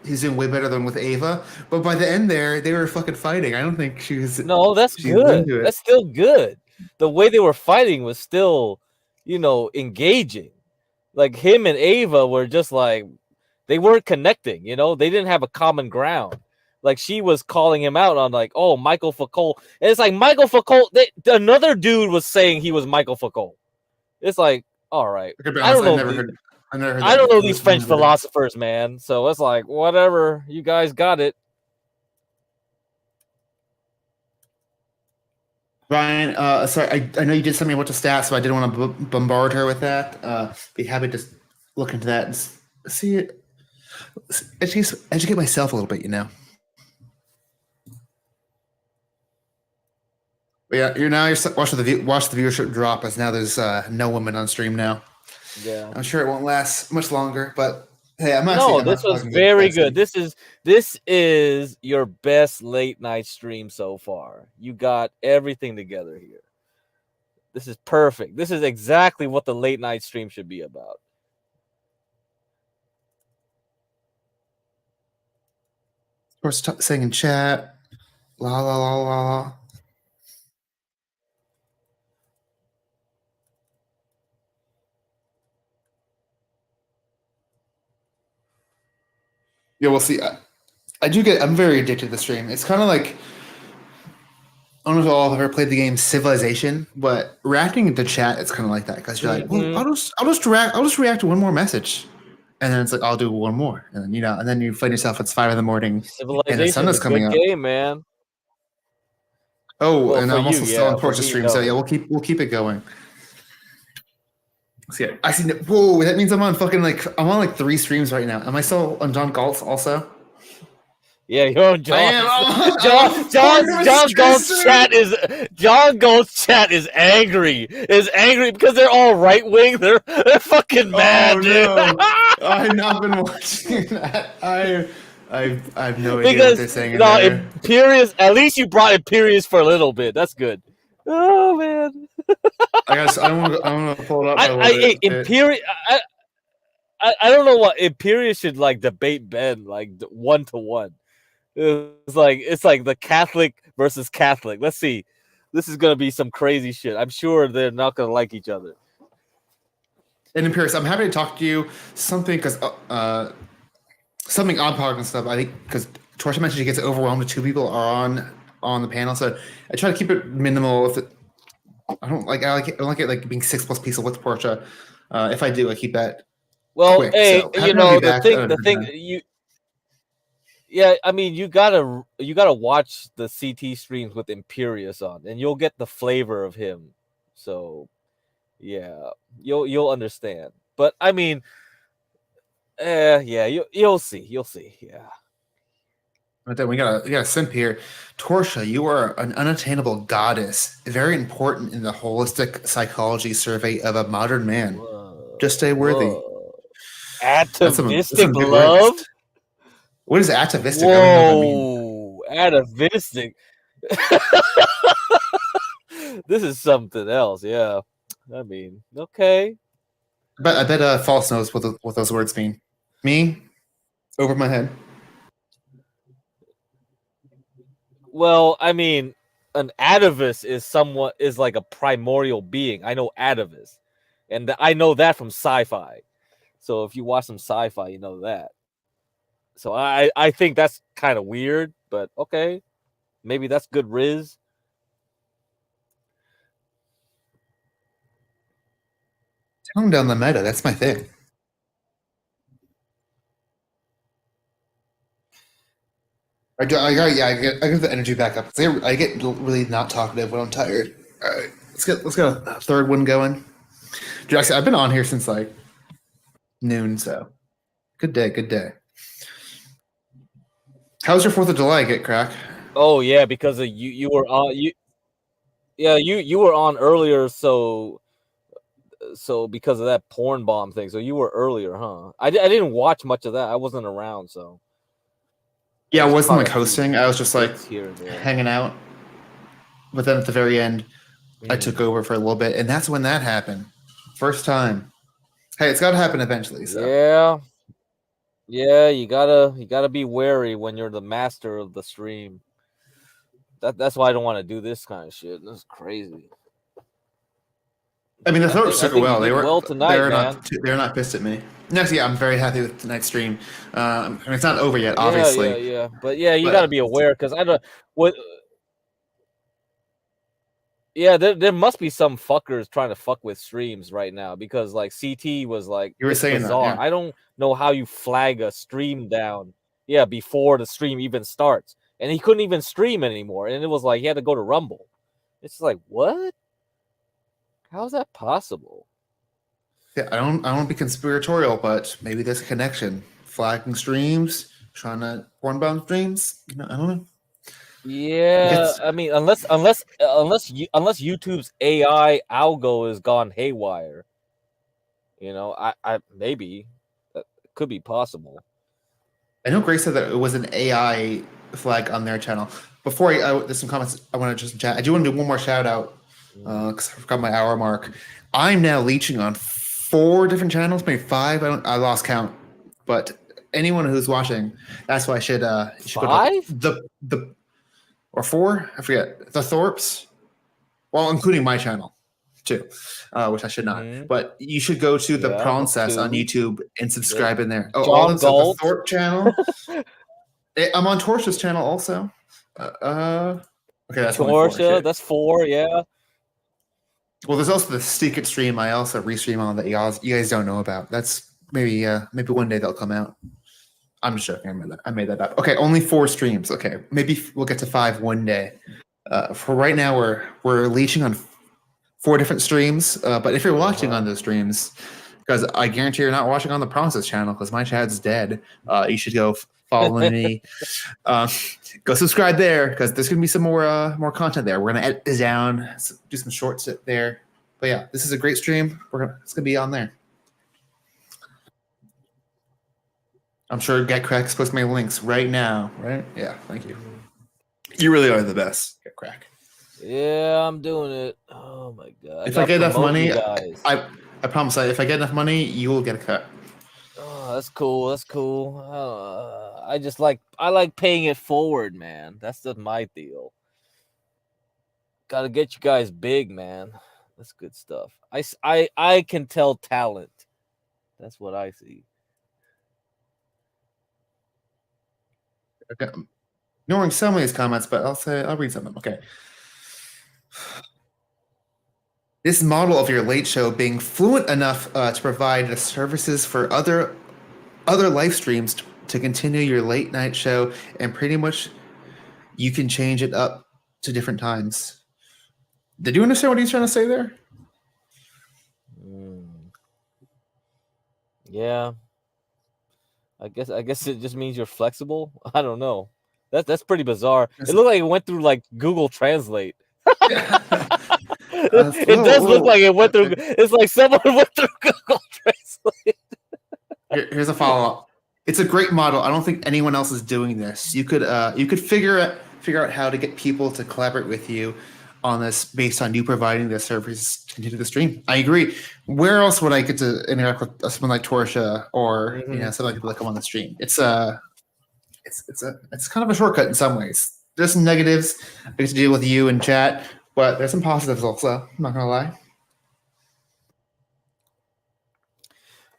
he's doing way better than with Ava, but by the end there, they were fucking fighting. I don't think she was. No, that's she was good. into it. That's still good. The way they were fighting was still, engaging. Like him and Ava were just like they weren't connecting. They didn't have a common ground. Like she was calling him out on like, oh, Michael Foucault. And it's like Michael Foucault. Another dude was saying he was Michael Foucault. It's like, all right. I don't know. I don't know these French philosophers, man. So it's like, whatever. You guys got it. Ryan, sorry, I know you did send me a bunch of stats, so I didn't want to bombard her with that. Be happy to look into that and see it. Educate myself a little bit, But yeah, you're watching the viewership drop as now there's no women on stream now. Yeah, I'm sure it won't last much longer, but hey, this was very good. This is your best late night stream so far. You got everything together here. This is perfect. This is exactly what the late night stream should be about. Of course, saying in chat, la la la la la. Yeah, we'll see. I'm very addicted to the stream. It's kind of like, I don't know if all have ever played the game Civilization, but reacting into chat, it's kind of like that because you're like, well, I'll just react to one more message, and then it's like I'll do one more, and then and then you find yourself it's 5 a.m. and the sun is coming up. Game, man. Oh, Well, and for I'm also you, still on for Torch's me, stream, no. so yeah, we'll keep it going. See, I see. Whoa, that means I'm on I'm on 3 streams right now. Am I still on John Galt's also? Yeah, you're on John. I am. John Galt's chat is angry. Is angry because they're all right wing. They're fucking mad, dude. No. I've not been watching that. I've no idea what they're saying. Imperious. At least you brought Imperious for a little bit. That's good. Oh man. I want to pull it up. Imperious. I don't know what Imperious should debate Ben 1-to-1. It's like the Catholic versus Catholic. Let's see. This is gonna be some crazy shit. I'm sure they're not gonna like each other. And Imperious, I'm happy to talk to you. Something because something on podcast and stuff. I think because Torsha mentioned she gets overwhelmed if 2 people are on the panel, so I try to keep it minimal. I don't like it being 6+ people with Torsha. If I do, I keep that. Well, quick, hey, so the thing. Yeah, I mean, you gotta watch the CT streams with Imperious on, and you'll get the flavor of him. So, yeah, you'll understand. But I mean, yeah, you'll see, yeah. But then we got a simp here. Torsha, you are an unattainable goddess, very important in the holistic psychology survey of a modern man. Whoa. Just stay worthy. Whoa. Atavistic love. Words. What is atavistic? Whoa, atavistic. This is something else. Yeah, I mean, okay. I bet False knows what those words mean. Me, over my head. Well, I mean, an atavis is like a primordial being. I know atavis, and I know that from sci-fi. So if you watch some sci-fi, you know that. So I think that's kind of weird, but okay. Maybe that's good riz. Tone down the meta. That's my thing. I get the energy back up. I get really not talkative when I'm tired. All right, let's get a third one going. Dude, actually, I've been on here since noon. So good day, good day. How was your 4th of July, Get Crack? Oh yeah, because of you were on you were on earlier, so because of that porn bomb thing, so you were earlier, huh? I didn't watch much of that. I wasn't around, so Yeah, I just wasn't caught like a few hosting. I was just like bits here and there. hanging out. But then at the very end, I Mm. took over for a little bit, and that's when that happened. First time. Hey, it's got to happen eventually. So Yeah, you gotta be wary when you're the master of the stream. That's why I don't want to do this kind of shit. That's crazy. I mean, the I Thorpes think took it well. you They did were well tonight, man. they're not pissed at me. Next, yeah, I'm very happy with tonight's stream. I mean, it's not over yet, Yeah, obviously. yeah. But yeah, you But- got to be aware because I don't what. Yeah, there must be some fuckers trying to fuck with streams right now because like CT was like You were it's saying that, bizarre. yeah. I don't know how you flag a stream down. Yeah, before the stream even starts, and he couldn't even stream anymore, and it was like he had to go to Rumble. It's like what? How's that possible? Yeah, I don't want to be conspiratorial, but maybe there's a connection. Flagging streams, trying to porn bomb streams. I don't know. Yeah, I mean, unless YouTube's AI algo has gone haywire, I maybe that could be possible. I know Grace said that it was an AI flag on their channel. Before there's some comments I want to just chat. I do want to do one more shout out because I forgot my hour mark. I'm now leeching on 4 different channels, maybe 5. I lost count. But anyone who's watching, that's why you should go to the or 4. I forget the Thorpes. Well, including my channel too, which I should not. But you should go to the Princess on YouTube and subscribe in there. Oh, all of them. So the Thorpe channel. I'm on Torsha's channel also. Okay, that's only 4. Torsha, that's 4. Yeah. Well, there's also the secret stream I also restream on that you guys don't know about. That's maybe one day they'll come out. I'm just joking. I made that up. Okay, only 4 streams. Okay, maybe we'll get to 5 one day. For right now, we're leeching on 4 different streams. But if you're watching on those streams, because I guarantee you're not watching on the Process channel because my chat's dead, you should go follow me. Go subscribe there because there's gonna be some more content there. We're gonna edit this down, do some shorts there. But yeah, this is a great stream. It's gonna be on there. I'm sure Get Crack's post my links right now, right? Yeah, thank you. You really are the best, Get Crack. Yeah, I'm doing it. Oh my god! If I get enough money, guys. I promise. If I get enough money, you will get a cut. Oh, that's cool. That's cool. I like paying it forward, man. That's just my deal. Got to get you guys big, man. That's good stuff. I can tell talent. That's what I see. Okay. Ignoring some of these comments, but I'll read some of them. Okay. This model of your late show being fluent enough to provide the services for other live streams to continue your late night show, and pretty much you can change it up to different times. Did you understand what he's trying to say there? Yeah. I guess it just means you're flexible. I don't know. That's pretty bizarre. It looked like it went through like Google Translate. It does look like it went through. It's like someone went through Google Translate. Here's a follow-up. It's a great model. I don't think anyone else is doing this. You could figure out how to get people to collaborate with you on this based on you providing the service to continue the stream. I agree. Where else would I get to interact with someone like Torsha or some like people that come on the stream? It's kind of a shortcut in some ways. There's some negatives I get to deal with you and chat, but there's some positives also. I'm not gonna lie.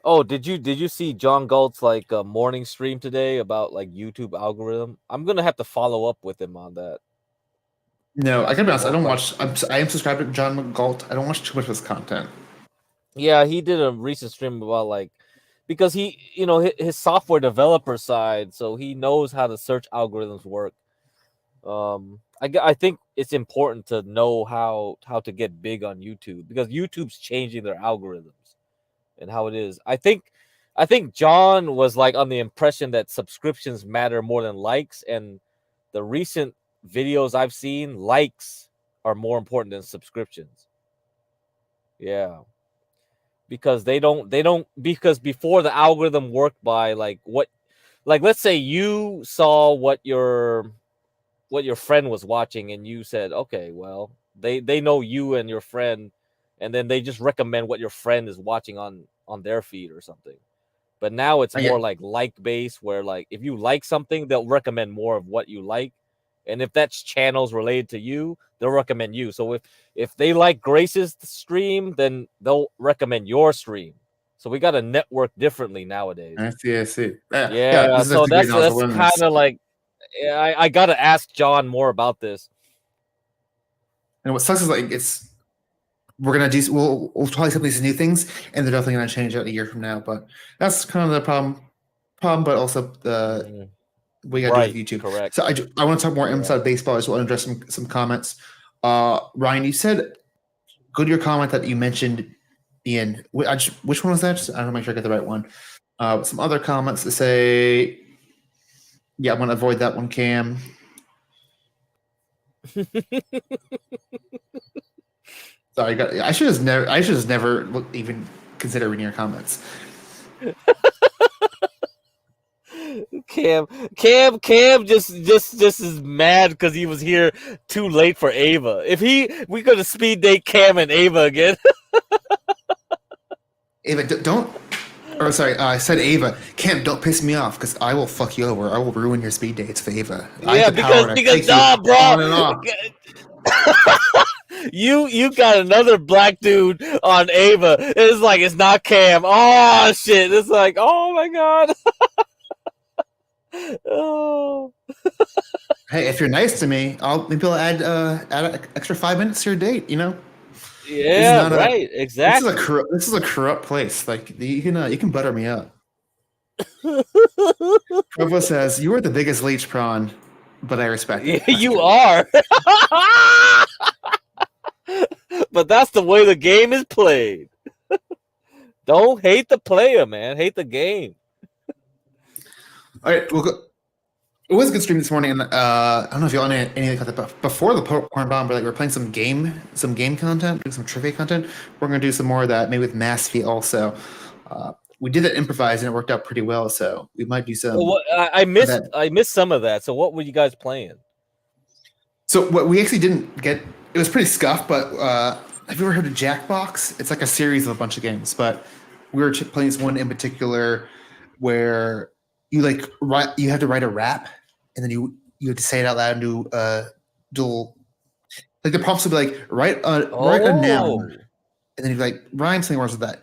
Oh, did you see John Galt's like morning stream today about like YouTube algorithm? I'm gonna have to follow up with him on that. No, I gotta be honest. I don't watch. I am subscribed to John Galt. I don't watch too much of his content. Yeah, he did a recent stream about like because he his software developer side, so he knows how the search algorithms work. I think it's important to know how to get big on YouTube because YouTube's changing their algorithms and how it is. I think I think John was like on the impression that subscriptions matter more than likes, and the recent videos I've seen, likes are more important than subscriptions. Yeah. Because they don't because before the algorithm worked by like what, like let's say you saw what your friend was watching and you said, okay, well, they know you and your friend, and then they just recommend what your friend is watching on their feed or something. But now it's more like based, where like if you like something, they'll recommend more of what you like. And if that's channels related to you, they'll recommend you. So if they like Grace's stream, then they'll recommend your stream. So we got to network differently nowadays. I see. I see. Yeah, This is so actually great knowledge to that's learn kind this. of like, yeah, I got to ask John more about this. And what sucks is like we're gonna do we'll try some of these new things, and they're definitely gonna change out a year from now. But that's kind of the problem. But also the we gotta Right, do with YouTube. correct. So I want to talk more Yeah. inside baseball. I just want to address some comments. Ryan, you said go to your comment that you mentioned Ian. Which one was that? I don't know, make sure I get the right one. Some other comments that say, yeah, I'm gonna avoid that one, Cam. Sorry, I should have never even considered reading your comments. Cam just is mad because he was here too late for Ava. If we could have speed date Cam and Ava again. Ava, don't. Or sorry, I said Ava. Cam, don't piss me off because I will fuck you over. I will ruin your speed dates for Ava. I Yeah, have the power to because take you nah, bro. on and off. You got another black dude on Ava. It's like it's not Cam. Oh shit! It's like, oh my god. Oh. Hey, if you're nice to me, maybe I'll add an extra 5 minutes to your date. You know. Yeah, right. Exactly. This is a corrupt place. Like you can butter me up. Provo says you are the biggest leech prawn, but I respect it. You are. But that's the way the game is played. Don't hate the player, man. Hate the game. All right, it was a good stream this morning, and I don't know if you all know anything about that. Before the popcorn bomb, we're playing some game content, doing some trivia content. We're gonna do some more of that, maybe with Mass Feet also. We did that improvised, and it worked out pretty well. So we might do some. Well, I missed some of that. So what were you guys playing? So what we actually didn't get, it was pretty scuffed. But have you ever heard of Jackbox? It's like a series of a bunch of games, but we were playing this one in particular where you you have to write a rap, and then you have to say it out loud and do dual. Like the prompts would be like write a noun, and then you like rhyme something words with that.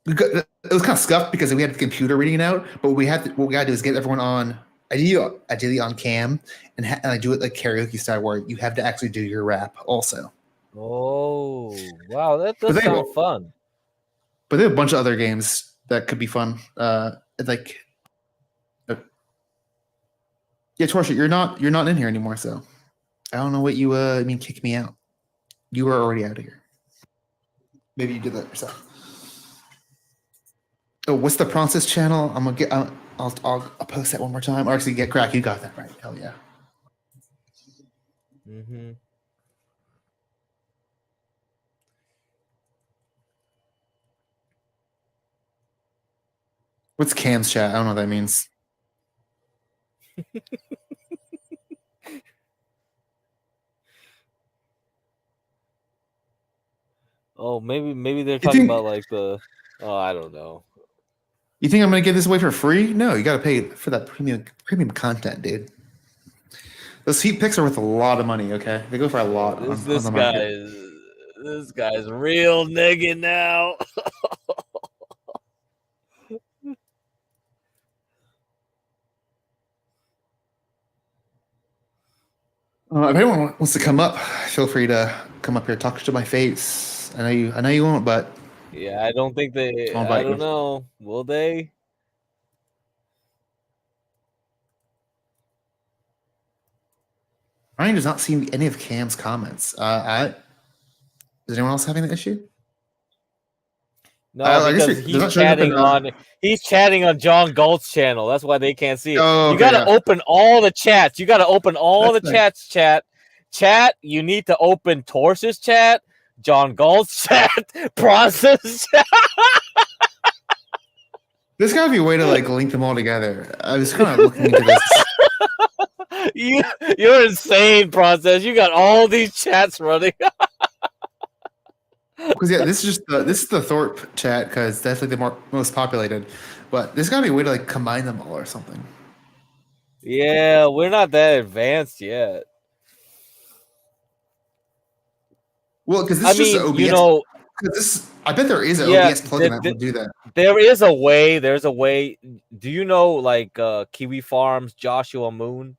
It was kind of scuffed because we had the computer reading it out, but what we got to do is get everyone on ideally on cam and do it like karaoke style where you have to actually do your rap also. Oh wow, that does sound fun. But there are a bunch of other games that could be fun. Yeah, Torsha, you're not in here anymore, so I don't know what you mean kick me out. You were already out of here. Maybe you did that yourself. Oh, what's the process channel? I'm gonna get. I'll post that one more time. Or actually, get crack. You got that right. Hell yeah. Mm-hmm. What's Cam's chat? I don't know what that means. Oh, maybe they're talking about like the. Oh, I don't know. You think I'm gonna give this away for free? No, you gotta pay for that premium content, dude. Those feet picks are worth a lot of money. Okay, they go for a lot. This guy's real nigga now. If anyone wants to come up, feel free to come up here, talk to my face. I know you won't, but Yeah, I don't think they. I'll invite I don't you. know. Will they? Ryan does not see any of Cam's comments. Does anyone else having that issue? No, I guess because they're not showing up in, he's chatting on John Galt's channel. That's why they can't see it. Oh, You okay, gotta yeah. open all the chats. You gotta open all That's the nice. chats. Chat. You need to open Torch's chat, John Galt's chat, process chat. There's gotta be a way to like link them all together. I was kind of looking into this. You're insane, process. You got all these chats running. Because yeah, this is the Thorp chat because that's like the most populated. But there's gotta be a way to like combine them all or something. Yeah, we're not that advanced yet. Well, because this I is just mean, OBS. you know, I bet there is an yeah, OBS plugin that will do that. there is a way. There's a way. Do you know like Kiwi Farms, Joshua Moon?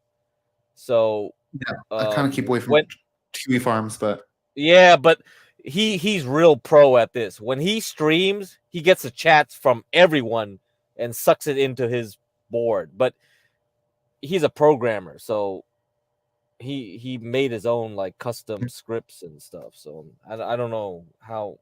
So Yeah, I kind of keep away from Kiwi Farms, but yeah, but he's real pro at this. When he streams, he gets the chats from everyone and sucks it into his board. But he's a programmer, so he made his own like custom scripts and stuff. So I don't know how.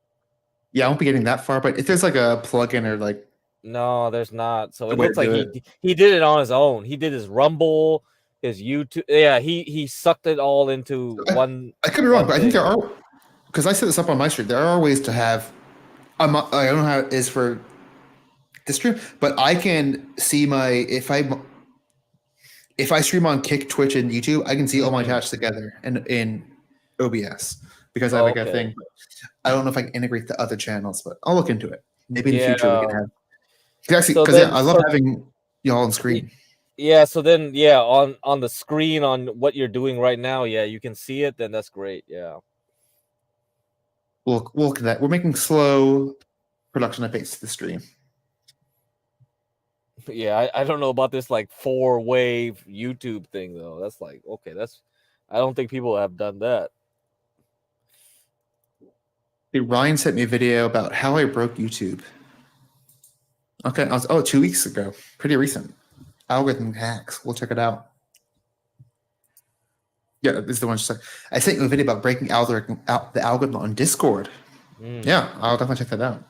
yeah, I won't be getting that far. But if there's like a plugin or like No, there's not. So a it way looks to like do he did it on his own. He did his Rumble, his YouTube. Yeah, he sucked it all into one. I could be wrong, one but I think thing. there are, because I set this up on my stream. There are ways to have. I don't know how it is for this stream, but I can see my if I stream on Kick, Twitch, and YouTube, I can see all my chats together in OBS because I have like a Okay. thing. I don't know if I can integrate the other channels, but I'll look into it. Maybe in the future we can Yeah. have. Actually, So because then- I love so- having y'all on screen. Yeah, so then yeah, on the screen on what you're doing right now, yeah, you can see it, then that's great. Yeah. We'll look at that. We're making slow production updates to the stream. Yeah, I don't know about this like 4-wave YouTube thing though. That's like okay, I don't think people have done that. Hey, Ryan sent me a video about how I broke YouTube. Okay, 2 weeks ago. Pretty recent. Algorithm hacks. We'll check it out. Yeah, this is the one. I sent you a video about breaking the algorithm on Discord. Mm. Yeah, I'll definitely check that out.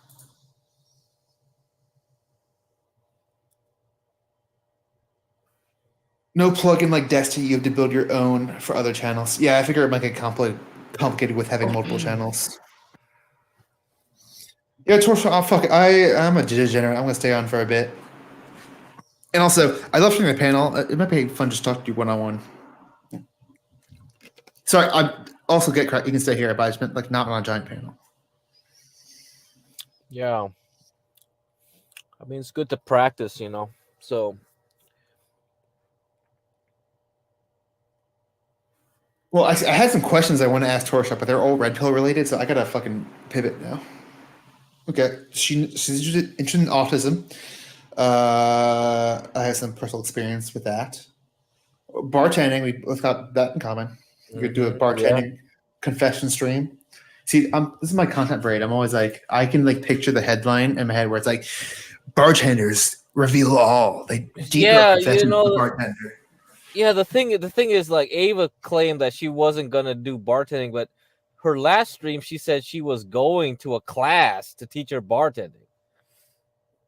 No plugin like Destiny. You have to build your own for other channels. Yeah, I figure it might get complicated with having multiple channels. Yeah, Torchwood. Oh, fuck it. I'm a degenerate. I'm gonna stay on for a bit. And also, I love doing the panel. It might be fun just to talk to you one-on-one. Sorry, I also get credit. You can stay here, but I just meant like not on a giant panel. Yeah. I mean, it's good to practice, you know. So Well, I had some questions I want to ask Torsha, but they're all Red Pill related, so I gotta fucking pivot now. Okay, she's interested in autism. I have some personal experience with that. Bartending, we both got that in common. We could do a bartending confession stream. See, this is my content brain. I'm always like, I can like picture the headline in my head where it's like, bartenders reveal all. They deep Yeah, confession you know, to the bartender. yeah, the thing is like Ava claimed that she wasn't gonna do bartending, but her last stream she said she was going to a class to teach her bartending.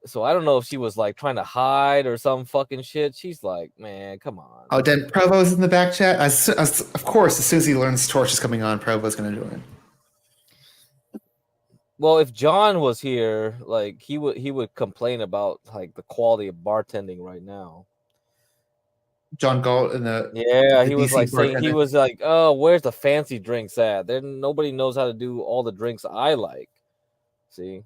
So I don't know if she was like trying to hide or some fucking shit. She's like, man, come on. Oh, Dan Provo's in the back chat. Of course, as soon as he learns Torch is coming on, Provo's going to join. Well, if John was here, like he would complain about like the quality of bartending right now. John Galt in the Yeah, the he was DC like saying he bartender. was like, oh, where's the fancy drinks at? Then nobody knows how to do all the drinks I like. See.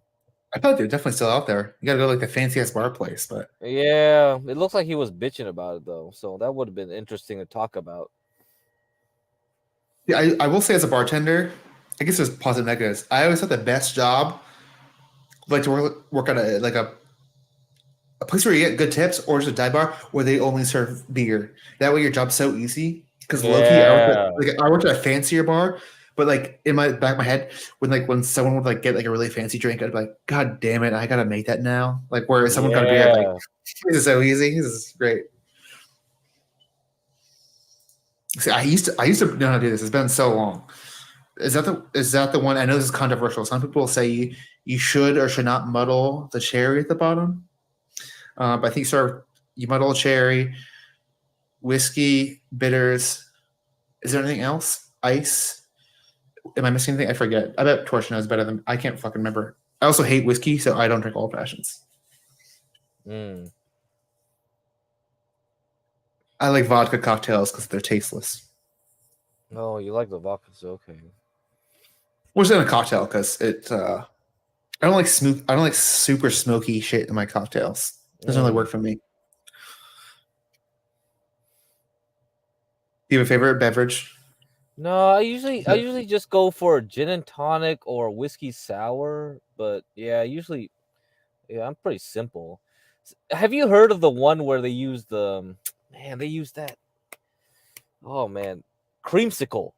I thought they're definitely still out there. You got to go like the fanciest bar place, but Yeah, it looks like he was bitching about it though, so that would have been interesting to talk about. yeah, I will say as a bartender, I guess there's positive and negatives. I always thought the best job, like to work at a place where you get good tips, or just a dive bar where they only serve beer. That way, your job's so easy. Because low-key, I worked at a fancier bar, but like in my back of my head, when someone would like get like a really fancy drink, I'd be like, God damn it, I gotta make that now. Like where someone got a beer, I'd be like, this is so easy. This is great. See, I used to know how to do this. It's been so long. Is that the one? I know this is controversial. Some people say you should or should not muddle the cherry at the bottom. But I think you muddle a cherry, whiskey, bitters. Is there anything else? Ice. Am I missing anything? I forget. I bet Torch knows better than I can't fucking remember. I also hate whiskey, so I don't drink old fashions. Mm. I like vodka cocktails because they're tasteless. Oh, you like the vodka? Okay. What's in a cocktail? Because I don't like smooth. I don't like super smoky shit in my cocktails. Doesn't really work for me. Do you have a favorite beverage? No, I usually just go for a gin and tonic or whiskey sour. But yeah, I'm pretty simple. Have you heard of the one where they use they use that? Oh man, creamsicle.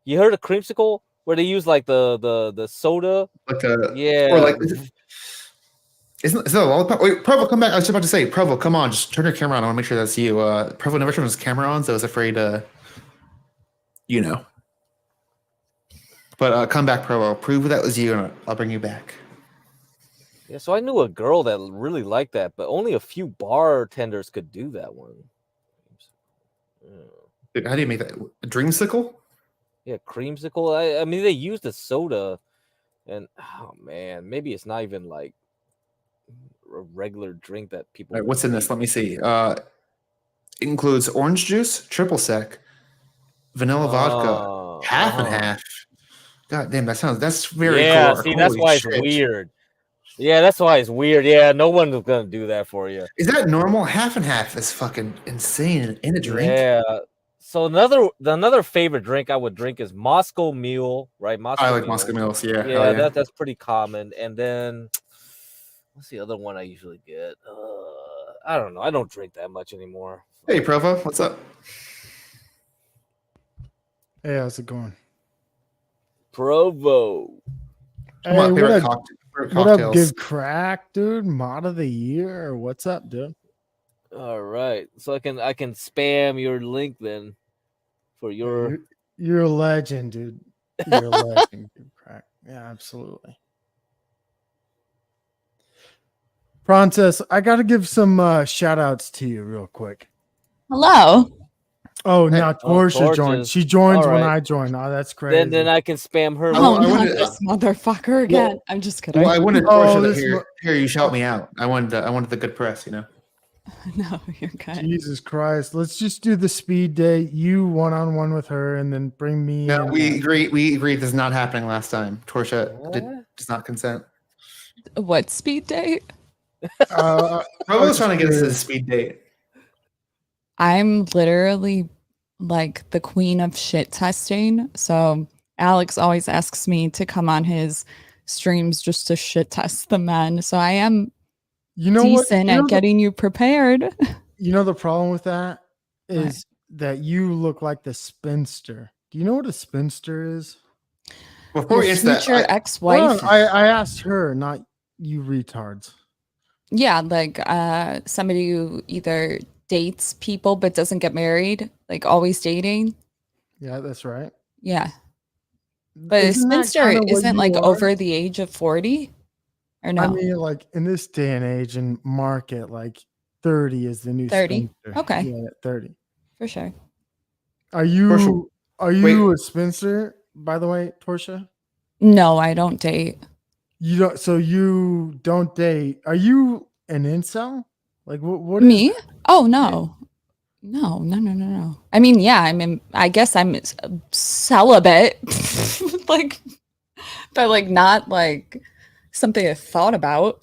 You heard of creamsicle? Where they use like the soda? Like yeah. Or like isn't it a lollipop? Wait, Provo, come back. I was just about to say, Provo, come on, just turn your camera on. I want to make sure that's you. Provo never turned his camera on, so I was afraid But come back, Provo. Prove that was you, and I'll bring you back. Yeah, so I knew a girl that really liked that, but only a few bartenders could do that one. Dude, how do you make that? A dreamsicle? Yeah, creamsicle. I mean, they used the soda, and oh man, maybe it's not even like a regular drink that people. All right, what's in this? Let me see. It includes orange juice, triple sec, vanilla vodka, half and half. God damn, that's very yeah. cool. See, that's why it's weird. Yeah, that's why it's weird. Yeah, no one's gonna do that for you. Is that normal? Half and half is fucking insane in a drink. Yeah. So another favorite drink I would drink is Moscow Mule, right? I like Moscow Mules. Yeah, Yeah, that's pretty common. And then what's the other one I usually get? I don't know. I don't drink that much anymore. Hey, Provo, what's up? Hey, how's it going? Provo. Hey, what up, Give Crack, dude? Mod of the year, or what's up, dude? All right, so I can spam your link then for your. You're a legend, dude. You're a legend, Give Crack. Yeah, absolutely. Princess, I got to give some shout outs to you real quick. Hello. Oh, now Portia joined. She joins when I join. Oh, that's crazy. Then I can spam her. Oh, not this motherfucker again. I'm just kidding. Well, I wanted Portia to hear you shout me out. I wanted the good press, No, you're good. Jesus Christ. Let's just do the speed date. You one-on-one with her and then bring me No, in. we agreed this is not happening last time. Portia does not consent. What speed date? I was trying to get us to the speed date. I'm literally like the queen of shit testing. So Alex always asks me to come on his streams just to shit test the men. So I am decent at getting you prepared. You know the problem with that is that you look like the spinster. Do you know what a spinster is? Before Your future ex-wife. I asked her, not you retards. Yeah, like somebody who either dates people but doesn't get married, like always dating. Yeah, that's right. Yeah. But a spinster isn't like over the age of 40? Or no? I mean, like in this day and age and market, like 30 is the new 30? spinster. Okay. Yeah, 30. For sure. Are you a spinster, by the way, Portia? No, I don't date. You don't, so you don't date. Are you an incel? Like what Me? Oh no. No. I mean, yeah, I guess I'm celibate. like but like not like something I thought about.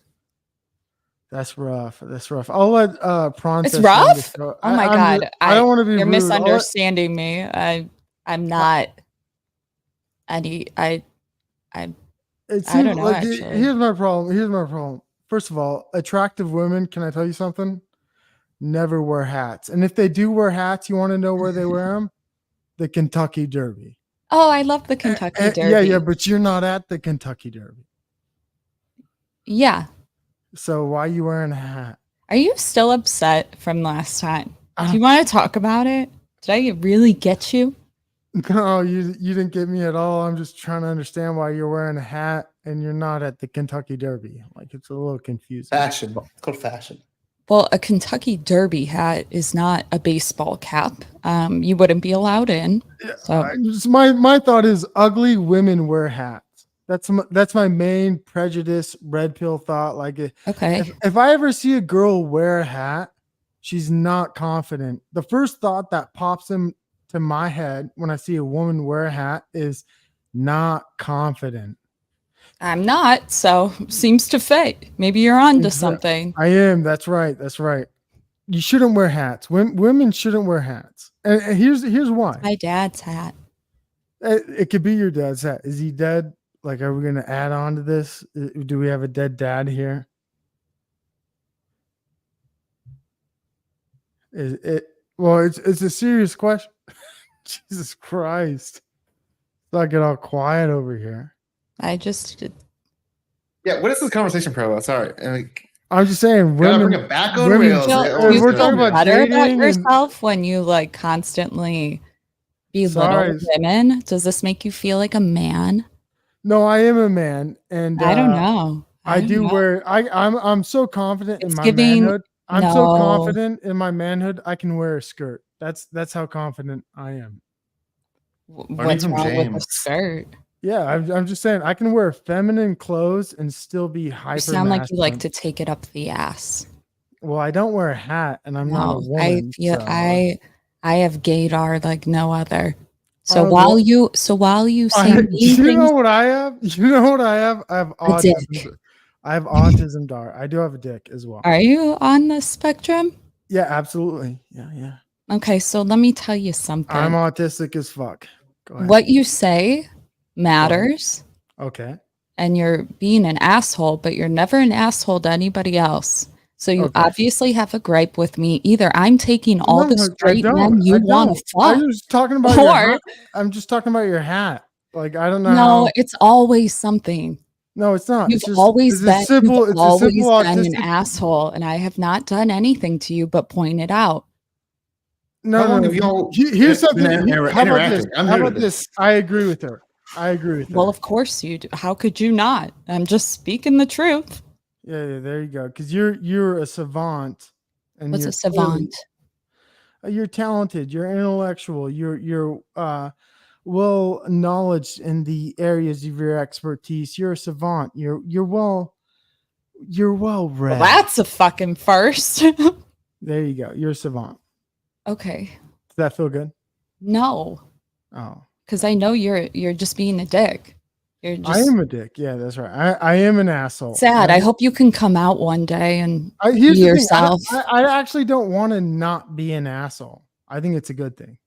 That's rough. I'll let Prawn. It's rough? Oh my god. I don't want to be You're rude. misunderstanding me. I'm not any I don't know, actually. Here's my problem. First of all, attractive women, can I tell you something? Never wear hats. And if they do wear hats, you want to know where they wear them? The Kentucky Derby. Oh, I love the Kentucky Derby. Yeah, but you're not at the Kentucky Derby. Yeah. So why are you wearing a hat? Are you still upset from last time? Do you want to talk about it? Did I really get you? No, you didn't get me at all. I'm just trying to understand why you're wearing a hat and you're not at the Kentucky Derby. Like it's a little confusing. Fashion. It's called fashion. Well, a Kentucky Derby hat is not a baseball cap. You wouldn't be allowed in. So My thought is ugly women wear hats. That's my main prejudice red pill thought. Like okay, if I ever see a girl wear a hat, she's not confident. The first thought that pops into my head when I see a woman wear a hat is not confident. I'm not. So seems to fit. Maybe you're onto something. I am. That's right. That's right. You shouldn't wear hats. Women shouldn't wear hats. And here's why. My dad's hat. It could be your dad's hat. Is he dead? Like, are we going to add on to this? Do we have a dead dad here? Well, it's a serious question. Jesus Christ. Not get all quiet over here. I just Yeah, what is this conversation, Pro? Sorry. Like, I'm just saying gotta women bring it back on women- rails. feel, It you we're feel talking about better about dating and- yourself when you like constantly belittle Sorry. women. Does this make you feel like a man? No, I am a man, and I don't know. I don't do know. wear. I'm so confident in It's my giving- manhood. I'm so no. confident in my manhood. I can wear a skirt. That's how confident I am. What's from wrong with a James. skirt? Yeah, I'm just saying I can wear feminine clothes and still be hyper. You sound like you like masculine. to take it up the ass. Well, I don't wear a hat, and I'm not a No, woman. I feel so- I have gaydar like no other. So Oh, while well- you say mean you things, know what I have? You know what I have? I have A dick. autism. I have autism, Dar. I do have a dick as well. are you on the spectrum? Yeah, absolutely. Yeah. Okay, so let me tell you something. I'm autistic as fuck. Go ahead. What you say matters, Okay. and you're being an asshole, but you're never an asshole to anybody else. So you Okay. obviously have a gripe with me. Either I'm taking all No, the I straight don't. men you I want don't. to fuck. I'm just talking about your Or- hat. I'm just talking about your hat. Like I don't know. No, how- it's always something. No, it's not. You've It's just, always it's a been, simple, you've it's a always simple been an autistic. asshole, and I have not done anything to you but point it out. No, How long no. have y'all Here's been something. How about interacting? this? I'm How new to about this? I agree with her. I agree with her. Well, of course you do. How could you not? I'm just speaking the truth. Yeah, there you go. Because you're a savant. And What's you're a savant? You're talented. You're intellectual. You're well knowledge in the areas of your expertise. You're a savant. You're well read. Well, that's a fucking first. There you go. You're a savant. Okay. Does that feel good? No, Oh, because I know you're just being a dick. You're just I am a dick. Yeah, that's right. I am an asshole. sad. And I hope you can come out one day and here's be the thing, yourself. I actually don't want to not be an asshole. I think it's a good thing.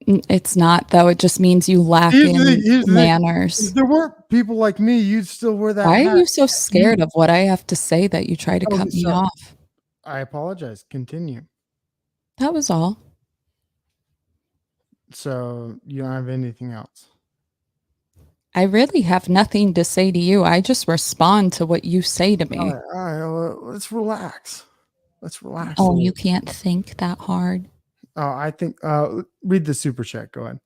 It's not though. It just means you lack Here's in the thing, here's the thing. manners. If there weren't people like me, you'd still wear that Why hat. are you so scared of what I have to say that you try to Oh, cut me sorry. off? I apologize. Continue. That was all. So you don't have anything else? I really have nothing to say to you. I just respond to what you say to me. All right. Well, let's relax. Let's relax. a Oh, little. you can't think that hard. Oh, I think. Read the super chat. Go ahead.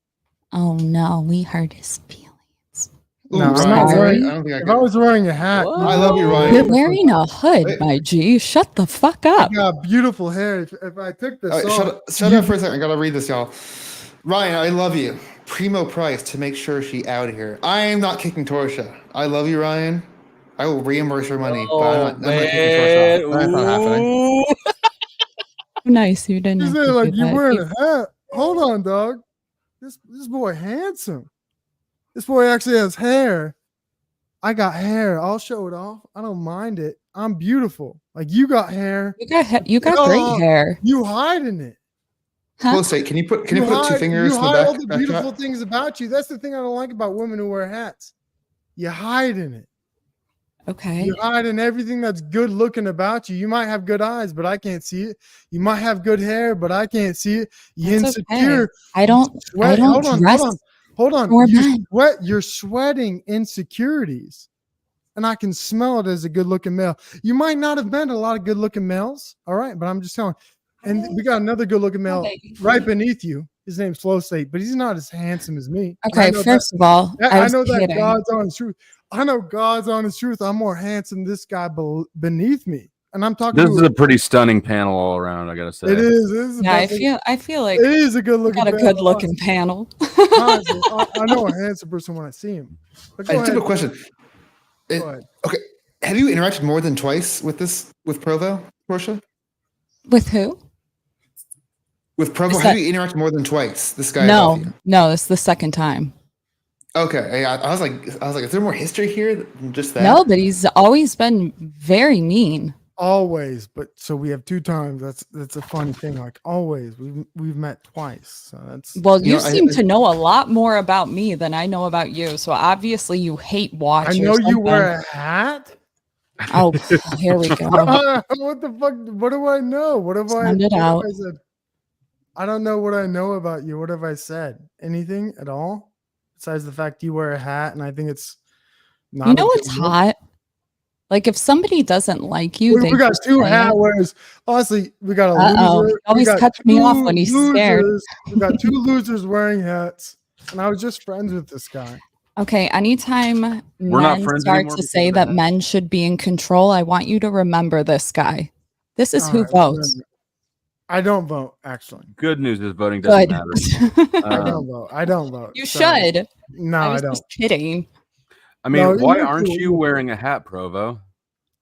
Oh no, we hurt his feelings. No, Ooh, I'm not Ryan, wearing. I don't think I If can. I was wearing a hat, I love you, Ryan. You're wearing a hood, my G. Shut the fuck up. You got beautiful hair. If I took this All right, off, shut up for a second. I gotta read this, y'all. Ryan, I love you. Primo price to make sure she out of here. I am not kicking Torsha. I love you, Ryan. I will reimburse her money, but I'm not kicking Torsha off. That's not happening. Nice, you didn't. You have say to like do you're that. wearing You- a hat. Hold on, dog. This boy handsome. This boy actually has hair. I got hair. I'll show it off. I don't mind it. I'm beautiful. Like you got hair. You got great hair. You hiding it. Well, say, can you put two fingers you in the hide back? all the back beautiful shot? things about you. That's the thing I don't like about women who wear hats. You hide in it. Okay. You hide in everything that's good looking about you. You might have good eyes, but I can't see it. You might have good hair, but I can't see it. You That's insecure. okay. I don't Hold on, dress hold on. for men. You're sweating insecurities. And I can smell it as a good looking male. You might not have met a lot of good looking males. All right. But I'm just telling. And we got another good looking male right beneath you. His name's Flow State, but he's not as handsome as me. Okay, first of all, I was know that kidding. God's honest truth. I know God's honest truth. I'm more handsome than this guy beneath me, and I'm talking. This is a pretty stunning panel all around. I gotta say. It is. It is the Yeah, best looking- I feel like it is a good looking. got a good looking panel. Honestly, I know a handsome person when I see him. But go I ahead. have a question. Go ahead. Okay, have you interacted more than twice with Provo, Portia? With who? With Provo, Is have that- you interacted more than twice? This guy No, above you. no, it's the second time. Okay, I was like, is there more history here than just that? No, but he's always been very mean. Always, but so we have 2 times. That's a funny thing. Like always, we've met twice. So that's Well, you seem to know a lot more about me than I know about you. So obviously you hate watch. I know you wear a hat. Oh, here we go. What the fuck? What do I know? What have Send it what have out. I said? I don't know what I know about you. What have I said? Anything at all? Besides the fact you wear a hat, and I think it's not. You know a what's good look. hot? Like if somebody doesn't like you, they We got just 2 say hat it. wearers. Honestly, we got a Uh-oh. loser. Always we got cuts me off 2 when he's scared. losers. We got 2 losers wearing hats, and I was just friends with this guy. Okay, anytime We're not men friends start anymore to because say of that that. men should be in control, I want you to remember this guy. This is All who right, votes. I don't vote, actually. Good news is voting doesn't Good. matter. I don't vote. I don't vote. You Sorry. should. No, I I was don't. just kidding. I mean, No, why you're aren't cool, you you're wearing a hat, Provo?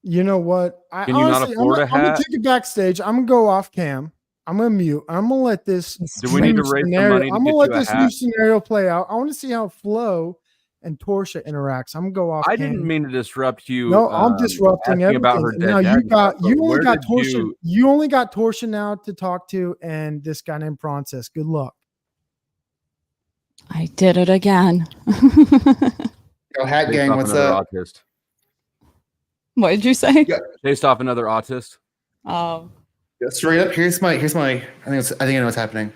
You know what? Can you not afford a I'm gonna hat? take it backstage. I'm gonna go off cam. I'm gonna mute. I'm gonna let this. Do we need to new raise some scenario- money to I'm get gonna let you a this new hat? scenario play out. I want to see how Flo and Torsia interacts. I'm gonna go off. I cam. didn't mean to disrupt you. No, I'm disrupting asking about everything. her Now dead you dad got stuff, but you only where got did Torsia. You only got Torsia now to talk to, and this guy named Princess. Good luck. I did it again. Yo, hat Chased gang, off what's another up? autist. What did you say? Chased off another autist. Oh. Yeah, straight up, here's my. I think I know what's happening.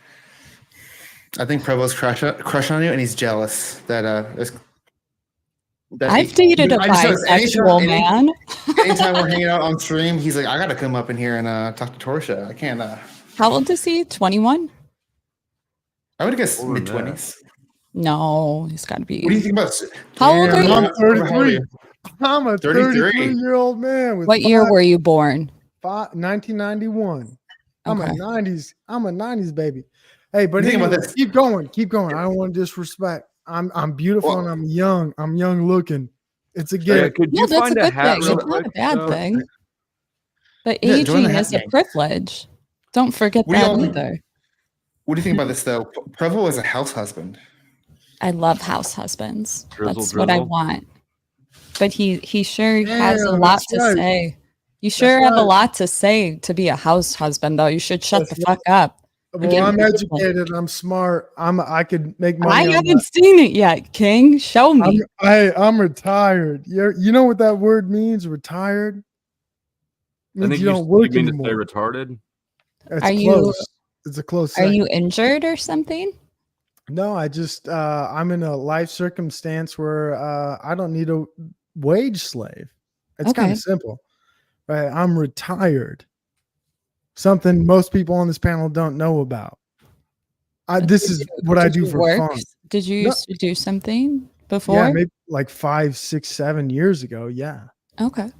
I think Provo's crushing on you, and he's jealous that I've dated a bisexual man. Anytime we're hanging out on stream, he's like, I gotta come up in here and talk to Torsia. I can't. How old is he? 21? I would guess mid-20s. No, he's got to be. What do you think about? How old are you? I'm 33. I'm a 33. 33-year-old man. With What year were you born? 1991. I'm Okay. a 90s. I'm a 90s baby. Hey, but Think about anyway, this. keep going. Keep going. I don't want to disrespect. I'm beautiful and I'm young. I'm young looking. It's a gift. could No, you that's a find a good hat thing. real It's not a quick, bad though? thing. But Yeah, join the aging hat is a gang. privilege. Don't forget What do that y'all- either. What do you think about this though? Provo is a house husband. I love house husbands. Drizzle, That's what I drizzle. want. But he sure has a Damn, lot that's to right. say. You sure That's have a right. lot to say to be a house husband, though. You should shut the fuck up. You're Well, getting I'm political. educated. I'm smart. I could make I money. on haven't that. seen it yet, King. Show me. I'm retired. You know what that word means? Retired. I Means think you you, don't work you mean anymore. to say retarded? It's Are you- close. It's a close. Are you second. injured or something? No, I just I'm in a life circumstance where I don't need a wage slave. It's kind Okay. of simple. Right? I'm retired. Something most people on this panel don't know about. This is what I Did do you for work? fun. Did you No. used to do something before? Yeah, maybe like 5, 6, 7 years ago. Yeah. Okay.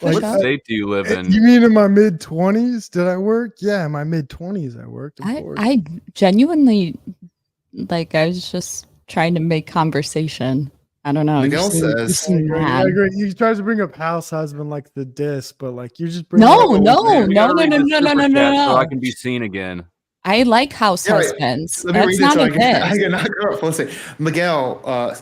Like, What state do you live in? You mean in my mid 20s? Did I work? Yeah, in my mid 20s I worked. Of course. I genuinely I was just trying to make conversation. I don't know. Miguel I agree. I agree. He tries to bring up house husband like the diss, but like you're just bringing No, up- no, You gotta read the no, super no, chat So I no. can be seen again. I like house Yeah, right. husbands. Let me That's read not it so a I can, I diss. can knock her up. Let's see. Miguel.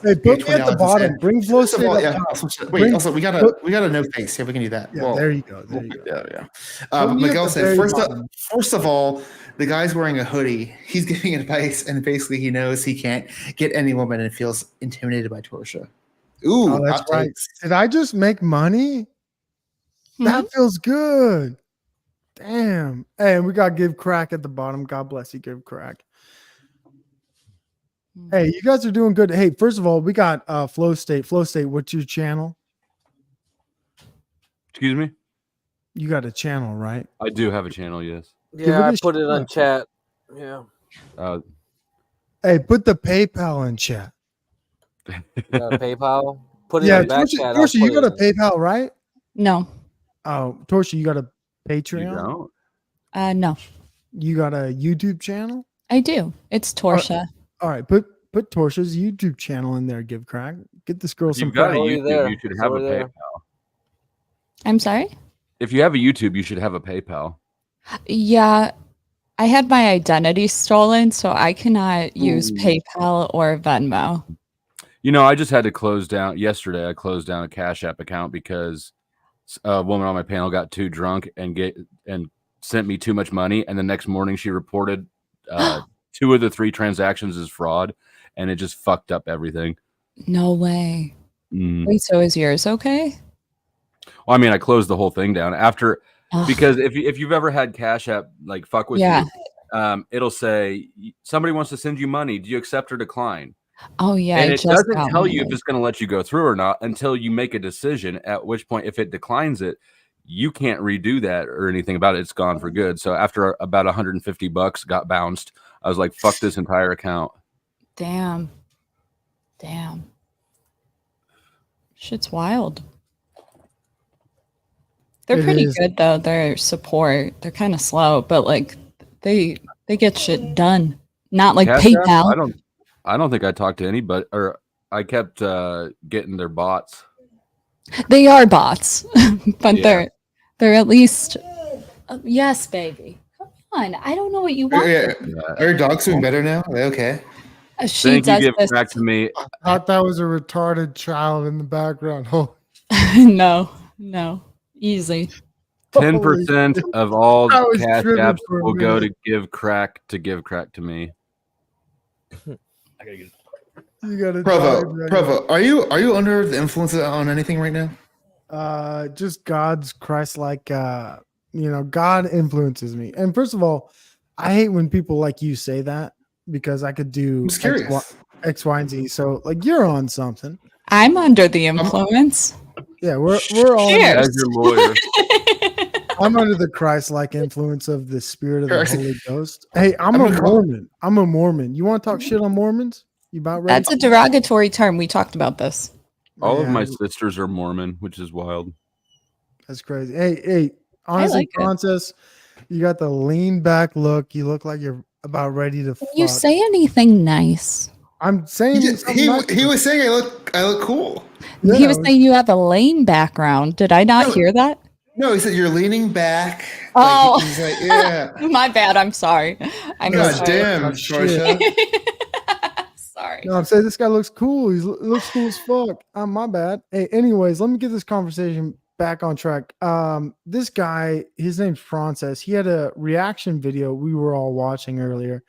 Hey, put me at the bottom. Bring Flo First of State all, up yeah. top. Wait. Bring- Also, we got a no face here. We can do that. Yeah, there you go. There you go. Yeah. Put me at Miguel the said very first bottom. of all, the guy's wearing a hoodie. He's giving advice, and basically he knows he can't get any woman and feels intimidated by Torsia. Ooh, Oh, that's hot right. takes. Did I just make money? That feels good. Damn. Hey, and we got Give Crack at the bottom. God bless you, Give Crack. Hey, you guys are doing good. Hey, first of all, we got Flow State. Flow State, what's your channel? Excuse me? You got a channel, right? I do have a channel, yes. Give Yeah, I it a put it on shot. chat. Yeah. Hey, put the PayPal in chat. You got a PayPal? Put it Yeah, in the back chat. I'll Torsia, you put got it a in. PayPal, right? No. Oh, Torsia, you got a Patreon? No. You got a YouTube channel? I do. It's Torsia. All right, put Torsia's YouTube channel in there. Give crack. Get this girl If some you've got a crack. YouTube, you should have a PayPal. I'm sorry? If you have a YouTube, you should have a PayPal. Yeah. I had my identity stolen, so I cannot use Ooh. PayPal or Venmo. You know, I just had to close down yesterday. I closed down a Cash App account because a woman on my panel got too drunk and sent me too much money, and the next morning she reported 2 of the 3 transactions as fraud, and it just fucked up everything. No way. Mm. Wait, so is yours okay? Well, I mean, I closed the whole thing down after because if you've ever had Cash App like fuck with Yeah. you, it'll say somebody wants to send you money. Do you accept or decline? Oh yeah, And I it just doesn't got tell one you of if those. it's going to let you go through or not until you make a decision. At which point, if it declines it, you can't redo that or anything about it. It's gone for good. So after about $150 got bounced, I was like, "Fuck this entire account." Damn. Shit's wild. They're It pretty is. good though. Their support. They're kind of slow, but like they get shit done. Not like Cash App? PayPal. I don't think I talked to anybody, or I kept getting their bots. They are bots, but Yeah. they're at least yes, baby. Come on. I don't know what you want. Yeah. Are your dogs doing better now? Are they okay? She Thank you. does Give this. back to me. I thought that was a retarded child in the background. Oh, No. Easy. 10% of all I was Cash tripping Apps for a will go to minute. give crack to me. You gotta Provo, are you under the influence on anything right now? just God's Christ-like. God influences me. And first of all, I hate when people like you say that because I could do I'm just curious. X, Y, and Z. So like you're on something. I'm under the influence. Yeah, we're all Cheers. As your lawyer. I'm under the Christ-like influence of the Spirit of the Christ. Holy Ghost. Hey, I'm a Mormon. I'm a Mormon. You want to talk shit on Mormons? You about ready? That's a derogatory term. We talked about this. All of Yeah. my sisters are Mormon, which is wild. That's crazy. Hey, honestly, like it. Princess, you got the lean back look. You look like you're about ready to Can you fuck. say anything nice? I'm saying He was saying I look cool. He was saying you have a lame background. Did I not hear that? No, he said you're leaning back. Oh, Like, he's like, yeah. My bad. I'm sorry. I'm God sorry. damn, Portia. Sorry. No, I'm saying this guy looks cool. He looks cool as fuck. My bad. Hey, anyways, let me get this conversation back on track. This guy, his name's Frances. He had a reaction video we were all watching earlier.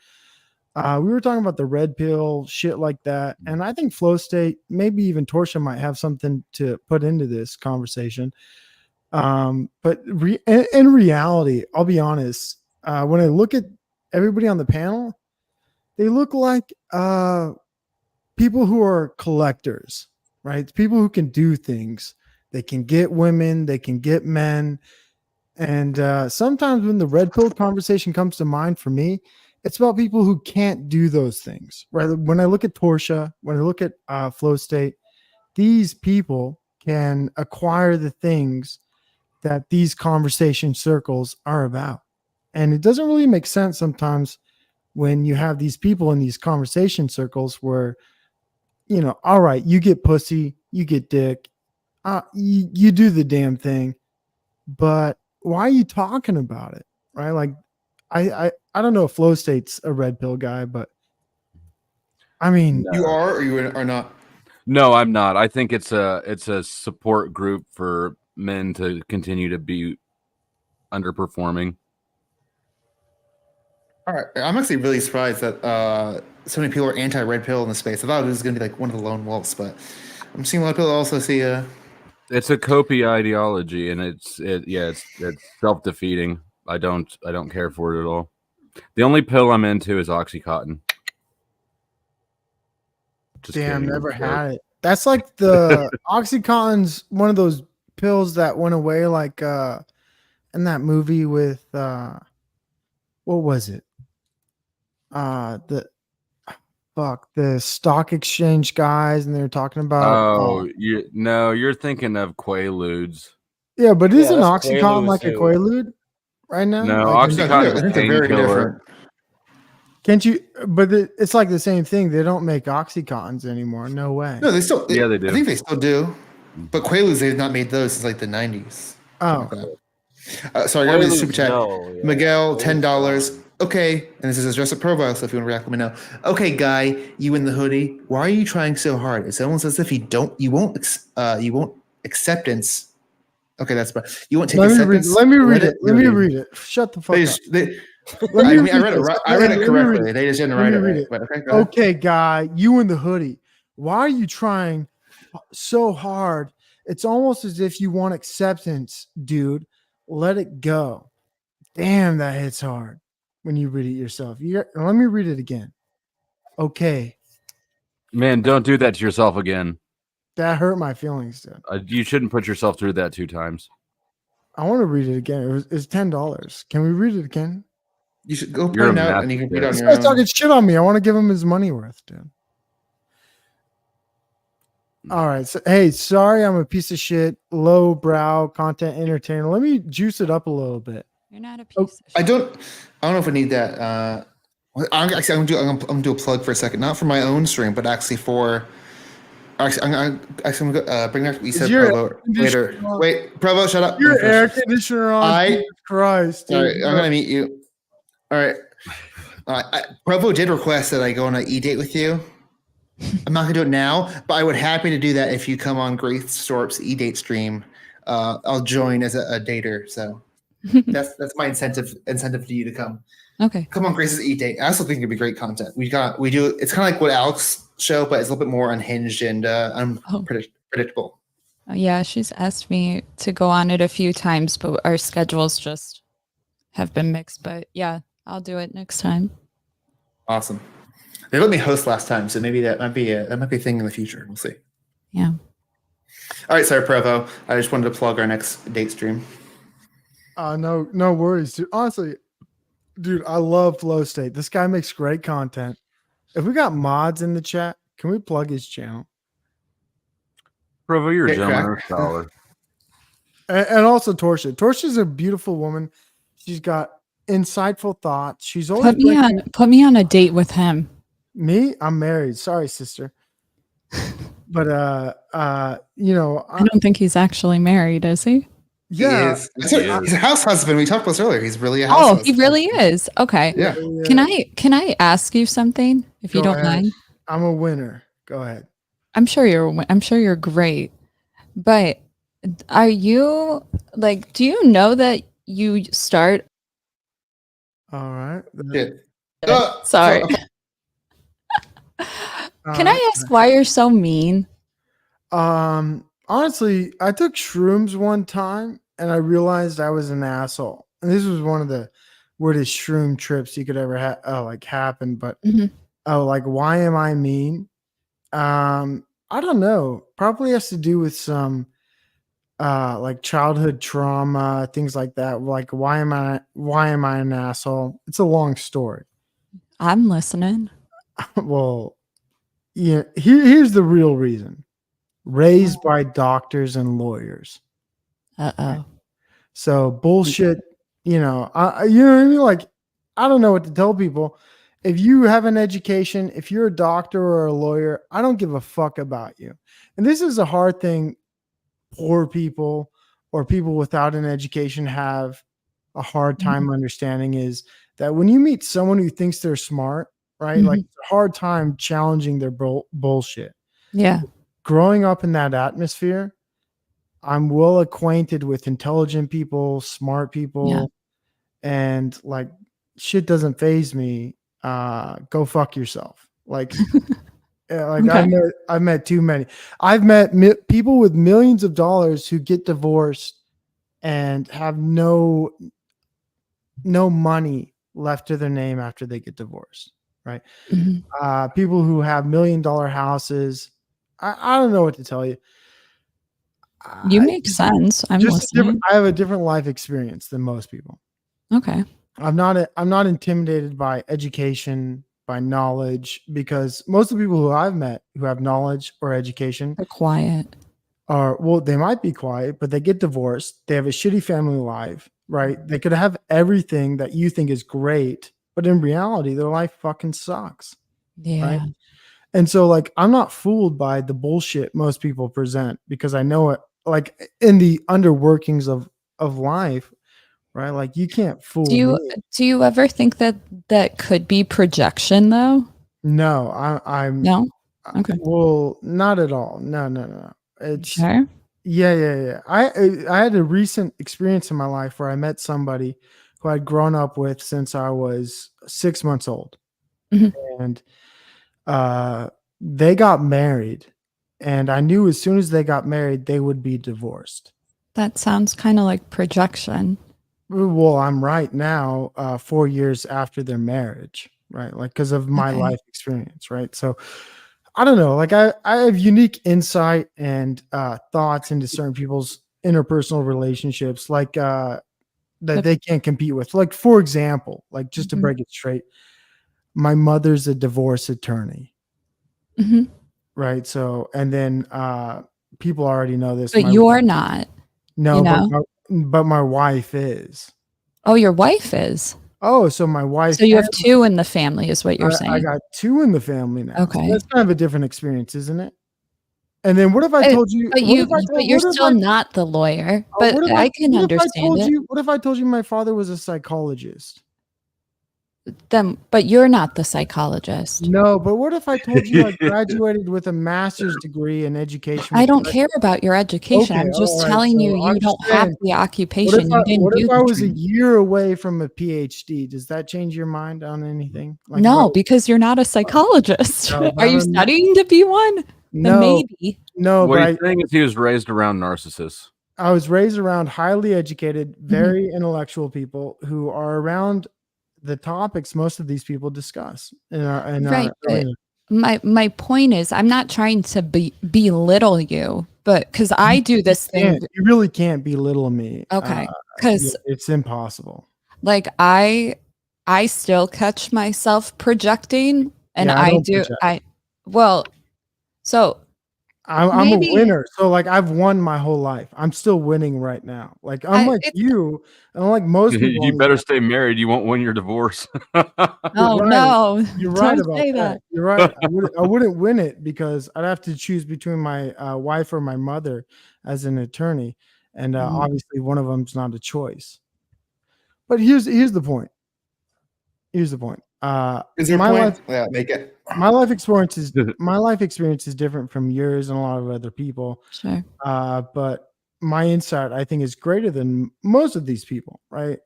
We were talking about the red pill, shit like that. And I think Flow State, maybe even Torsia might have something to put into this conversation. But in reality, I'll be honest, when I look at everybody on the panel, they look like people who are collectors, right? People who can do things. They can get women, they can get men. And sometimes when the red pill conversation comes to mind for me, it's about people who can't do those things. Right? When I look at Torsia, when I look at Flow State, these people can acquire the things that these conversation circles are about. And it doesn't really make sense sometimes when you have these people in these conversation circles where, all right, you get pussy, you get dick, you do the damn thing, but why are you talking about it? Right? Like, I don't know if Flow State's a red pill guy, but I mean, You are or you are not? No, I'm not. I think it's a support group for men to continue to be underperforming. All right. I'm actually really surprised that so many people are anti-red pill in the space. I thought it was going to be like one of the lone wolves, but I'm seeing a lot of people also see It's a copy ideology, and it's self-defeating. I don't care for it at all. The only pill I'm into is OxyContin. Just damn, kidding. never had it. That's like the OxyContin's one of those pills that went away, like in that movie with what was it? the the stock exchange guys, and they were talking about. Oh, you're thinking of Quaaludes. Yeah, but Yeah, isn't that's Oxycontin Quaaludes like a too. Quaalude right now? No, Like, Oxycontin is I think they're very painkiller. different. can't you? But it's like the same thing. They don't make Oxycontins anymore. No way. No, they still. Yeah, they do. I think they still do. But Quaaludes, they've not made those since like the 90s. Oh, Sorry, I got to Quaaludes, super chat. no, yeah. Miguel, Quaaludes, $10. Okay, and this is addressed at Provo, so if you want to react, let me know. Okay, guy, you in the hoodie. Why are you trying so hard? It's almost as if you won't acceptance. Okay, that's bad. You won't take acceptance. Let me read it. go, Let me dude. read it. Shut the fuck They up. just, they, Let I me mean, I read it. this. I read it Let me read correctly. They just didn't Let write me it read right. But okay, go ahead. Okay, guy, you in the hoodie. Why are you trying so hard? It's almost as if you want acceptance, dude. Let it go. Damn, that hits hard when you read it yourself. Let me read it again. Okay, Man, don't do that to yourself again. that hurt my feelings, dude. You shouldn't put yourself through that 2 times. I want to read it again. It's $10. Can we read it again? You should go You're a print it out and you can read it on This your guy's own. talking shit on me. I want to give him his money worth, dude. All right. So, hey, sorry, I'm a piece of shit, low brow content entertainer. Let me juice it up a little bit. You're not a piece Oh, of shit. I don't know if I need that. I'm gonna do a plug for a second, not for my own stream, but actually for. Actually, I'm gonna bring back what you said, your Provo, air conditioner later. on? Wait, Provo, shut up. Your Let me finish. air conditioner on. Jesus Christ, dude. All right, I'm gonna meet you. All right. Provo did request that I go on an e-date with you. I'm not gonna do it now, but I would happy to do that if you come on Grace Storp's e-date stream. I'll join as a dater. So that's my incentive to you to come. Okay. Come on Grace's e-date. I also think it'd be great content. We do. It's kind of like what Alex show, but it's a little bit more unhinged and unpredictable. Yeah, she's asked me to go on it a few times, but our schedules just have been mixed. But yeah, I'll do it next time. Awesome. They let me host last time, so maybe that might be a thing in the future. We'll see. Yeah. All right, sorry, Provo. I just wanted to plug our next date stream. No worries, dude. Honestly, dude, I love Flow State. This guy makes great content. If we got mods in the chat, can we plug his channel? Provo, you're a Get gentleman or a cracked. scholar. And also Torsia. Torsia's a beautiful woman. She's got insightful thoughts. She's always Put me on a date with him. Me? I'm married. Sorry, sister. But you know, I don't think he's actually married, is he? Yeah, He's a house husband. We talked about this earlier. He's really a house Oh, husband. he really is. Okay. Yeah. Can I ask you something if you Go don't ahead. mind? I'm a winner. Go ahead. I'm sure you're great. But are you like, do you know that you start All right. Sorry. Can I ask why you're so mean? Honestly, I took shrooms one time and I realized I was an asshole. And this was one of the weirdest shroom trips you could ever happen. But like, why am I mean? I don't know. Probably has to do with some like childhood trauma, things like that. Like, why am I an asshole? It's a long story. I'm listening. Well, yeah, here's the real reason. Raised by doctors and lawyers. Uh-oh. So bullshit, you know what I mean? Like, I don't know what to tell people. If you have an education, if you're a doctor or a lawyer, I don't give a fuck about you. And this is a hard thing poor people or people without an education have a hard time understanding, is that when you meet someone who thinks they're smart, right? Like, it's a hard time challenging their bullshit. Yeah. Growing up in that atmosphere, I'm well acquainted with intelligent people, smart people, and like, shit doesn't faze me. Go fuck yourself. Like, I've met too many. I've met people with millions of dollars who get divorced and have no money left to their name after they get divorced. Right. People who have $1 million houses. I don't know what to tell you. You make sense. I'm listening. I have a different life experience than most people. Okay. I'm not intimidated by education, by knowledge, because most of the people who I've met who have knowledge or education They're quiet. are, well, they might be quiet, but they get divorced. They have a shitty family life, right? They could have everything that you think is great, but in reality, their life fucking sucks. Yeah. Right. And so, like, I'm not fooled by the bullshit most people present because I know it, like, in the underworkings of life, right? Like, you can't fool Do you me. do you ever think that that could be projection though? No, I'm No? Okay. well, not at all. No. It's Sure. yeah. I had a recent experience in my life where I met somebody who I'd grown up with since I was 6 months old. Mhm. And they got married, and I knew as soon as they got married, they would be divorced. That sounds kind of like projection. Well, I'm right now, 4 years after their marriage, right? Like, because of my Okay. life experience, right? So I don't know. Like, I have unique insight and thoughts into certain people's interpersonal relationships, like that they can't compete with. Like, for example, like, just to Mhm. break it straight, my mother's a divorce attorney. Mhm. Right. So, and then people already know this. But you're not, No, you know? but my wife is. Oh, your wife is. Oh, so my wife. So you have and 2 in the family is what you're I saying. got 2 in the family now. So Okay. that's kind of a different experience, isn't it? And then what if I told you? But you're still not the lawyer, but I can understand it. What if I told you my father was a psychologist? Then, but you're not the psychologist. No, but what if I told you I graduated with a master's degree in education? I don't care about your education. Okay, I'm just all right, telling you, so you I'm don't just have saying, the occupation. You didn't what do if I the was a training. year away from a PhD? Does that change your mind on anything? Like, No, because you're not a psychologist. No, but Are you I'm- studying to be one? Then No, maybe. no, what but he's saying is he was raised around narcissists. I was raised around highly educated, Mm-hmm. very intellectual people who are around the topics most of these people discuss in our Right, but arena. my point is, I'm not trying to belittle you, but because I do this thing, You really can't belittle me. okay, because it's impossible. like I still catch myself projecting, and Yeah, I I don't do project. well, so I'm a maybe winner. So, like, I've won my whole life. I'm still winning right now. Like, unlike you, and unlike most people. You on better this- stay married. You won't win your divorce. You're Oh right. no, You're right don't about say that. that. You're right. I wouldn't win it because I'd have to choose between my wife or my mother as an attorney, and Mhm. obviously one of them's not a choice. But here's the point. Here's the point. Is there a my point? life, Yeah, make it. my life experience is different from yours and a lot of other people. Sure. But my insight, I think, is greater than most of these people, right?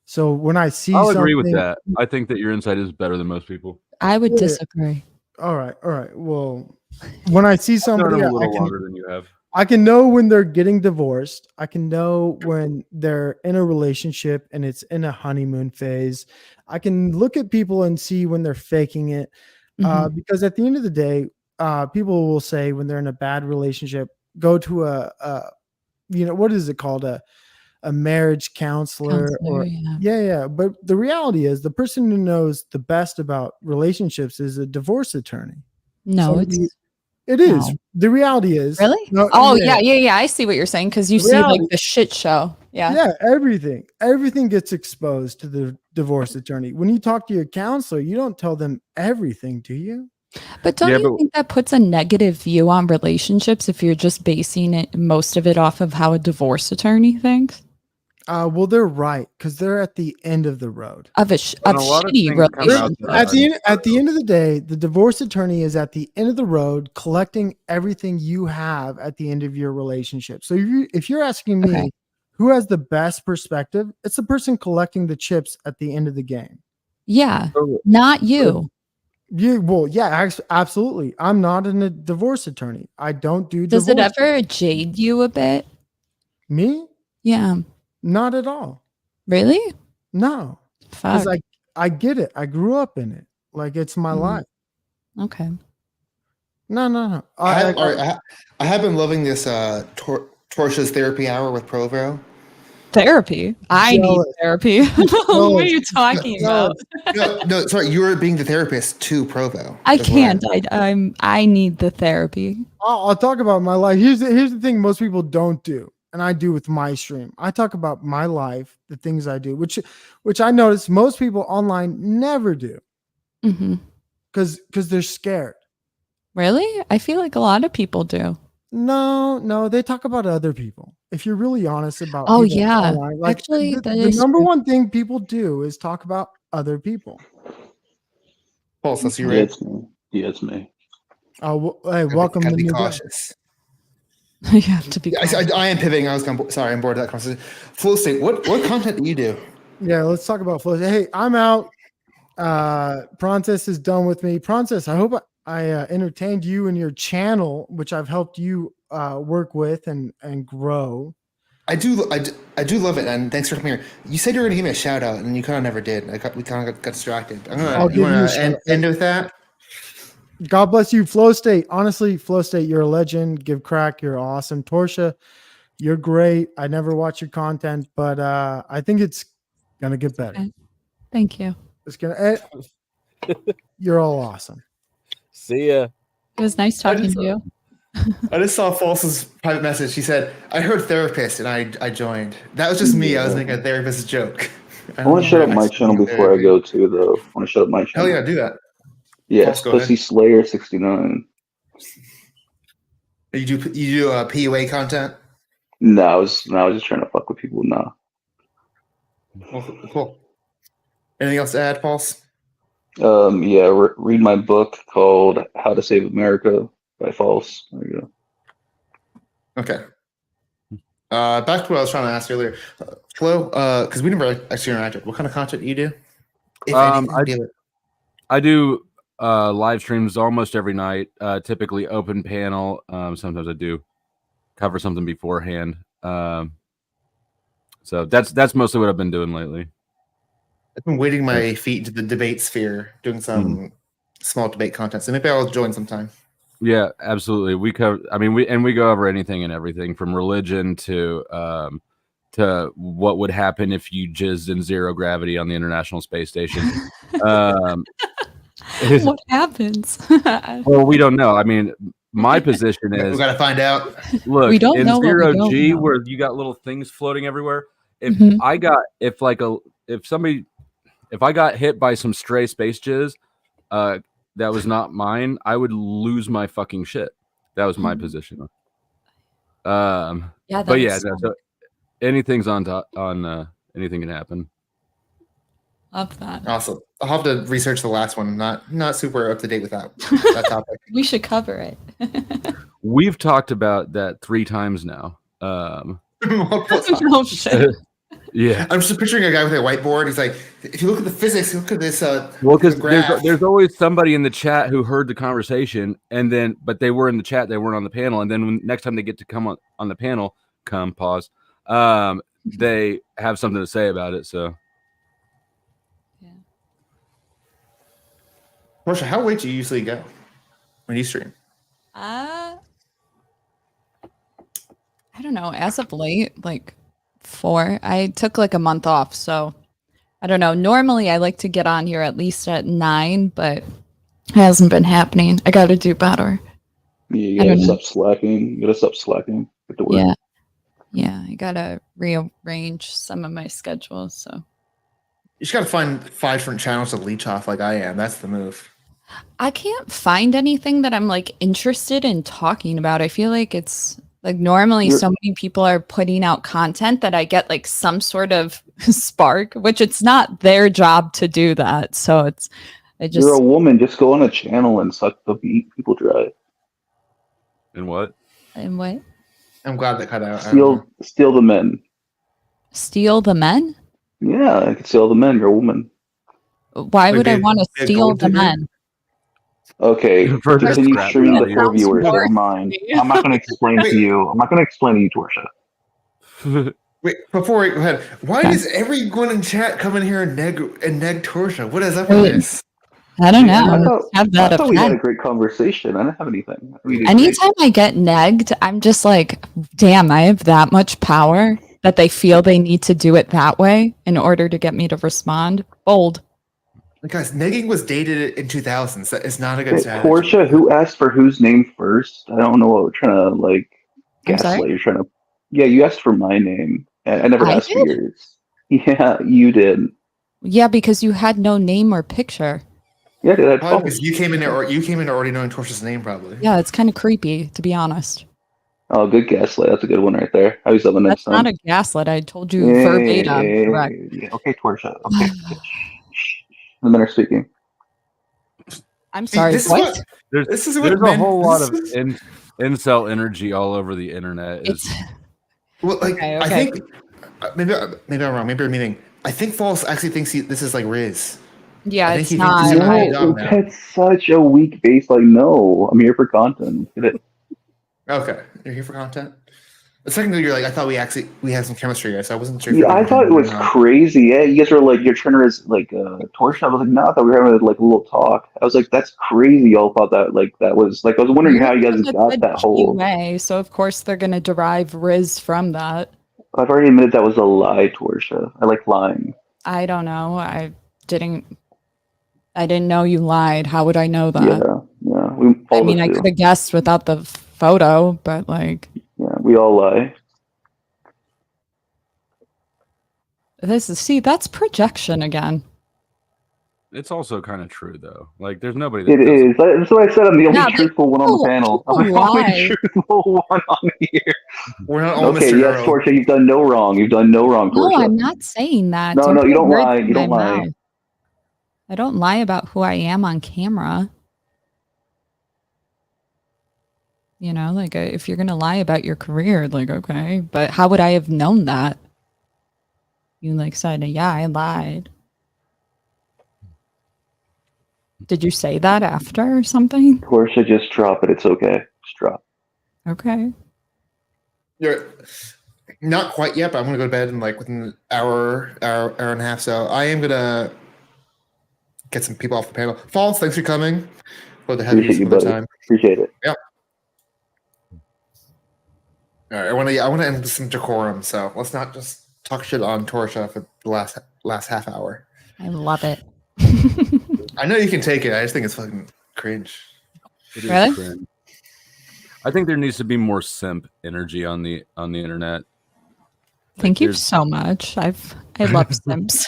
So when I see I'll something, agree with that. I think that your insight is better than most people. I would Yeah. disagree. All right. Well, when I see I've known somebody, him a little longer than you have. I can know when they're getting divorced. I can know when they're in a relationship and it's in a honeymoon phase. I can look at people and see when they're faking it. Mhm. Because at the end of the day, people will say when they're in a bad relationship, go to a what is it called? A marriage counselor, Counselor, or yeah. yeah. But the reality is the person who knows the best about relationships is a divorce attorney. No, Somebody- it's it is. no. The reality is Really? No, Oh yeah. I see what you're saying because you The see like reality- the shit show. Yeah. Yeah, everything gets exposed to the divorce attorney. When you talk to your counselor, you don't tell them everything, do you? But don't you think that puts a negative view on relationships if you're just basing it most of it off of how a divorce attorney thinks? Well, they're right because they're at the end of the road. Of shitty relationship. At the end of the day, the divorce attorney is at the end of the road collecting everything you have at the end of your relationship. So if you're asking me who has the best perspective, it's the person collecting the chips at the end of the game. Yeah, not you. Absolutely. I'm not a divorce attorney. I don't do Does divorce. it ever jade you a bit? Me? Yeah. Not at all. Really? No. Because Fuck. I get it. I grew up in it. Like, it's my life. Okay. No. I have been loving this Torsh's therapy hour with Provo. Therapy. I need Jealous. therapy. What are Jealous. you talking about? No, sorry, you're being the therapist to Provo. I That's what I- can't. I need the therapy. I'll talk about my life. Here's the thing most people don't do, and I do with my stream. I talk about my life, the things I do, which I notice most people online never do, Mm-hmm. because they're scared. Really? I feel like a lot of people do. No, they talk about other people. If you're really honest about Oh, people yeah. online, like Actually, the that is number true. one thing people do is talk about other people. Pulse, that's you, Yeah, right? it's me. Yeah, it's me. Hey, welcome Gotta to be new guy. cautious. You have to be. Yeah, I am pivoting. Sorry, I'm bored of that conversation. Full state. What content do you do? Yeah, let's talk about flows. Hey, I'm out. Pronces is done with me. Pronces, I hope I entertained you and your channel, which I've helped you work with and grow. I do love it, and thanks for coming here. You said you were gonna give me a shout out, and you kind of never did. We kind of got distracted. I'll give you a shout out. end with that. God bless you, Flow State. Honestly, Flow State, you're a legend. Give Crack, you're awesome. Torsha, you're great. I never watch your content, but I think it's gonna get better. Okay. Thank you. It's gonna. You're all awesome. See ya. It was nice talking to you. I just saw False's private message. She said, "I heard therapist, and I joined." That was just me. I was making a therapist joke. I want to shut up my channel before I go too, though. I want to shut up my channel. Hell yeah, do that. Yes, Go Pussy ahead. Slayer 69. You do PUA content? No, I was just trying to fuck with people. Nah. Well, cool. Anything else to add, Pulse? Yeah, read my book called How to Save America by False. There you go. Okay. Back to what I was trying to ask earlier. Flo, because we never actually interacted. What kind of content do you do? If anything, I do live streams almost every night. Typically open panel. Sometimes I do cover something beforehand. So that's mostly what I've been doing lately. I've been wading my feet into the debate sphere, doing some small debate content. So maybe I'll join sometime. Yeah, absolutely. We cover. I mean, we go over anything and everything from religion to what would happen if you jizzed in zero gravity on the International Space Station. What happens? Well, we don't know. I mean, my position is we gotta find out. Look, We don't in know what we zero don't G, know. where you got little things floating everywhere. If Mhm. if I got hit by some stray space jizz, that was not mine, I would lose my fucking shit. That was my position. Yeah, but yeah, that's so anything's on anything can happen. Love that. Awesome. I'll have to research the last one. Not super up to date with that topic. We should cover it. We've talked about that 3 times now. Oh, shit. Yeah. I'm just picturing a guy with a whiteboard. He's like, if you look at the physics, look at this. Well, because graph. there's always somebody in the chat who heard the conversation, but they were in the chat, they weren't on the panel, and then next time they get to come on the panel, they have something to say about it. So, Portia, how late do you usually go when you stream? I don't know. As of late, like 4. I took like a month off, so I don't know. Normally, I like to get on here at least at 9, but it hasn't been happening. I got to do better. Yeah, you I gotta don't know. stop slacking. You gotta stop slacking. Get to work. Yeah. I gotta rearrange some of my schedules. So You just gotta find 5 different channels to leech off like I am. That's the move. I can't find anything that I'm like interested in talking about. I feel like it's like normally so many people are putting out content that I get like some sort of spark, which it's not their job to do that. So You're a woman. Just go on a channel and suck the people dry. and what? And what? I'm glad that cut out. Steal the men. Steal the men? Yeah, I can steal the men. You're a woman. Why Like would I be a- want be to a steal gold the digger? men? Okay, First continue scrap streaming the value. 4 viewers. Sounds Never mind. I'm not going to explain to you. I'm not going to explain to you, Torsha. Wait, before we go ahead, why does everyone in chat come in here and neg Torsha? What is up with this? I don't know. I thought, Have that I thought we had a effect. great conversation. I didn't have anything. Anytime I get negged, I'm just like, damn, I have that much power. that they feel they need to do it that way in order to get me to respond. Bold. Guys, negging was dated in 2000s. That is not a good Hey, strategy. Portia, who asked for whose name first? I don't know what we're trying to like I'm sorry? gaslight. You're trying to. Yeah, you asked for my name. I never I asked for did? yours. Yeah, you did. Yeah, because you had no name or picture. Yeah, dude, that's Probably false. because you came in there, or you came in already knowing Torch's name, probably. Yeah, it's kind of creepy, to be honest. Oh, good gaslight. That's a good one right there. I'll use that one next That's not time. a gaslit. I told you verbatim. Correct. Yeah, okay, Portia. Okay. The men are speaking. I'm sorry. This is What? what. There's This is there's what a men. whole lot of this is- incel energy all over the internet. It's Well, like okay. I Okay. think maybe I'm wrong. Maybe I'm meaning. I think False actually thinks this is like Riz. Yeah, I think it's he thinks he's not. doing a good No, job now. that's such a weak base. Like, no, I'm here for content. Get it? Okay, you're here for content. The second you're like, I thought we had some chemistry, so I wasn't sure. If Yeah, you I were thought it doing was or not. crazy. Yeah, you guys were like, your trainer is like torch. I was like, no, I thought we were having like a little talk. I was like, that's crazy. Y'all thought that like that was like I was wondering You're how you guys from a got good that whole. QA, so of course they're gonna derive Riz from that. I've already admitted that was a lie, Torsha. I like lying. I don't know. I didn't know you lied. How would I know that? Yeah. We all I of mean, us I do. could have guessed without the photo, but like Yeah, we all lie. that's projection again. It's also kind of true though. Like there's nobody that It doesn't. is. That's what I said. I'm the only Yeah, but truthful one on the panel. I'm the people only lie. truthful one on here. We're not all Okay, Mr. yes, Earl. Torsha, you've done no wrong. You've done no wrong, No, Torsha. I'm not saying that. No, Don't you put don't words lie. in You don't my lie. mouth. I don't lie about who I am on camera. You know, like if you're gonna lie about your career, like okay, but how would I have known that? You like said, yeah, I lied. Did you say that after or something? Torsha, just drop it. It's okay. Just drop. Okay. You're not quite yet, but I'm gonna go to bed in like within an hour and a half. So I am gonna get some people off the panel. False, thanks for coming. Glad to have you Appreciate you, some other buddy. time. Appreciate it. Yeah. All right, I want to end with some decorum. So let's not just talk shit on Torsha for the last half hour. I love it. I know you can take it. I just think it's fucking cringe. It is Really? cringe. I think there needs to be more simp energy on the internet. Thank you there's- so much. I love Sims.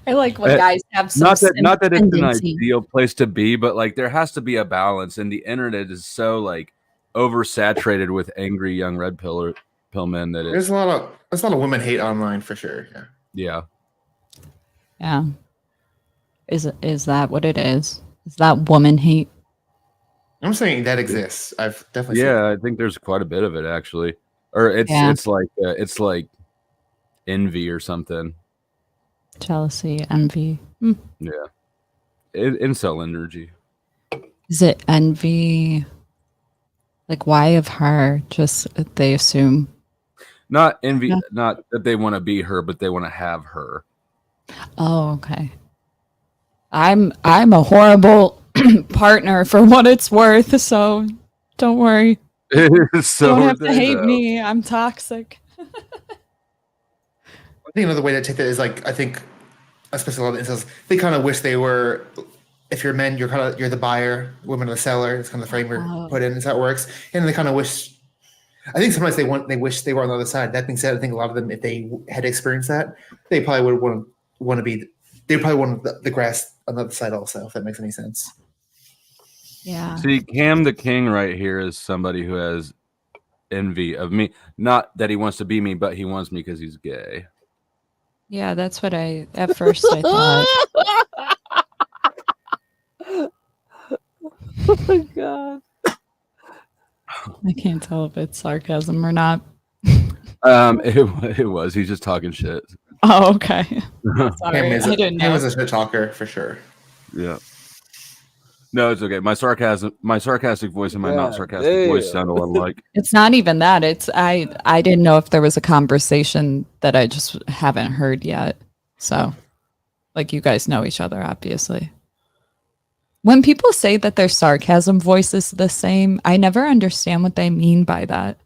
I like when guys have some not that it's an tendency. ideal place to be, but like there has to be a balance, and the internet is so like oversaturated with angry young red pill men that There's it's a lot of women hate online for sure. Yeah. yeah. Yeah. Is that what it is? Is that woman hate? I'm saying that exists. I've definitely seen Yeah, I think there's quite a bit of it actually, or it's Yeah. it's like envy or something. Jealousy, envy. Yeah, incel energy. Is it envy? Like why of her? Just they assume. Not envy, Yeah. not that they want to be her, but they want to have her. Oh, okay. I'm a horrible partner for what it's worth, so don't worry. So don't are have to they, hate though. me. I'm toxic. I think another way to take that is like I think, especially a lot of incels, they kind of wish they were. If you're men, you're the buyer, women are the seller. It's kind of the frame we're put in. Is how it works. And they kind of wish. I think sometimes they wish they were on the other side. That being said, I think a lot of them, if they had experienced that, they probably would want to be. They probably want the grass on the other side also. If that makes any sense. Yeah. See, Cam the King right here is somebody who has envy of me. Not that he wants to be me, but he wants me because he's gay. Yeah, that's what at first I thought. Oh my god. I can't tell if it's sarcasm or not. It was. He's just talking shit. Oh, okay. Cam Sorry, is I didn't know. Cam is a shit talker for sure. Yeah. No, it's okay. My sarcastic voice and my not God sarcastic voice damn. sound alike. It's not even that. It's I didn't know if there was a conversation that I just haven't heard yet. So, like you guys know each other, obviously. When people say that their sarcasm voice is the same, I never understand what they mean by that.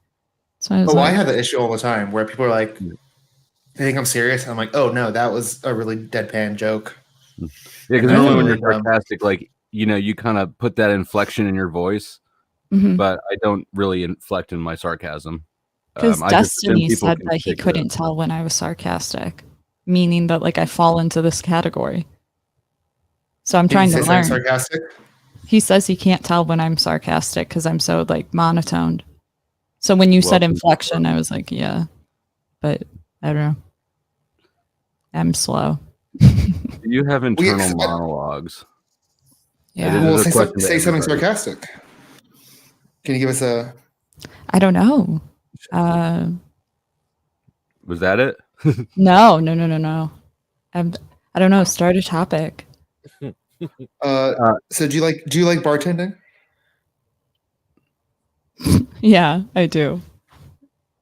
So I was Oh, I like, have that issue all the time where people are like, they think I'm serious. And I'm like, oh no, that was a really deadpan joke. Yeah, because And I normally feel when you're really dumb. sarcastic, like you kind of put that inflection in your voice, Mhm. but I don't really inflect in my sarcasm. because I just assume Destiny people said can that he pick it up. couldn't tell when I was sarcastic, meaning that like I fall into this category. So I'm Did trying you to say something learn. sarcastic? He says he can't tell when I'm sarcastic because I'm so like monotoned. So when you said Welcome to the inflection, I was like, yeah, but I don't know. I'm slow. You have internal I- monologues. Yeah. Well, This is a say, question to say something everybody. sarcastic. Can you give us a? I don't know. Was that it? No. I don't know. Start a topic. So do you like bartending? Yeah, I do.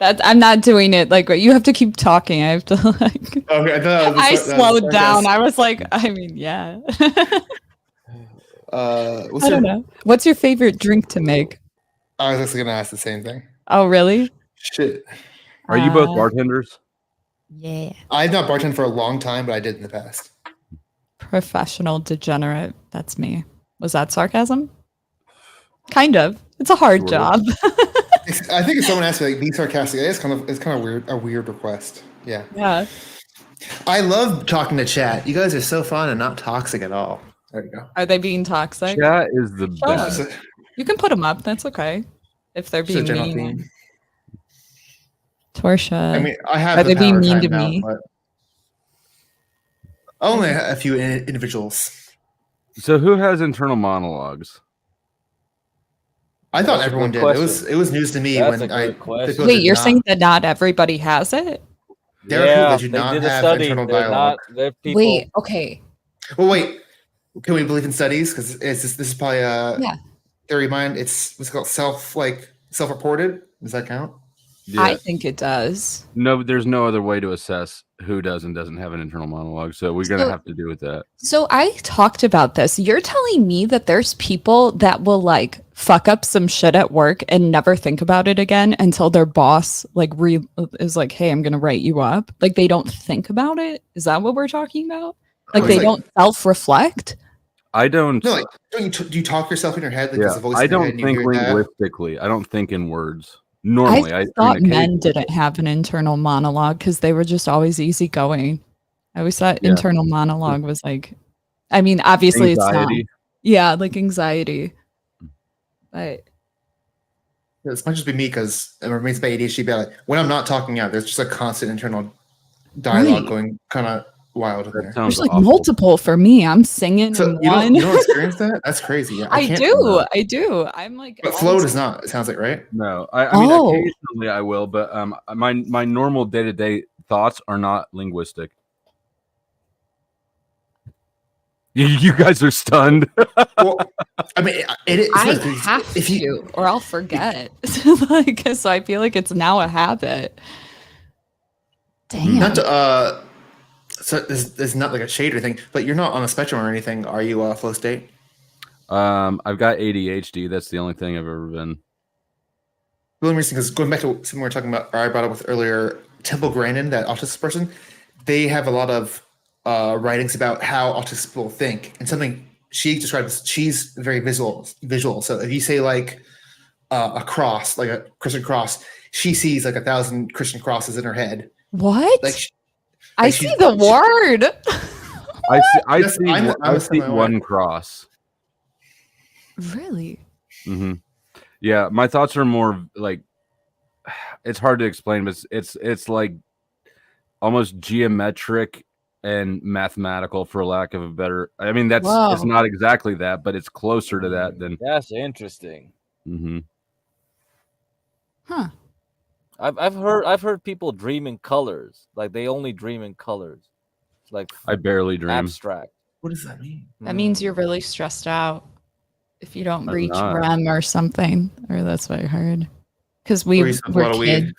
I'm not doing it like you have to keep talking. I have to like. Okay, I thought that was I that was slowed down. sarcastic. I was like, I mean, yeah. What's I your? don't know. What's your favorite drink to make? I was actually gonna ask the same thing. Oh, really? Shit. Are you both bartenders? Yeah. I've not bartended for a long time, but I did in the past. Professional degenerate. That's me. Was that sarcasm? Kind of. It's a hard Sort of. job. I think if someone asked me like be sarcastic, it's kind of weird, a weird request. Yeah. Yeah. I love talking to chat. You guys are so fun and not toxic at all. There you go. Are they being toxic? Chat is the Show best. us. You can put them up. That's okay. If they're Just a being general mean. theme. Torsha. I mean, I have Are the they being power mean to time out, me? but only a few individuals. So who has internal monologues? I thought That's a everyone good did. question. It was news to me That's when a I. good question. people Wait, did you're not. saying that not everybody has it? There are people Yeah, that do they not did a have study. internal They're dialogue. not. They're people. Wait, okay. Well, wait. Can we believe in studies? Because this is probably a Yeah. theory of mine. It's what's called self-reported. Does that count? I think it does. No, there's no other way to assess who does and doesn't have an internal monologue. So we're gonna So- have to do with that. So I talked about this. You're telling me that there's people that will like fuck up some shit at work and never think about it again until their boss like is like, "Hey, I'm going to write you up." Like they don't think about it. Is that what we're talking about? Like Oh, they it's like- don't self-reflect? I don't. No, like do you talk yourself in your head? Like there's Yeah, a voice I in your head don't and you think hear that? linguistically. I don't think in words. Normally, I I thought mean, men occasionally- didn't have an internal monologue because they were just always easygoing. I always thought Yeah. internal monologue was like, I mean, obviously it's not. Anxiety. Yeah, like anxiety. But This might just be me because it remains by ADHD. But like, when I'm not talking out, there's just a constant internal dialogue Right. going kind of wild in there. there's like multiple for me. I'm singing So in you one. don't experience that? That's crazy. Yeah, I can't do. that. I do. I'm like, But flow always- does not. It sounds like right. No, I mean Oh. occasionally I will, but my normal day to day thoughts are not linguistic. You guys are stunned. Well, I mean, it's I weird 'cause have if you to, or I'll forget. Like, so I feel like it's now a habit. Damn. not to so there's not like a shade or anything, but you're not on a spectrum or anything. Are you flow state? I've got ADHD. That's the only thing I've ever been. The only reason, because going back to something we were talking about, or I brought up with earlier, Temple Grandin, that autistic person, they have a lot of writings about how autistic people think, and something she describes. She's very visual. So if you say like a cross, like a Christian cross, she sees like 1,000 Christian crosses in her head. What? Like I see the word. I That's- see I'm I a see similar one way. cross. Really? hmm Yeah, my thoughts are more like it's hard to explain, but it's like almost geometric and mathematical, for lack of a better. I mean, it's Wow. not exactly that, but it's closer to that than. That's interesting. hmm Huh. I've heard people dream in colors. Like they only dream in colors. Like I barely dream. abstract. What does that mean? That means you're really stressed out if you don't I'm reach not. REM or something, or that's what I heard. Because we Or you smoke a were lot of kids. weed.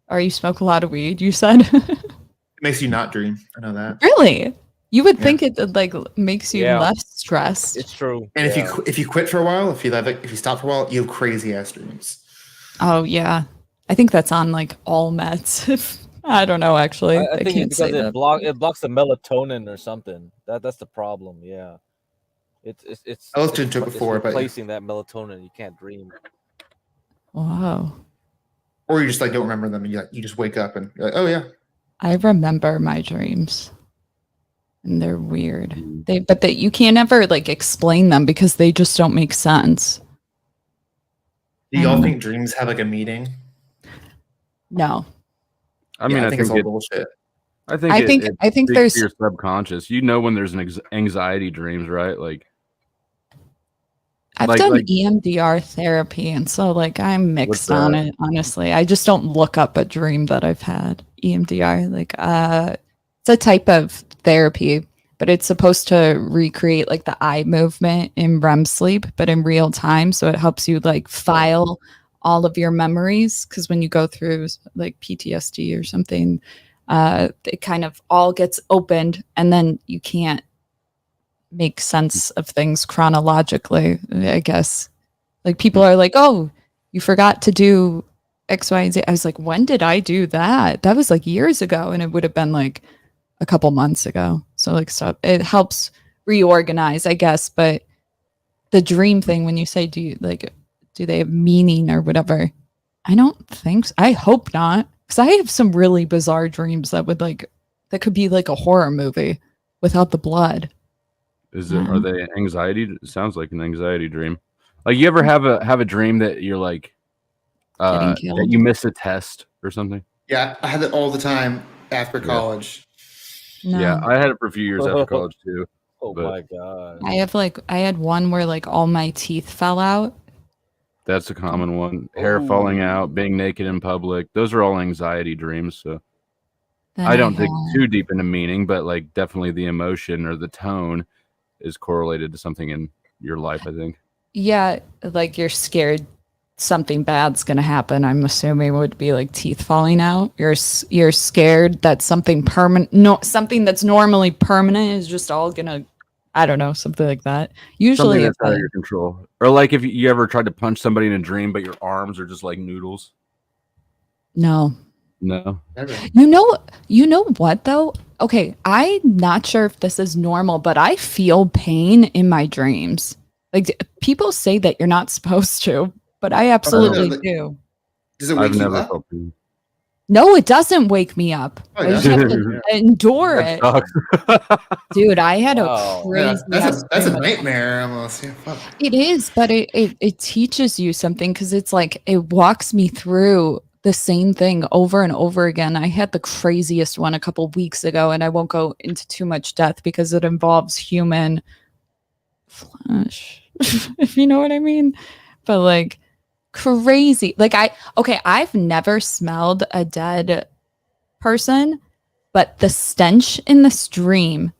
Or you smoke a lot of weed. You said. It makes you not dream. I know that. Really? You would Yeah. think it like makes you Yeah. less stressed. It's true. And Yeah. if you quit for a while, if you stop for a while, you have crazy ass dreams. Oh yeah. I think that's on like all meds. I don't know actually. I I think can't it's say because that. it blocks the melatonin or something. That's the problem. Yeah, I looked into it it's before, but replacing that melatonin. You can't dream. Wow. or you just like don't remember them, and you just wake up and you're like, oh yeah. I remember my dreams. And they're weird. But you can't ever like explain them because they just don't make sense. Do y'all think dreams have like a meaning? No. I mean, I I think it's think all bullshit. I think I it, think- it I think speaks there's- to your subconscious. You know when there's an anxiety dreams, right? Like I've like- done like- EMDR therapy, and so like I'm mixed on that? it, honestly. I just don't look up a dream that I've had. EMDR, like it's a type of therapy, but it's supposed to recreate like the eye movement in REM sleep, but in real time. So it helps you like file all of your memories. Cause when you go through like PTSD or something, it kind of all gets opened and then you can't make sense of things chronologically, I guess. Like people are like, oh, you forgot to do X, Y, and Z. I was like, when did I do that? That was like years ago. And it would have been like a couple months ago. So like stuff, it helps reorganize, I guess. But the dream thing, when you say, do they have meaning or whatever? I don't think so. I hope not. Because I have some really bizarre dreams that could be like a horror movie without the blood. are they anxiety? It sounds like an anxiety dream. Like you ever have a dream that you're like Getting that killed. you miss a test or something? Yeah, I had it all the time after college. No. Yeah, I had it for a few years after college too. Oh but my god. I had one where like all my teeth fell out. that's a common one. Hair falling out, being naked in public. Those are all anxiety dreams. So Then I don't dig had- too deep into meaning, but like definitely the emotion or the tone is correlated to something in your life, I think. Yeah, like you're scared something bad's gonna happen. I'm assuming it would be like teeth falling out. You're scared that something permanent, something that's normally permanent is just all gonna, I don't know, something like that. Usually, Something that's if out of your control. Or like if you ever tried to punch somebody in a dream, but your arms are just like noodles. no, No. you know what though? Okay, I'm not sure if this is normal, but I feel pain in my dreams. Like people say that you're not supposed to, but I absolutely do. Does it I've wake you never up? felt pain. No, it doesn't wake me up. Oh, I yeah. just have to endure That it. sucks. Dude, I had Wow. a crazy That's a dream. nightmare almost. Yeah, fuck. It is, but it teaches you something because it's like it walks me through the same thing over and over again. I had the craziest one a couple weeks ago, and I won't go into too much depth because it involves human flesh, if you know what I mean. But like crazy. Like I've never smelled a dead person, but the stench in the stream,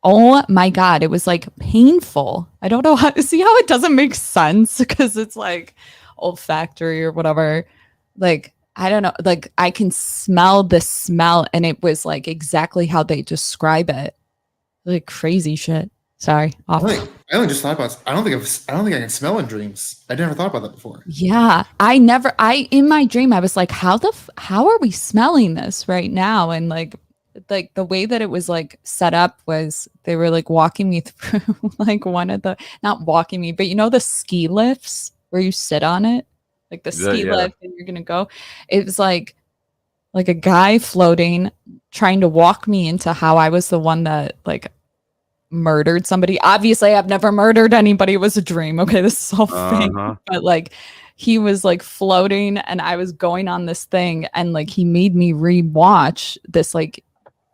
oh my god, it was like painful. I don't know how see how it doesn't make sense because it's like olfactory or whatever. Like I don't know, like I can smell the smell and it was like exactly how they describe it. Like crazy shit. Sorry. Off. I only just thought about. I don't think I can smell in dreams. I never thought about that before. Yeah, in my dream I was like, how are we smelling this right now? And like the way that it was like set up was they were like walking me through like one of the, not walking me, but you know the ski lifts where you sit on it, like the ski Yeah. lift and you're gonna go. It was like a guy floating, trying to walk me into how I was the one that like murdered somebody. Obviously, I've never murdered anybody. It was a dream. Okay, this is all fake. But like he was like floating and I was going on this thing and like he made me rewatch this like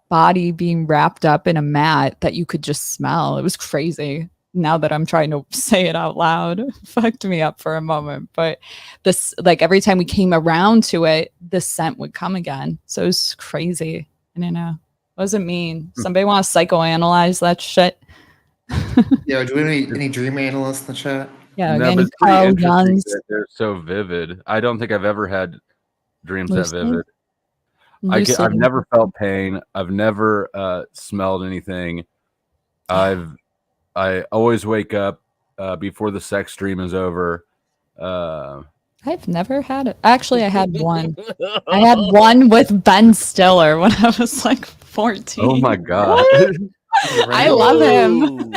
body being wrapped up in a mat that you could just smell. It was crazy. Now that I'm trying to say it out loud, it fucked me up for a moment. But this, like every time we came around to it, the scent would come again. So it was crazy. I don't know. Wasn't mean. Somebody want to psychoanalyze that shit? Yeah, do we have any dream analysts in the chat? Yeah, No, again, but it's pretty Carl interesting Young's. that they're so vivid. I don't think I've ever had dreams Lucid? that vivid. Lucid. I've never felt pain. I've never smelled anything. I always wake up before the sex dream is over. I've never had it. Actually, I had one. I had one with Ben Stiller when I was like 14. Oh my god. I love him.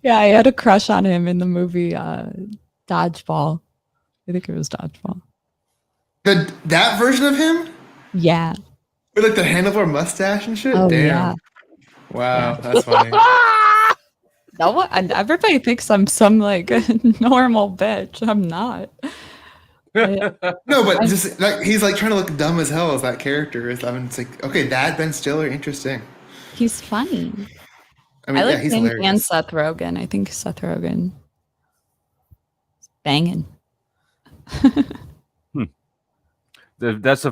Yeah, I had a crush on him in the movie Dodgeball. I think it was Dodgeball. That version of him? Yeah. With like the handlebar mustache and shit? Oh, Damn. yeah. Wow, that's funny. No one, and everybody thinks I'm some like normal bitch. I'm not. No, but just like he's like trying to look dumb as hell as that character is. I mean, it's like, okay, that Ben Stiller, interesting. He's funny. I mean, like yeah, he's him hilarious. and Seth Rogen. I think Seth Rogen is banging. That's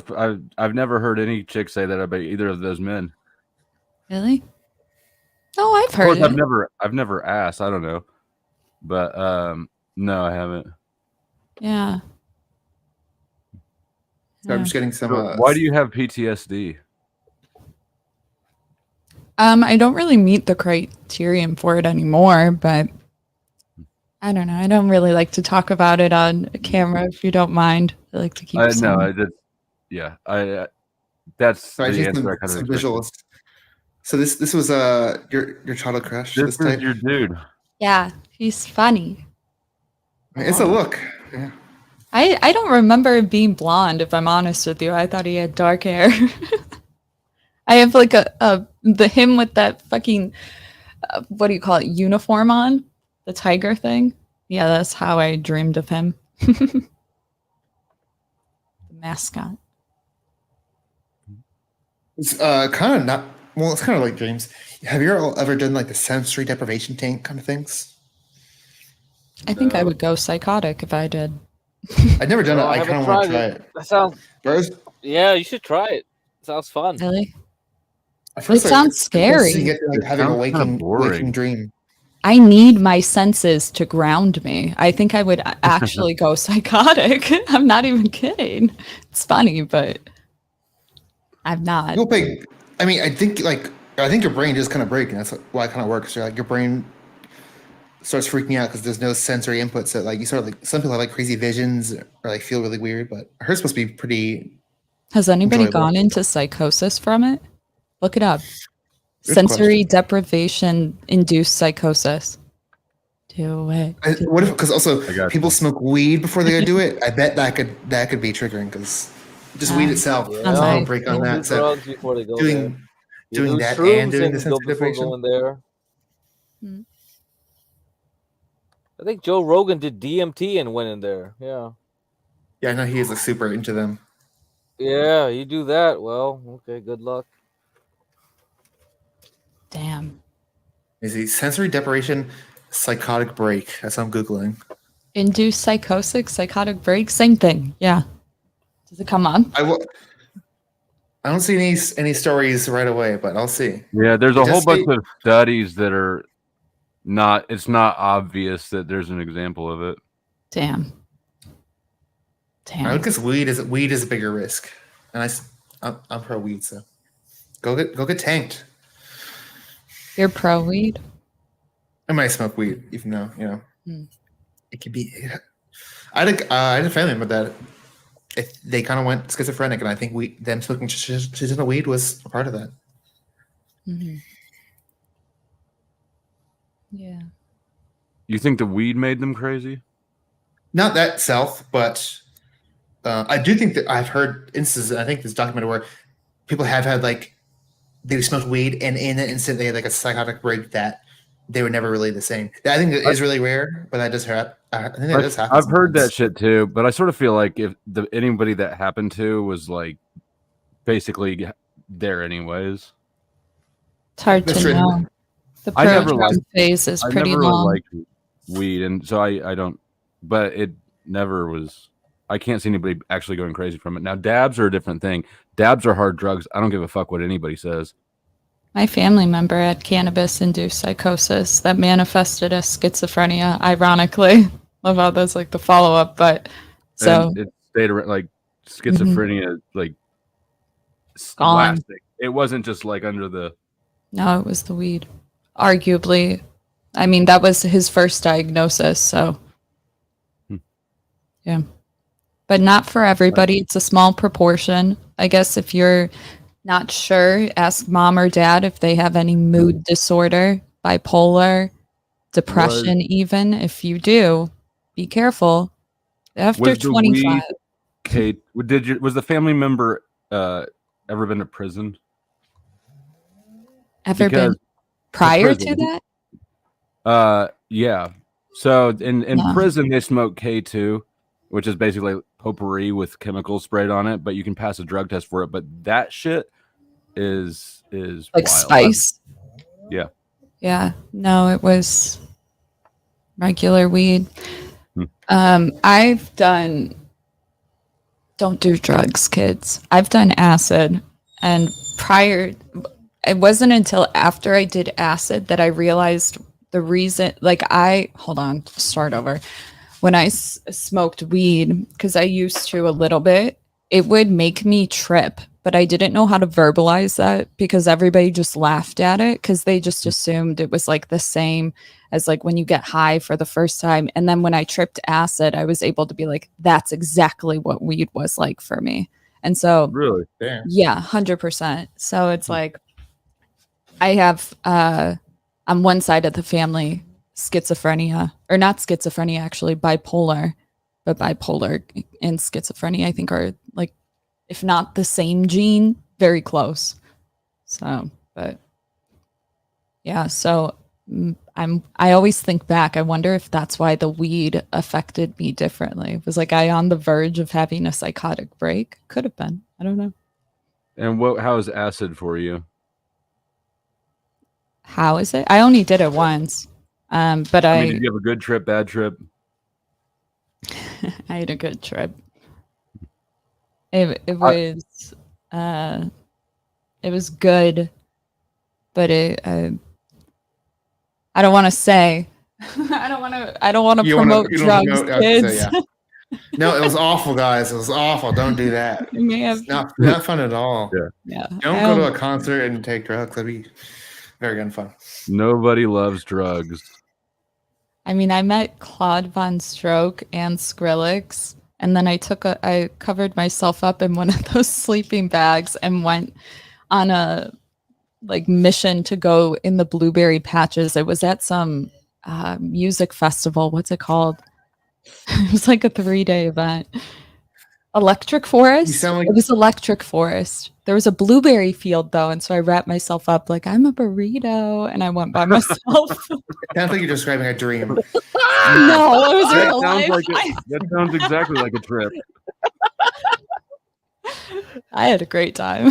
I've never heard any chick say that about either of those men. Really? Oh, I've Of heard course, it. I've never asked. I don't know, but no, I haven't. Yeah. So I'm just getting some. So why do you have PTSD? I don't really meet the criterion for it anymore, but I don't know. I don't really like to talk about it on camera if you don't mind. I like to keep No, I did. Yeah, that's So I the just answer I some, kind of some expected. visuals. So this was your childhood crush. This is type? your dude. Yeah, he's funny. It's a look. Yeah. I don't remember him being blonde, if I'm honest with you. I thought he had dark hair. I have like the him with that fucking what do you call it, uniform on, the tiger thing. Yeah, that's how I dreamed of him. The mascot. It's kind of not. Well, it's kind of like dreams. Have you all ever done like the sensory deprivation tank kind of things? I think I would go psychotic if I did. I've never done it. I haven't kind of want to tried try it. That sounds. First, Yeah, you should try it. Sounds fun. Really? at first, It sounds scary. You get to, like, having a sounds kinda waking dream. I need my senses to ground me. I think I would actually go psychotic. I'm not even kidding. It's funny, but I'm not. You'll pay. I mean, I think your brain just kind of breaks, and that's why it kind of works. So, like your brain starts freaking out because there's no sensory input. So like you sort of like some people have like crazy visions or like feel really weird, but hers supposed to be pretty. Has anybody enjoyable. gone into psychosis from it? Look it up. Good Sensory deprivation induced psychosis. Do it. What if? Because also I got people smoke weed before they go do it. I bet that could be triggering because just weed itself. Yeah. There's no break on Don't that. do So drugs before they go doing there. You doing do that shrooms and doing the go sensory before deprivation. going there. Hmm. I think Joe Rogan did DMT and went in there. Yeah. Yeah, I know he is like super into them. Yeah, you do that. Well, okay, good luck. Damn. Is he sensory deprivation, psychotic break? That's what I'm googling. Induced psychotic break, same thing. Yeah. Does it come up? I don't see any stories right away, but I'll see. Yeah, there's It a does whole bunch say- of studies that are not. It's not obvious that there's an example of it. Damn. I would guess weed is a bigger risk, and I'm pro weed, so go get tanked. You're pro weed? I might smoke weed, even though Hmm. it could be. I had a family member that they kind of went schizophrenic, and I think them smoking traditional weed was a part of that. Mm-hmm. Yeah. You think the weed made them crazy? Not that self, but I do think that I've heard instances. I think this documented where people have had like they smoked weed, and in an instant they had like a psychotic break that they were never really the same. I think it is really rare, but that does happen. I think that does happen. I've heard that shit too, but I sort of feel like if anybody that happened to was like basically there anyways. It's hard That's to true. know. The I never pro phase is I pretty never long. really liked weed, and so I don't. But it never was. I can't see anybody actually going crazy from it. Now dabs are a different thing. Dabs are hard drugs. I don't give a fuck what anybody says. My family member had cannabis-induced psychosis that manifested as schizophrenia. Ironically, love how that's like the follow-up. But so And it stayed around, like schizophrenia, like Gone. lasting. It wasn't just like under the. no, it was the weed. Arguably, I mean that was his first diagnosis. So Yeah. But not for everybody. It's a small proportion. I guess if you're not sure, ask mom or dad if they have any mood disorder, bipolar, depression, even. If you do, be careful. After Was the 25. weed, Kate? Was the family member ever been to prison? Ever been prior to that? Yeah. So in No. prison they smoke K2, which is basically potpourri with chemicals sprayed on it, but you can pass a drug test for it. But that shit is Like wild. spice? Yeah. Yeah. No, it was regular weed. I've done, don't do drugs, kids. I've done acid, and prior, it wasn't until after I did acid that I realized the reason, like hold on, start over. When I smoked weed, because I used to a little bit, it would make me trip, but I didn't know how to verbalize that because everybody just laughed at it because they just assumed it was like the same as like when you get high for the first time. And then when I tripped acid, I was able to be like, that's exactly what weed was like for me. And so, really, yeah, 100%. So it's like, I have on one side of the family schizophrenia, or not schizophrenia, actually bipolar, but bipolar and schizophrenia I think are like, if not the same gene, very close. So, but yeah, so I always think back, I wonder if that's why the weed affected me differently. Was like I on the verge of having a psychotic break? Could have been. I don't know. And how is acid for you? How is it? I only did it once. But I mean, did you have a good trip, bad trip? I had a good trip. It was good, but I don't want to say. I don't want to promote drugs, kids. No, it was awful, guys. It was awful. Don't do that. You may have Not fun at all. Yeah. Don't go to a concert and take drugs. That'd be very unfun. Nobody loves drugs. I mean, I met Claude Von Stroke and Skrillex, and then I covered myself up in one of those sleeping bags and went on a like mission to go in the blueberry patches. It was at some music festival. What's it called? It was like a 3-day event. Electric Forest? It was Electric Forest. There was a blueberry field though, and so I wrapped myself up like I'm a burrito, and I went by myself. It sounds like you're describing a dream. No, it was That real sounds life. that sounds exactly like a trip. I had a great time.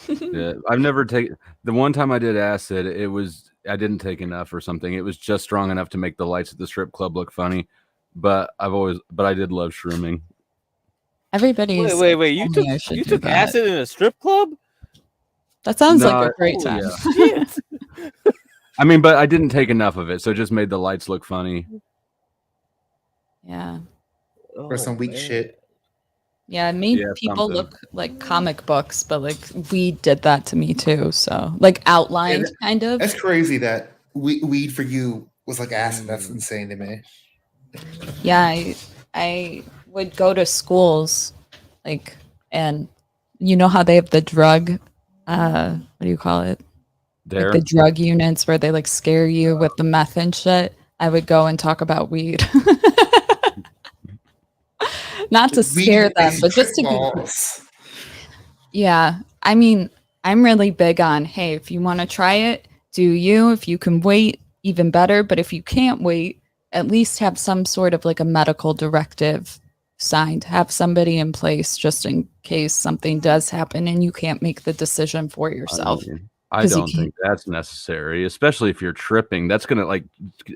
Yeah, I've never taken the one time I did acid. I didn't take enough or something. It was just strong enough to make the lights at the strip club look funny. But I did love shrooming. Everybody's Wait! You took acid in a strip club? That sounds No, like a great time. yeah. I mean, but I didn't take enough of it, so it just made the lights look funny. Yeah. Or some weak shit. Yeah, it made Yeah, people something. look like comic books, but like weed did that to me too. So like outlined kind of. That's crazy that weed for you was like acid. That's insane to me. Yeah, I would go to schools, like, and you know how they have the drug, what do you call it? There? Like the drug units where they like scare you with the meth and shit. I would go and talk about weed. Not to scare them, but just to be. Yeah, I mean, I'm really big on, hey, if you want to try it, do you? If you can wait, even better. But if you can't wait, at least have some sort of like a medical directive signed. Have somebody in place just in case something does happen and you can't make the decision for yourself. I 'Cause you don't think that's necessary, especially if you're tripping. That's gonna like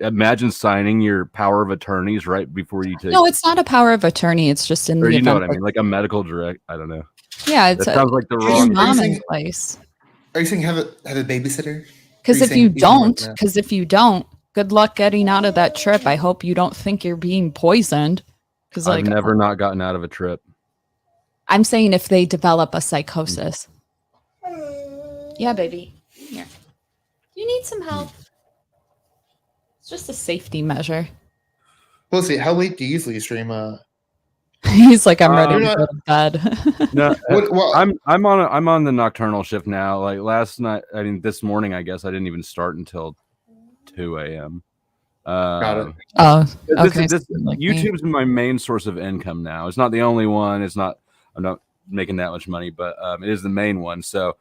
imagine signing your power of attorneys right before you take. No, it's not a power of attorney. It's just in Or the you know event what I mean, like a medical direct. I don't know. Yeah, it's that sounds like the your wrong. mom in place. Are you saying have a babysitter? Because Or if saying you be more than don't, that? good luck getting out of that trip. I hope you don't think you're being poisoned. Because I've like never not gotten out of a trip. I'm saying if they develop a psychosis. Yeah, baby. Here. You need some help. It's just a safety measure. We'll see. How late do you usually stream? He's like, I'm ready You're to not- go to bed. No, Well, I'm on the nocturnal shift now. Like last night, I mean this morning, I guess I didn't even start until 2 a.m. Got it. Oh, this okay, is this so like me. YouTube's my main source of income now. It's not the only one. I'm not making that much money, but it is the main one. So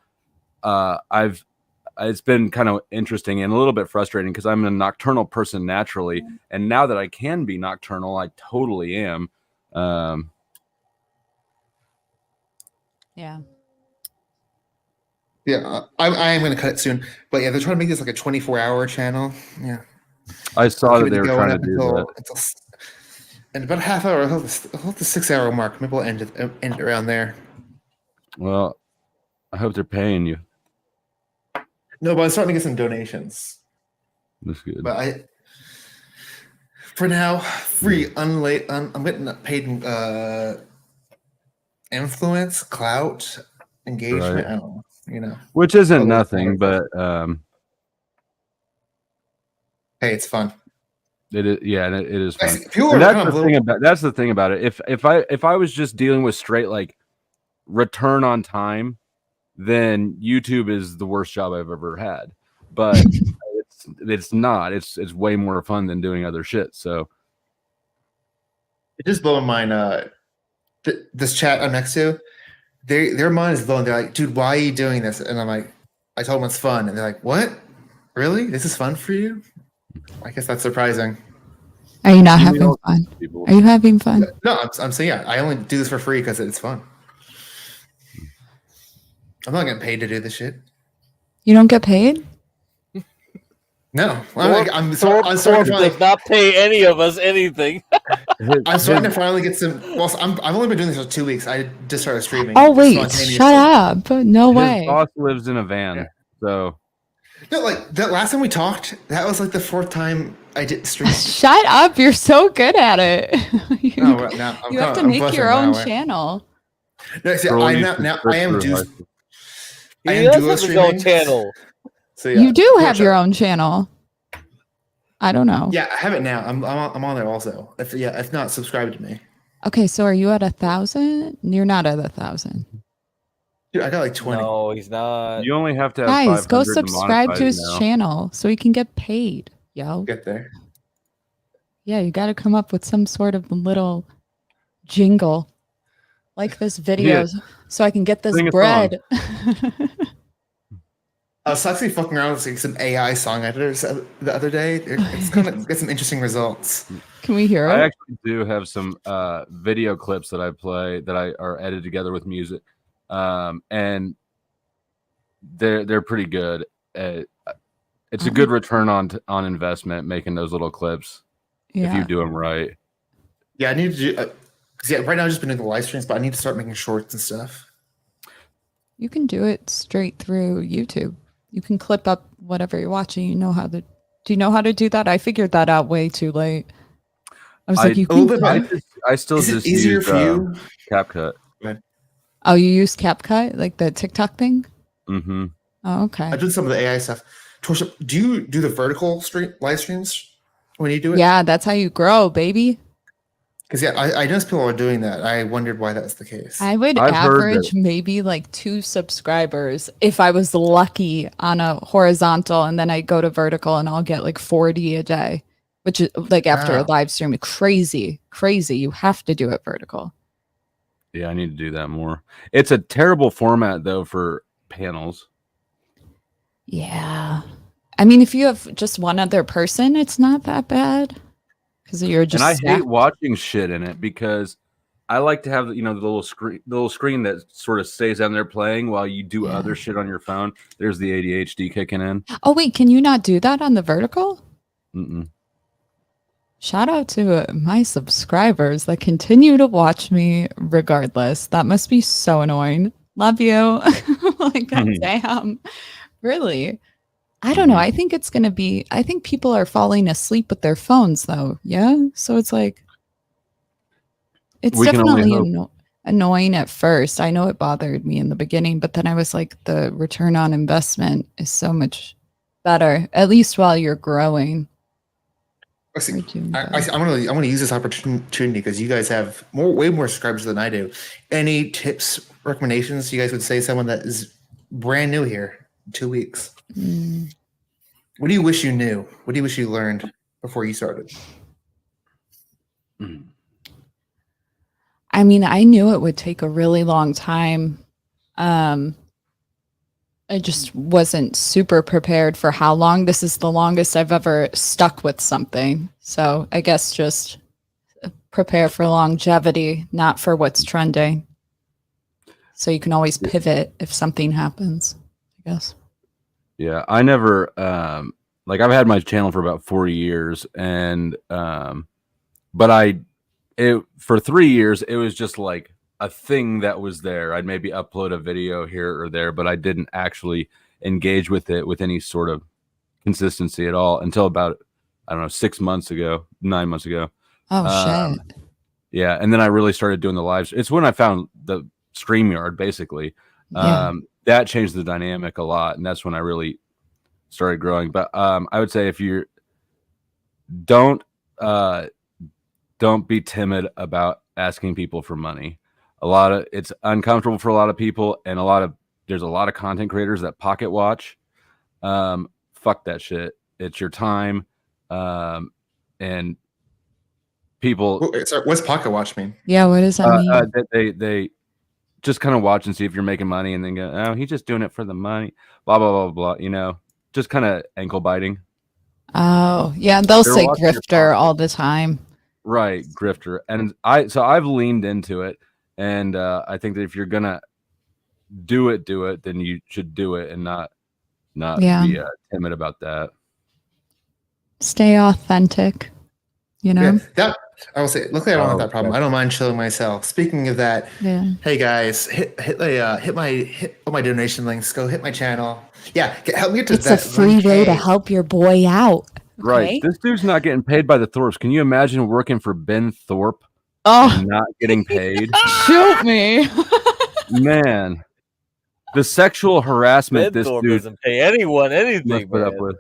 it's been kind of interesting and a little bit frustrating because I'm a nocturnal person naturally, and now that I can be nocturnal, I totally am. Yeah. Yeah, I am going to cut it soon. But yeah, they're trying to make this like a 24-hour channel. Yeah. I saw that Keep it they were going trying to up do until, that. until and about a half hour, I'll hit the 6-hour mark. Maybe we'll end it around there. Well, I hope they're paying you. No, but I'm starting to get some donations. That's good. But for now, free, I'm getting paid influence, clout, engagement. Right. I don't know, Which isn't Oh, nothing, but hey, it's fun. it is. Yeah, and it is fun. People And are that's kind the of thing about it. If I was just dealing with straight like return on time, then YouTube is the worst job I've ever had. But it's not. It's way more fun than doing other shit. So It just blowing mine. This chat I'm next to, their mind is blown. They're like, dude, why are you doing this? And I'm like, I told them it's fun. And they're like, what? Really? This is fun for you? I guess that's surprising. Are you not having fun? Are you having fun? No, I'm saying, yeah, I only do this for free because it's fun. I'm not getting paid to do this shit. You don't get paid? No. I'm Thorp starting to does not pay any of us anything. I'm starting to finally get some. Well, I've only been doing this for 2 weeks. I just started streaming. Oh wait, spontaneously. shut up! No his way. boss lives in a van. So No, like that last time we talked, that was like the 4th time I did stream. Shut up! You're so good at it. you No, well, now you have to make your own channel. No, see, Bro, I you now, should now search I am for duo. high I He am does duo have his own streaming. channel. So yeah, You do watch have your out. own channel. I don't know. Yeah, I have it now. I'm on there also. If not, subscribe to me. Okay, so are you at 1,000? You're not at 1,000. Dude, I got like 20. No, he's not. you only have to have Guys, 500 go to subscribe to monetize his now. channel so he can get paid, yo. Get there. Yeah, you got to come up with some sort of little jingle like this video so I can get this Sing a bread. I was actually fucking around with like, some AI song editors the other day. It's gonna get some interesting results. Can we hear I it? actually do have some video clips that I play that are edited together with music, and they're pretty good. It's a good return on investment making those little clips if Yeah. you do them right. Yeah, I need to do. Cause yeah, right now I've just been doing the live streams, but I need to start making shorts and stuff. You can do it straight through YouTube. You can clip up whatever you're watching. Do you know how to do that? I figured that out way too late. I was like, you can. I still Is it just easier use for you? CapCut. Oh, you use CapCut, like the TikTok thing? Mm-hmm. Oh, okay. I've done some of the AI stuff. Torsia, do you do the vertical live streams when you do it? Yeah, that's how you grow, baby. Because yeah, I noticed people are doing that. I wondered why that's the case. I would I've heard average maybe like 2 subscribers if I was lucky on a horizontal, and then I go to vertical and I'll get like 40 a day, which is like after a Wow. live stream. Crazy. You have to do it vertical. Yeah, I need to do that more. It's a terrible format though for panels. Yeah. I mean, if you have just one other person, it's not that bad because you're just. And I stacked. hate watching shit in it because I like to have the little screen that sort of stays down there playing while you do other shit on your phone. There's the ADHD kicking in. Oh wait, can you not do that on the vertical? Mm-mm. Shout out to my subscribers that continue to watch me regardless. That must be so annoying. Love you. Like, goddamn. Really? I don't know. I think it's going to be, I think people are falling asleep with their phones though. Yeah. So it's like, it's We can only definitely hope. annoying at first. I know it bothered me in the beginning, but then I was like, the return on investment is so much better, at least while you're growing. Listen, I'm gonna use this opportunity because you guys have way more subscribers than I do. Any tips, recommendations you guys would say someone that is brand new here, 2 weeks? What do you wish you knew? What do you wish you learned before you started? I mean, I knew it would take a really long time. I just wasn't super prepared for how long. This is the longest I've ever stuck with something. So I guess just prepare for longevity, not for what's trending. So you can always pivot if something happens, I guess. Yeah, I never like I've had my channel for about 4 years, and but for 3 years it was just like a thing that was there. I'd maybe upload a video here or there, but I didn't actually engage with it with any sort of consistency at all until about, I don't know, 9 months ago. Oh, shit. Yeah, and then I really started doing the lives. It's when I found the StreamYard, basically. Yeah. That changed the dynamic a lot, and that's when I really started growing. But I would say if you don't be timid about asking people for money. It's uncomfortable for a lot of people, and there's a lot of content creators that pocket watch. Fuck that shit. It's your time, and people. What's pocket watch mean? Yeah, what does that mean? They just kind of watch and see if you're making money, and then go, oh, he's just doing it for the money. Blah blah blah blah. You know, just kind of ankle biting. Oh, yeah, they'll They're say watching your grifter all the time. Right, grifter. And I've leaned into it, and I think that if you're gonna do it, then you should do it and not Yeah. be timid about that. Stay authentic, you know? Yeah, that I will say. Luckily, I don't have that problem. I don't mind chilling myself. Speaking of that, Yeah. hey guys, hit my donation links. Go hit my channel. Yeah, help me get to It's that. a free way to 1K. help your boy out. Right. Okay? This dude's not getting paid by the Thorps. Can you imagine working for Ben Thorpe Oh. and not getting paid? Shoot me. Man, the sexual harassment this Thorpe dude doesn't pay anyone anything, must put up man. with.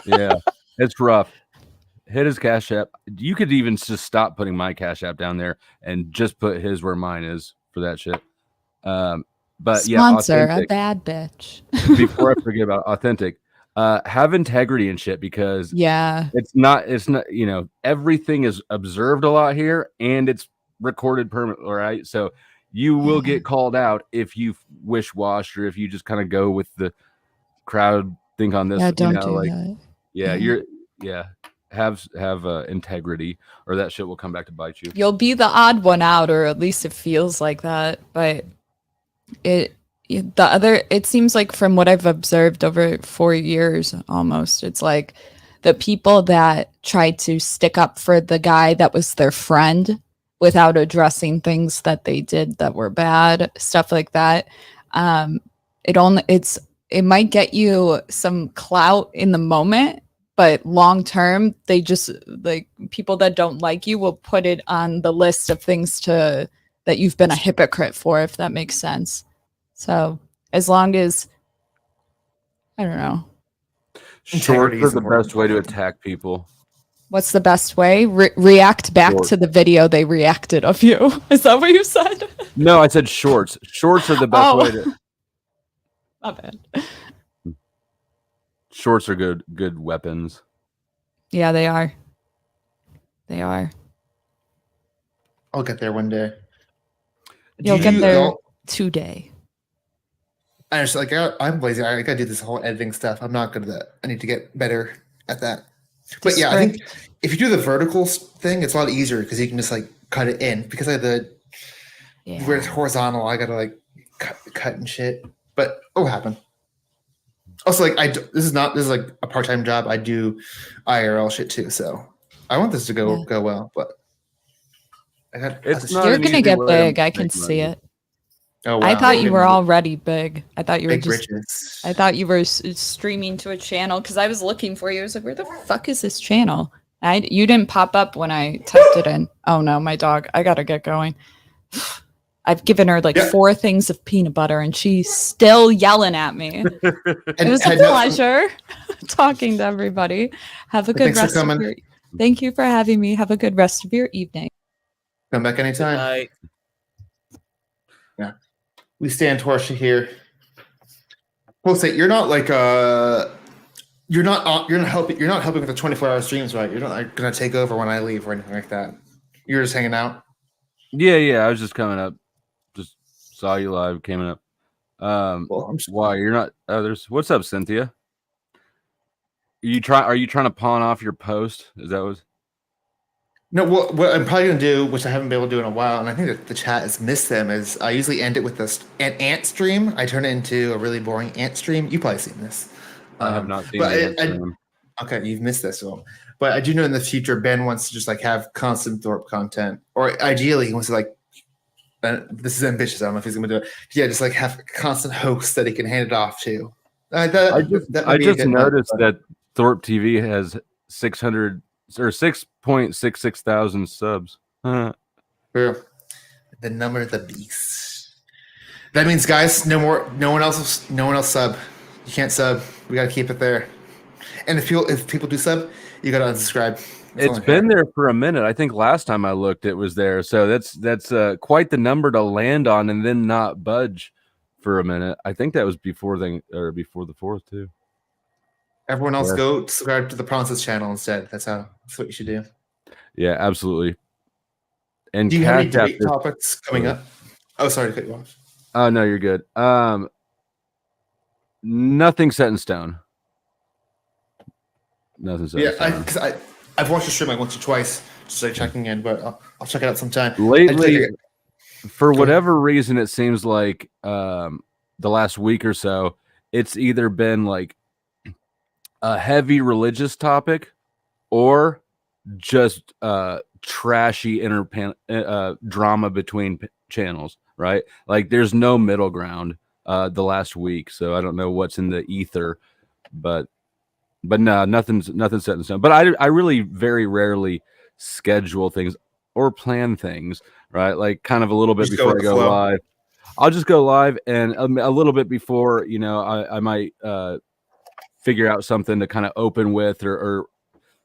Yeah, it's rough. Hit his Cash App. You could even just stop putting my Cash App down there and just put his where mine is for that shit. But yeah, Sponsor a authentic. bad bitch. Before I forget about authentic, have integrity and shit, because Yeah. it's not everything is observed a lot here, and it's recorded permanently, right? So you will get called out if you wish wash, or if you just kind of go with the crowd think on this. Yeah, don't do that. Yeah, have integrity, or that shit will come back to bite you. You'll be the odd one out, or at least it feels like that. But it seems like, from what I've observed over 4 years almost, it's like the people that tried to stick up for the guy that was their friend without addressing things that they did that were bad, stuff like that. It might get you some clout in the moment, but long term, they just, like, people that don't like you will put it on the list of things that you've been a hypocrite for, if that makes sense. So as long as, I don't know. Shorts are the best way to attack people. What's the best way? React back to the video they reacted of you. Is that what you said? No, I said shorts. Shorts are the best way to. My bad. Shorts are good weapons. Yeah, they are. They are. I'll get there one day. You'll get there today. I just I'm lazy. I gotta do this whole editing stuff. I'm not good at that. I need to get better at that. But yeah, I think if you do the vertical thing, it's a lot easier because you can just like cut it in. Because I have where it's horizontal, I gotta like cut and shit. But it'll happen. Also, like this is like a part-time job. I do IRL shit too, so I want this to go well. But you're gonna get big. I can see it. Oh, wow. I thought you were already big. I thought you were big just. riches. I thought you were streaming to a channel because I was looking for you. I was like, "Where the fuck is this channel?" You didn't pop up when I typed it in. Oh no, my dog! I gotta get going. I've given her like 4 things of peanut butter, and she's still yelling at me. It was a pleasure talking to everybody. Have a good rest of your. Thank you for having me. Have a good rest of your evening. Come back anytime. Yeah, we stand Torsia here. We'll say you're not like you're not helping with the 24-hour streams, right? You're not like, gonna take over when I leave or anything like that. You're just hanging out. Yeah. I was just coming up. Just saw you live, came up. Why you're not? There's what's up, Cynthia? Are you trying to pawn off your post? Is that what? No, what I'm probably gonna do, which I haven't been able to do in a while, and I think that the chat has missed them, is I usually end it with an ant stream. I turn it into a really boring ant stream. You've probably seen this. I have not seen but the ant stream. Okay, you've missed this one. But I do know in the future, Ben wants to just like have constant Thorpe content, or ideally he wants to like. This is ambitious. I don't know if he's gonna do it. Yeah, just like have constant hosts that he can hand it off to. I just noticed that Thorpe TV has 600 or 6.66 thousand subs. True. The number of the beast. That means, guys, no one else sub. You can't sub. We gotta keep it there. And if people do sub, you gotta unsubscribe. It's been there for a minute. I think last time I looked, it was there. So that's quite the number to land on and then not budge for a minute. I think that was before the 4th too. Everyone else go subscribe to the Pronces channel instead. That's what you should do. Yeah, absolutely. And do you have any debate topics coming up? Oh, sorry to cut you off. Oh no, you're good. Nothing set in stone. Nothing set in stone. Because I've watched the stream like once or twice, just like checking in, but I'll check it out sometime. Lately, for whatever reason, it seems like the last week or so, it's either been like a heavy religious topic or just trashy drama between channels, right? Like there's no middle ground the last week, so I don't know what's in the ether, but no, nothing's set in stone. But I really very rarely schedule things or plan things, right? Like kind of a little bit before I go live. I'll just go live, and a little bit before, I might figure out something to kind of open with or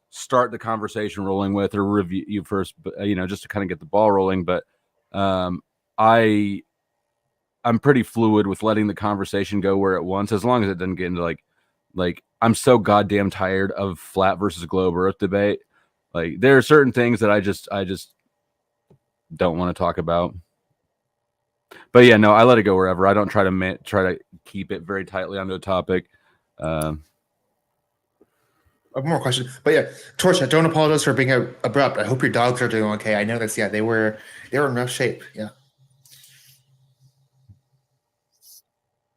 start the conversation rolling with, or review you first, just to kind of get the ball rolling. But I'm pretty fluid with letting the conversation go where it wants, as long as it doesn't get into like I'm so goddamn tired of flat versus globe Earth debate. Like there are certain things that I just don't want to talk about. But yeah, no, I let it go wherever. I don't try to keep it very tightly onto a topic. I have more questions, but yeah, Torch, I don't apologize for being abrupt. I hope your dogs are doing okay. I know this. Yeah, they were in rough shape. Yeah.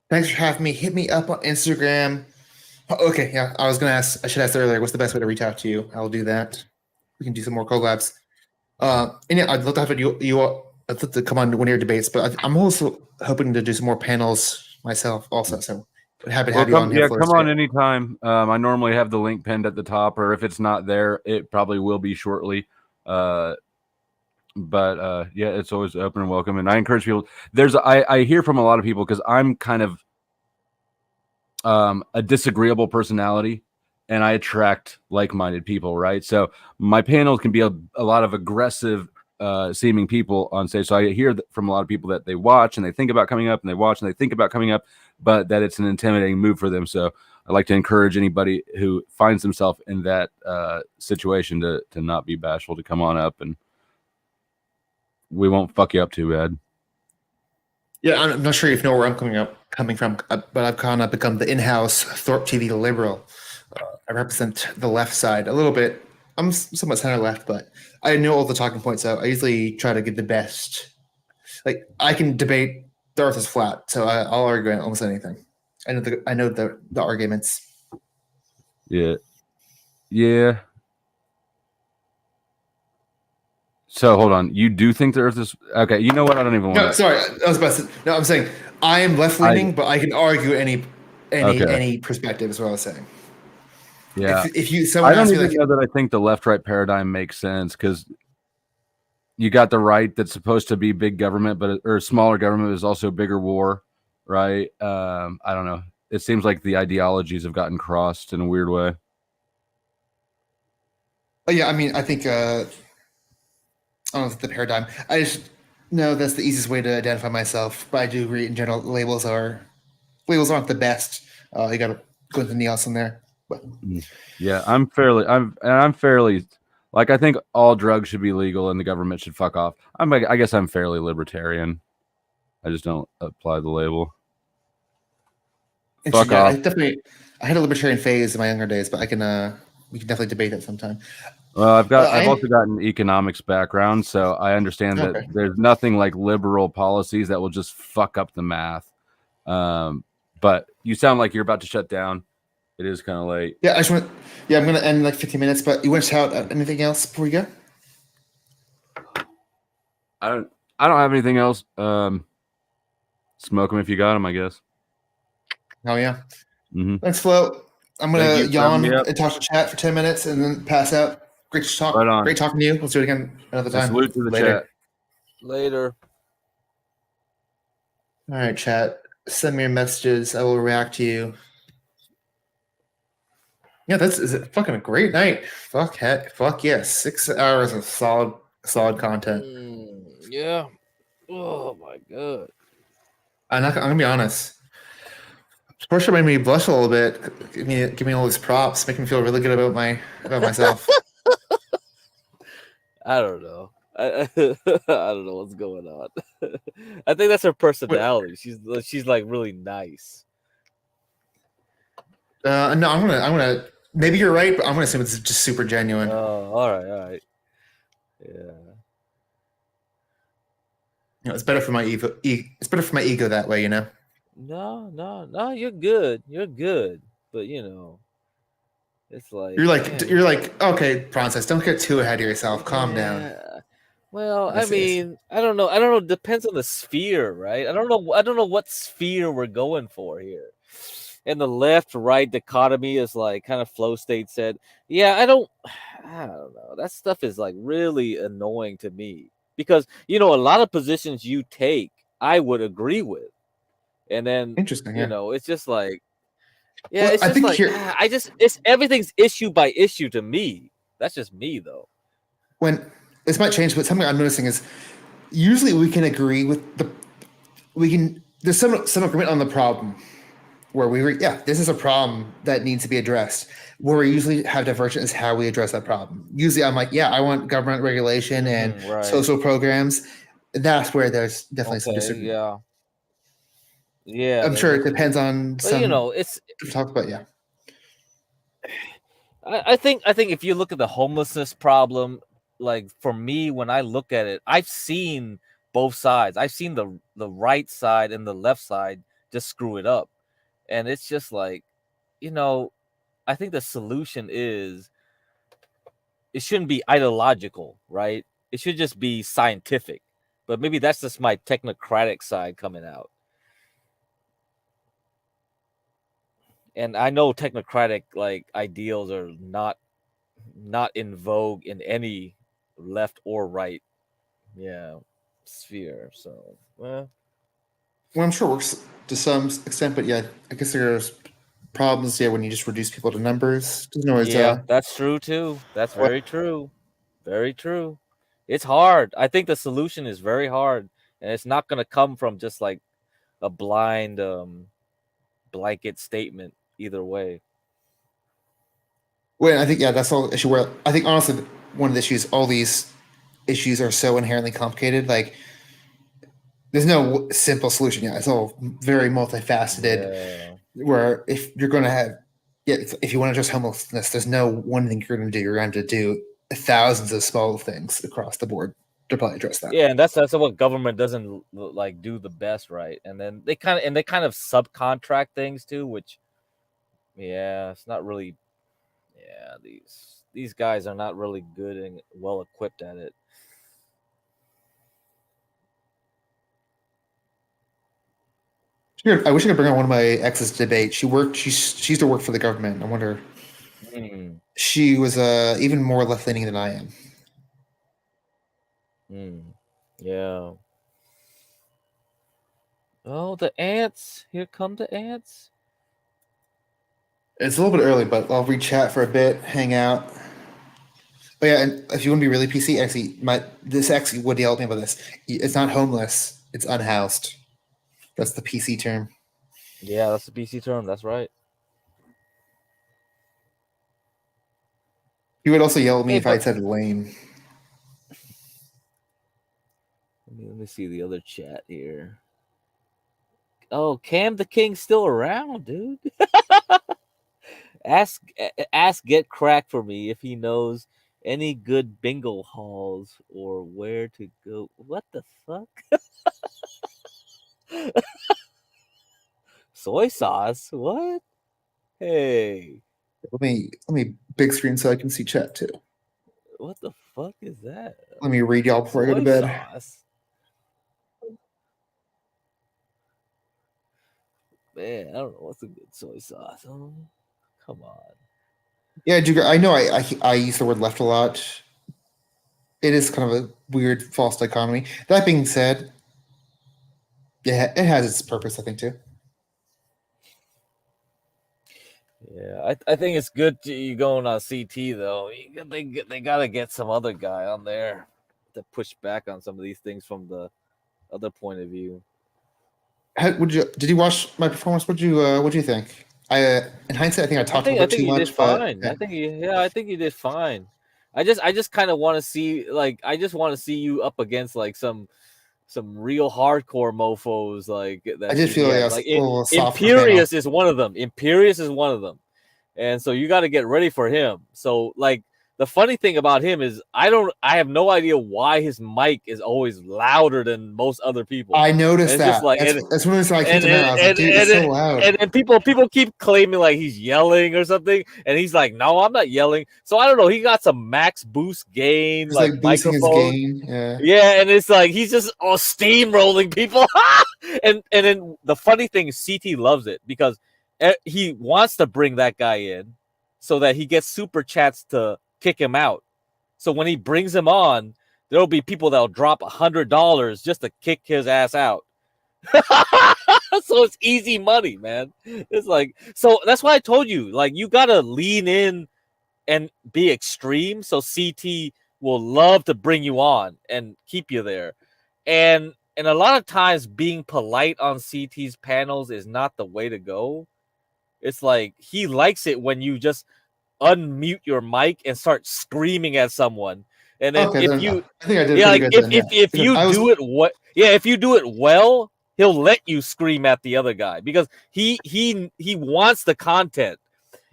Thanks for having me. Hit me up on Instagram. Oh, okay, yeah, I should ask earlier. What's the best way to reach out to you? I'll do that. We can do some more collabs. And yeah, I'd love to have I'd love to come on one of your debates, but I'm also hoping to do some more panels myself also. So happy to have you on here. Yeah, come on anytime. I normally have the link pinned at the top, or if it's not there, it probably will be shortly. But yeah, it's always open and welcome. And I encourage people. I hear from a lot of people, because I'm kind of a disagreeable personality, and I attract like-minded people, right? So my panels can be a lot of aggressive seeming people on stage. So I hear from a lot of people that they watch and they think about coming up, and they watch and they think about coming up, but that it's an intimidating move for them. So I'd like to encourage anybody who finds themselves in that situation to not be bashful, to come on up, and we won't fuck you up too bad. Yeah, I'm not sure if you know where I'm coming from, but I've kind of become the in-house ThorpTV liberal. I represent the left side a little bit. I'm somewhat center left, but I know all the talking points out. I usually try to get the best. Like I can debate the Earth is flat, so I'll argue on almost anything. I know the arguments. Yeah. So hold on. You do think the Earth is okay? You know what? I don't even want. No, sorry. I was about to say, no, I'm saying I am left leaning, but I can argue any perspective. Is what I was saying. Yeah. If I don't even know that I think the left-right paradigm makes sense, because you got the right that's supposed to be big government, or smaller government is also bigger war, right? I don't know. It seems like the ideologies have gotten crossed in a weird way. Oh yeah, I mean, I think I don't know if it's the paradigm. I just know that's the easiest way to identify myself. But I do agree in general, labels aren't the best. You got to go into the nuance in there. But Yeah, I'm fairly like I think all drugs should be legal and the government should fuck off. I guess I'm fairly libertarian. I just don't apply the label. Fuck yeah, off. I had a libertarian phase in my younger days, but we can definitely debate that sometime. Well, I've also got an economics background, so I understand that Okay. there's nothing like liberal policies that will just fuck up the math. But you sound like you're about to shut down. It is kind of late. Yeah, I'm gonna end in like 15 minutes. But you want to shout out anything else before we go? I don't have anything else. Smoke them if you got them, I guess. Oh yeah. Mm-hmm. Thanks, Flo. I'm Thank gonna you for having yawn me up. and talk to chat for 10 minutes and then pass out. Great to talk. Right on. Great talking to you. Let's do it again another So time. salute to the Later. chat. Later. All right, chat. Send me your messages. I will react to you. Yeah, this is a fucking great night. Fuck yes. 6 hours of solid content. Yeah. Oh my god. I'm gonna be honest. Portia made me blush a little bit. Give me all these props, make me feel really good about myself. I don't know. I don't know what's going on. I think that's her personality. She's like really nice. No, I'm gonna. Maybe you're right, but I'm gonna assume it's just super genuine. Oh, all right. Yeah. You know, it's better for my ego. It's better for my ego that way, you know. No. You're good. You're good. But you know, it's like You're like okay, Princess. Don't get too ahead of yourself. Calm down. Well, I mean, I don't know. It depends on the sphere, right? I don't know what sphere we're going for here. And the left-right dichotomy is like kind of flow state said. Yeah, I don't know. That stuff is like really annoying to me because a lot of positions you take, I would agree with. And then Interesting, yeah. it's just like yeah, Well, it's I just think like here- it's everything's issue by issue to me. That's just me though. When this might change, but something I'm noticing is usually we can agree with there's some agreement on the problem where this is a problem that needs to be addressed. Where we usually have divergence is how we address that problem. Usually I'm like, yeah, I want government regulation and right. social programs. That's where there's definitely some disagreement. Yeah, I'm sure it depends on but some it's talk about yeah. I think if you look at the homelessness problem, like for me, when I look at it, I've seen both sides. I've seen the right side and the left side just screw it up. And it's just like, I think the solution is it shouldn't be ideological, right? It should just be scientific. But maybe that's just my technocratic side coming out. And I know technocratic like ideals are not in vogue in any left or right sphere. So Well, I'm sure it works to some extent, but yeah, I guess there's problems when you just reduce people to numbers. There's no worries, that's true too. That's very true. Very true. It's hard. I think the solution is very hard, and it's not going to come from just like a blind blanket statement either way. Well, I think that's all issue where I think honestly one of the issues, all these issues are so inherently complicated. Like there's no simple solution. Yeah, it's all very multifaceted. Yeah. Where if you're going to have, if you want to address homelessness, there's no one thing you're going to do. You're going to do thousands of small things across the board to probably address that. Yeah, and that's what government doesn't like do the best, right? And then they kind of subcontract things too, which it's not really. Yeah, these guys are not really good and well equipped at it. I wish I could bring on one of my exes to debate. She used to work for the government. I wonder. She was even more left leaning than I am. Yeah. Oh, the ants! Here come the ants. It's a little bit early, but I'll re-chat for a bit, hang out. But yeah, and if you want to be really PC, actually, this ex would yell at me about this. It's not homeless; it's unhoused. That's the PC term. Yeah, that's the PC term. That's right. He would also yell at me Hey, if I but had said lame. let me see the other chat here. Oh, Cam the King's still around, dude. ask Get Crack for me if he knows any good bingo halls or where to go. What the fuck? Soy sauce? What? Hey, Let me big screen so I can see chat too. what the fuck is that? Let me read y'all before I go to Soy bed. sauce. Man, I don't know what's a good soy sauce. Oh, come on. Yeah, Jigger, I know I use the word left a lot. It is kind of a weird false dichotomy. That being said, yeah, it has its purpose, I think, too. Yeah, I think it's good you going on CT though. They gotta get some other guy on there to push back on some of these things from the other point of view. Did you watch my performance? What'd you think? In hindsight, I think I talked a little bit too You did much, but fine. I think you did fine. I just kind of want to see you up against like some real hardcore mofos like that. I did feel like I was like a little soft for the Imperious is one of them. Imperious is one of them. And so you got to get ready for him. So like the funny thing about him is I have no idea why his mic is always louder than most other people. I noticed And it's that. just like That's one of the reasons I kicked him out. I was like, dude, it's so loud. And people keep claiming like he's yelling or something, and he's like, no, I'm not yelling. So I don't know. He got some max boost gain, He's like boosting his microphone. gain. Yeah. Yeah, and it's like he's just steamrolling people. and then the funny thing is CT loves it because he wants to bring that guy in so that he gets super chats to kick him out. So when he brings him on, there'll be people that'll drop $100 just to kick his ass out. So it's easy money, man. It's like, so that's why I told you, like, you gotta lean in and be extreme. So CT will love to bring you on and keep you there. And a lot of times being polite on CT's panels is not the way to go. It's like he likes it when you just unmute your mic and start screaming at someone. And then Okay, if then you I think I did yeah, pretty like good then, yeah. if Because you I was- do it if you do it well, he'll let you scream at the other guy because he wants the content.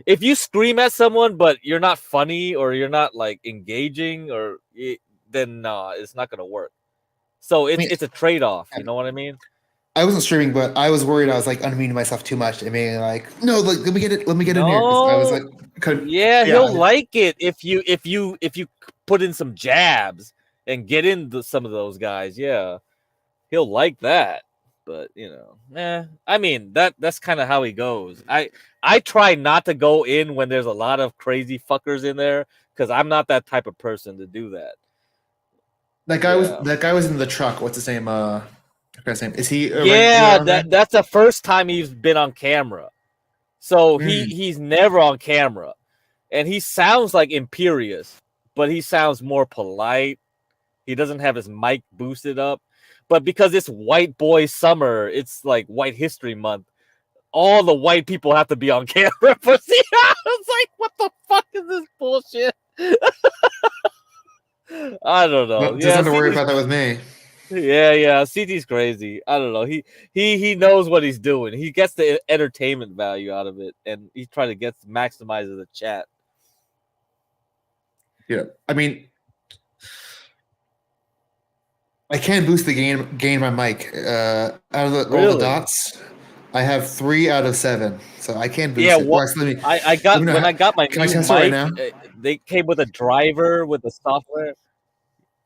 If you scream at someone but you're not funny or you're not like engaging then no, it's not gonna work. So it's a trade-off. You know what I mean? I wasn't streaming, but I was worried I was like unmuting myself too much and being like, no, like, let me get in here. 'Cause I was like, Yeah, he'll like it if you put in some jabs and get into some of those guys. Yeah, he'll like that. But I mean that's kind of how he goes. I try not to go in when there's a lot of crazy fuckers in there because I'm not that type of person to do that. that guy was in the truck. What's his name? I forgot his name. Is he? That's the first time he's been on camera. So he's never on camera. And he sounds like Imperious, but he sounds more polite. He doesn't have his mic boosted up. But because it's white boy summer, it's like White History Month. All the white people have to be on camera. For it's like, what the fuck is this bullshit? I don't know. Well, just have to worry about that with me. Yeah. CT's crazy. I don't know. He knows what he's doing. He gets the entertainment value out of it, and he's trying to maximize the chat. Yeah, I mean, I can boost the gain my mic. Out of all Really? the dots, I have 3 out of 7, so I can boost Yeah, it. Well, actually, I got let me know when how- I got my Can I new test it right mic. now? They came with a driver with the software.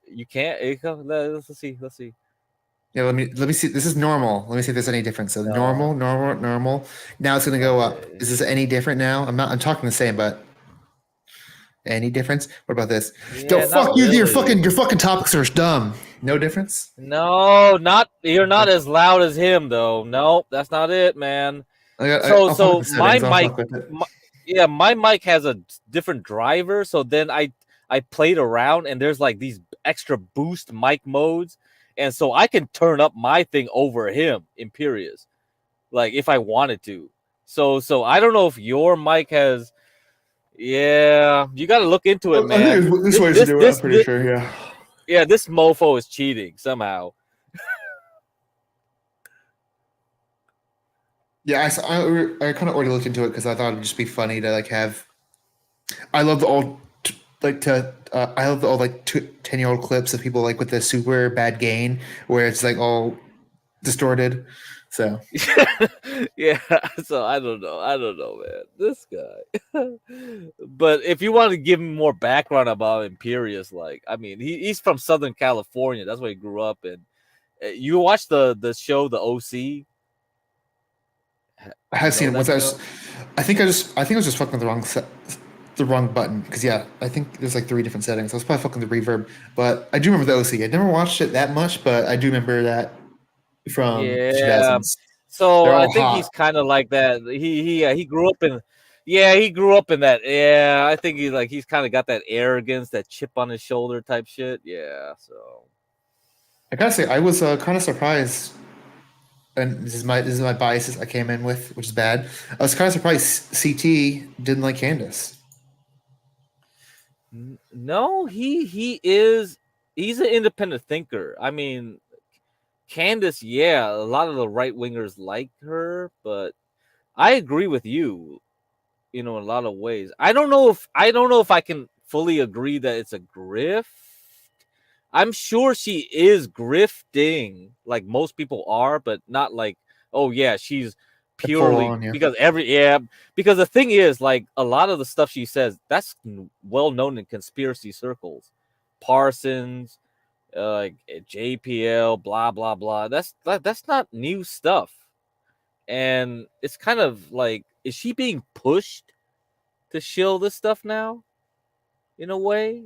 You can't. Let's see. Yeah, let me see. This is normal. Let me see if there's any difference. So No. normal. Now it's gonna go up. Is this any different now? I'm talking the same, but any difference? What about this? Yo, Yeah, fuck not you. Your really. fucking topics are dumb. No difference. No, you're not as loud as him though. Nope, that's not it, man. I'll fuck with the My settings. I'll mic, fuck with it. my mic has a different driver. So then I I played around, and there's like these extra boost mic modes, and so I can turn up my thing over him, Imperious, like if I wanted to. So I don't know if your mic has. Yeah, you got to look into it, I man. think this way to do it. I'm pretty sure. Yeah. Yeah, this mofo is cheating somehow. Yeah, I kind of already looked into it because I thought it'd just be funny to like have. I love the old I love the old like 10-year-old clips of people like with the super bad gain where it's like all distorted. So Yeah, so I don't know, man. This guy. But if you want to give him more background about Imperious, like I mean, he's from Southern California. That's where he grew up in. You watch the show, The OC? I have seen it. That show? I think I was just fucking with the wrong button because yeah, I think there's like 3 different settings. I was probably fucking the reverb, but I do remember the OC. I never watched it that much, but I do remember that from Yeah. 2000s. So They're I all think hot. he's kind of like that. He grew up in. Yeah, he grew up in that. Yeah, I think he's kind of got that arrogance, that chip on his shoulder type shit. Yeah, so I gotta say, I was kind of surprised, and this is my biases I came in with, which is bad. I was kind of surprised CT didn't like Candace. no, he's an independent thinker. I mean, Candace, yeah, a lot of the right wingers like her, but I agree with you. In a lot of ways. I don't know if I can fully agree that it's a grift. I'm sure she is grifting, like most people are, but not like, oh yeah, she's purely on, yeah. because the thing is, like a lot of the stuff she says, that's well known in conspiracy circles. Parsons, like JPL, blah blah blah. That's not new stuff. And it's kind of like, is she being pushed to shill this stuff now? In a way,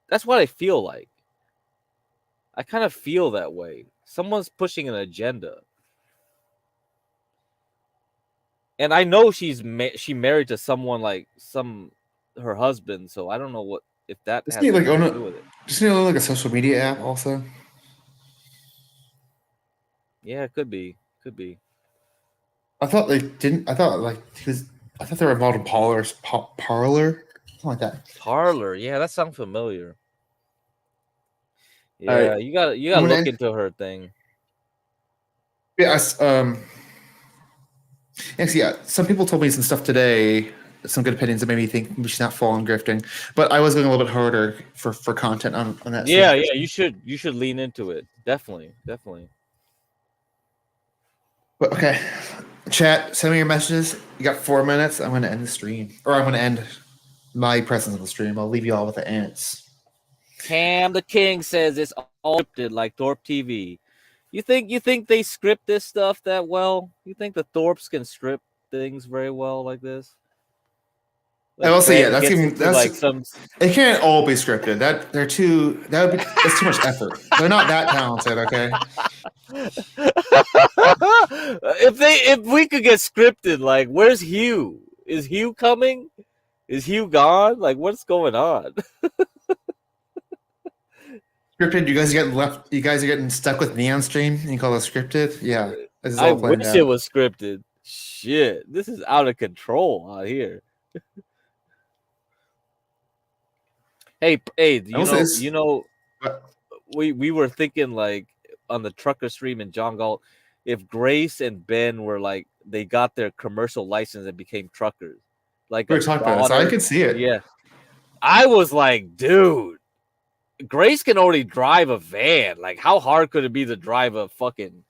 that's what I feel like. I kind of feel that way. Someone's pushing an agenda, and I know she married to someone like her husband. So I don't know what if that Just has need anything like to do with it. just need like a social media app also. Yeah, it could be. Could be. I thought they didn't. I thought like I thought they were involved in Parlor, something like that. Parlor. Yeah, that sounds familiar. Yeah, Alright. you gotta I'm gonna look end- into her thing. Yes. Actually, yeah. Some people told me some stuff today, some good opinions that made me think she's not falling grifting. But I was going a little bit harder for content on that. Yeah, scene. yeah, you should lean into it. Definitely. But okay, chat. Send me your messages. You got 4 minutes. I'm going to end the stream, or I'm going to end my presence on the stream. I'll leave you all with the ants. Cam the King says it's all scripted like ThorpTV. You think they script this stuff that well? You think the Thorps can script things very well like this? I will say, yeah, Ben that's gets even into, that's like some. It can't all be scripted. That's too much effort. They're not that talented. Okay. If we could get scripted, like where's Hugh? Is Hugh coming? Is Hugh gone? Like what's going on? Scripted. You guys are getting stuck with Neon Stream. And you call it scripted? Yeah. This is I all planned wish out. it was scripted. Shit, this is out of control out here. Hey, you know, we were thinking like on the trucker stream in John Galt, if Grace and Ben were like they got their commercial license and became truckers, like We were talking about this. I could see it. Yeah, I was like, dude, Grace can already drive a van. Like, how hard could it be to drive a fucking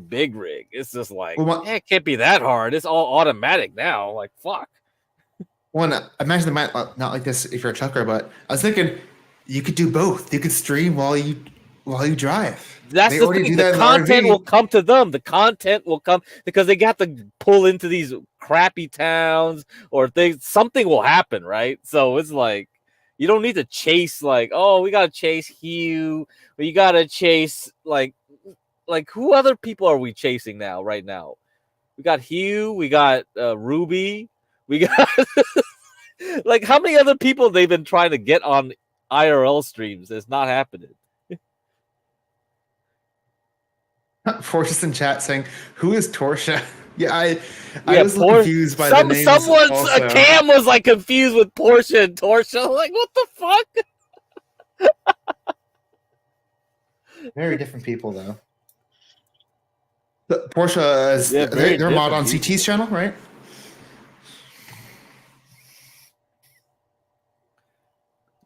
big rig? It's just like, it can't be that hard. It's all automatic now. Like, fuck. One, imagine it might not like this if you're a trucker, but I was thinking you could do both. You could stream while you drive. That's the thing. The content will come to them. The content will come because they got to pull into these crappy towns or things. Something will happen, right? So it's like you don't need to chase like, oh, we gotta chase Hugh. Or you gotta chase like who other people are we chasing now? Right now, we got Hugh. We got Ruby. We got Like, how many other people they've been trying to get on IRL streams? It's not happening. Fortress in chat saying, "Who is Torsha?" Yeah, I Yeah, was confused by the names. someone's Also, Cam was like confused with Portia and Torsha. Like, what the fuck? very different people though. But Portia is Yeah, very they're a mod on different CT's channel, right?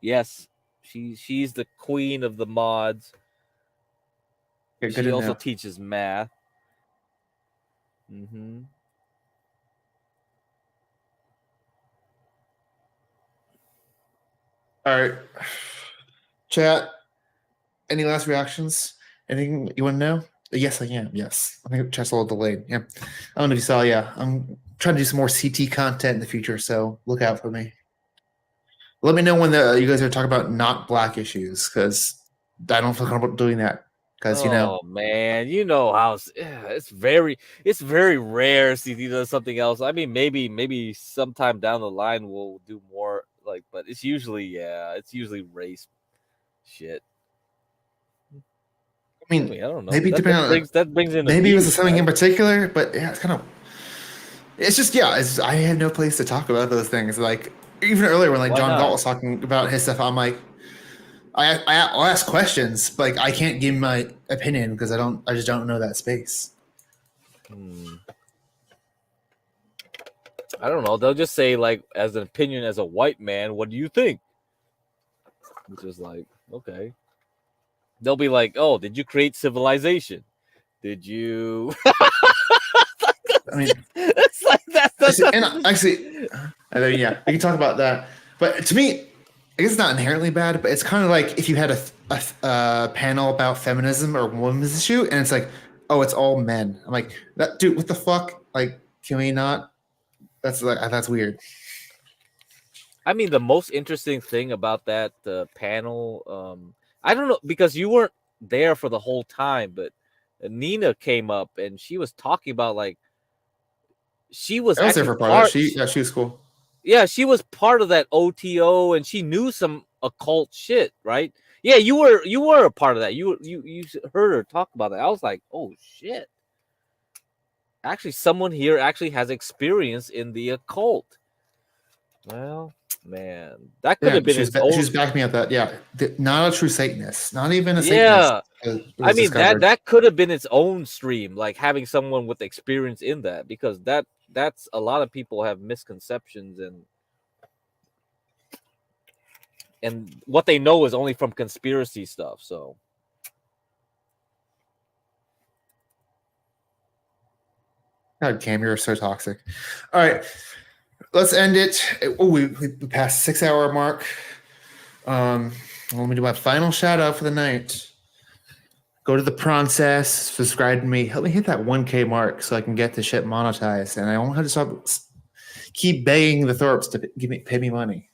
Yes, she's the queen of the mods. Okay, good She to also know. teaches math. Mm-hmm. All right, chat. Any last reactions? Anything you want to know? Yes, I am. Yes, I think chat's a little delayed. Yeah, I don't know if you saw. Yeah, I'm trying to do some more CT content in the future, so look out for me. Let me know when you guys are talking about not black issues, because I don't feel comfortable doing that. Because Oh man, you know how it's very rare CT does something else. I mean, maybe sometime down the line we'll do more like, but it's usually race shit. I mean, I don't know. maybe That depending on brings in maybe it was abuse, something right? in particular, but yeah, it's kind of. It's just I had no place to talk about those things. Like even earlier when like Why John Galt not? was talking about his stuff, I'm like, I'll ask questions, but like I can't give my opinion because I just don't know that space. I don't know. They'll just say like, as an opinion as a white man, what do you think? Which is like, okay. They'll be like, oh, did you create civilization? Did you? I mean, it's like that's actually, I mean, yeah, we can talk about that. But to me, I guess it's not inherently bad, but it's kind of like if you had a panel about feminism or women's issue, and it's like, oh, it's all men. I'm like, that dude, what the fuck? Like, can we not? That's weird. I mean, the most interesting thing about that panel, I don't know, because you weren't there for the whole time, but Nina came up and she was talking about like she was I was there actually for part of that. She was cool. Yeah, she was part of that OTO and she knew some occult shit, right? Yeah, you were a part of that. You heard her talk about that. I was like, oh shit. Actually, someone here actually has experience in the occult. Well, man, that could have been she its own. was backing me up that not a true Satanist, not even a Yeah, Satanist. I mean discovered. that could have been its own stream, like having someone with experience in that, because that's a lot of people have misconceptions and what they know is only from conspiracy stuff. So God, Cam, you're so toxic. All right, let's end it. Oh, we passed 6 hour mark. Let me do my final shout out for the night. Go to the process, subscribe to me, help me hit that 1K mark so I can get the shit monetized, and I won't have to keep begging the Thorps to pay me money.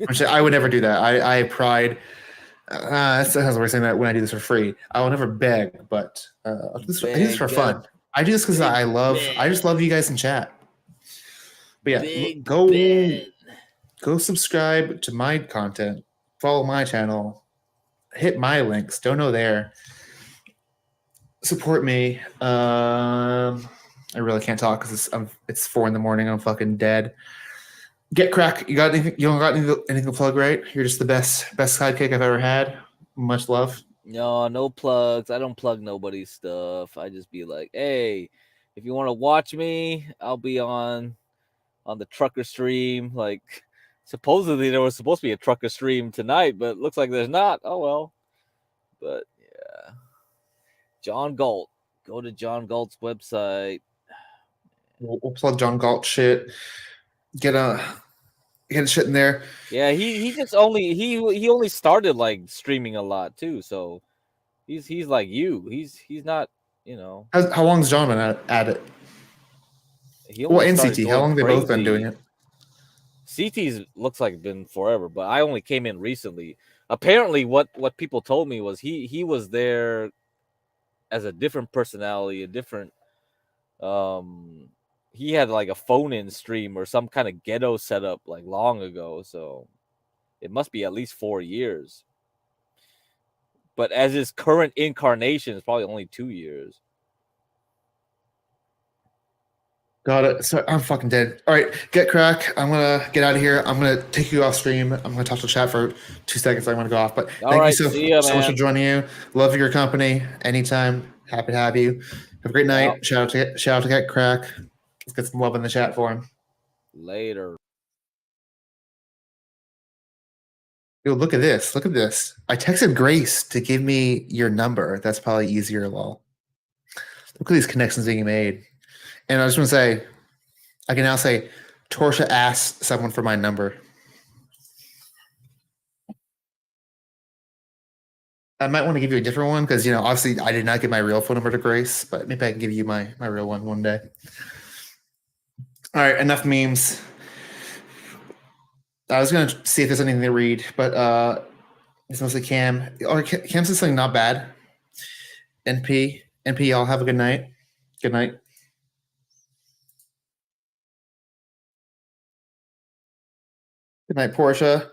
Which I would never do that. I have pride. That's we're saying that when I do this for free, I will never beg, but I do this for fun. I do this because I just love you guys in chat. But yeah, go subscribe to my content, follow my channel, hit my links, dono there, support me. I really can't talk because it's 4 a.m. I'm fucking dead. Get crack. You got anything? You don't got anything to plug, right? You're just the best sidekick I've ever had. Much love. no plugs. I don't plug nobody's stuff. I just be like, hey, if you want to watch me, I'll be on the trucker stream. Like, supposedly there was supposed to be a trucker stream tonight, but it looks like there's not. Oh well. But yeah, John Galt. Go to John Galt's website. We'll plug John Galt shit. Get shit in there. Yeah, he just only he only started like streaming a lot too. So he's like you. He's not, you know. How long's John been at it? Well, NCT. How long they both been doing it? CT's looks like been forever, but I only came in recently. Apparently, what people told me was he was there as a different personality, a different he had like a phone-in stream or some kind of ghetto setup like long ago. So it must be at least 4 years. But as his current incarnation, it's probably only 2 years. Got it. So I'm fucking dead. All right, get crack. I'm gonna get out of here. I'm gonna take you off stream. I'm gonna talk to chat for 2 seconds. I'm gonna go off. But All thank right, you see ya, so much for man. joining you. Love your company. Anytime. Happy to have you. Have a great night. Yep. Shout out to get crack. Let's get some love in the chat for him. Later. Yo, look at this. Look at this. I texted Grace to give me your number. That's probably easier, lol. Look at these connections being made. And I just want to say, I can now say, Torsha asked someone for my number. I might want to give you a different one because, you know, obviously I did not give my real phone number to Grace, but maybe I can give you my real one day. All right, enough memes. I was going to see if there's anything to read, but it's mostly Cam. Or Cam says something not bad. NP, y'all have a good night. Good night. Good night, Portia.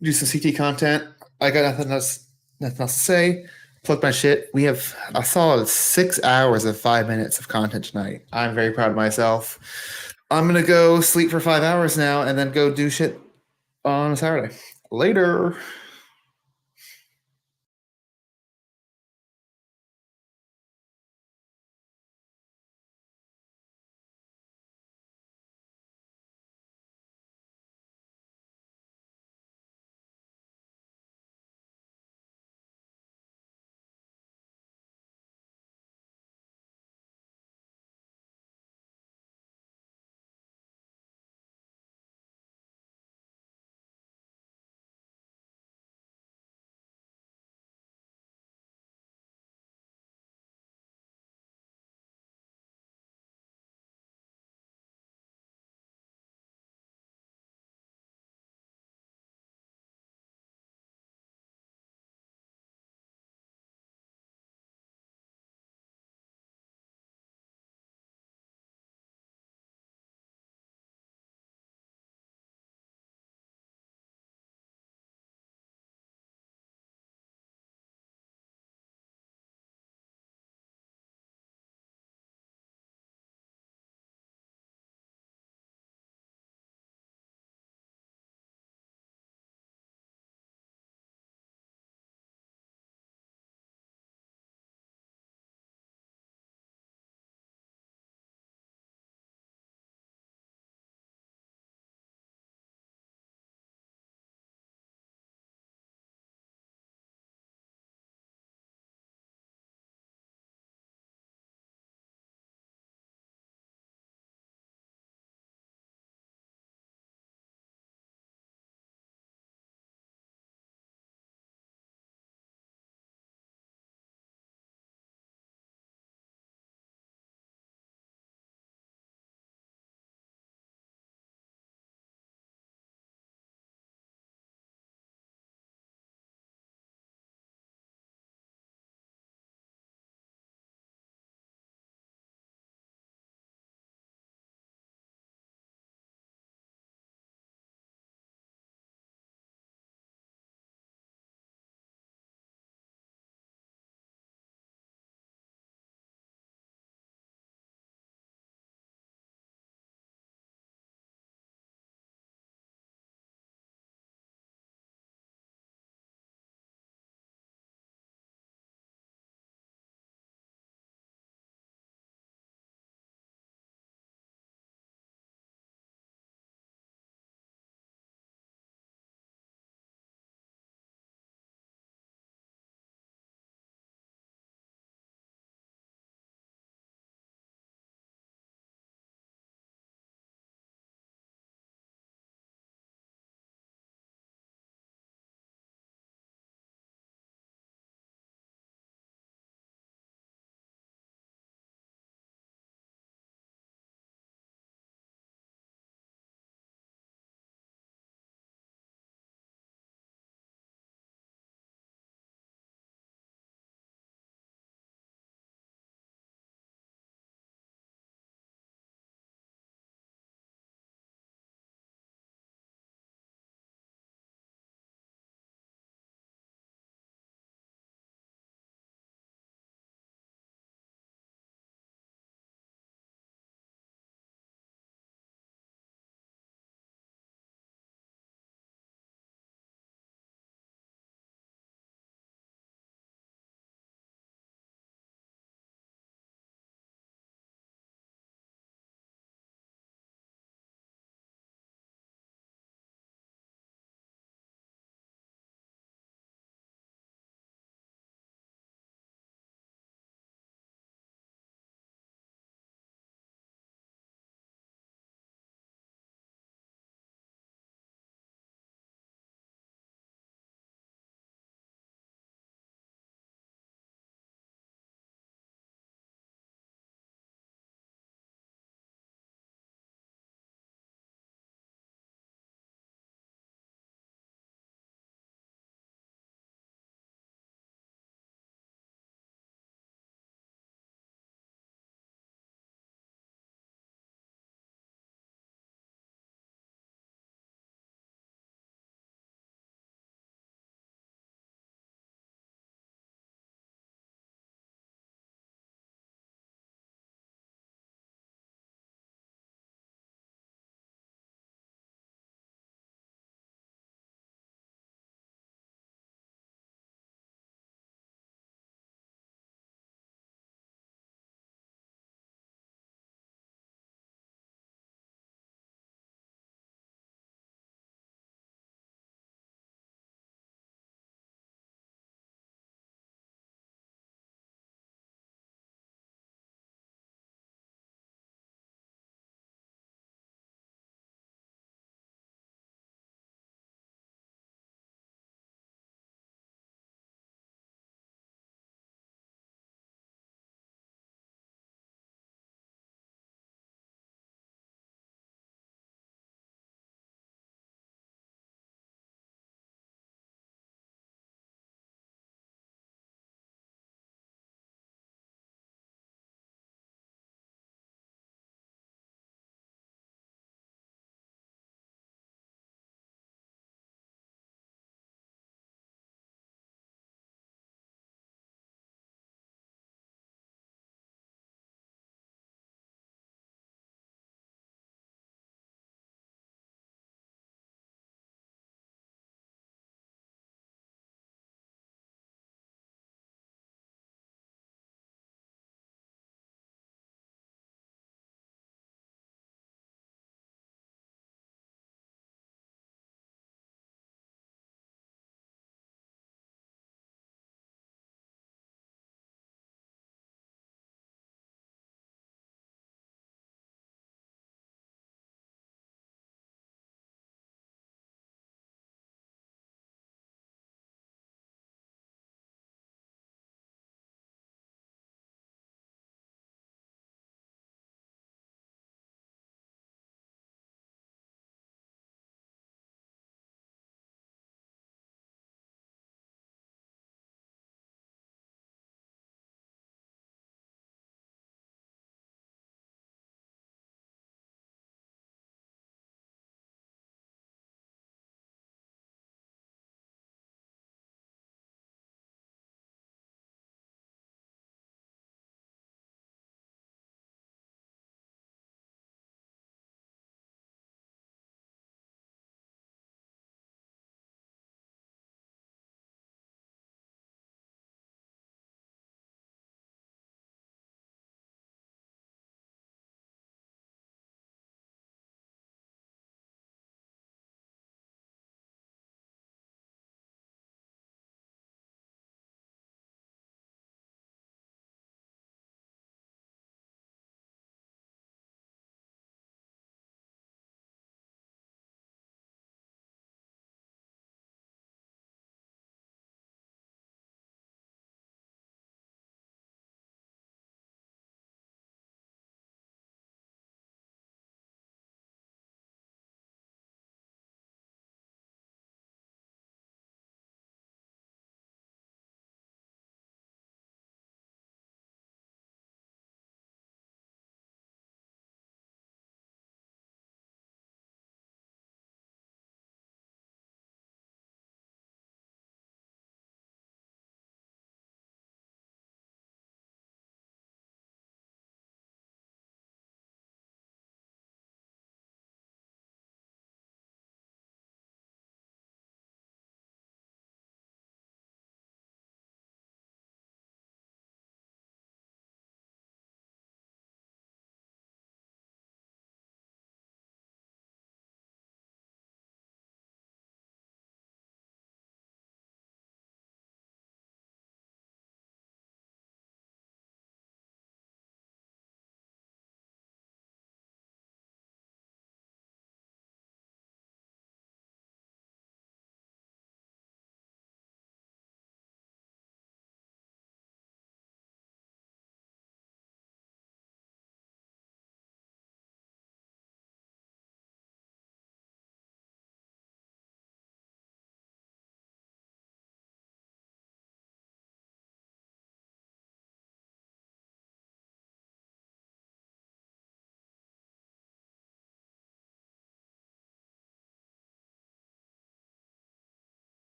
Do some CT content. I got nothing else to say. Plug my shit. We have a solid 6 hours of 5 minutes of content tonight. I'm very proud of myself. I'm gonna go sleep for 5 hours now and then go do shit on a Saturday. Later.